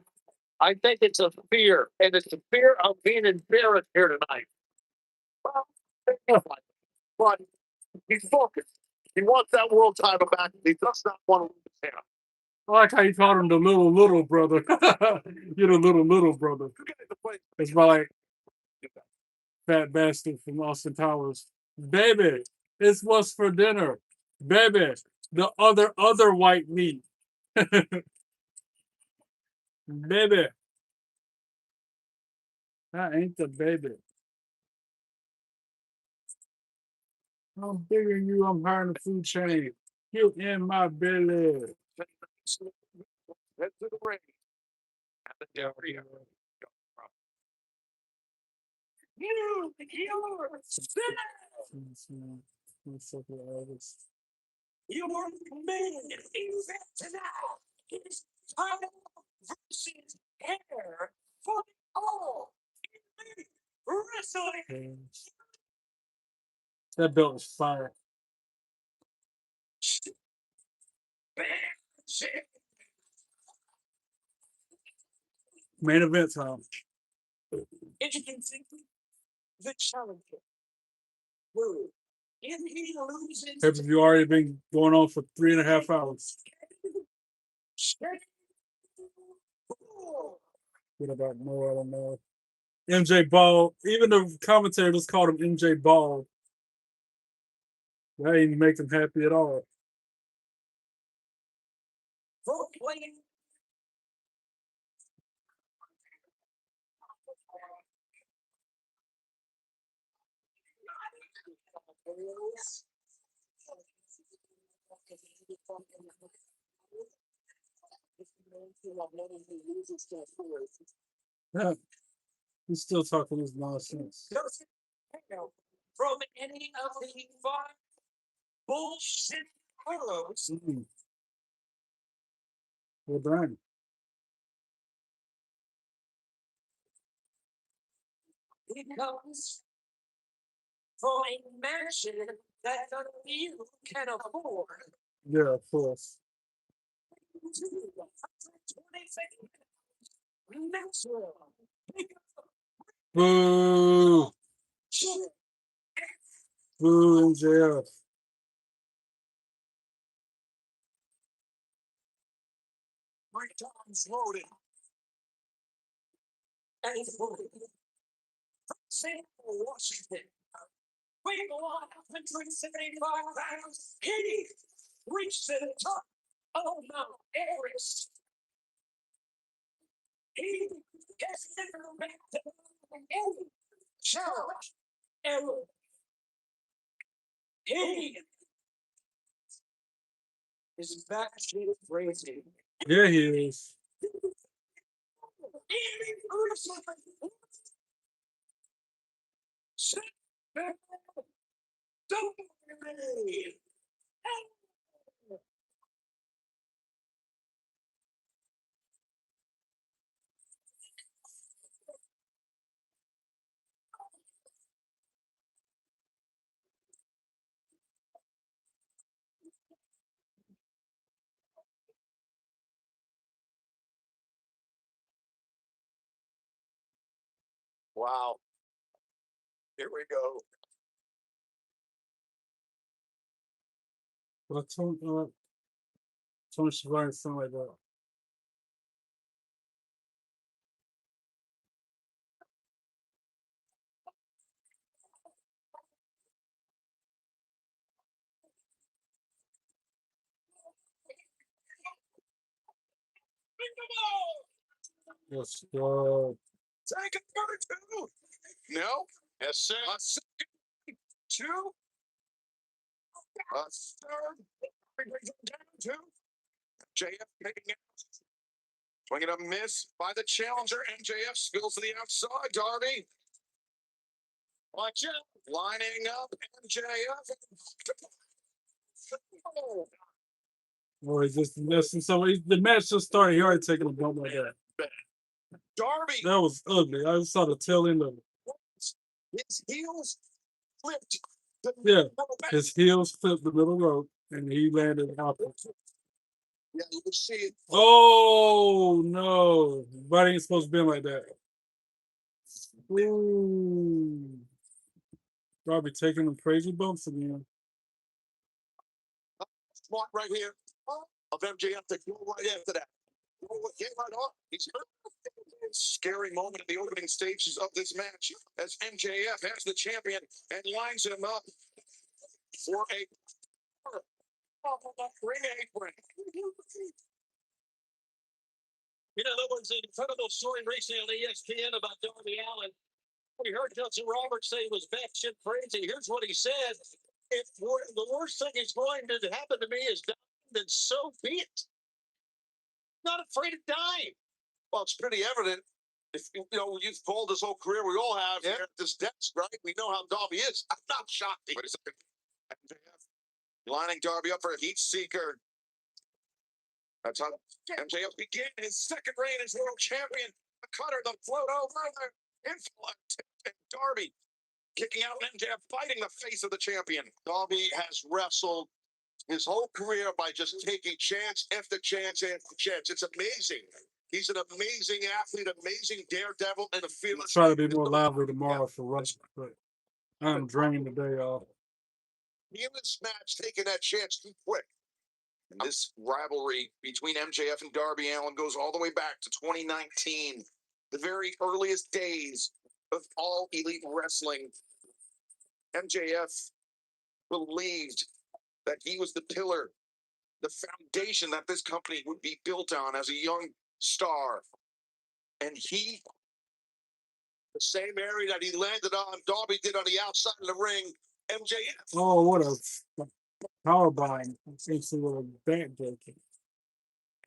I think it's a fear, and it's a fear of being embarrassed here tonight. Well, but he's focused. He wants that world title back. He does not want to lose his hand. I like how you called him the little brother. You're the little brother. It's about like fat bastard from Austin Towers. Baby, it's what's for dinner. Baby, the other white meat. Baby. That ain't the baby. I'm bigger than you. I'm higher in the food chain. You in my belly. Head to the ring. At the Derby. Your man is tonight. His title versus hair for all wrestling. That belt is fire. Main event time. Introducing the challenger. Who, if he loses, Have you already been going on for 3.5 hours? What about more? I don't know. MJ Ball. Even the commentators called him MJ Ball. That ain't make him happy at all. Yeah, he's still talking his nonsense. From any of the five bullshit heroes. Well, Brian. It comes from a mansion that none of you can afford. Yeah, of course. Boo! Boo, MJF. My time's loaded. And it's loaded. St. Washington. Weighing 175 pounds, he reached to the top of Mount Everest. He has never met any challenge ever. He is batshit crazy. Yeah, he is. Wow. Here we go. But Tony Schiavone something like that. Let's go. Second, number two. No. Yes, sir. A second, two. A third. Down two. JF making it. Swinging a miss by the challenger. MJF spills to the outside. Darby. Watch out. Lining up. MJF. Or he's just messing. So the match just started. He already taking a bump like that. Darby. That was ugly. I just saw the tail end of it. His heels flipped. Yeah, his heels flipped the middle rope, and he landed off it. Yeah, you can see it. Oh no! Body ain't supposed to be like that. Ooh. Probably taking them crazy bumps again. Spot right here of MJF to go right after that. Get right off. He's hurt. Scary moment at the opening stages of this match as MJF has the champion and lines him up for a ring apron. You know, there was an incredible story recently on ESPN about Darby Allin. We heard Justin Roberts say he was batshit crazy. Here's what he said. If the worst thing is going to happen to me is dying, then so be it. Not afraid of dying. Well, it's pretty evident. If you know, you've followed this whole career, we all have here at this desk, right? We know how Darby is. I'm not shocked. Wait a second. MJF lining Darby up for a heat seeker. That's how MJF began his second reign as world champion. The cutter, the float over, the influence, and Darby kicking out MJF, fighting the face of the champion. Darby has wrestled his whole career by just taking chance after chance after chance. It's amazing. He's an amazing athlete, amazing daredevil, and a fearless. Try to be more lively tomorrow for Rush, but I'm drained today, y'all. He in this match taking that chance too quick. And this rivalry between MJF and Darby Allin goes all the way back to 2019. the very earliest days of all elite wrestling, MJF believed that he was the pillar, the foundation that this company would be built on as a young star. And he, the same area that he landed on, Darby did on the outside of the ring, MJF. Oh, what a powerbomb. It's a little backbreaking.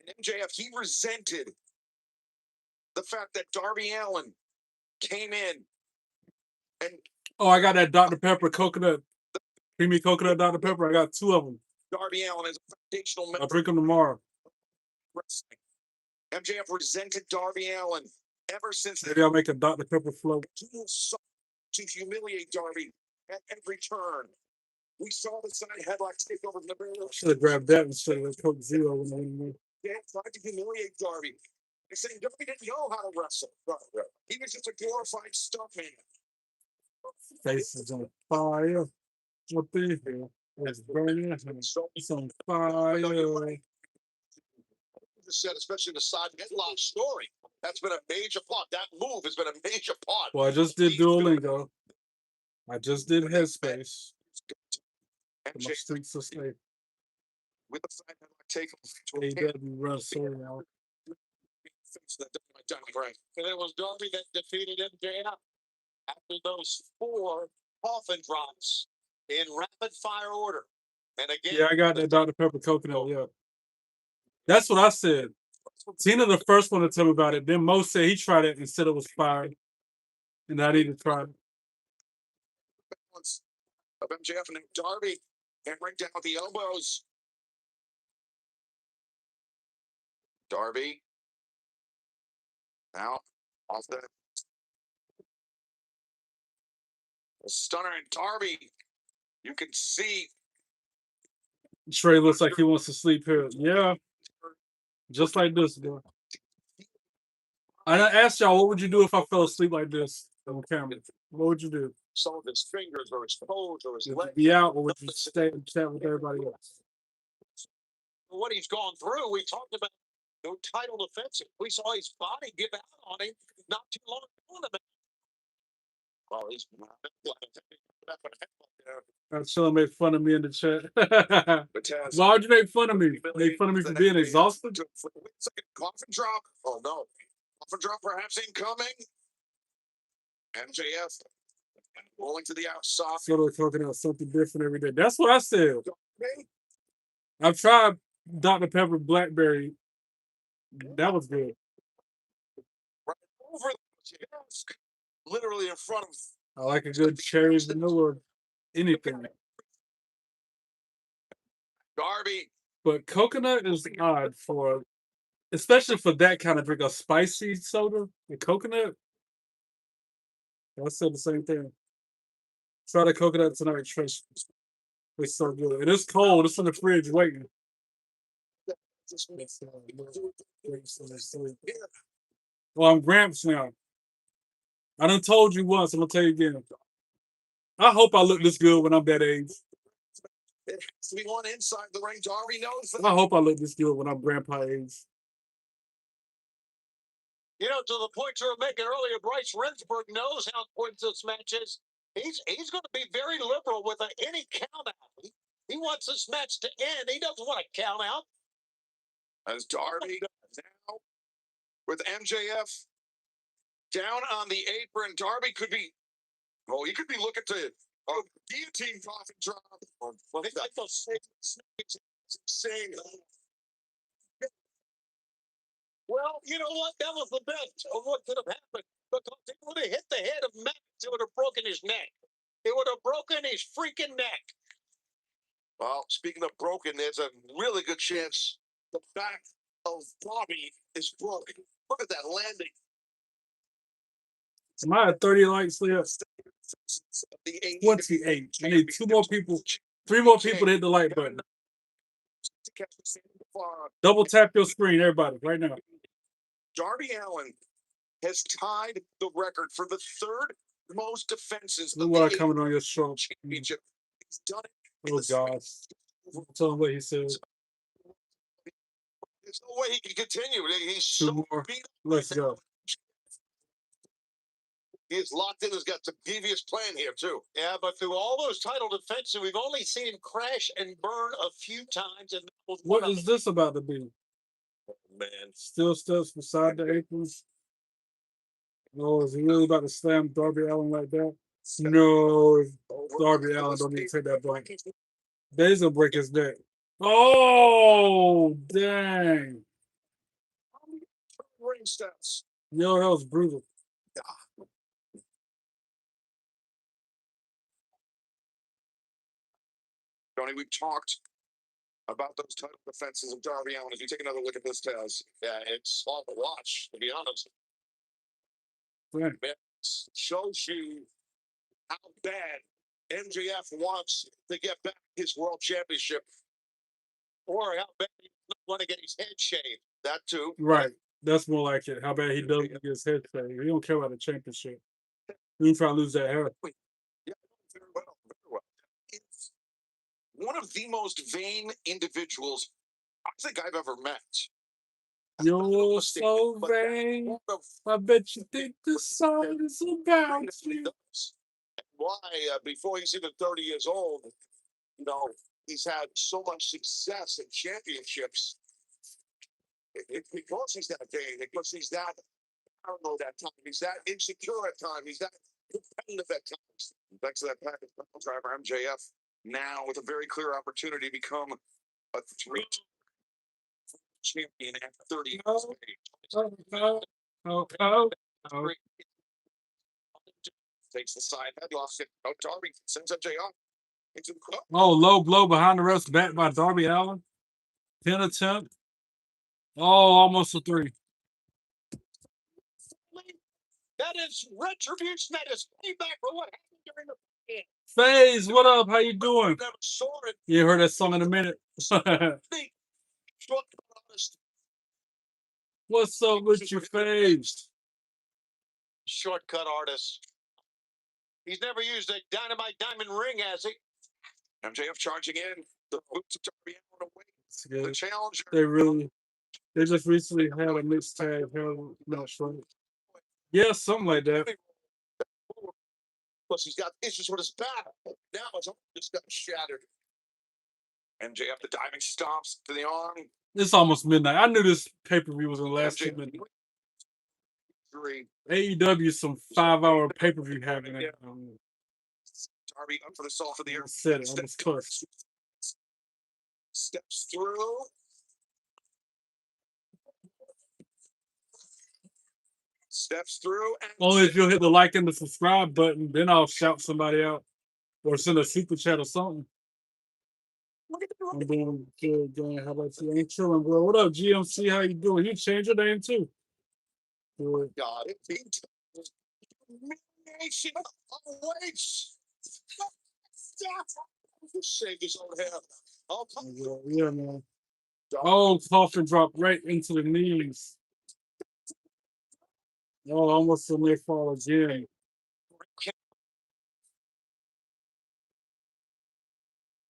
And MJF, he resented the fact that Darby Allin came in and Oh, I got that Dr. Pepper coconut, creamy coconut Dr. Pepper. I got 2 of them. Darby Allin is a foundational member I'll drink them tomorrow. of wrestling. MJF resented Darby Allin ever since Maybe I'll make a Dr. Pepper float. to humiliate Darby at every turn. We saw the side headlock take over the barrel. Should have grabbed that instead of the Coke Zero when I went. They tried to humiliate Darby. They said Darby didn't know how to wrestle. He was just a glorified stuntman. Face is on fire. What the hell? It's burning. It's on fire. Just said, especially the side headlock story. That's been a major part. That move has been a major part. Well, I just did Duolingo. I just did Headspace. My streaks of slave. With the side headlock take AEW WrestleMania. And it was Darby that defeated MJF after those 4 coffin drops in rapid fire order. And again, Yeah, I got that Dr. Pepper coconut. Yeah, that's what I said. Cena, the first one to tell me about it. Then Mo said he tried it and said it was fire, and I need to try it. Of MJF and then Darby hammering down with the elbows. Darby now off the stunner, and Darby, you can see Trey looks like he wants to sleep here. Yeah, just like this, bro. I asked y'all, what would you do if I fell asleep like this on camera? What would you do? some of his fingers or his toes or his Would legs. you be out, or would you stay and chat with everybody else? what he's gone through, we talked about no title defense. We saw his body give out on him not too long ago. Well, he's She'll make fun of me in the chat. Why would you make fun of me? Make fun of me for being exhausted? Coffin drop. Oh no. Coffin drop perhaps incoming. MJF rolling to the outside. So they're talking about something different every day. That's what I said. I've tried Dr. Pepper Blackberry. That was good. Right over the desk. Literally in front of. I like a good cherry vanilla anything. Darby. But coconut is odd for, especially for that kind of drink, a spicy soda. The coconut. I said the same thing. Try the coconut tonight, Trish. It's so good. It is cold. It's in the fridge waiting. Well, I'm Gramps now. I done told you once, I'm gonna tell you again. I hope I look this good when I'm that age. It has to be one inside the ring. Darby knows. I hope I look this good when I'm grandpa age. You know, to the point you were making earlier, Bryce Rensburg knows how important this match is. He's going to be very liberal with any count out. He wants this match to end. He doesn't want to count out. As Darby now with MJF down on the apron, Darby could be. Oh, he could be looking to guillotine coffin drop. Insane. Well, you know what? That was the best of what could have happened, because it would have hit the head of Max. It would have broken his neck. It would have broken his freaking neck. Well, speaking of broken, there's a really good chance the back of Bobby is broken. Look at that landing. Am I at 30 likes, Leah? 28. I need 2 more people, 3 more people to hit the like button. Double tap your screen, everybody, right now. Darby Allin has tied the record for the 3rd most defenses Look what I coming on your show. championship. He's done it. Oh gosh. Tell him what he said. There's no way he can continue. He's 2 so more. beat up. Let's go. He is locked in. He's got some devious plan here, too. Yeah, but through all those title defenses, we've only seen him crash and burn a few times. And that was one What of is this about to be? Man. Still steps beside the aprons. Oh, is he really about to slam Darby Allin like that? No, Darby Allin don't need to take that bump. He's gonna break his neck. Oh, dang. Ring steps. Yo, that was brutal. Tony, we talked about those title defenses of Darby Allin. If you take another look at this, Taz, yeah, it's fun to watch, to be honest. Right. It shows you how bad MJF wants to get back his world championship, or how bad he want to get his head shaved. That too. Right. That's more like it. How bad he doesn't get his head shaved. He don't care about the championship. He trying to lose that hair. Yeah, very well, very well. It's one of the most vain individuals I think I've ever met. You're so vain. I bet you think the song is about you. Why, before he's even 30 years old, you know, he's had so much success and championships. It's because he's that vain, because he's that paranoid at times, he's that insecure at times, he's that competitive at times. Thanks to that package driver, MJF, now with a very clear opportunity to become a 3 champion at 30 years of age. Takes the side headlock. Oh, Darby sends MJF into the club. Oh, low blow behind the rest, backed by Darby Allin. Pin attempt. Oh, almost a 3. That is retribution. That is payback for what happened during the game. FaZe, what up? How you doing? Never saw it. You heard that song in a minute. What's up with your FaZe? Shortcut artist. He's never used a dynamite diamond ring, has he? MJF charging in. The boots of Darby Allin away. The challenger. They just recently had a mixed tag match, right? Yeah, something like that. Plus, he's got issues with his back. Now his arm just got shattered. MJF, the diving stomps to the arm. It's almost midnight. I knew this pay-per-view was going to last 2 minutes. AEW some 5-hour pay-per-view having it. Darby up for the salt of the earth. Said it, almost cursed. Steps through. Steps through. And only if you'll hit the like and the subscribe button, then I'll shout somebody out or send a super chat or something. I'm doing good, gang. How about you? Ain't chilling, bro. What up, GMC? How you doing? You changed your name too. Good. God, it beat humiliation awaits. Save his own hair. Oh, yeah, man. Oh, coffin dropped right into the knees. Oh, almost a near fall again.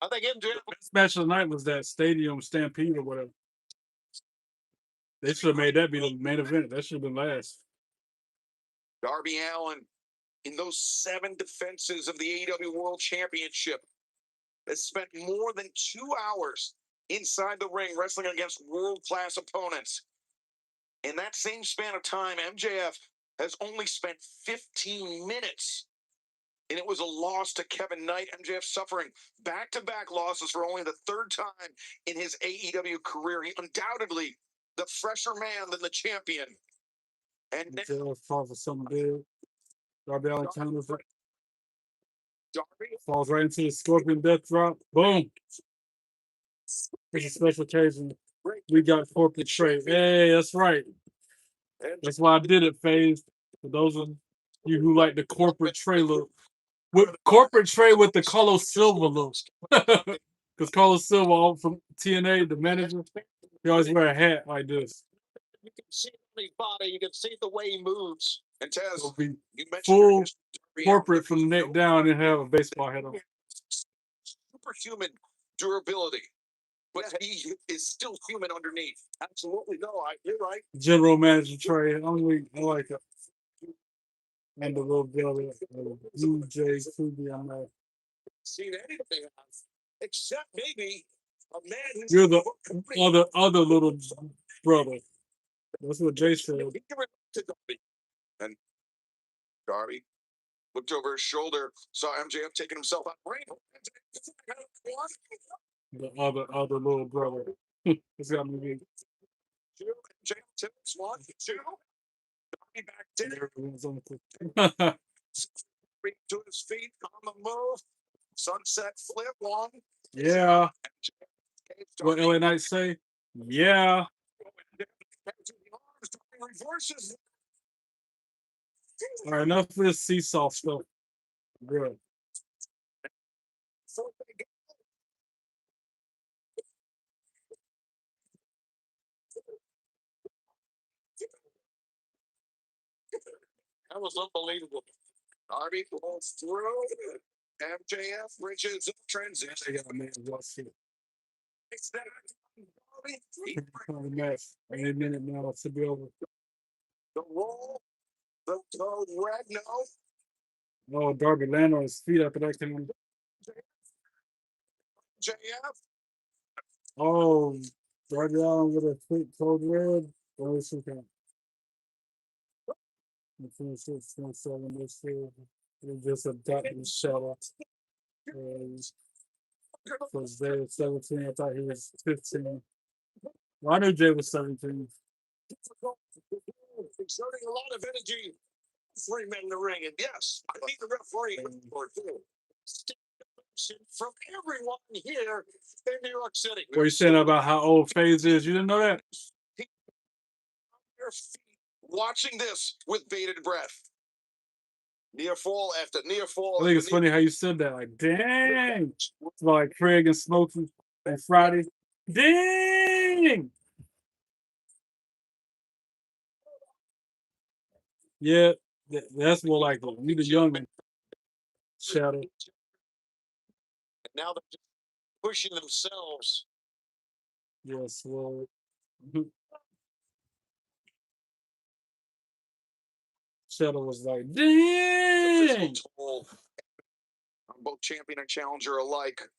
I think MJF. Best match of the night was that stadium stampede or whatever. They should have made that be the main event. That should have been last. Darby Allin, in those 7 defenses of the AEW World Championship, has spent more than 2 hours inside the ring wrestling against world-class opponents. In that same span of time, MJF has only spent 15 minutes. And it was a loss to Kevin Knight. MJF suffering back-to-back losses for only the 3rd time in his AEW career. He undoubtedly the fresher man than the champion. And now, falls for something big. Darby Allin counters it. Darby Falls right into the scorpion death drop. Boom. It's a special occasion. We got corporate trade. Hey, that's right. That's why I did it, FaZe. For those of you who like the corporate tray look. With corporate trade with the Carlos Silva look. Because Carlos Silva from TNA, the manager, he always wear a hat like this. You can see his body, you can see the way he moves. and Taz, It'll be you mentioned full your corporate from the neck down and have a baseball hat on. superhuman durability, but he is still human underneath. Absolutely, no, you're right. General manager trade. I like it. And the little brother, DJ Fubi, I'm like, Seen anything of, except maybe a man who's you're the other little brother. That's what Jay said. He gave it to Darby. And Darby looked over his shoulder, saw MJF taking himself out. The other little brother. It's got me beat. MJF tips 1, 2. Darby back there. Everyone's on the To his feet on the move. Sunset flip 1. Yeah. What LA Knight say? Yeah. Reverses. All right, enough of this seesaw stuff. Good. That was unbelievable. Darby pulls through. MJF reaches transition. They got a man watch it. It's that Darby. The match. Any minute now to be over. The roll. The code red. No. Oh, Darby landed on his feet after that came. MJF. Oh, Darby Allin with a quick code red. Oh, it's okay. The 26, 27, this year. It's just a dot in the shadow. Because Jay was 17, I thought he was 15. Well, I knew Jay was 17. Exerting a lot of energy. 3 men in the ring, and yes, I need the referee or two. From everyone here in New York City. What are you saying about how old FaZe is? You didn't know that? Your feet watching this with bated breath. Near fall after near fall. I think it's funny how you said that. Like, dang. It's like Craig and Smokey and Friday. Dang. Yeah, that's more like you the young one. Shadow. Now they're just pushing themselves. Yes, well. Shadow was like, dang. Both champion and challenger alike.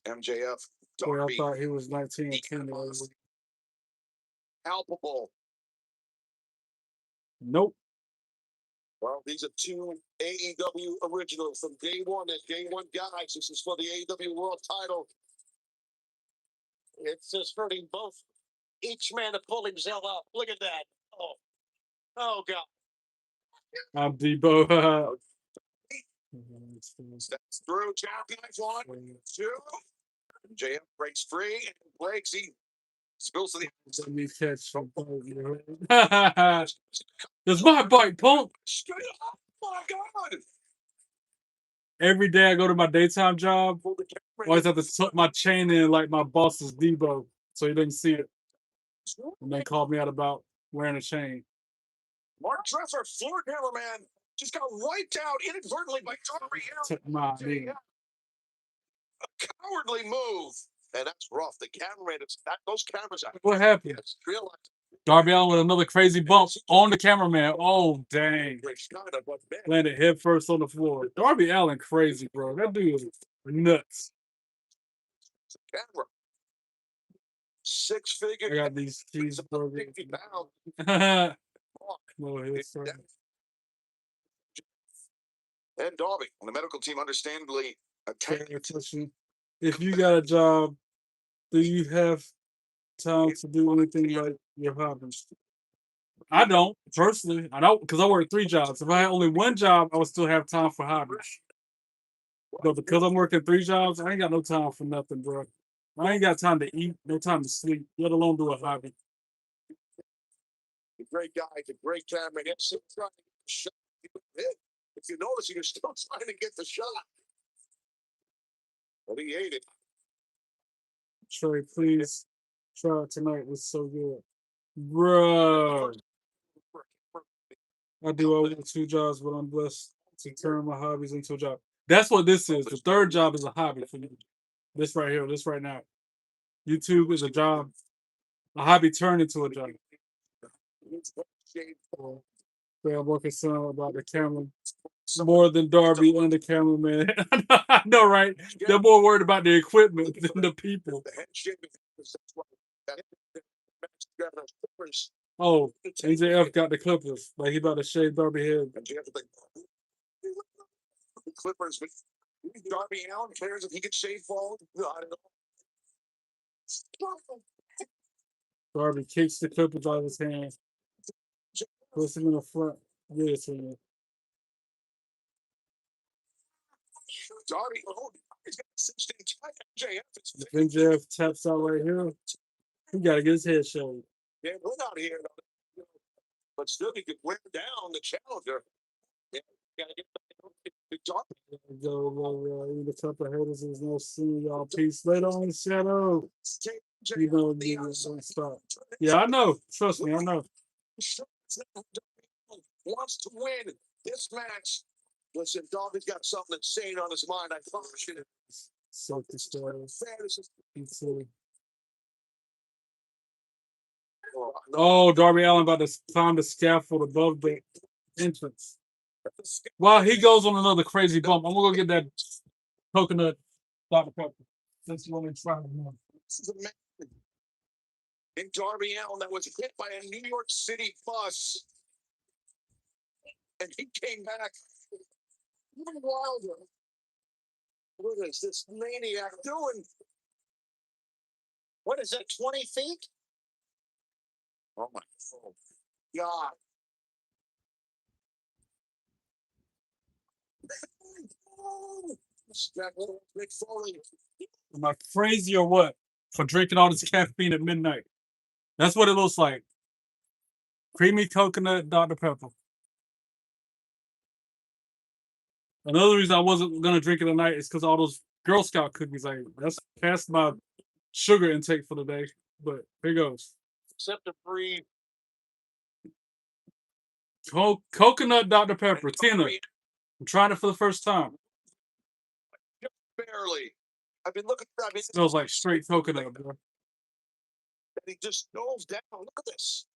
MJF. Boy, I thought he was 19 and 20. Palpable. Nope. Well, these are 2 AEW originals from day one and day one guys. This is for the AEW World Title. It's just hurting both. Each man to pull himself up. Look at that. Oh God. I'm Debo. Steps through. Champion 1, 2. MJF breaks free and breaks. He spills to the. Let me catch some. That's my bike, punk. Straight up. Oh my God. Every day I go to my daytime job, I always have to tuck my chain in like my boss is Debo, so he didn't see it. And they called me out about wearing a chain. Mark Dresser, floor cameraman, just got wiped out inadvertently by Darby Allin. A cowardly move. And that's rough. The cameraman, those cameras. What happened? Realize. Darby Allin with another crazy bump on the cameraman. Oh, dang. Landed head first on the floor. Darby Allin crazy, bro. That dude is nuts. Camera. 6-figure. I got these cheeseburgers. And Darby, the medical team understandably attacked. If you got a job, do you have time to do anything like your hobbies? I don't, personally. I don't, because I work 3 jobs. If I had only 1 job, I would still have time for hobbies. But because I'm working 3 jobs, I ain't got no time for nothing, bro. I ain't got time to eat, no time to sleep, let alone do a hobby. A great guy, a great cameraman. Still trying to get the shot. If you notice, he was still trying to get the shot. But he ate it. Trey, please try it tonight. It's so good. Bro. I do all 2 jobs, but I'm blessed to turn my hobbies into a job. That's what this is. The 3rd job is a hobby for me. This right here, this right now. YouTube is a job. A hobby turned into a job. They're more concerned about the camera more than Darby and the cameraman. I know, right? They're more worried about the equipment than the people. Oh, MJF got the clippers. Like he about to shave Darby head. Clippers, but Darby Allin cares if he gets shaved bald. No, I don't know. Darby kicks the clippers out of his hand. Puts him in the front. Yes, man. Darby, oh, he's got 16 MJF. If MJF taps out right here, he got to get his head shaved. Yeah, we're not here. But still, he could wear down the challenger. Yeah, got to get Darby. Go, the couple of haters is no seeing y'all. Peace later on, Shadow. You know, don't stop. Yeah, I know. Trust me, I know. Wants to win this match. Listen, Darby's got something insane on his mind. I promise you. So oh, Darby Allin about to climb the scaffold above the entrance. While he goes on another crazy bump, I'm gonna go get that coconut Dr. Pepper. Since you want to try it more. This is amazing. And Darby Allin that was hit by a New York City bus. And he came back even wilder. What is this maniac doing? What is it, 20 feet? Oh my God. Mick Foley. Am I crazy or what? For drinking all this caffeine at midnight. That's what it looks like. Creamy coconut Dr. Pepper. Another reason I wasn't gonna drink it tonight is because all those Girl Scout cookies I ate. That's past my sugar intake for the day. But here goes. Except to breathe. Coconut Dr. Pepper. Tina. I'm trying it for the first time. Just barely. I've been looking for that. Smells like straight coconut, bro. And he just goes down. Look at this.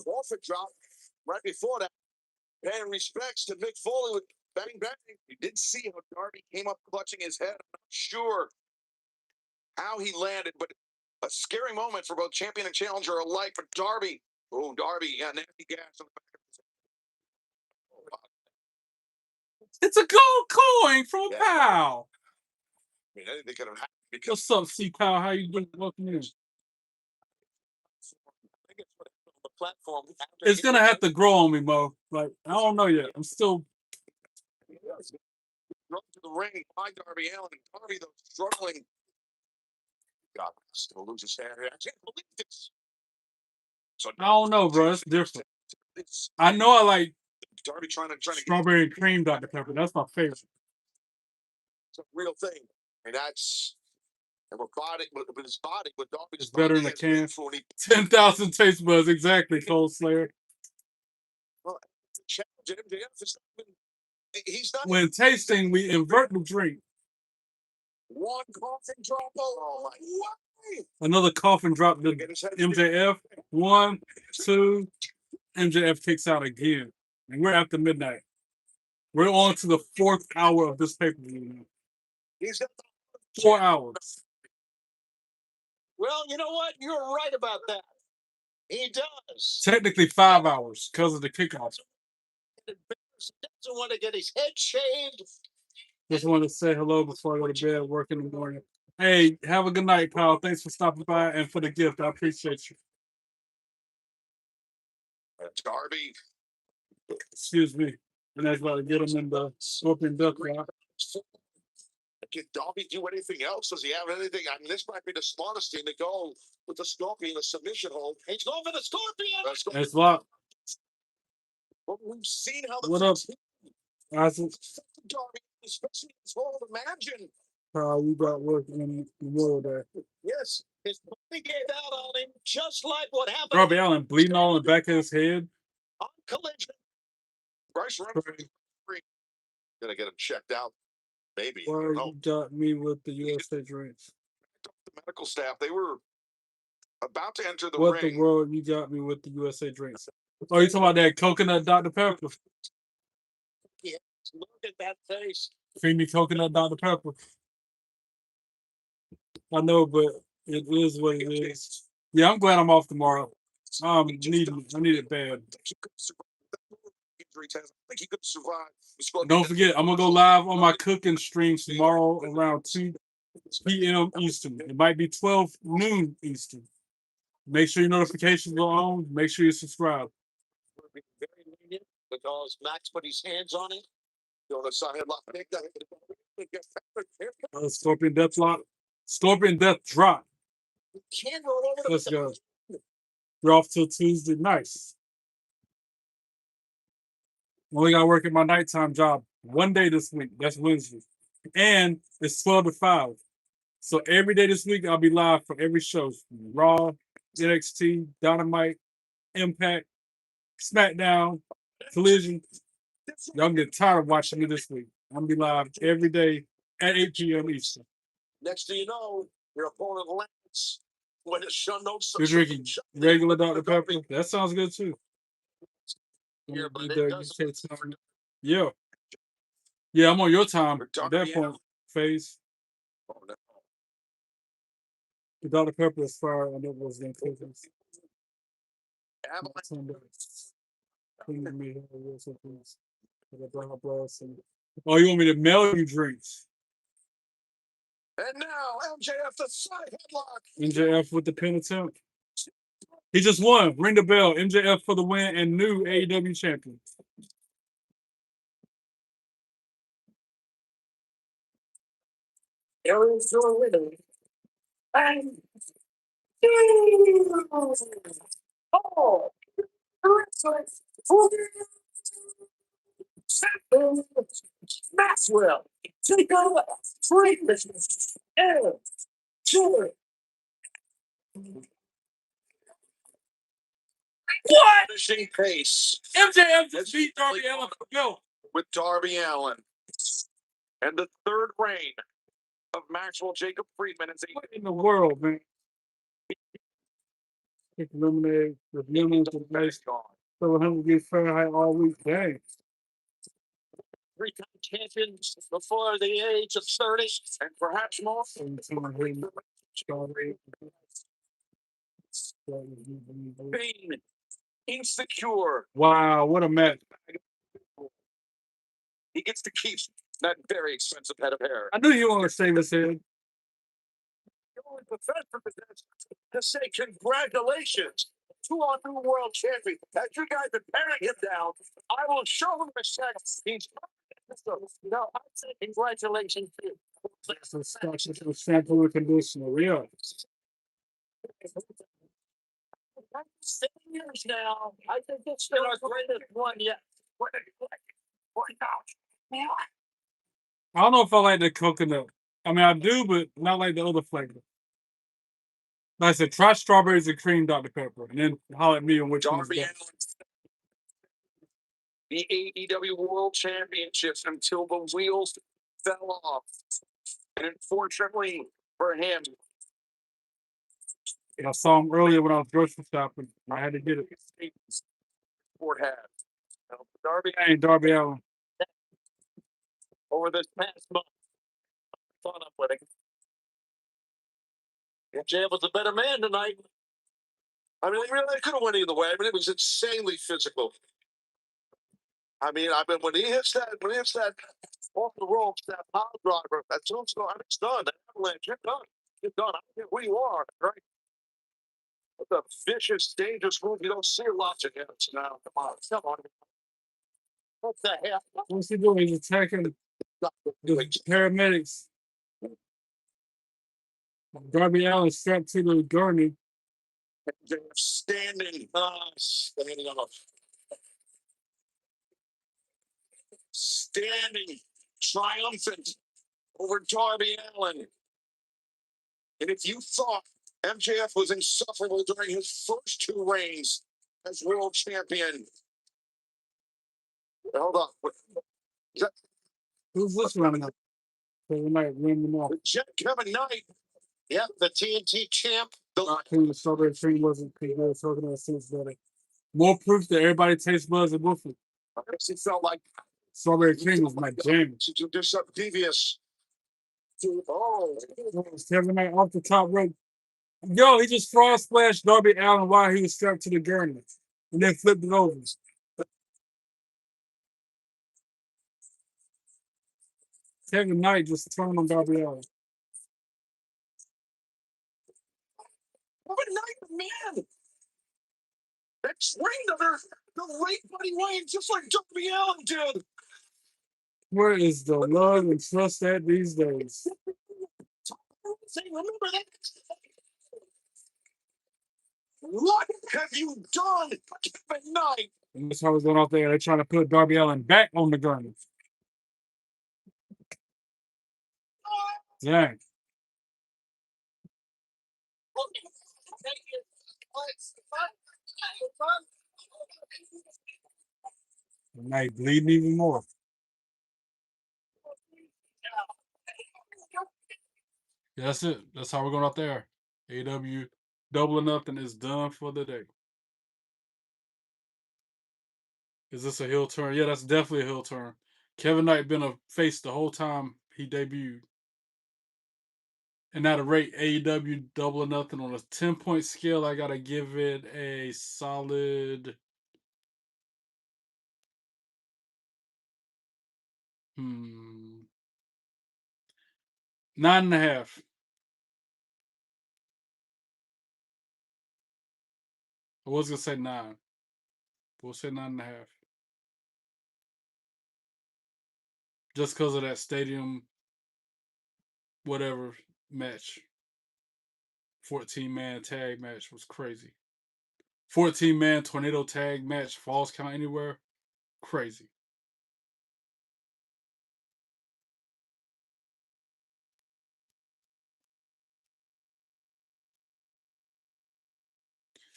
Crawford drop right before that. Paying respects to Mick Foley with bang bang. You did see how Darby came up clutching his head. I'm not sure how he landed, but a scary moment for both champion and challenger alike. But Darby, oh Darby, yeah, nasty gas on the back of his head. It's a gold coin from Yeah. Pal. I mean, anything could have happened because What's up, C Pal? How you doing? Welcome in. I think it's what happened on the platform. It's gonna have to grow on me, Mo. Like I don't know yet. I'm still. Run to the ring by Darby Allin. Darby, though, struggling. God, still lose his hair. I can't believe this. So I don't know, bro. It's different. It's I know I like Darby trying to strawberry and cream Dr. Pepper. That's my favorite. It's a real thing. And that's and with his body, with Darby's It's better in a body, can. when he 10,000 taste buds, exactly, Cold Slayer. challenged MJF is not even, he's not When tasting, we invert the drink. one coffin drop. Oh my God. Another coffin drop to MJF. 1, 2. MJF kicks out again. And we're after midnight. We're on to the 4th hour of this pay-per-view. He's got 4 hours. Well, you know what? You're right about that. He does. Technically 5 hours because of the kickoff. He doesn't want to get his head shaved. Just wanted to say hello before I go to bed, work in the morning. Hey, have a good night, pal. Thanks for stopping by and for the gift. I appreciate you. Darby. Excuse me. And that's about to get him in the scorpion duck rock. Can Darby do anything else? Does he have anything? I mean, this might be the smartest thing to go with the scorpion, the submission hold. He's going for the scorpion. That's locked. But we've seen how the What up, Isaac? Darby, especially this hold. Imagine. You got work in the world there. Yes. His body gave out on him, just like what happened. Darby Allin bleeding all in the back of his head. On Collision. Bryce Remington gonna get him checked out. Maybe. Why you got me with the USA drinks? The medical staff, they were about to enter the What ring. the world you got me with the USA drinks? Oh, you talking about that coconut Dr. Pepper? Yeah, look at that face. Creamy coconut Dr. Pepper. I know, but it is what it is. Yeah, I'm glad I'm off tomorrow. I need it bad. Injury test. I think he could survive. Don't forget, I'm gonna go live on my cooking stream tomorrow around 2 p.m. Eastern. It might be 12 noon Eastern. Make sure your notifications are on. Make sure you subscribe. We're being very lenient because Max put his hands on it. Scorpion Death Lock. Scorpion Death Drop. Can't roll over the Let's go. We're off till Tuesday. Nice. Only got to work at my nighttime job one day this week. That's Wednesday. And it's 12 to 5. So every day this week, I'll be live for every show. Raw, NXT, Dynamite, Impact, SmackDown, Collision. Y'all get tired of watching me this week. I'm going to be live every day at 8 p.m. Eastern. Next thing you know, your opponent lands when it's shun no. You're drinking regular Dr. Pepper? That sounds good too. Yeah, but it doesn't. Yeah. Yeah, I'm on your time at that point, phase. The Dr. Pepper is fire, and it was in cookies. Oh, you want me to mail you drinks? And now MJF the side headlock. MJF with the pin attempt. He just won. Ring the bell. MJF for the win and new AEW champion. There is your winner. And oh, Maxwell, take over free business. And sure. What? Finishing pace. MJF just beat Darby Allin for the belt. With Darby Allin. And the third reign of Maxwell Jacob Friedman. What in the world, man? Eliminated with lemons and base. So 100 degrees Fahrenheit all week. Dang. Three-time champions before the age of 30, and perhaps more. Pain, insecure. Wow, what a match. He gets to keep that very expensive head of hair. I knew you wanted to save his head. The only professor to say congratulations to our new world champion. As you guys are tearing him down, I will show him respect. He's no, I say congratulations to you. That's a sample and conditioner, real. 7 years now. I think it's still our greatest one yet. I don't know if I like the coconut. I mean, I do, but not like the other flavor. Like I said, try strawberries and cream Dr. Pepper, and then holler at me on which one's best. The AEW World Championships until the wheels fell off. And unfortunately for him, I saw him earlier when I was grocery shopping. I had to get it. Ford had. Darby Allin. Over this past month, thought up with it. MJF was a better man tonight. I mean, they could have went either way. I mean, it was insanely physical. I mean, when he hits that Off the ropes, that power driver, that's it's done. That avalanche, you're done. you're done. I don't care who you are, right? It's a vicious, dangerous move. You don't see a lot of it now. Come on. What the hell? What's he doing? He's attacking the paramedics. Darby Allin strapped to the gurney. They're standing on standing triumphant over Darby Allin. And if you thought MJF was insufferable during his first two reigns as world champion, hold on. Who's this running up? So we might win them off. Kevin Knight. Yep, the TNT champ I think the strawberry cream wasn't good. I was talking about since better. More proof that everybody tastes buds and wolfie. I actually felt like Strawberry cream was my jam. to do something devious. Oh, Kevin Knight off the top rope. Yo, he just frog splashed Darby Allin while he was strapped to the gurney. And then flipped it over. Kevin Knight just turned on Darby Allin. what a night, man! That trained under the late Buddy Wayne just like Darby Allin did. Where is the love and trust at these days? Say, remember that? What have you done, Kevin Knight? And that's how it's going off there. They're trying to put Darby Allin back on the gurney. Dang. Knight bleeding even more. Yeah, that's it. That's how we're going out there. AEW Double or Nothing is done for the day. Is this a heel turn? Yeah, that's definitely a heel turn. Kevin Knight been a face the whole time he debuted. And now to rate AEW Double or Nothing on a 10-point scale, I gotta give it a solid 9.5. I was gonna say 9. We'll say 9.5. Just because of that stadium, whatever match. 14-man tag match was crazy. 14-man tornado tag match, falls count anywhere, crazy.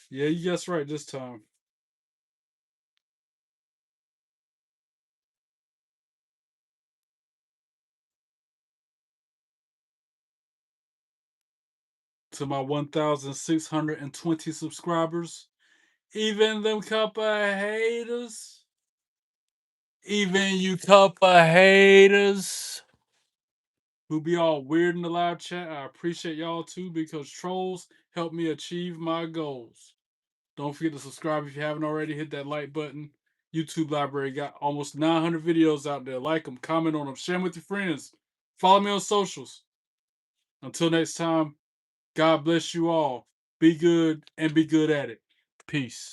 Yeah, you guessed right this time. To my 1,620 subscribers, even them couple of haters, even you couple of haters who be all weird in the live chat, I appreciate y'all too because trolls help me achieve my goals. Don't forget to subscribe if you haven't already. Hit that like button. YouTube library got almost 900 videos out there. Like them, comment on them, share them with your friends. Follow me on socials. Until next time, God bless you all. Be good and be good at it. Peace.